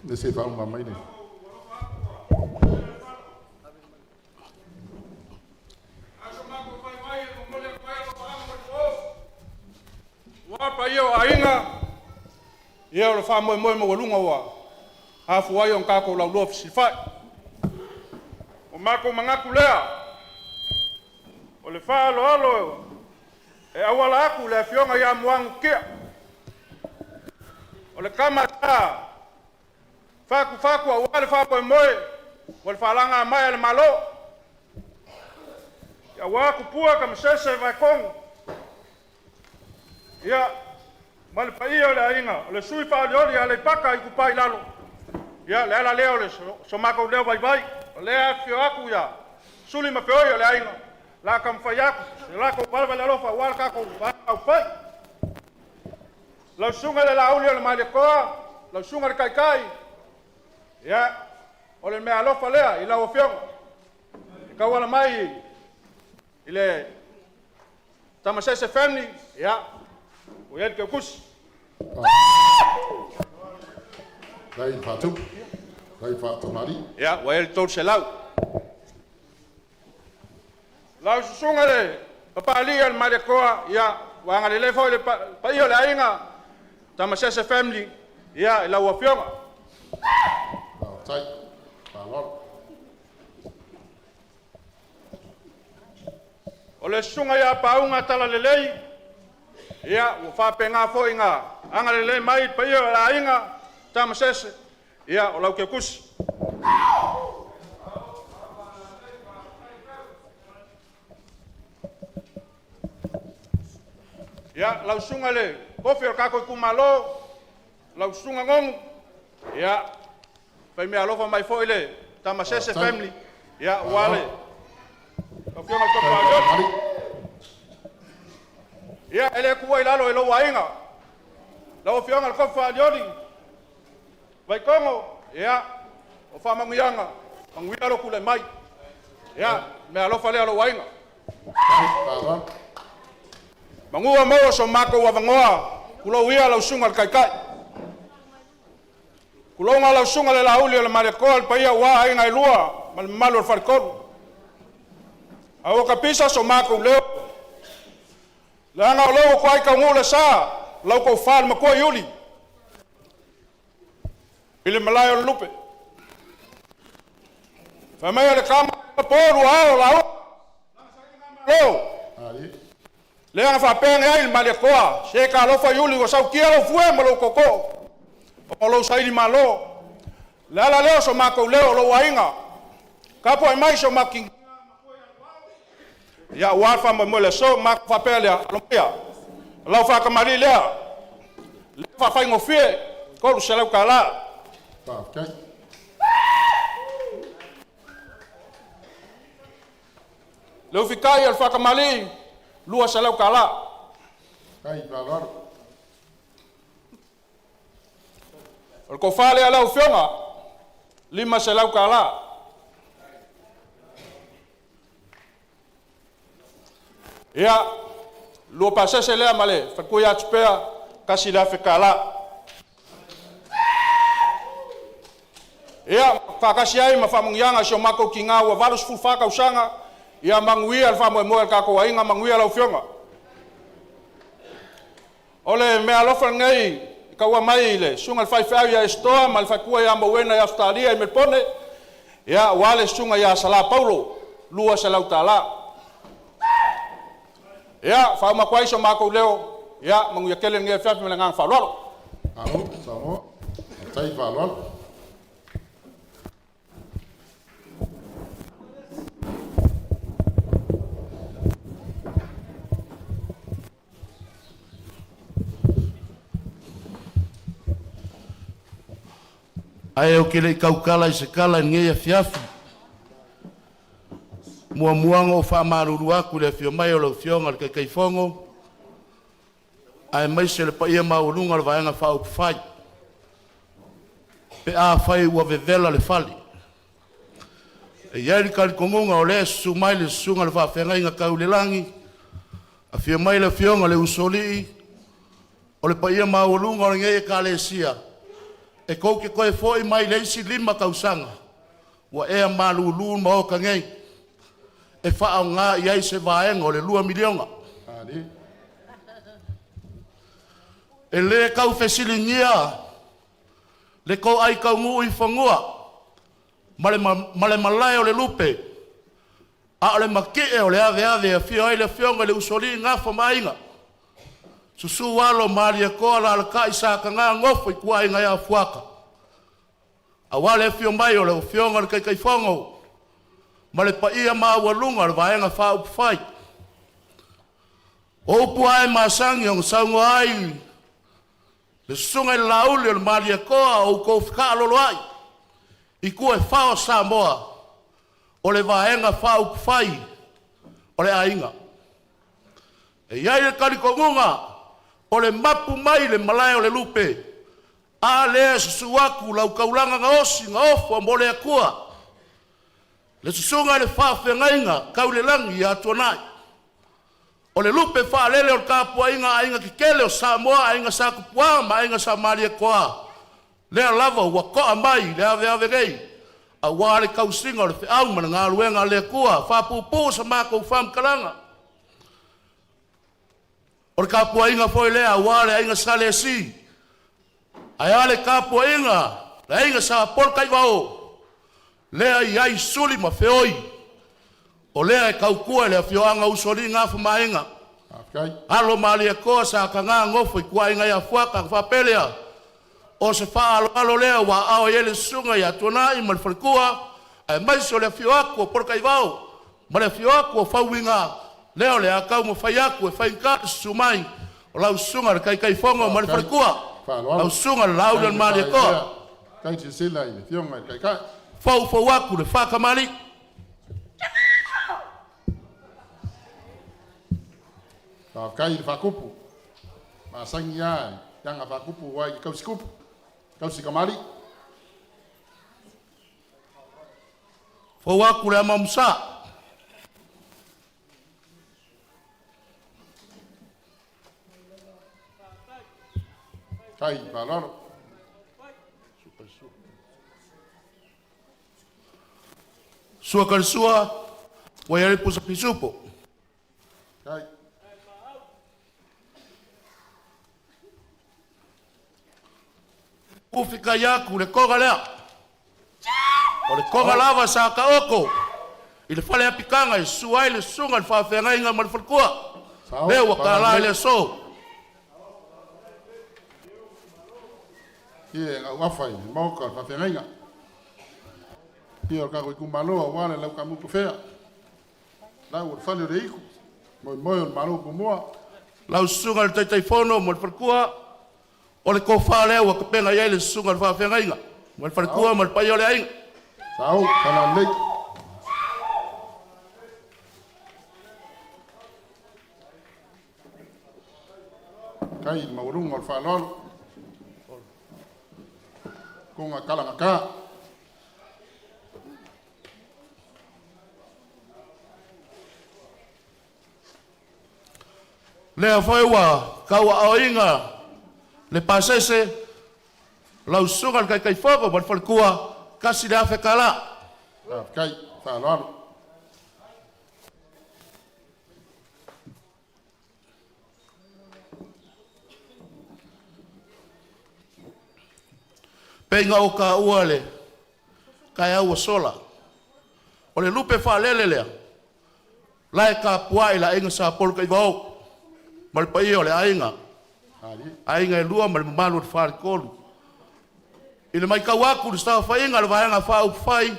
Ne se wha umma mai ne. Wapa ia ainga ia o le wha moe mo walunga wa hafu ai on kako lau loa fisifai o mako mangaku lea o le wha alo alo e awala aku le fionga ia muangu kia o le kamata faku a wale wha moe o le whalanga mai le malo ia waku pua ka msese vai kongu ia mali pai o le ainga o le sui fa le ale paka i kupai lalo ia le ala leo le so mako leo vai o le afio aku ia suli ma peo le ainga la kam fa yaku la ko palva le alofa wal ka ko au pai la sunga le lauli o le mali ko la sunga le kai ia o le me alofa lea i la o fio ka wala mai ile tamasese family ia o ia ke kus Dai fatu. Dai fatu mari. ia o el tol se lau sunga le papa ali al mare koa ia wa ngale le fo le pa io la inga tamasese family ia la o fionga Tai. Palol. o le sunga ia paunga tala le lei ia o fa penga fo inga anga le mai pa io la inga tamasese ia o lau ke kus ia lau sunga le kofi o kako kumalo lau sunga ngong ia pa me alofa mai fo ile tamasese family ia wale o fiona ko pa ia ele kuwa ilalo elo wainga la o fiona ko fa diodi vai kongo ia o fa manguyanga manguia lo kule mai ia me alofa le alo wainga mangua mo so mako wa vangoa kulo wia la sunga kai kulo nga la sunga le lauli le mare ko al paia wa ai ngai lua mal malo farkon awo kapisa so mako leo la nga lo ko ai ka ngula sa lo ko fal ma ko yuli ile malayo lupe fa mai le kama poru ao la lo le nga fa penge ai male ko se ka lo fa yuli ko sa ki lo fue mo lo koko o lo saili malo la leo so mako leo lo wainga kapo ai mai so making ya wafa mo le so mak fa pele lo ya lo fa ka mari le fa fa ngofie ko lu sela kala Okay. lo fikai al fa ka mali lu sela kala Kai palol. ko fa le ala ufionga lima sela kala ia lo pasa se le male fa ko ya tspea kasi la fekala ia fa kasi ai ma fa mungyanga so mako kinga wa valus fu fa ka usanga ia manguia fa mo ka ko inga manguia la ufionga ole me alofa ngai ka wa mai le sunga fa fa ya stoa mal fa ku ya mo wena ya Australia me pone ia wale sunga ya sala paulo lua sala utala ia fa ma kwai so mako leo ia mangu yakele nge fa me ngang fa lolo Alo, Samoa. Tai palol. Ai o ke le kaukala I se kala ngei a fiafi. Mua muanga o whaamaruru aku le fio mai o lau fionga le kai fongo. Ai mai se le pa ia maurunga le vaenga whau whai. Pe a whai ua vevela le whali. E iari kari kongunga o le su mai le sunga le whawhenga inga kau le langi. A fio mai le fionga le usoli. O le pa ia maurunga o le ngei ka le sia. E kou ke koe foi mai le isi lima kausanga. Wa ea malulu ma o ka ngei. E wha ngā iai se vaenga o le 2 milionga. E le kau fesilingia, le kou ai kau ngu I whangua, male malai o le lupe, a o le makee o le ave a fio ai le fionga le usoli ngā whamainga. Susu walo maria koa la ka isaka ngā ngofo I kua inga ia fuaka. A wale fio mai o le fionga le kai whango, male pa ia maa walunga le vaenga whau whai. O upu ai maasangi o saungo ai, le sunga I LAULU le maria koa o kou whika alolo ai. I kua e whao Samoa o le vaenga whau whai o le ainga. E iai le karikongunga o le mapu mai le malai o le lupe. A le susuaku lau kaulanga nga osi nga ofo a mole a kua. Le susunga le whawhengainga kau le langi a tuanai. O le lupe wha lele o le kapua inga kikele o Samoa a inga sa kupua ma inga sa maria koa. Lea lava ua koa mai le ave rei. A wale kausinga o le whiau mana ngā luenga le kua. Whapupu sa mako wham kalanga. O le kapua inga foi lea wale a inga sa le si. Ai ale kapua inga le inga sa polkai wao. Lea iai suli ma feoi. O lea e kaukua lea fioanga usoli ngā whamainga. Alo malia koa sa ka ngā ngofo I kua inga ia fuaka whapelea. O se wha alo lea wa ao ele sunga ia tuanai ma le whalikua. E maiso lea fioaku o porkai wao. Ma lea fioaku o whauinga. Leo lea kau mo whaiaku e whainkata sumai. O lau sunga le kai whonga ma le whalikua. Lau sunga le LAULU malia koa. Kai te sila I le fionga I kai. Fau aku le whakamari. Kai le whakupu. Ma sangi ai. Yanga whakupu wai I kausikupu. Kausikamari. Fau aku le amamusa. Kai paloro. Sua karsua, wai ari pusa pisupo. Kai. Ufika yaku le koga lea. O le koga lava sa ka oko. I le whale apikanga I suai le sunga le whawhenga inga ma le whalkua. Lea waka lai le so. Ie ngā wafai, mauka, whawhenga. Ia o kako I kumaloa wale lau ka muku whea. Lau o whale o re iku. Moi o malo kumua. Lau sunga le taitai whono mo le whalkua. O le kofa lea wa kapenga iai le sunga le whawhenga inga. Mo le whalkua mo le pai o le ainga. Sao, kana nei. Kai maurunga o whalolo. Konga kalangaka. Lea whaiwa, kaua ao inga, le pasese, lau sunga le kai whako, man whalkua, kasi le awhe kala. Kai, whalolo. Penga o ka uale, kai aua sola. O le lupe whalele lea, lai ka puai la inga sa polu kai wau. Malpai o le ainga. Ainga e lua ma le mamalu le wharekolu. I le mai kauaku le stawa whainga le vaenga whau whai.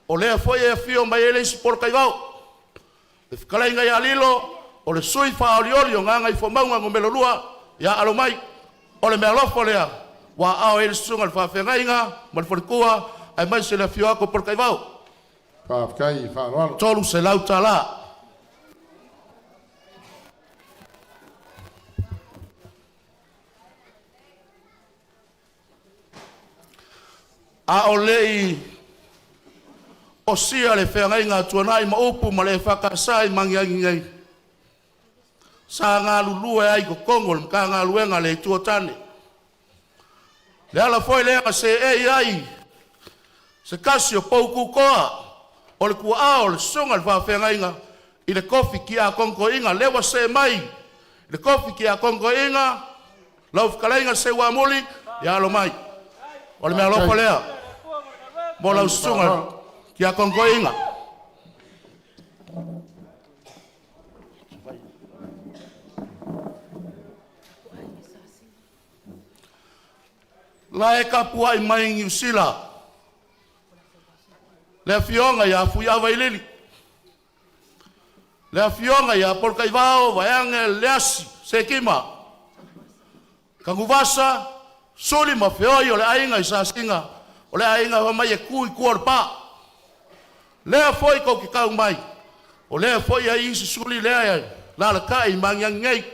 O lea foi e fio mai ele isi polo kai wau. Le whikalainga ia lilo, o le sui whaolioli o nganga I whamaunga ngomelo lua, ia alo mai. O le mea lofo lea, Wa ao e le sunga le whawhengainga, ma le wharekua, ai mai se le whio ako por kai vau. Whawkai, whaloalo. Tolu se lau tala. A o lei o sia le whengainga tuanai ma upu ma le whakasai mangiangi ngai. Sa ngā lulua ai ko Kongo, ka ngā luenga le tuatane. Le ala foi lea se ai, se kasi o pouku koa, o le kua ao le sunga le whawhengainga, i le kofi ki a Kongo inga, lewa se mai, le kofi ki a Kongo inga, lau whakalainga se wamuli, i alo mai. O le mea lopa lea, mo lau sunga ki a Kongo inga. La e kapua i mai New Zealand. Le fionga ya fuia vailili. Le fionga ya polkai vao vaiange leasi sekima. Kanguvasa soli ma feoi o le ainga i sa singa. O le ainga wa mai e kui kuarpa. Le foi ko ki kau mai. O le foi ai isi suli le la la kai mangyang ngai.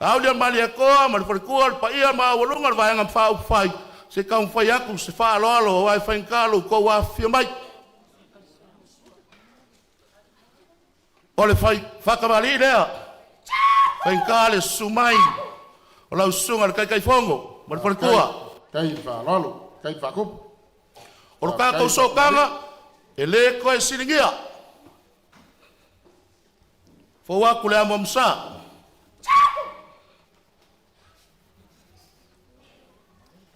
Aulia malia koa, ma le wharekua, pa ia ma walunga vai ngam whau whai. Se kau whai aku, se wha alo alo, wai whainkalu, ko wa whia mai. O le whakamali lea, whainkale sumai, o lau sunga le kai whongo, ma le wharekua. Kai whalalo, kai whakupu. O le kākau sokanga, e le koe siringia. Fōwaku lea momsa.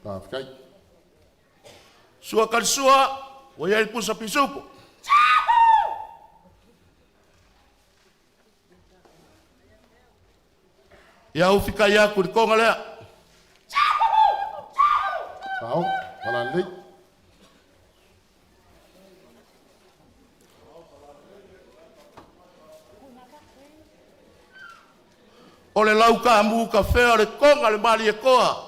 Whawkai. Sua karisua, o iai pusa pisupu. Ia ufika ia kuri konga lea. Whao, walalei. O le lau ka amu ka whea le konga le mali e koa.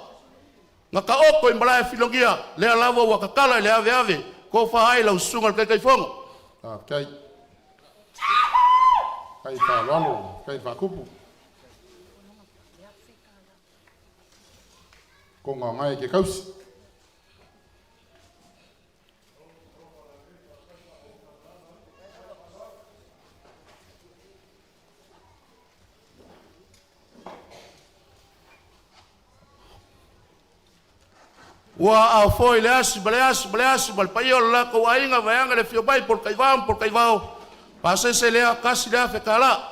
Nga ka oko i malaya filongia, lea lawa wa kakala i le ave ave, ko whahai lau sunga le kai whongo. Kai. Kai whalalo, kai whakupu. Ko ngā ngai ke kausi. Wa au foi le asi, bale pai o la ko ainga vaianga le fio pai por kai vao. Pase se lea kasi lea fekala.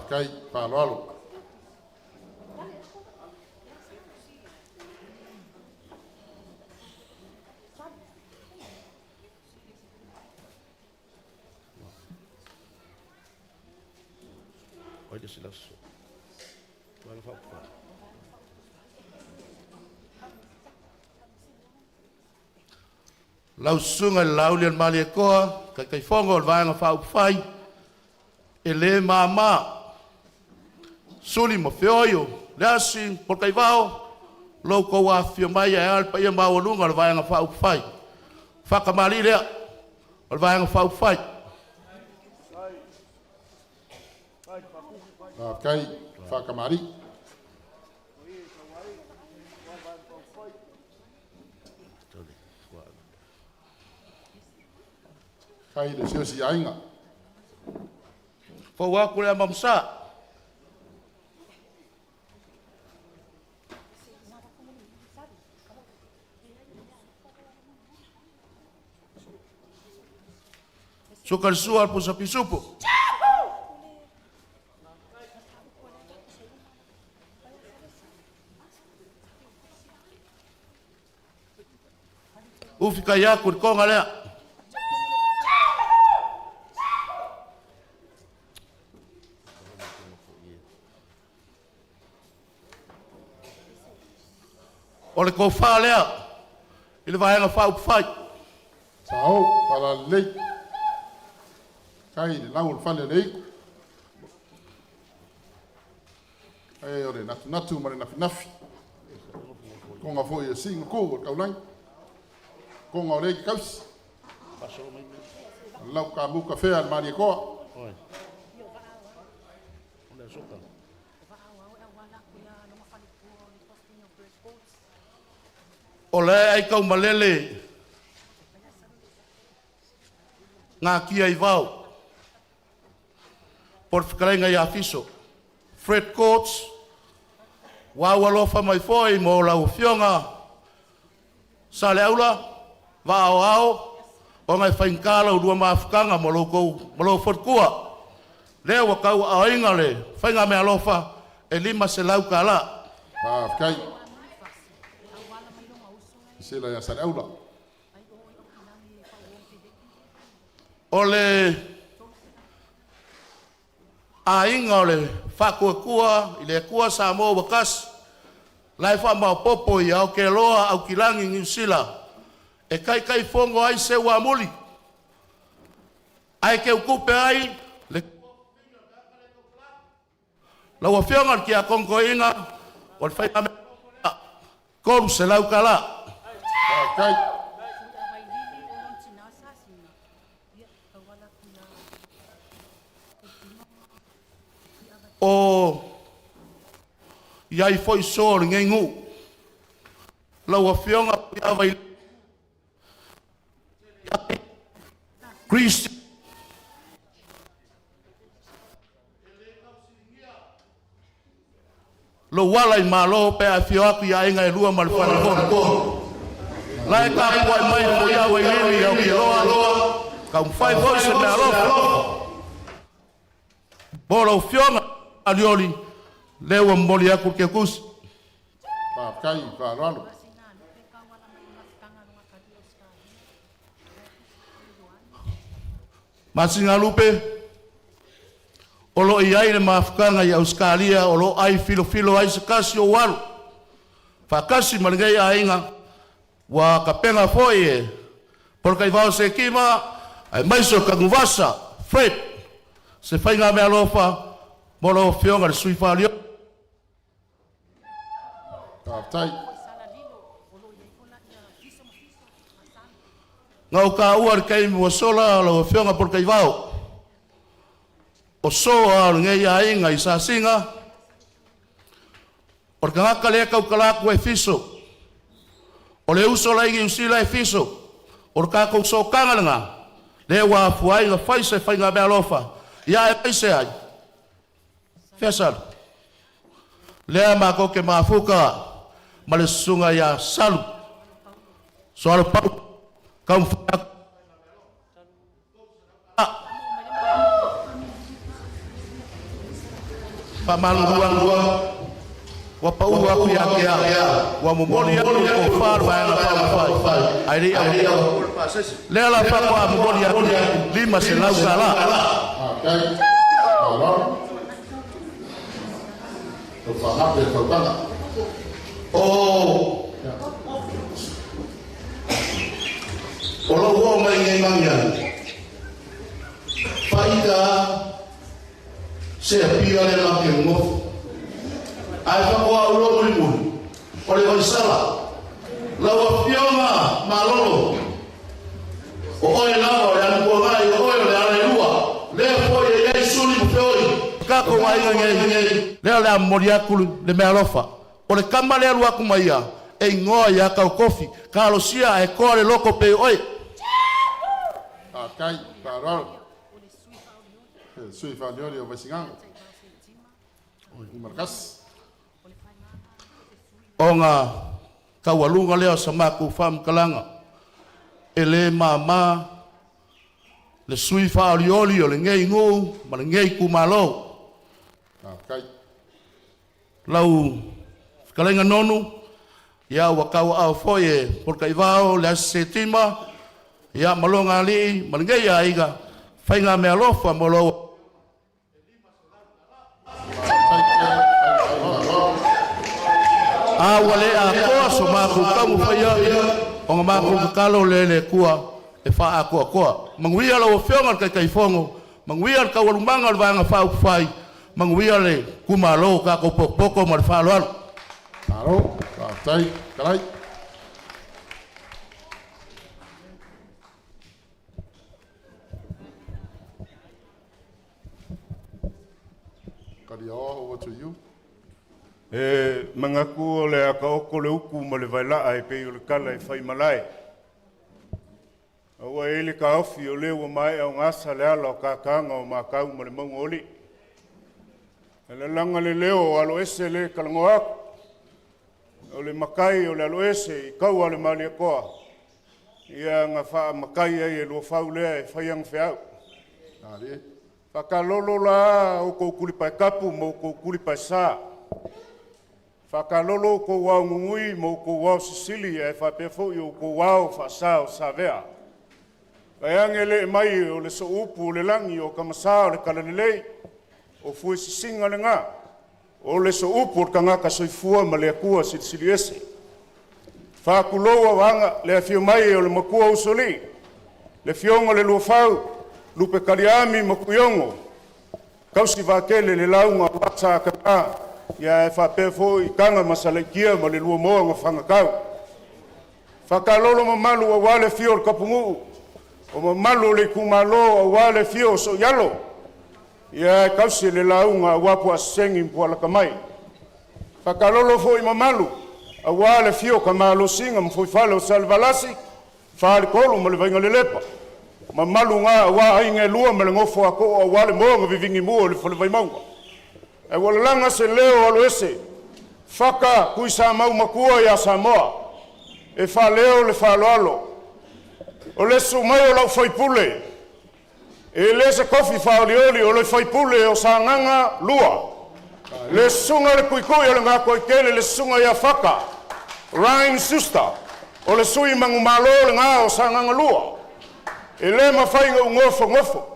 Kai whalalo. Olha se laço. Vai falar. Lau sunga lau lian mali e koa, kai whongo o vaanga whau whai, e le mama, suli mo whioio, leasi, por kai vao, lau ko wa whio mai e alpa ia mau lunga o vaanga whau whai. Whakamali lea, o vaanga whau whai. Kai whakamari. Kai le sio si ainga. Fōwaku lea mamsa. Sukarisua al pusa pisupu. Ufika yaku konga lea. O le kou wha lea, i le vahenga wha upu whai. Sao, pala lei. Kai le lau le whane lei. E ore natu ma le nafi nafi. Konga foi sing ko ka unai. Konga ore ki kaus. Lau ka mu ka fea mari ko. O le ai kau malele ngā ki ai vau por whakarenga i afiso Fred Coates wau alofa mai foi mo lau fionga sa le aula vao ao o ngai whainkala u rua maafukanga mo lau whatkua leo wa kau a inga le whainga me alofa e lima se lau ka la Kai. Sila ya sar aula. Ole a inga ole whakua i le kua Samoa wakas lai wha mau popo i au ke loa au kilangi New Zealand e kai fongo ai se wa muli ai ke ukupe ai le la wa fionga ki a kongo inga o fai ame koru se lau kala Kai. O iai foi sor ngai ngu lau a fionga pia vai Christ lo wala i malo pe a fioaku ia inga e lua malfana ko lai ka puai mai ko ia wai lili au ki loa ka un fai voice me alofa bolo fionga alioli lewa mboli aku ke kus Kai ka ralo. Masinga lupe olo iai le mafukanga i Australia olo ai filo ai sakasi o walu fakasi malingai a inga wa kapenga foi e por kai vao se kima ai maiso kanguvasa Fred se fainga me alofa molo fionga le sui falio Tai. ngau ka uar kai mo sola lo fionga por kai vao o soa ngai a inga i sa singa por ka le ka kala ku e fiso o le uso la i usila e fiso o ka ko so kanga le wa fuai la fai se fai nga bealofa ya e pese ai fesal le ma ko ke mafuka male sunga ya salu soal pau kam pamalu ruang wa pau aku ya wa momoli aku ko far wa na fai ai le la fa ko momoli aku lima se lau sala oh olo wo mai ngai mangya faida se apia le la ke mo ai fa ko ulo mo ole ko sala la wa fioma malolo o oi la o ya ko mai o oi le ala lua le fo ye suli mo foi ka ko mai ngai le ala moriakulu le me alofa ole kamale lua ku mai ya e ngoa ya ka kofi ka lo sia e ko le loko pe oi Kai ka ralo. Sui falio o vasinga. Markas. Onga kawalunga leo samaku fam kalanga ele mama le sui fa olioli o le ngei ngu ma le ngei kumalo Kai. lau kalenga nonu ya wakau au foye por kai vao le setima ya malonga li ma le ngei aiga fainga me alofa molo wale a koa so maku kamu faya o maku kalo le kua e fa a koa manguia lo fionga kai fongo manguia ka walumanga vanga fa fai manguia le kumalo ka ko poko mar fa lo Claro. Tai, kalai. Kari over to you. Mangaku o le aka oko le uku ma le vailaa e pei o le kala e whai malai. Aua e le ka ofi o le ua mai au ngasa le ala o kakanga o makau ma le maunga oli. E le langa le leo o alo ese le kalango aku. O le makai o le alo ese i kau ale malia koa. Ia ngā wha makai ai e lua whau lea e whai ang whiau. Whakalolo la o kou kulipai kapu mo kou kulipai saa. Whakalolo ko wau ngui mo ko wau Sicily e whapefo i o ko wau whasa o Savea. Kai angele mai o le so upu o le langi o kamasa o le kalalelei o fue sisinga le ngā. O le so upu o kangaka soifua ma le akua Sicily ese. Whakuloa wanga le afio mai o le makua usoli. Le fionga le luafau lupe kariami makuyongo. Kausi vakele le launga wata kaka. Ia e whapefo i kanga masalaikia ma le lua moa ngā whangakau. Whakalolo mamalu a wale fio o kapungu. O mamalu le kumalo a wale fio so yalo. Ia e kausi le launga a wapu a sengi mpua laka mai. Whakalolo fo i mamalu a wale fio ka malo singa mfoi fale o salvalasi. Whale kolu ma le vainga le lepa. Mamalu ngā a wa ainga lua ma le ngofo ako a wale moa ngā vivingi mua le fole Vaimauga. E wale langa se leo alo ese, whaka kui sa mau makua ia Samoa, e wha leo le wha alo. O le su mai o lau whaipule, e le se kofi wha oli o le whaipule o sa nganga lua. Le sunga le kui o le ngā koi kele le sunga ia whaka, Ryan Suster, o le sui mangu malo le ngā o sa nganga lua. E le mawhainga u ngofo,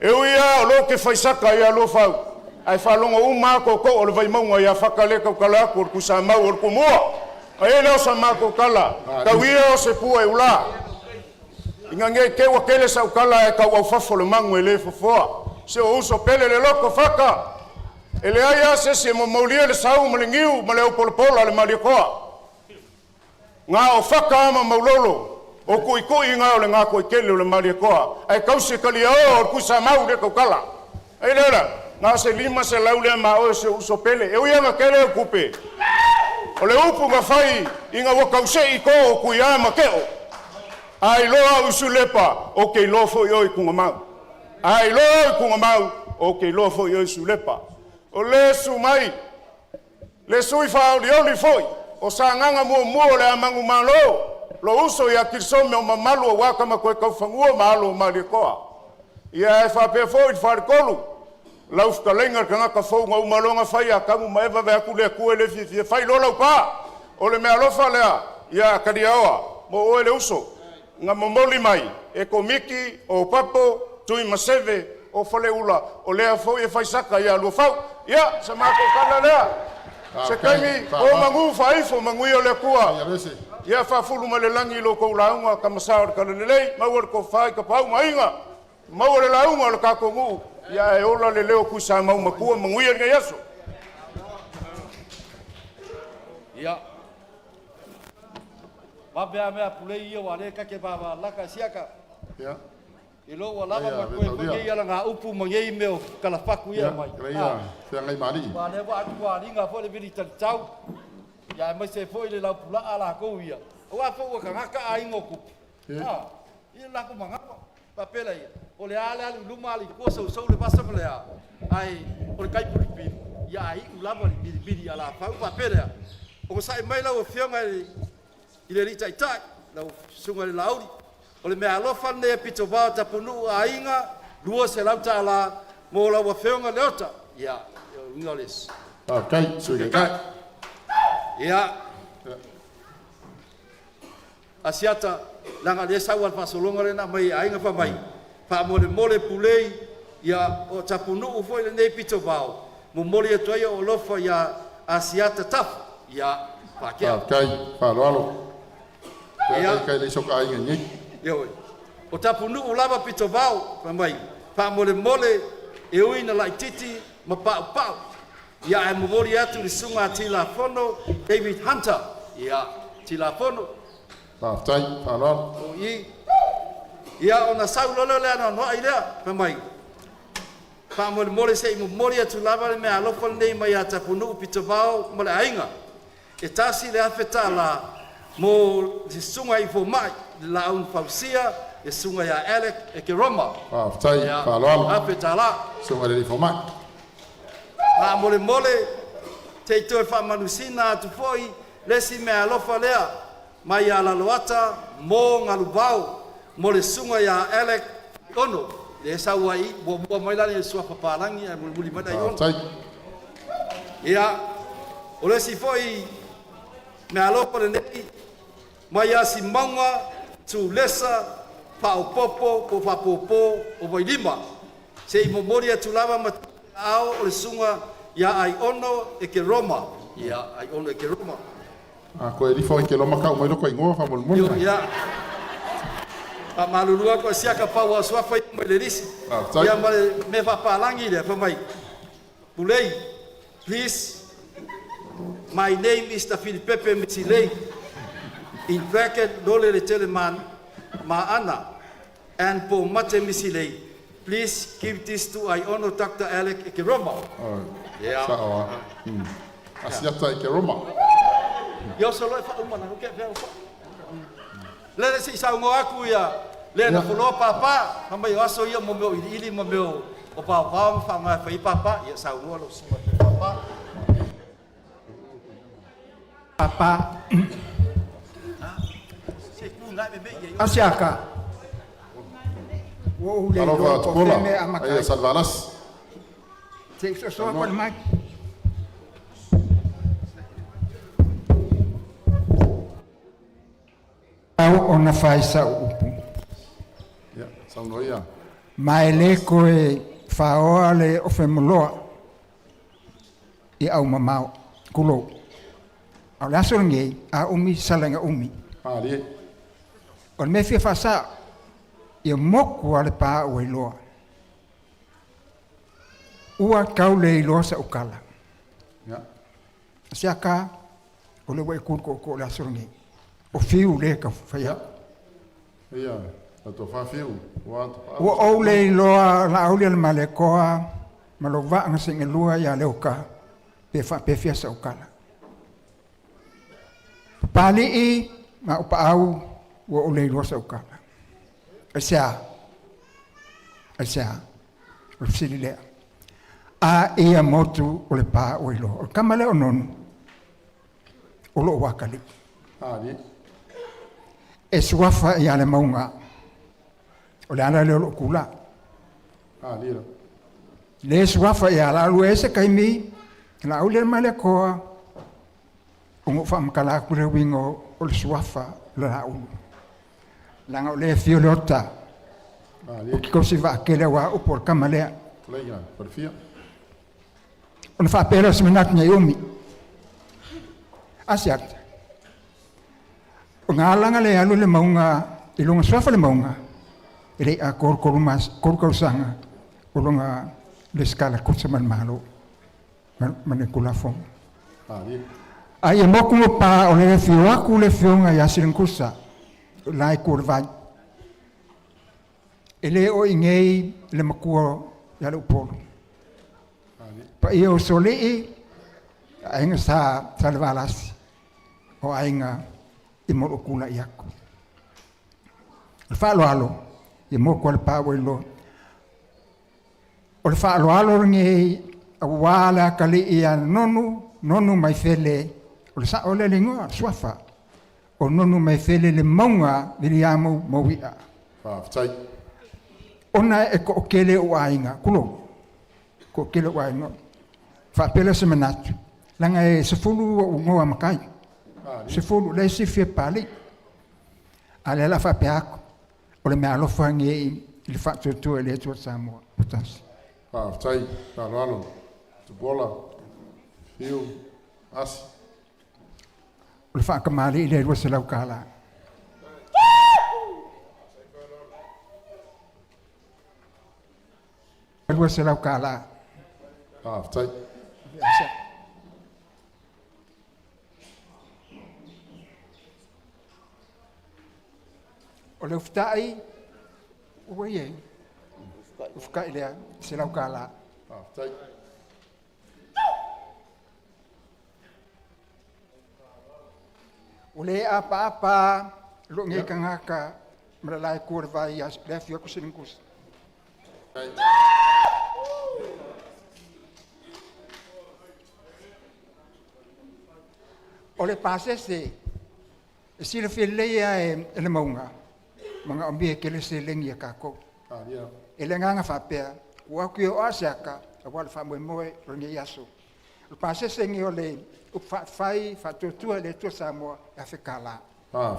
e uia o lo ke whaisaka ia lo whau. Ai whalonga umako ko o le Vaimauga ia whakaleka ukala ako o le kusamau o le kumua. Ai leo sa mako kala, tauia o se pua e ula. Inga nge kewa kele sa ukala e kau au fafo le mangu e le fofoa. Se o uso pele le loko whaka. E le aia se mo maulia le sau ma le ngiu ma le upolopola le malikoa. Ngā o whaka ama maulolo, o kui ngā o le ngā koi kele o le malikoa. Ai kausi kalia o le kusamau le kaukala. Ai lera. Nga se lima se laule ma o se uso pele. E uia kele o kupe. O le upu nga whai i ngā wakause i ko o kui ama keo. Ai loa usu lepa o kei lofo i oi kunga mau. Ai loa i kunga mau o kei lofo i oi su lepa. O le su mai. Le sui whao li oli foi. O sa nganga mua le amangu malo. Lo uso i a kirsome o mamalu o wakama koe kaufangua malo o malikoa. Ia e whape foi i wharekolu. Lauf ka lenga ka ngaka fau ngau malonga fai a kamu maeva vea kule a kue le fifie fai lola upa. O le mea lofa lea, ia kariaoa, mo oe le uso. Nga momoli mai, e komiki, o papo, tui maseve, o fale ula, o lea fau e fai saka ia lua fau. Ia, sa mako kala lea. Se kaimi, o mangu faifo, mangui o le kua. Ia whafulu ma le langi lo kou launga, ka masao le kalalelei, maua ko fai ka pau mainga. Maua le launga le kako ngu. Ia e ola le leo kui sa mau makua manguia ngai aso. Ia. Wapea mea pulei ia wale kake baba laka siaka. Ia. I lo wa lava ma koe koe ia la ngā upu mangei meo kalafaku ia mai. Ia, whia ngai mari. Wale wa atu wa ringa fo le viri tau. Ia mai se fo le lau pula ala kou ia. Wa fo wa kangaka a ingoku. Ia lako mangapa. Papela ia. O le ale ale luma ali ko so le pasa pelea. Ai o le kai puli. Ia ai ulava li bili ala fa pa pele. O sai mai la o fionga i le rita itai. La sunga le lauri. O le me alofa ne pito va ta punu ainga lua se lauta ala mo la o fionga leota. Ia ngoles. Kai so kai. Ia. Asiata langa le sa wal pasolonga le na mai ainga fa mai. Pa mole pulei ia o tapunu u foi le nei pito vao. Mo mole e toia o lofa ia asiata taf ia pa kia. Kai pa loalo. Ia kai le soka ai ngi. Ia o tapunu u lava pito vao pa mai. Pa mole e uina lai titi ma pa. Ia e mori atu le sunga ati la fono David Hunter. Ia tilapono. Whaatai, whaaloalo. O i. Ia ona saulolo le ana noa i lea. Pamai. Pamole mole se imo mole atu lava le mea alofa nei mai a tapunu upito vao mole ainga. E tasi le afeta la mo se sunga i fo mai la un fausia e sunga ya Alec e ke Roma. Whaatai, whaaloalo. Afeta la. Sunga le fo mai. Ma mole mole te toe whamanusina atu foi lesi mea alofa lea mai a laloata mo ngalubau mo le sunga ya Alec ono le saua i mua mai lani e sua papalangi e muli mana i ono ia o lesi foi mea alofa le nei mai a si maunga tu lesa paupopo po papopo o vailima se i momori atu lava matu ao o le sunga ia ai ono e ke Roma. Ia ai ono e ke Roma. A koe rifo i ke loma kau mai loko ingoa whamulmuna. Ia. A malulua ko siaka pau a swafa i mai le risi. Ia male me whapalangi le whamai. Pulei, please, my name is Tafilipepe Mitilei. In bracket, dole le teleman, maana, and po mate misilei. Please give this to I honor Dr. Alec Ekeroma. Yeah. Asiata Ekeroma. Yo solo fa uma na ke fa. Le se sa ngo aku ya. Le na fulo papa, hamba yo aso yo mo ili mo o pa fa ma fa papa, ya sa ngo lo sima papa. Papa. Se ku ngai bebe ye. Asiaka. ALOFA tupola, ai salvalas. Tem só para mais. Ona faz sa upu. Ya, saunoia. Mai le koe faoa le ofemoloa. I au mamau kulo. Au laso ngei a umi salanga umi. Ali. On me fia fasa ia moku ale pā o iloa. Ua kau le iloa sa ukala. Ja. Siaka, o le wai kurko o le asorangi. O fiu le ka whaia. Ia, ato whafiu. Ua o le iloa la auli ale male koa, malo vaanga singe lua ia leo ka, pe fia sa ukala. Pali i, ma upa au, ua o le iloa sa ukala. Asia, o sili lea. A ia motu o le pā o ilo. O kamale o nonu, o lo wakali. E suafa ia le maunga, o le ana leo lo kula. Le suafa ia la alu ese kaimi, la au le male koa, o ngu whamkala kure wingo o le suafa le la ulu. Langa o le fiolota. O ki kosi va kele wa o por kamalea. Leia, perfia. Ona fa pera se menat nya yomi. Asiat. O ngalanga le alu le maunga, ilunga swafa le maunga. Ele a korkorusanga. O longa le skala kutsa man malo. Manekula fong. Ai e moku mo pa o le fioaku le fionga ya sirinkusa. Lai kurvai. Ele o ingei le makua ya le upolo. Pa ia o solei ainga sa salvalasi. O ainga i moro kula iaku. Le whaalo alo, i moko le pāwa ilo. O le whaalo alo ngei a wala kali i a nonu mai fele. O le sa o le lingoa, swafa. O nonu mai fele le maunga miliamu MAUIA. Whaafitai. Ona e ko kele o ainga, kulo. Ko kele o ainga. Whaapela se manatu. Langa e sefulu o ngoa makai. Sefulu, le si fie pali. Ale la whapeako. O le mea alofa ngei le whaatutua le atua Samoa. Putasi. Whaafitai, whaaloalo. Tupola. Fiu. Asi. O le whaakamari i le rua se lau kāla. Rua se lau kāla. Whaafitai. O le uftai, ua ie. Ufkai lea, se lau kala. Tai. O le apa lo ngai kangaka mralai kurva ia le fio ku sinkus. Tai. O le pasese e sila fileia e le maunga. Mga ambie ke le selengi ka ko. Ia. E le nganga fapea, ua ki o asaka, a wala fa moe lo ngai yaso. O pasese ngi o le o fai fa tutua le tua Samoa e Afrikala.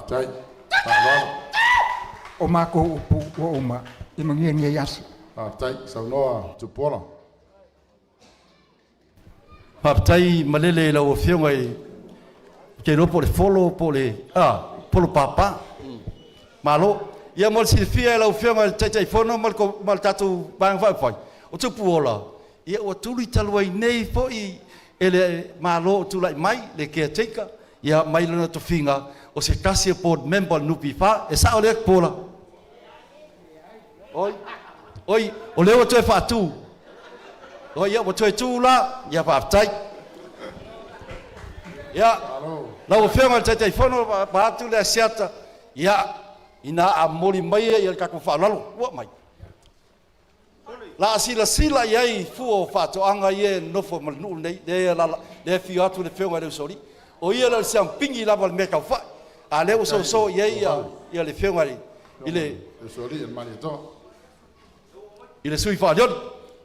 Tai. Palolo. O mako upu o uma i mangi ngai yaso. Tai, saunoa tupola. Papatai malele la o fionga i ke no po le folo po le polo papa. Malo ia mol silfia la o fionga tai fono mal tatu bang fai. O tupu ola. Ia o tuli talwai nei fo i ele malo tulai mai le ke tika. Ia mai lona to finga o se kasi board member nupi fa e sa ole pola. Oi, o leo tu e fatu. Oi, ia o tu e tu la, ia papatai. Ia, la o fionga te fono ba tu le siata. Ia, ina a moli mai ia ka ko fa lalo, wa mai. La sila ia fu o fatu anga ia no fo mal nu nei de la de fi atu le fionga le sori. O ia la siam pingi la val me ka fa. A leo so ia le fionga ile Le sori el manito. Il est sui fadion.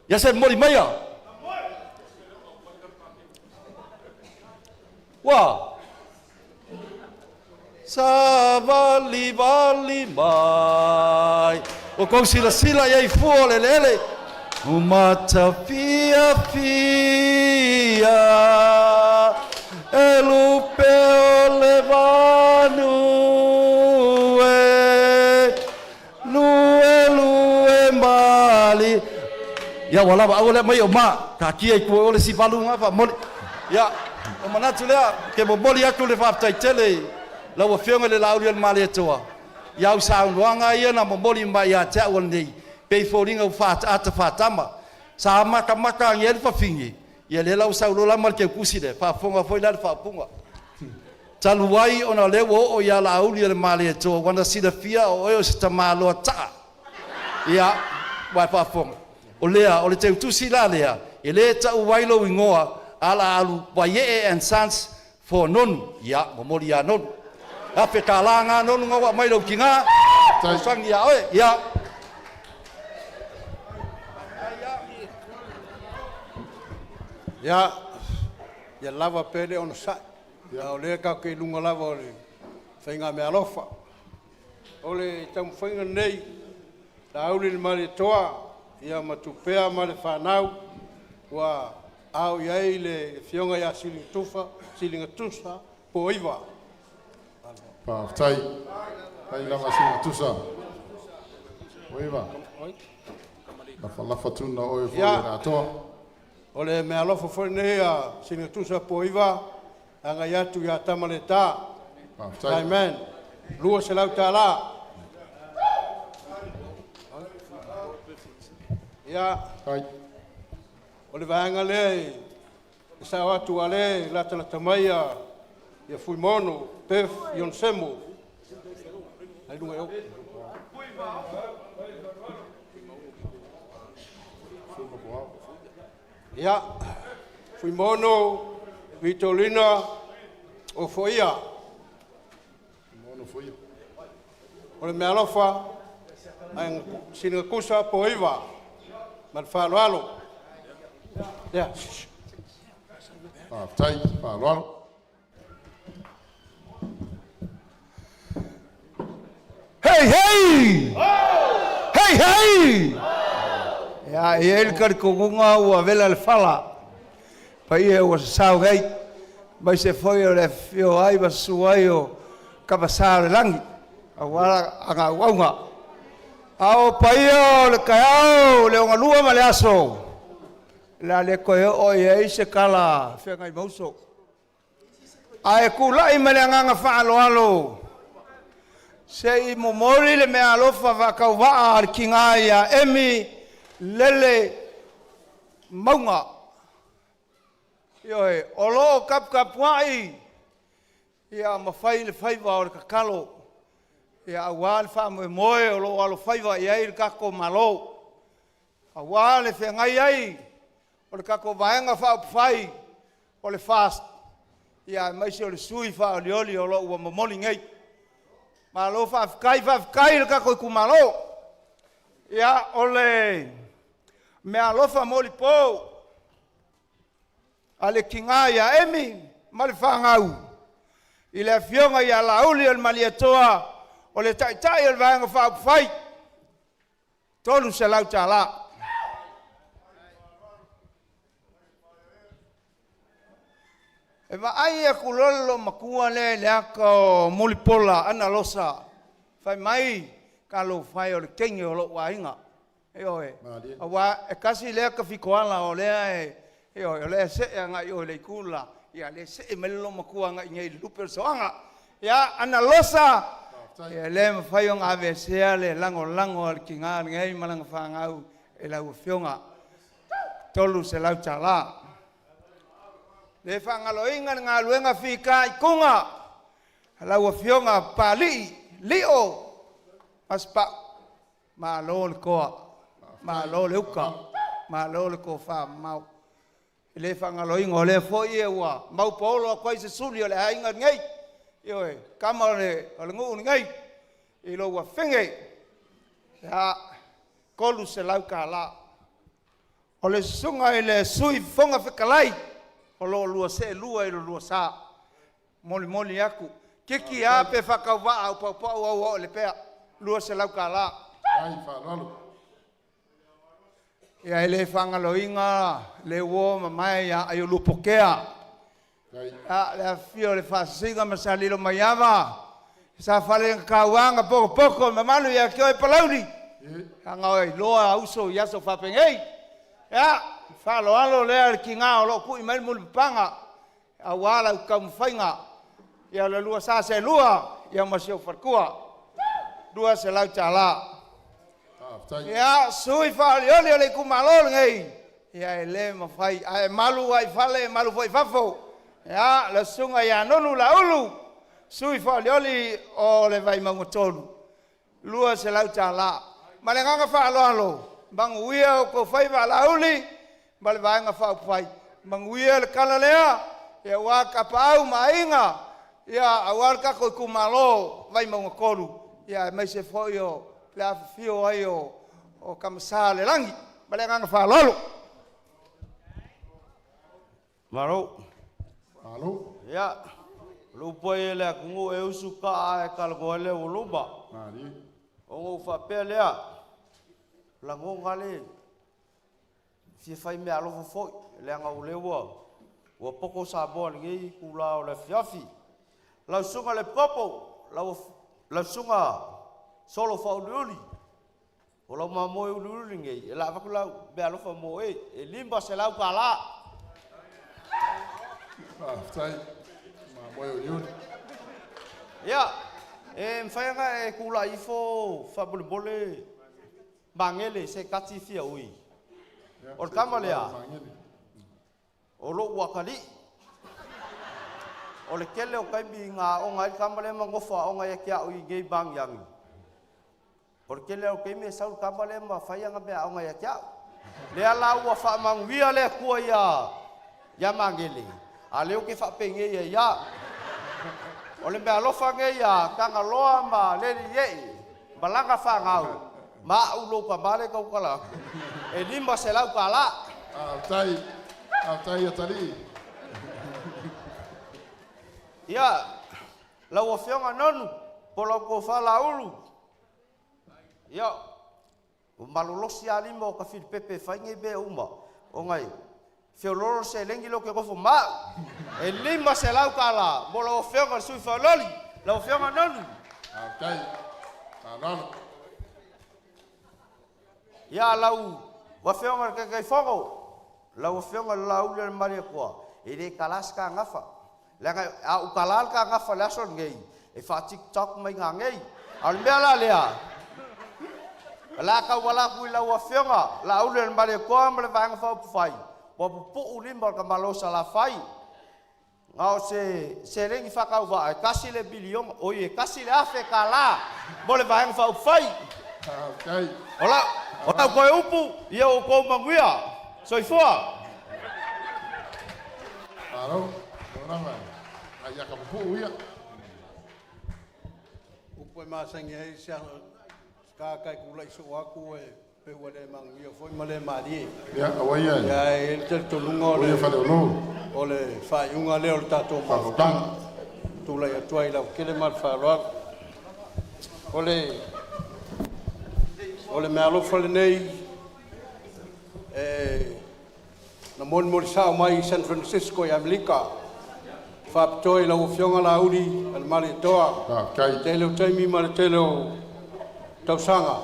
Ya se mori maya. Wa. Savali vali mai. O kong sila ye fuole lele. Umata fia Elupeo levanu. Ya wala ba ole mai o ma ka ki ai ko ole si palu nga fa mol ya o manatu le ke mo boli aku le fa tai tele la wo fionga le lauri al male toa ya usa wanga ia na mo boli mai ya ta won nei pe foringa fa ata fa tama sa maka ngel fa fingi ya le la usa lo la mal ke kusi de fa fonga foi la fa punga taluai ona le wo o ya lauri al male toa wana si da fia o yo sta malo ta ya wa fa fonga o le te utusi la lea, e le ta uwailo ingoa, ala alu Waie and Sons for NONU, ia, momoli a NONU. A pe kalanga NONU ngawa mailo kinga, sang ia oe, ia. Ia lava pele ona sa. Ia o le ka ke lunga lava o le whainga me alofa. O le tamu whainga nei, la auli le mare toa, ia matupea ma le whanau wa au iai le fionga ia silinga tusa po iwa. Tai. Tai lama silinga tusa. Po iwa. Lafa tuna oe fo na toa. O le me alofa fo nei a silinga tusa po iwa anga iatu ia tamale ta. Tai man. Lua se lau ta la. Ia, o le vaenga le, e sa watu ale, lata na tamaia, ia fui mono, pef, ion semo. Ai lunga eu. Ia, fui mono, Vitolina, o foia. Mono foia. O le mea lofa, ai singa kusa po iwa. Mal falo. Ya. Tai, falo. Hey! Ya, el kar konga o vela al fala. Pa ia o sao gai. Mai se foi o le Feiloaiga suaio kapasare langi. Awala anga wanga. Ao paia le kaiao le onga lua ma le aso. La le koe o ye se kala whengai mauso. Ai kulai ma le anganga whaalo alo. Se I momori le mea alofa whakauwaa ar ki ngā ia emi lele maunga. Ioe, o loo kapkapuai, ia mawhai le whaiwa o le kakalo. Ia awā le wha moe o loo alo whaiwa i ai le kako malo. Awā le whengai ai, o le kako vaenga whaupuwhai, o le fast. Ia maisi o le sui wha o lioli o loo ua mamoli ngai. Malo whawkai le kako I kumalo. Ia o le mea alofa moli pō. Ale kinga ia emi, mali whangau. I le fionga ia lauli al maliatoa, o le taitai al vaenga whaupuwhai. Tolu se lau tala. E ai e kulolo makua le aka o mulipola ana losa. Fai mai ka lo fai o le kengi o lo wainga. E oe. Awa e kasi le aka fikoala o lea e oe. O lea se e ngai o le kula. Ia le se e melilo makua ngai ngai luper soanga. Ia ana losa. Ia le mawhai o ngā vesea le lango al ki ngā ngai malanga whangau e lau fionga. Tolu se lau tala. Le whangaloinga ngā luenga whika I kunga. Lau fionga pali, lio. Aspa, ma lo le koa, ma lo le uka, ma lo le ko wha mau. Le whangaloinga o le fo I ua, mau polo a kwai se suli o le hainga ngai. Ioe, kama o le ngu ngai. I lo ua whinge. Ya, kolu se lau ka la. O le sunga I le sui fonga whikalai. O lo lua se lua I lo lua sa. Moli aku. Kiki a pe whakauwa au pau au le pea. Lua se lau ka la. Ai whanalo. Ia ele whangaloinga le uo mamai ai o lupokea. Le afio le whasinga masalilo mai awa. Sa whale kauanga poko mamanu ia kio e palauri. Hanga oi loa auso iaso whapengei. Ia. Whaloalo lea ki ngā o lo kui mai muli panga. A wala u kamwhainga. Ia le lua sa se lua. Ia masio wharkua. Lua se lau tala. Ia sui whalioli o le kumalol ngai. Ia e le mawhai. A e malu ai whale, malu foi whafo. Ia le sunga ia NONU LAULU. Sui whalioli o le Vaimauga tolu. Lua se lau tala. Malenganga whaloalo. MANUIA o ko whaiva lauli. Bale vaenga whaupai. MANUIA le kala lea. Ia waka pau mainga. Ia awarka ko kumalo Vaimauga koru. Ia mai se foi o le afio ai o kamasa le langi. Bale nganga whalolo. Maro. Alo. Ia. Lupo e le kungu e usu ka e kalgo le uluba. Mari. Ongo whapea lea. Lango ngale. Si fai me alofa foi, le anga ulewa. Ua poko sa boa ngei kula o le fiafi. Lau sunga le popo, lau sunga solo fa uliuli. O lau mamoe uliuli ngei, e la vaku lau me alofa mo e limba se lau ka la. Sai, mamoe uliuli. Ia, e mwhaianga e kula ifo fa bole mangele se kati fia ui. O kama lea, o lo wakali, o le kele o kaibi ngā o ngai kama lea mangofa o ngai kia o I gei bang yangi. O le kele o kaimi e saul kama lea ma whaianga mea o ngai kia. Lea la ua wha manguia lea kua ia mangele. A leo ke wha penge ia. O le mea lofa nge ia, kanga loa ma leli yei, malanga wha ngau. Ma ulo pa male kau kala. E limba se lau ka la. Au tai atari. Ia, lau o whionga NONU, po lau ko wha LAULU. Ia, o malolosi a lima o ka whiri pepe whainge be uma. O ngai, whioloro se lengi lo ke kofo maa. E limba se lau ka la. Mo lau o whionga sui whaololi, lau o whionga NONU. Au tai, anano. Ia lau, wa whionga kai whongo. Lau whionga lau le maria kua. E re kalas ka ngafa. Lenga a ukalal ka ngafa lason ngei. E fa TikTok mai nga ngei. Al mea la lea. La ka wala kui la wa fionga la ule ma le ko ma le vanga fa fai. Po po ulimba ka malosa la fai. Ngao se rengi fa ka wa kasi le bilion o ye kasi le afe kala. Mo le vanga fa fai. Okay. Ola ko upu ia o ko MAUIA. Soifua. Aro, ora mai. Ai ka pu ia. Upo ma sangi ai sia ka kai kula iso aku e pe wale MAUIA foi male mari. Ya, awai ai. Ya el te tolunga le fa lo. Ole fa yunga le ol tato ma tang. Tula ya tuai la kele mal fa ro. Ole me ALOFA le nei na mon sa mai San Francisco ya Amerika fa toi la ufionga la uri al mari toa kai tele taimi mari tele tausanga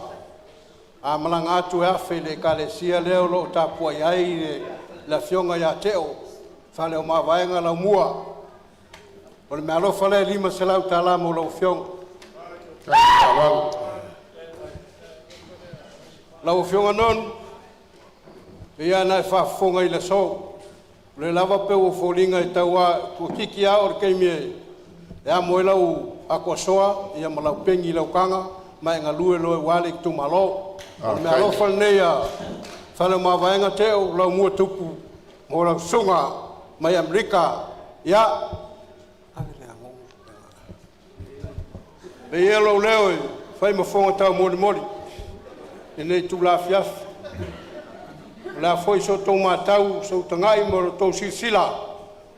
a malanga atu e afe le kalesia leo lo tapua iai la fionga ya teo fa le ma vaenga la mua ole me ALOFA le lima selau tala mo lo fionga la ufionga non ia na fa fonga i le so le lava pe o folinga i taua ku kiki a or keimie e mo lau Aukuso ia malau pengi lau kanga mai nga lue lo wale Itumalo me ALOFA nei a fa le ma vaenga teo lau mua tupu mo lau sunga mai Amerika ia le yelo leo fai mo fonga tau mori e nei tu la fiaf la foi so to matau so tangai mo to silsila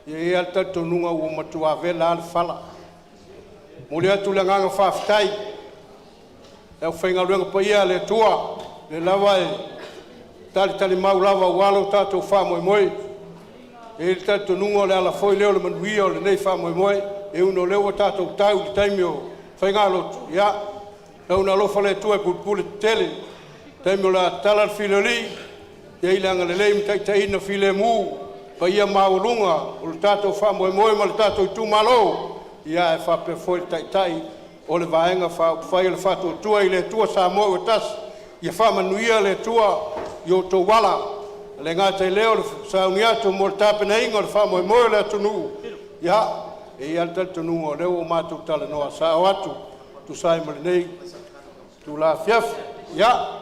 e alta to nunga o matua vela al fala mo le tu la nganga faftai e fenga luenga paia le tua le lava tali mau lava walo tato fa moi e tato nunga le ala foi leo le MANUIA le nei fa moi e uno leo tato tau taimio fenga lo ya e una ALOFA le tua pulpule tele taimio la tala filoli e ilanga le lei tai na file mu pa ia maulunga o tato fa moi ma tato Itumalo ia e fa pe foi tai o le vaenga fa le fa tua ile tua Samoa o tas ia fa MANUIA le tua yo to wala le ngata leo le saunia to mo tape na inga le fa moi le tunu ia e ia tunu o leo ma tu tala no sa watu tu sai mo nei tu la fiaf ia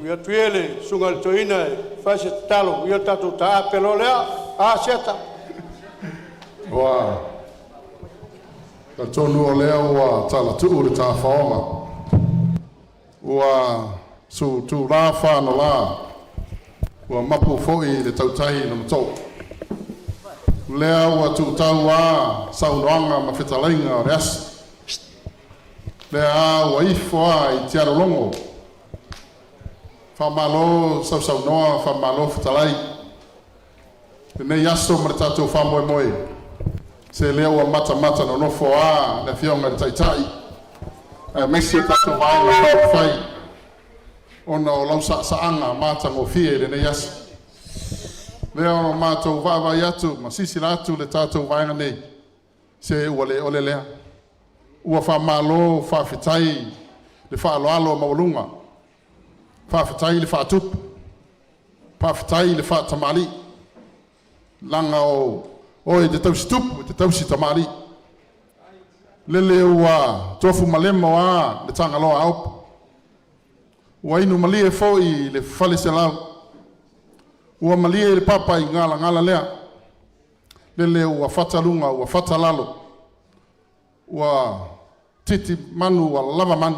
ia tuele sungal toina fase talo ia tatu ta pelolea a seta wa ta tonu o lea wa tala tu ure ta faoma wa su tu rafa no la wa mapu foi le tautai no to lea wa tu taua saunanga ma fetalainga res lea wa ifo ai tiaro longo fa malo sau noa fa malo fatalai ne yaso martato fa moi se leo mata no nofo a le fionga tai mesi tato vai na fai ona o lausa saanga mata mo fie le ne yaso leo mato va yatu masisi latu le tato vai na nei se ole lea ua fa malo fa fitai le fa alo maulunga fa fitai le fa tup fa fitai le fa tamali langa o e te tau stup te tau si tamali lele ua tofu malema wa le tanga loa au ua inu malie foi le fale se lau ua malie le papa i ngala lea lele ua fatalunga ua fatalalo ua titi manu ua lava manu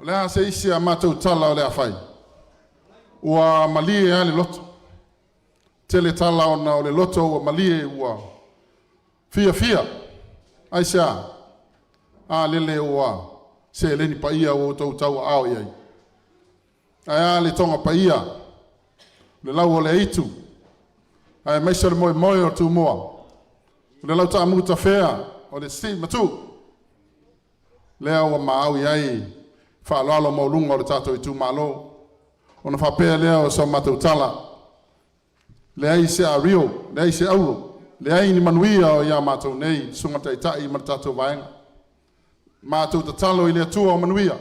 lea se isi a mātou tala o lea fai ua malie a le loto tele tala ona o le loto ua malie ua fia aisa a lele ua se leni pa ia o tau tau ao iai a le tonga pa ia le lau o le itu a maisa le moi o tu moa le lau ta muta fea o le si matu lea ua maau iai fa alo maulunga o le tato Itumalo ona fa pe lea o so matou tala le ai se a rio le ai se auro le ai ni MANUIA o ia matou nei sunga tai ma tato vaenga Mātou tatalo i le atua o manuia.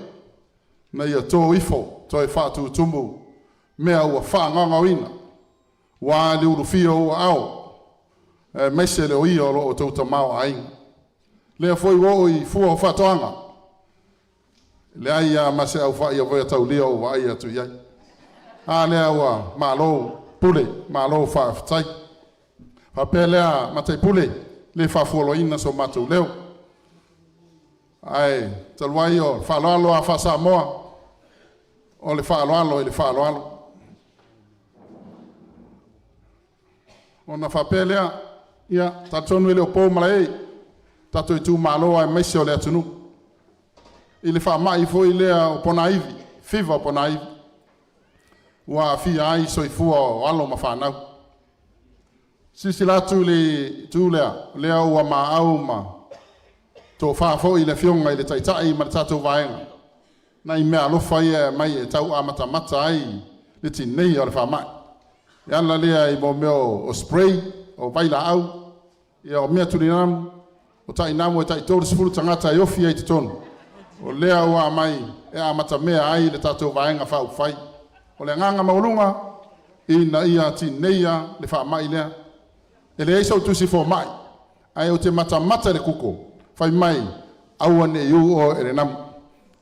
Na ia tō ifo, tō e whātu tumu, mea ua whānganga wina. Wā le urufio ua au, meise le o ia o tauta mao ainga. Lea foi wo i fua o whātoanga. Le aia mase au whai a voia tau lia o wa aia tu iai. Lea ua mālo pule, mālo whaafitai. Whapea lea matai pule, le whaafualo ina so mātou leo. Ai, taluai o whaaloalo a wha Samoa, o le whaaloalo i le whaaloalo. O na whapea lea, ia, tatonu ele o pō malai, tato i tū mālo ai meise o le atunu. I le wha mai foi lea o pona iwi, whiwa o pona iwi. Ua fia ai so i fua o alo ma whanau. Sisi latu le tū lea ua ma au ma tō whaafo i le fionga i le taitai ma le tatou vaenga. Nai mea alofa ia mai e tau amata mata ai le tinei o le wha mai. I ana lea i mo meo o spray, o vaila au, ia o mea turinamu, o tai namu e tai tōru sifuru tangata i ofi ai te tonu. O lea ua mai e amata mea ai le tatou vaenga whau whai. O le nganga maulunga, i na ia tineia le wha mai lea. E le eisau tusi fo mai, ai o te mata le kuko, whai mai aua ne iu o e le namu.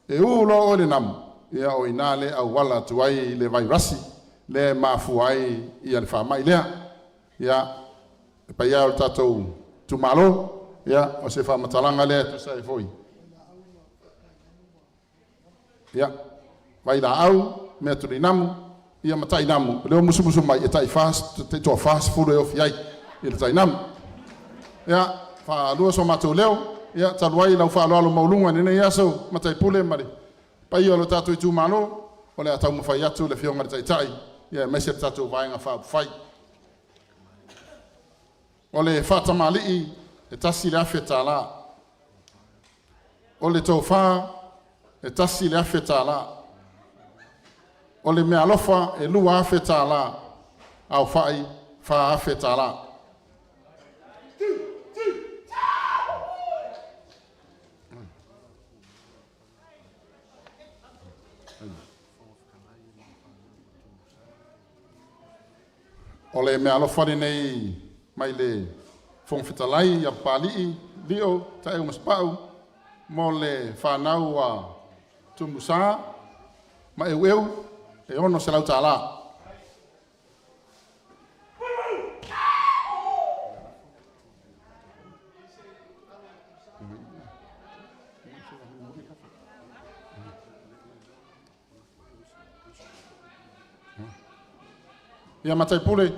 E ulo o le namu, ia o inale au wala tuai le vairasi, le mafu ai ia le wha mai lea. Ia, e pai au tatou tumalo, ia, o se wha matalanga lea tu sai foi. Ia, vai la au, mea turi namu, ia matai namu. Leo musu mai e tai fast, te toa fast furu e ofi ai, i le tai namu. Ia, wha lua so matou leo, ia, taluai lau wha aloalo maulunga, nene ia so, matai pule mare. Pai o lo tatou i tūmano, o le atau mawhai atu le fionga le taitai, ia, meise le tatou vaenga wha fai. O le whatamali e tasi le awhi tāla. O le tau wha, e tasi le awhi tāla. O le mea alofa e lua awhi tāla. Au whai, wha awhi tāla. O le mea alofa nei mai le fongfitalai a pali'i lio tae umaspau mo le whanau a tumusa ma eu e ono se lau tāla. Ia matai pule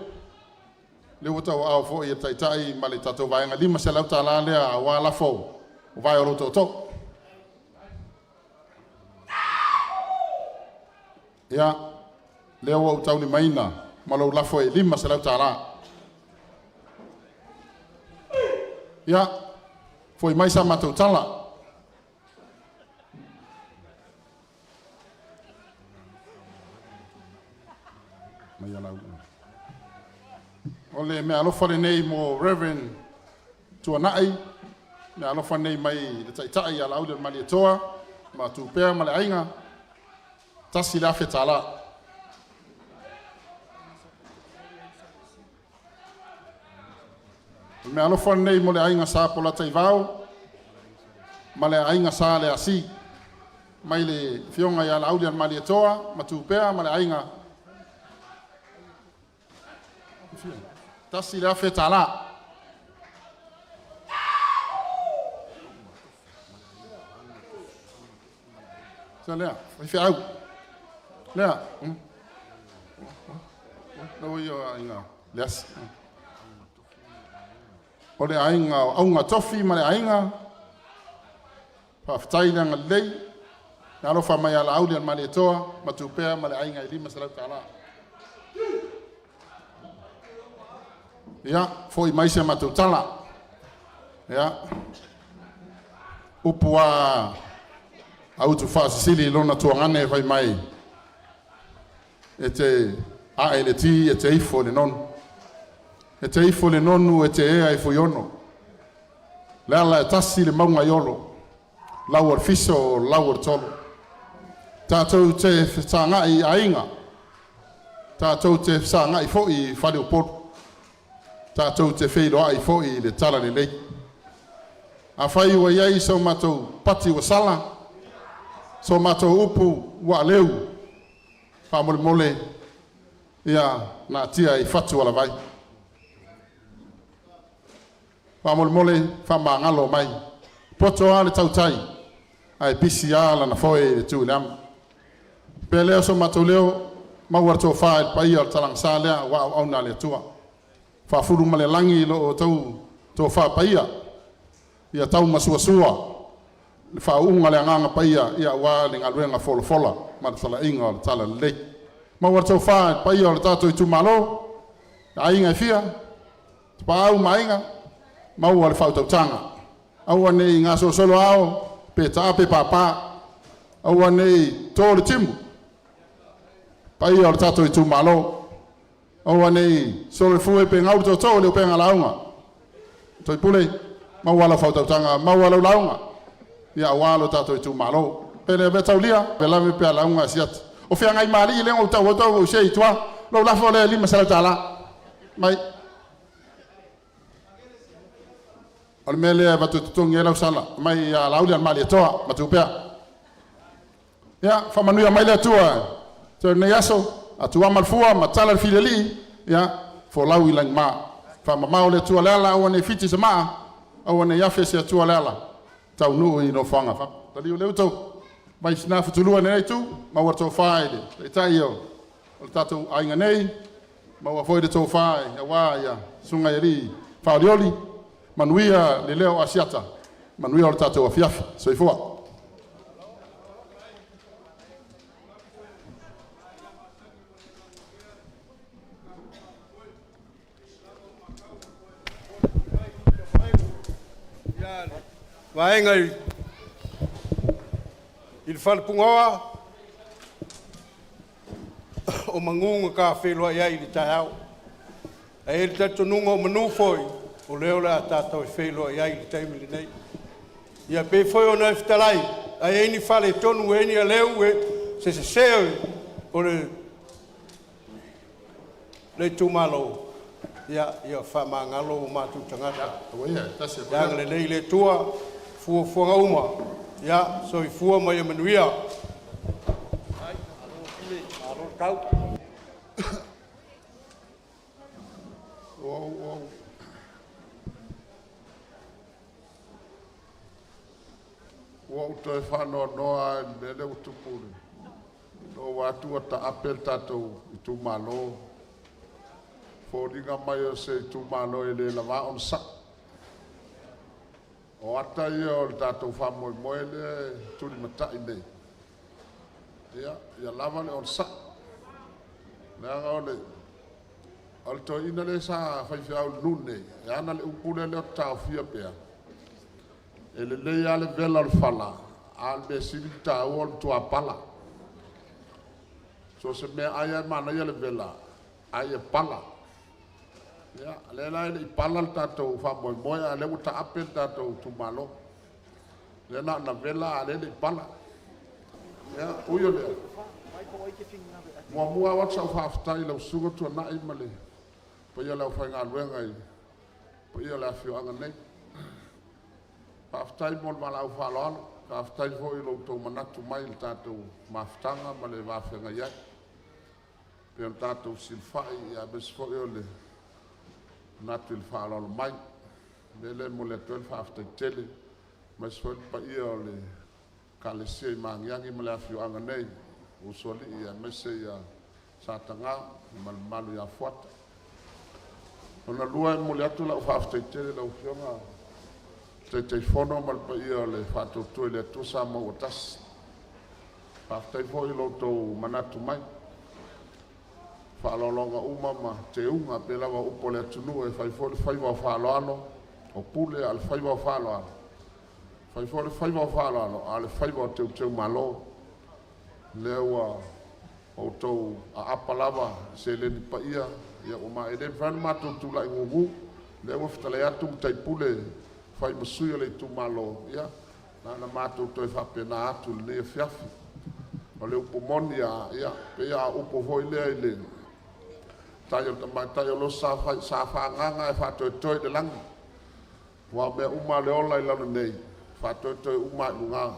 le wata o au fo i taitai ma le tatou vaenga lima se lau tāla lea a wā lafo o vai o roto to. Ia, lea wa utau ni maina ma lau lafo e lima se lau tāla. Ia, foi mai sa matou tala. Mai alau. O le mea alofa le nei mo Reverend Tuanai, mea alofa nei mai le taitai a laude mali etoa, ma tūpea ma le ainga, tasi le awhi tāla. Mea alofa nei mo le ainga sa pola taivao, ma le ainga sa le asi, mai le fionga i a laude mali etoa, ma tūpea ma le ainga. Tasi le awhi tāla. Sa lea, whi au. Lea. Lau i o ainga. Leas. O le ainga, aunga tofi ma le ainga. Whaftai langa lei. Na alofa mai ala auli an mali etoa, ma tūpea ma le ainga i lima salau tāla. Ia, foi mai se matou tala. Ia. Upua autu whaasili lona tuangane vai mai. E te ALT, e te ifo le nonu. E te ifo le nonu, e te ea ifo iono. Le ala e tasi le maunga iolo. lau al fiso, lau al tolo. Tātou te whetanga I ainga. Tātou te whetanga I fo I whare o poru. Tātou te Feiloaiga fo I le tala le lei. A whai ua iai so matou pati wa sala. So matou upu wa leu. Wha mole mole. Ia na tia I fatu ala vai. Wha mole mole wha maangalo mai. Poto a le tautai. Ai pisi a la na foe le tu le ama. Pe leo so matou leo. Mauar tō whae pai al talang sa lea wa au na le tua. Wha furu male langi lo o tau tō whae pai a. Ia tau masua sua. Wha unga le anganga pai a ia wa le ngaluenga fola fola. Ma le tala inga le tala le lei. Mauar tō whae pai al tātou Itumalo. A inga I fia. Pa au ma inga. Maua le whau tautanga. Aua nei ngā solo ao. Pe ta pe papa. Aua nei tō le timu. Pai o le tātou Itumalo. Aua nei sole fue pe ngau tō leo pe ngā launga. Toi pule, maua la whautautanga, maua lau launga. Ia walo tātou Itumalo. Pene ve taulia, pe lame pe launga siat. O fia ngai mali le ngau tau o se I tua. Lau lafo le lima sala tala. Mai. Ole mele va tutungi lau sala. Mai laulia mali toa, matu pea. Ia, fa MANUIA mai le tua. So ne yaso atu amal fua matala fileli ya fo lau ilang ma fa mamau le tua lala o ne fiti sama o ne yafe se tua lala tau nu I no fanga fa tali o le to mai sna futulu ne tu ma wa to faide le taio o Tatou Aiga nei ma wa foi de to fai ya wa ya sunga yeri fa rioli MANUIA le leo asiata MANUIA o Tatou afiafi so ifua. Vaenga il whalepungoa o mangunga ka Feiloaiga I le taiao. E le tatonunga o manu foi o leo le a tātou Feiloaiga I le taimi le nei. Ia pe foi o na iftalai a eini whale tonu e ni a leu e se seo o le Itumalo. Ia whamangalo o mātu tangata. Ia le nei le tua fuanga uma. Ia, so I fua mai a MANUIA. Ua uto e whanoa noa mele utupuri. No watu ta apel tātou Itumalo. Fōringa mai o se Itumalo e le lawa on sak. O ata ia o le tātou whamoe moe le turi matai nei. Ia lava le on sak. Nanga o le. O le toi ina le sa whaiwhiau lune. E ana le upune le o tau fia pia. E le lei ale vela le whala. Al me siri tau o le tua pala. So se mea aia mana ia le vela. Aia pala. Ya, le lai le pala le tātou whamoe moe a le uta apel tātou Itumalo. Le na vela a le pala. Ya, uyo le. Mua watsa o whaftai lau sunga tua nai male. Pa ia lau whainga luenga I. Pa ia lau whioanga nei. Whaftai mon malau whaloalo. Whaftai fo I lau tau manatu mai le tātou maftanga ma le whawhenga iai. Pea tātou silfai ia bes fo I o le. Natu il whaalolo mai. Mele mo le tuel whaftai tele. Mas fo pa ia o le. Kalesia I mangiangi ma le whioanga nei. Usoli ia mese ia satanga malu ia fuata. Ona lua mo le atu lau whaftai tele lau whionga. Te fono mal pa ia le whatoto le atu sa mo otas. Whaftai fo I lo tau manatu mai. Whaalolonga uma ma te unga pe lawa upo le atunu e whaiwa whaaloano. O pule al whaiwa whaaloano. Whaiwa whaaloano ale whaiwa teu malo. Lewa o tau a apalawa se le ni pa ia o ma eden fan matu tu la ngumu lewa ftale atu tai pule fai masui le Itumalo ia na mātou toi whapena atu le nea whiawhi. O le upo moni ia, pe ia upo hoi lea i le. Tai o lo sa whanganga e whātoi toi le langi. Wa mea uma le ola i lana nei, whātoi toi uma i lunga.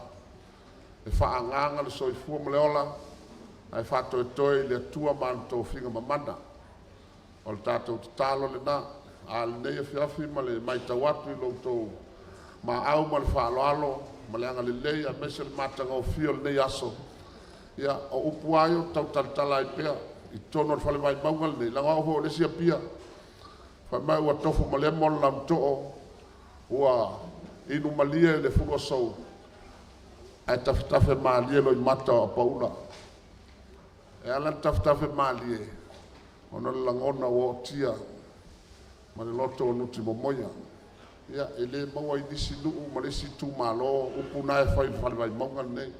E whaanganga le soi fua ma le ola, ai whātoi toi le tua mātou whinga mamana. O le tātou te tālo le nā, a le nei e whiawhi ma le mai tawatu i loutou. Ma au ma le whaaloalo, ma le anga le lei a mese le matanga o fio le nei aso. Ia o upu aio tau tala i pea, i tono le Feiloaiga le nei, langa oho le sia pia. Whai mai ua tofu ma le mola lam to'o, ua inu malia le fuga sou. Ai tafitafe maalie lo i mata o paula. E ala tafitafe maalie, ona le langona o tia, ma le loto o nuti momoia. Ia, e le maua i nisi nuu, ma le si tu malo, upu na e Feiloaiga le nei.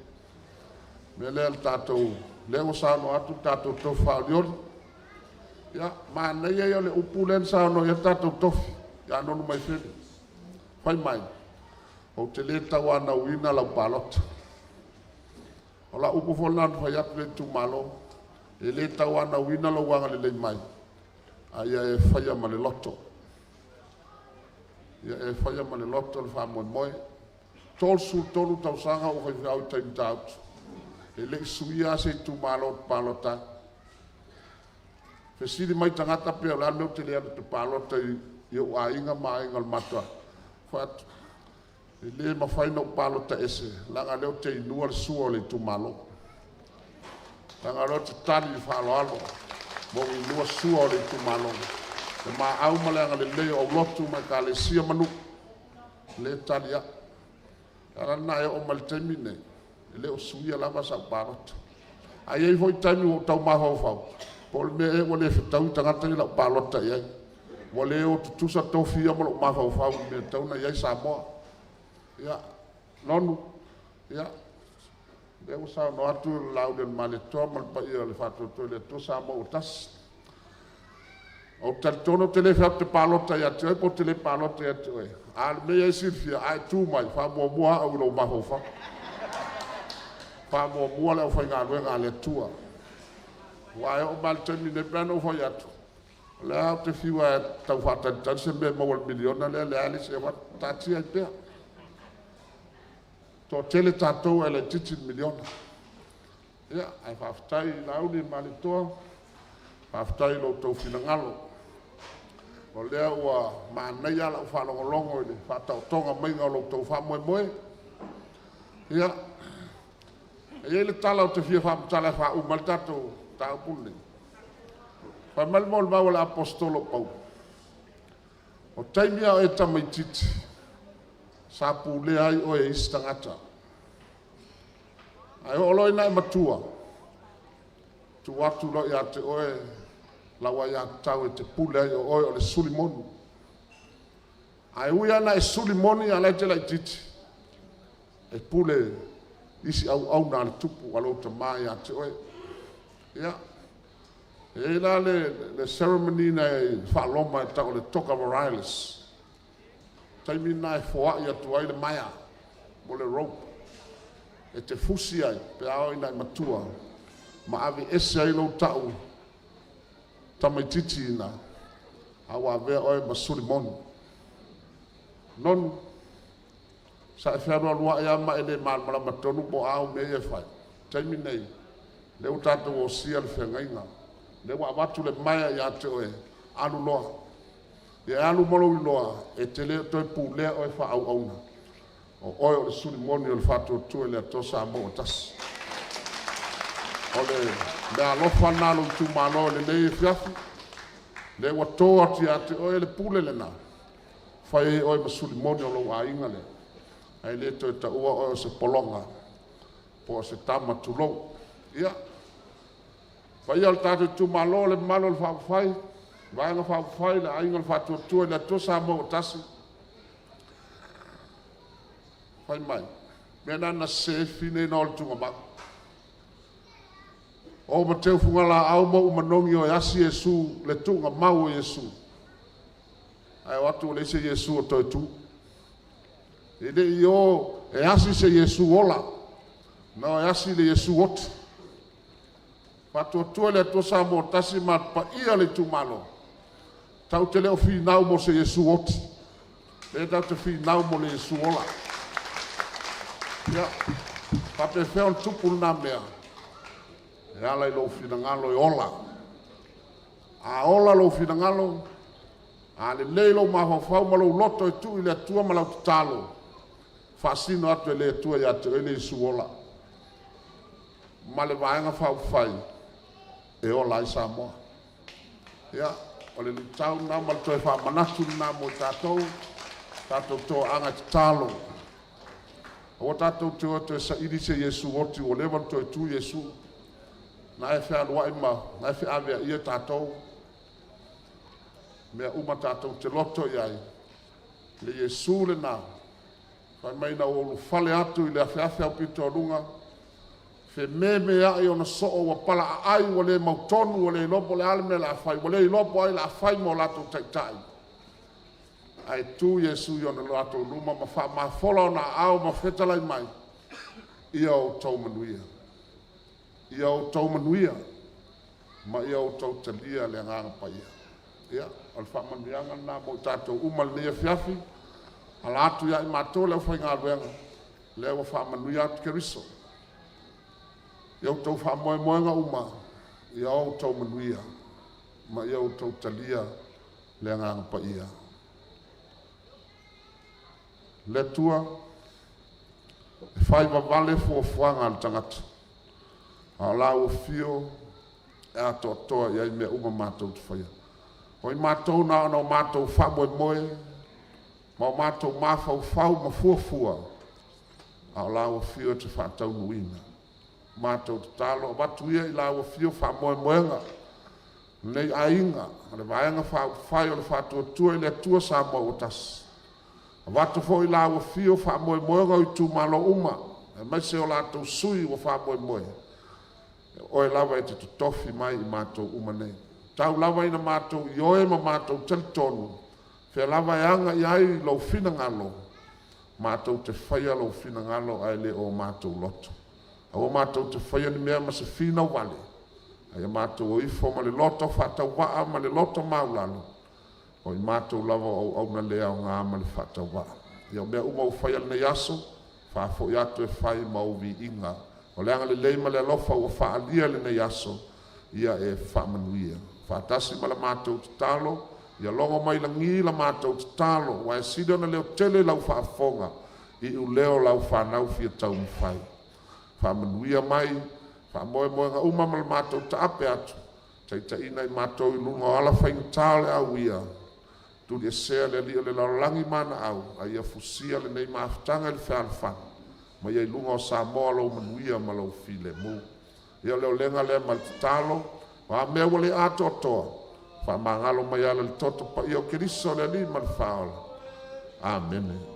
Me le al tātou, le o sāno atu tātou tofu whaoliori. Ia, ma nei e le upu len sāno ia tātou tofu, ia nonu mai whene. Whai mai, o te le tau ana uina lau palota. O la upu wholan whai atu le Itumalo, e le tau ana uina lau wanga le lei mai. A ia e whaia ma le loto. Ia e whaia ma le loto le wha moe moe. Tolsu tonu tau sanga o kai whiau taimi tāutu. E le suia se Itumalo palota. Fesiri mai tangata pia la meu te lea te palota i o a inga ma inga le matua. Fatu. E le mawhaina o palota ese. Langa leo te inua le sua le Itumalo. Langa leo te tali i whaaloalo. Mo inua sua le Itumalo. E ma au maleanga le leo au lotu mai ka le sia manu. Le tali a. Arana e o malitemi nei. Le o suia lava sa palota. Ai ei foi tani o tau maho fau. Pol me e wale fitau tangata i la palota iai. Wale o tutusa tofia mo lo maho fau me tau na iai Samoa. Ia, nonu. Ia. Le o sa no atu lau den male toa mal pa ia le fatu to le to Samoa o tas. O tartono tele fa te palota ia te po tele palota ia te. Al me ia sifia ai tu mai fa mo mo au lo maho fau. Pa mo mo le fa nga luenga le tua. Wa o mal temi ne plano fo yatu. Le a te fiwa tau fata tan se me mo miliona le ali se wa tati ai pe. To tele tatou ele titi miliona. Ya, ai fa ftai laudi malito. Fa ftai lo to finangalo. O le wa manaya la fa longo le fa tau tonga mai ngalo to fa mo mo. Ya. E le tala o te fia wha tala wha umal tato tau pule. Wha malmol maua la apostolo pau. O taimia o e tamaititi. Sa pule ai o e istangata. Ai o loi na e matua. Tu watu lo ia te oe lawa ia tau e te pule ai o le sulimoni. Ai uia na e sulimoni a lai te lai titi. E pule isi au na le tupu alo te mai a te oe. Ia. E la le ceremony na e whaaloma e tau le toka morales. Taimi na e foa i atu ai le maia. Mo le rope. E te fusi ai. Pe ao ina i matua. Ma ave ese ai lo tau. Tamaititi ina. Awa avea oe masuri monu. Nonu. Sa e wharoa lua e ama e le malmala matonu po au me e whai. Taimi nei, le utatou o sia le whengainga. Le wa watu le maia i ate oe, alu loa. E alu molo i loa, e te leo toi pu lea oe wha au auna. O oe o le suri moni o le whatu tue le ato Samoa tas. O le alofa nalo tu malo le nei e whiafi. Le wa toa ti ate oe le pule le na. Whai oe ma suri moni o lo a inga le. Ai le to ta ua o se polonga po se tama tulo ia vai al tatu tu malo le malo fa fai vai no fa fai la ai no fa tu le to Samoa tasi fai mai mena na se fine no tu ma o ma te funga la au mo manongi o asi Yesu le tu nga mau Yesu ai watu le se Yesu to tu. Ele yo E asi se Yesu ola. No e asi le Yesu oti. Patotua le atua Samoa tasi ma pa ia le Itumalo. Tau te leo whinau mo se Yesu oti. Le tau te whinau mo le Yesu ola. Ia, pape whion tupul na mea. E ala i lo whinangalo e ola. A ola lo whinangalo. A le leilo mahofau ma lo loto e tu i le atua ma lau tatalo. Fasino atu e le atua i atu e le Yesu ola. Ma le vaenga whau whai. E ola i Samoa. Ia, o le tau na ma le toi wha manatu na mo i tātou. Tātou tō anga te tālo. O tātou te oto e SAILI se Yesu oti o lewa toi tu Yesu. Na e whea rua ima, na e whea avea ia tātou. Mea uma tātou te loto i ai. Le Yesu le nā. Whai maina o lu fale atu i le awhea pito runga. Fe me ai ona so o pala ai o le mautonu o le lopo le alme la fai o le lopo ai la fai mo lato tai. Ai tu Yesu yo na lato luma ma fa ma fola na au ma feta lai mai. Ia o tau manuia. Ia o tau manuia. Ma ia o tau talia le nganga pa ia. Ia, al fa manuianga na mo tato umal ne fiafi. Ala atu ia i mato le fai ngā luenga. Le fa manuia keriso. Iau tau wha moe moenga uma, iau tau manuia, ma iau tau talia le nganga pa ia. Le tua, e whai wawale fuafuanga al tangata. A lau fio, e ato atoa iai mea uma mātou tu whaia. Hoi mātou na ana o mātou wha moe moe, ma o mātou mawhau whau ma fuafua. A lau fio te whātau nuina. Mātou te talo, watu ia i lawa fio wha moe moenga. Nei ainga, ale vaenga whai o le whatua tua i le tua Samoa o tas. Watu fo i lawa fio wha moe moenga o Itumalo uma. E mai se o lato sui o wha moe moe. O e lawa e te tutofi mai i mātou uma nei. Tau lawa ina mātou i oe ma mātou teltonu. Whea lawa e anga i ai lau fina ngalo. Mātou te whaia lau fina ngalo ai le o mātou loto. O mātou te whaia ni mea ma se whina wale. Ai mātou o ifo ma le loto whatau waa ma le loto maulalo. O i mātou lava au na lea o ngā ma le whatau waa. Ia mea uma o whaia nei aso, whafo i atu e whai ma o vi inga. O leanga le leima le alofa o whaalia le nei aso, ia e whamanuia. Whatasi ma le mātou te talo, ia longo mai la ngi la mātou te talo, wa e sido na leo tele lau whaafonga, i u leo lau whanau fia tau mwhai. Whamanuia mai, whamoe moe ngā uma ma le mātou ta ape atu. Taita ina i mātou i lunga o ala whainga tāle au ia. Tuli e sea le lia le laulangi mana au, a ia fusia le nei maafutanga i le whaanwhana. Ma ia i lunga o Samoa lau manuia ma lau file mu. Ia leo lenga le ma le talo, wa mea wale ato atoa. Whamangalo mai ala le toto pa ia o keriso le li ma le whaola. Amen.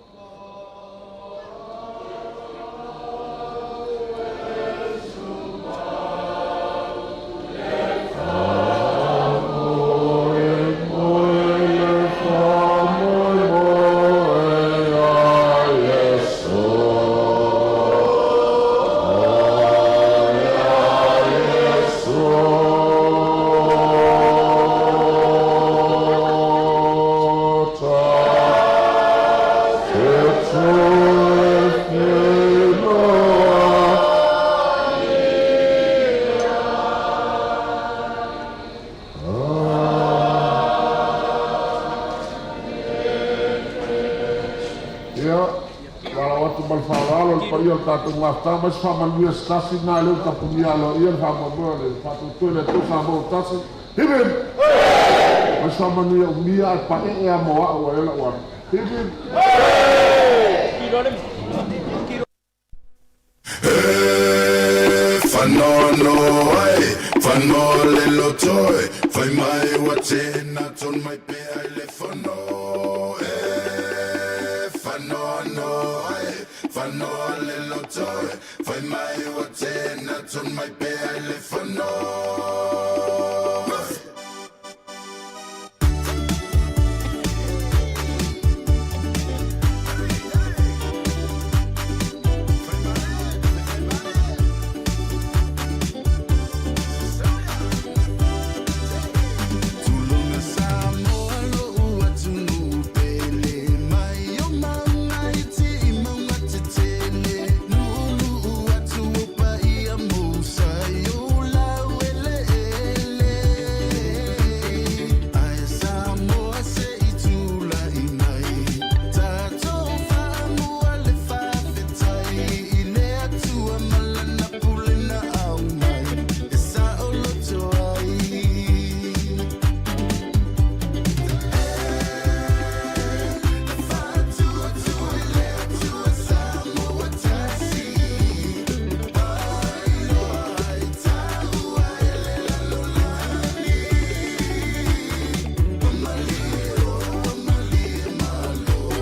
Mata mas fama luia stasi na leu kapunia lo ia fama mole fatu tole tu fama tasi hibim mas fama luia umia pa e a moa o ela wa hibim Fanono ai fanole lo toy fai mai watena ton mai pe ai le fano fanono ai fanole lo toy fai mai watena ton mai pe ai le fano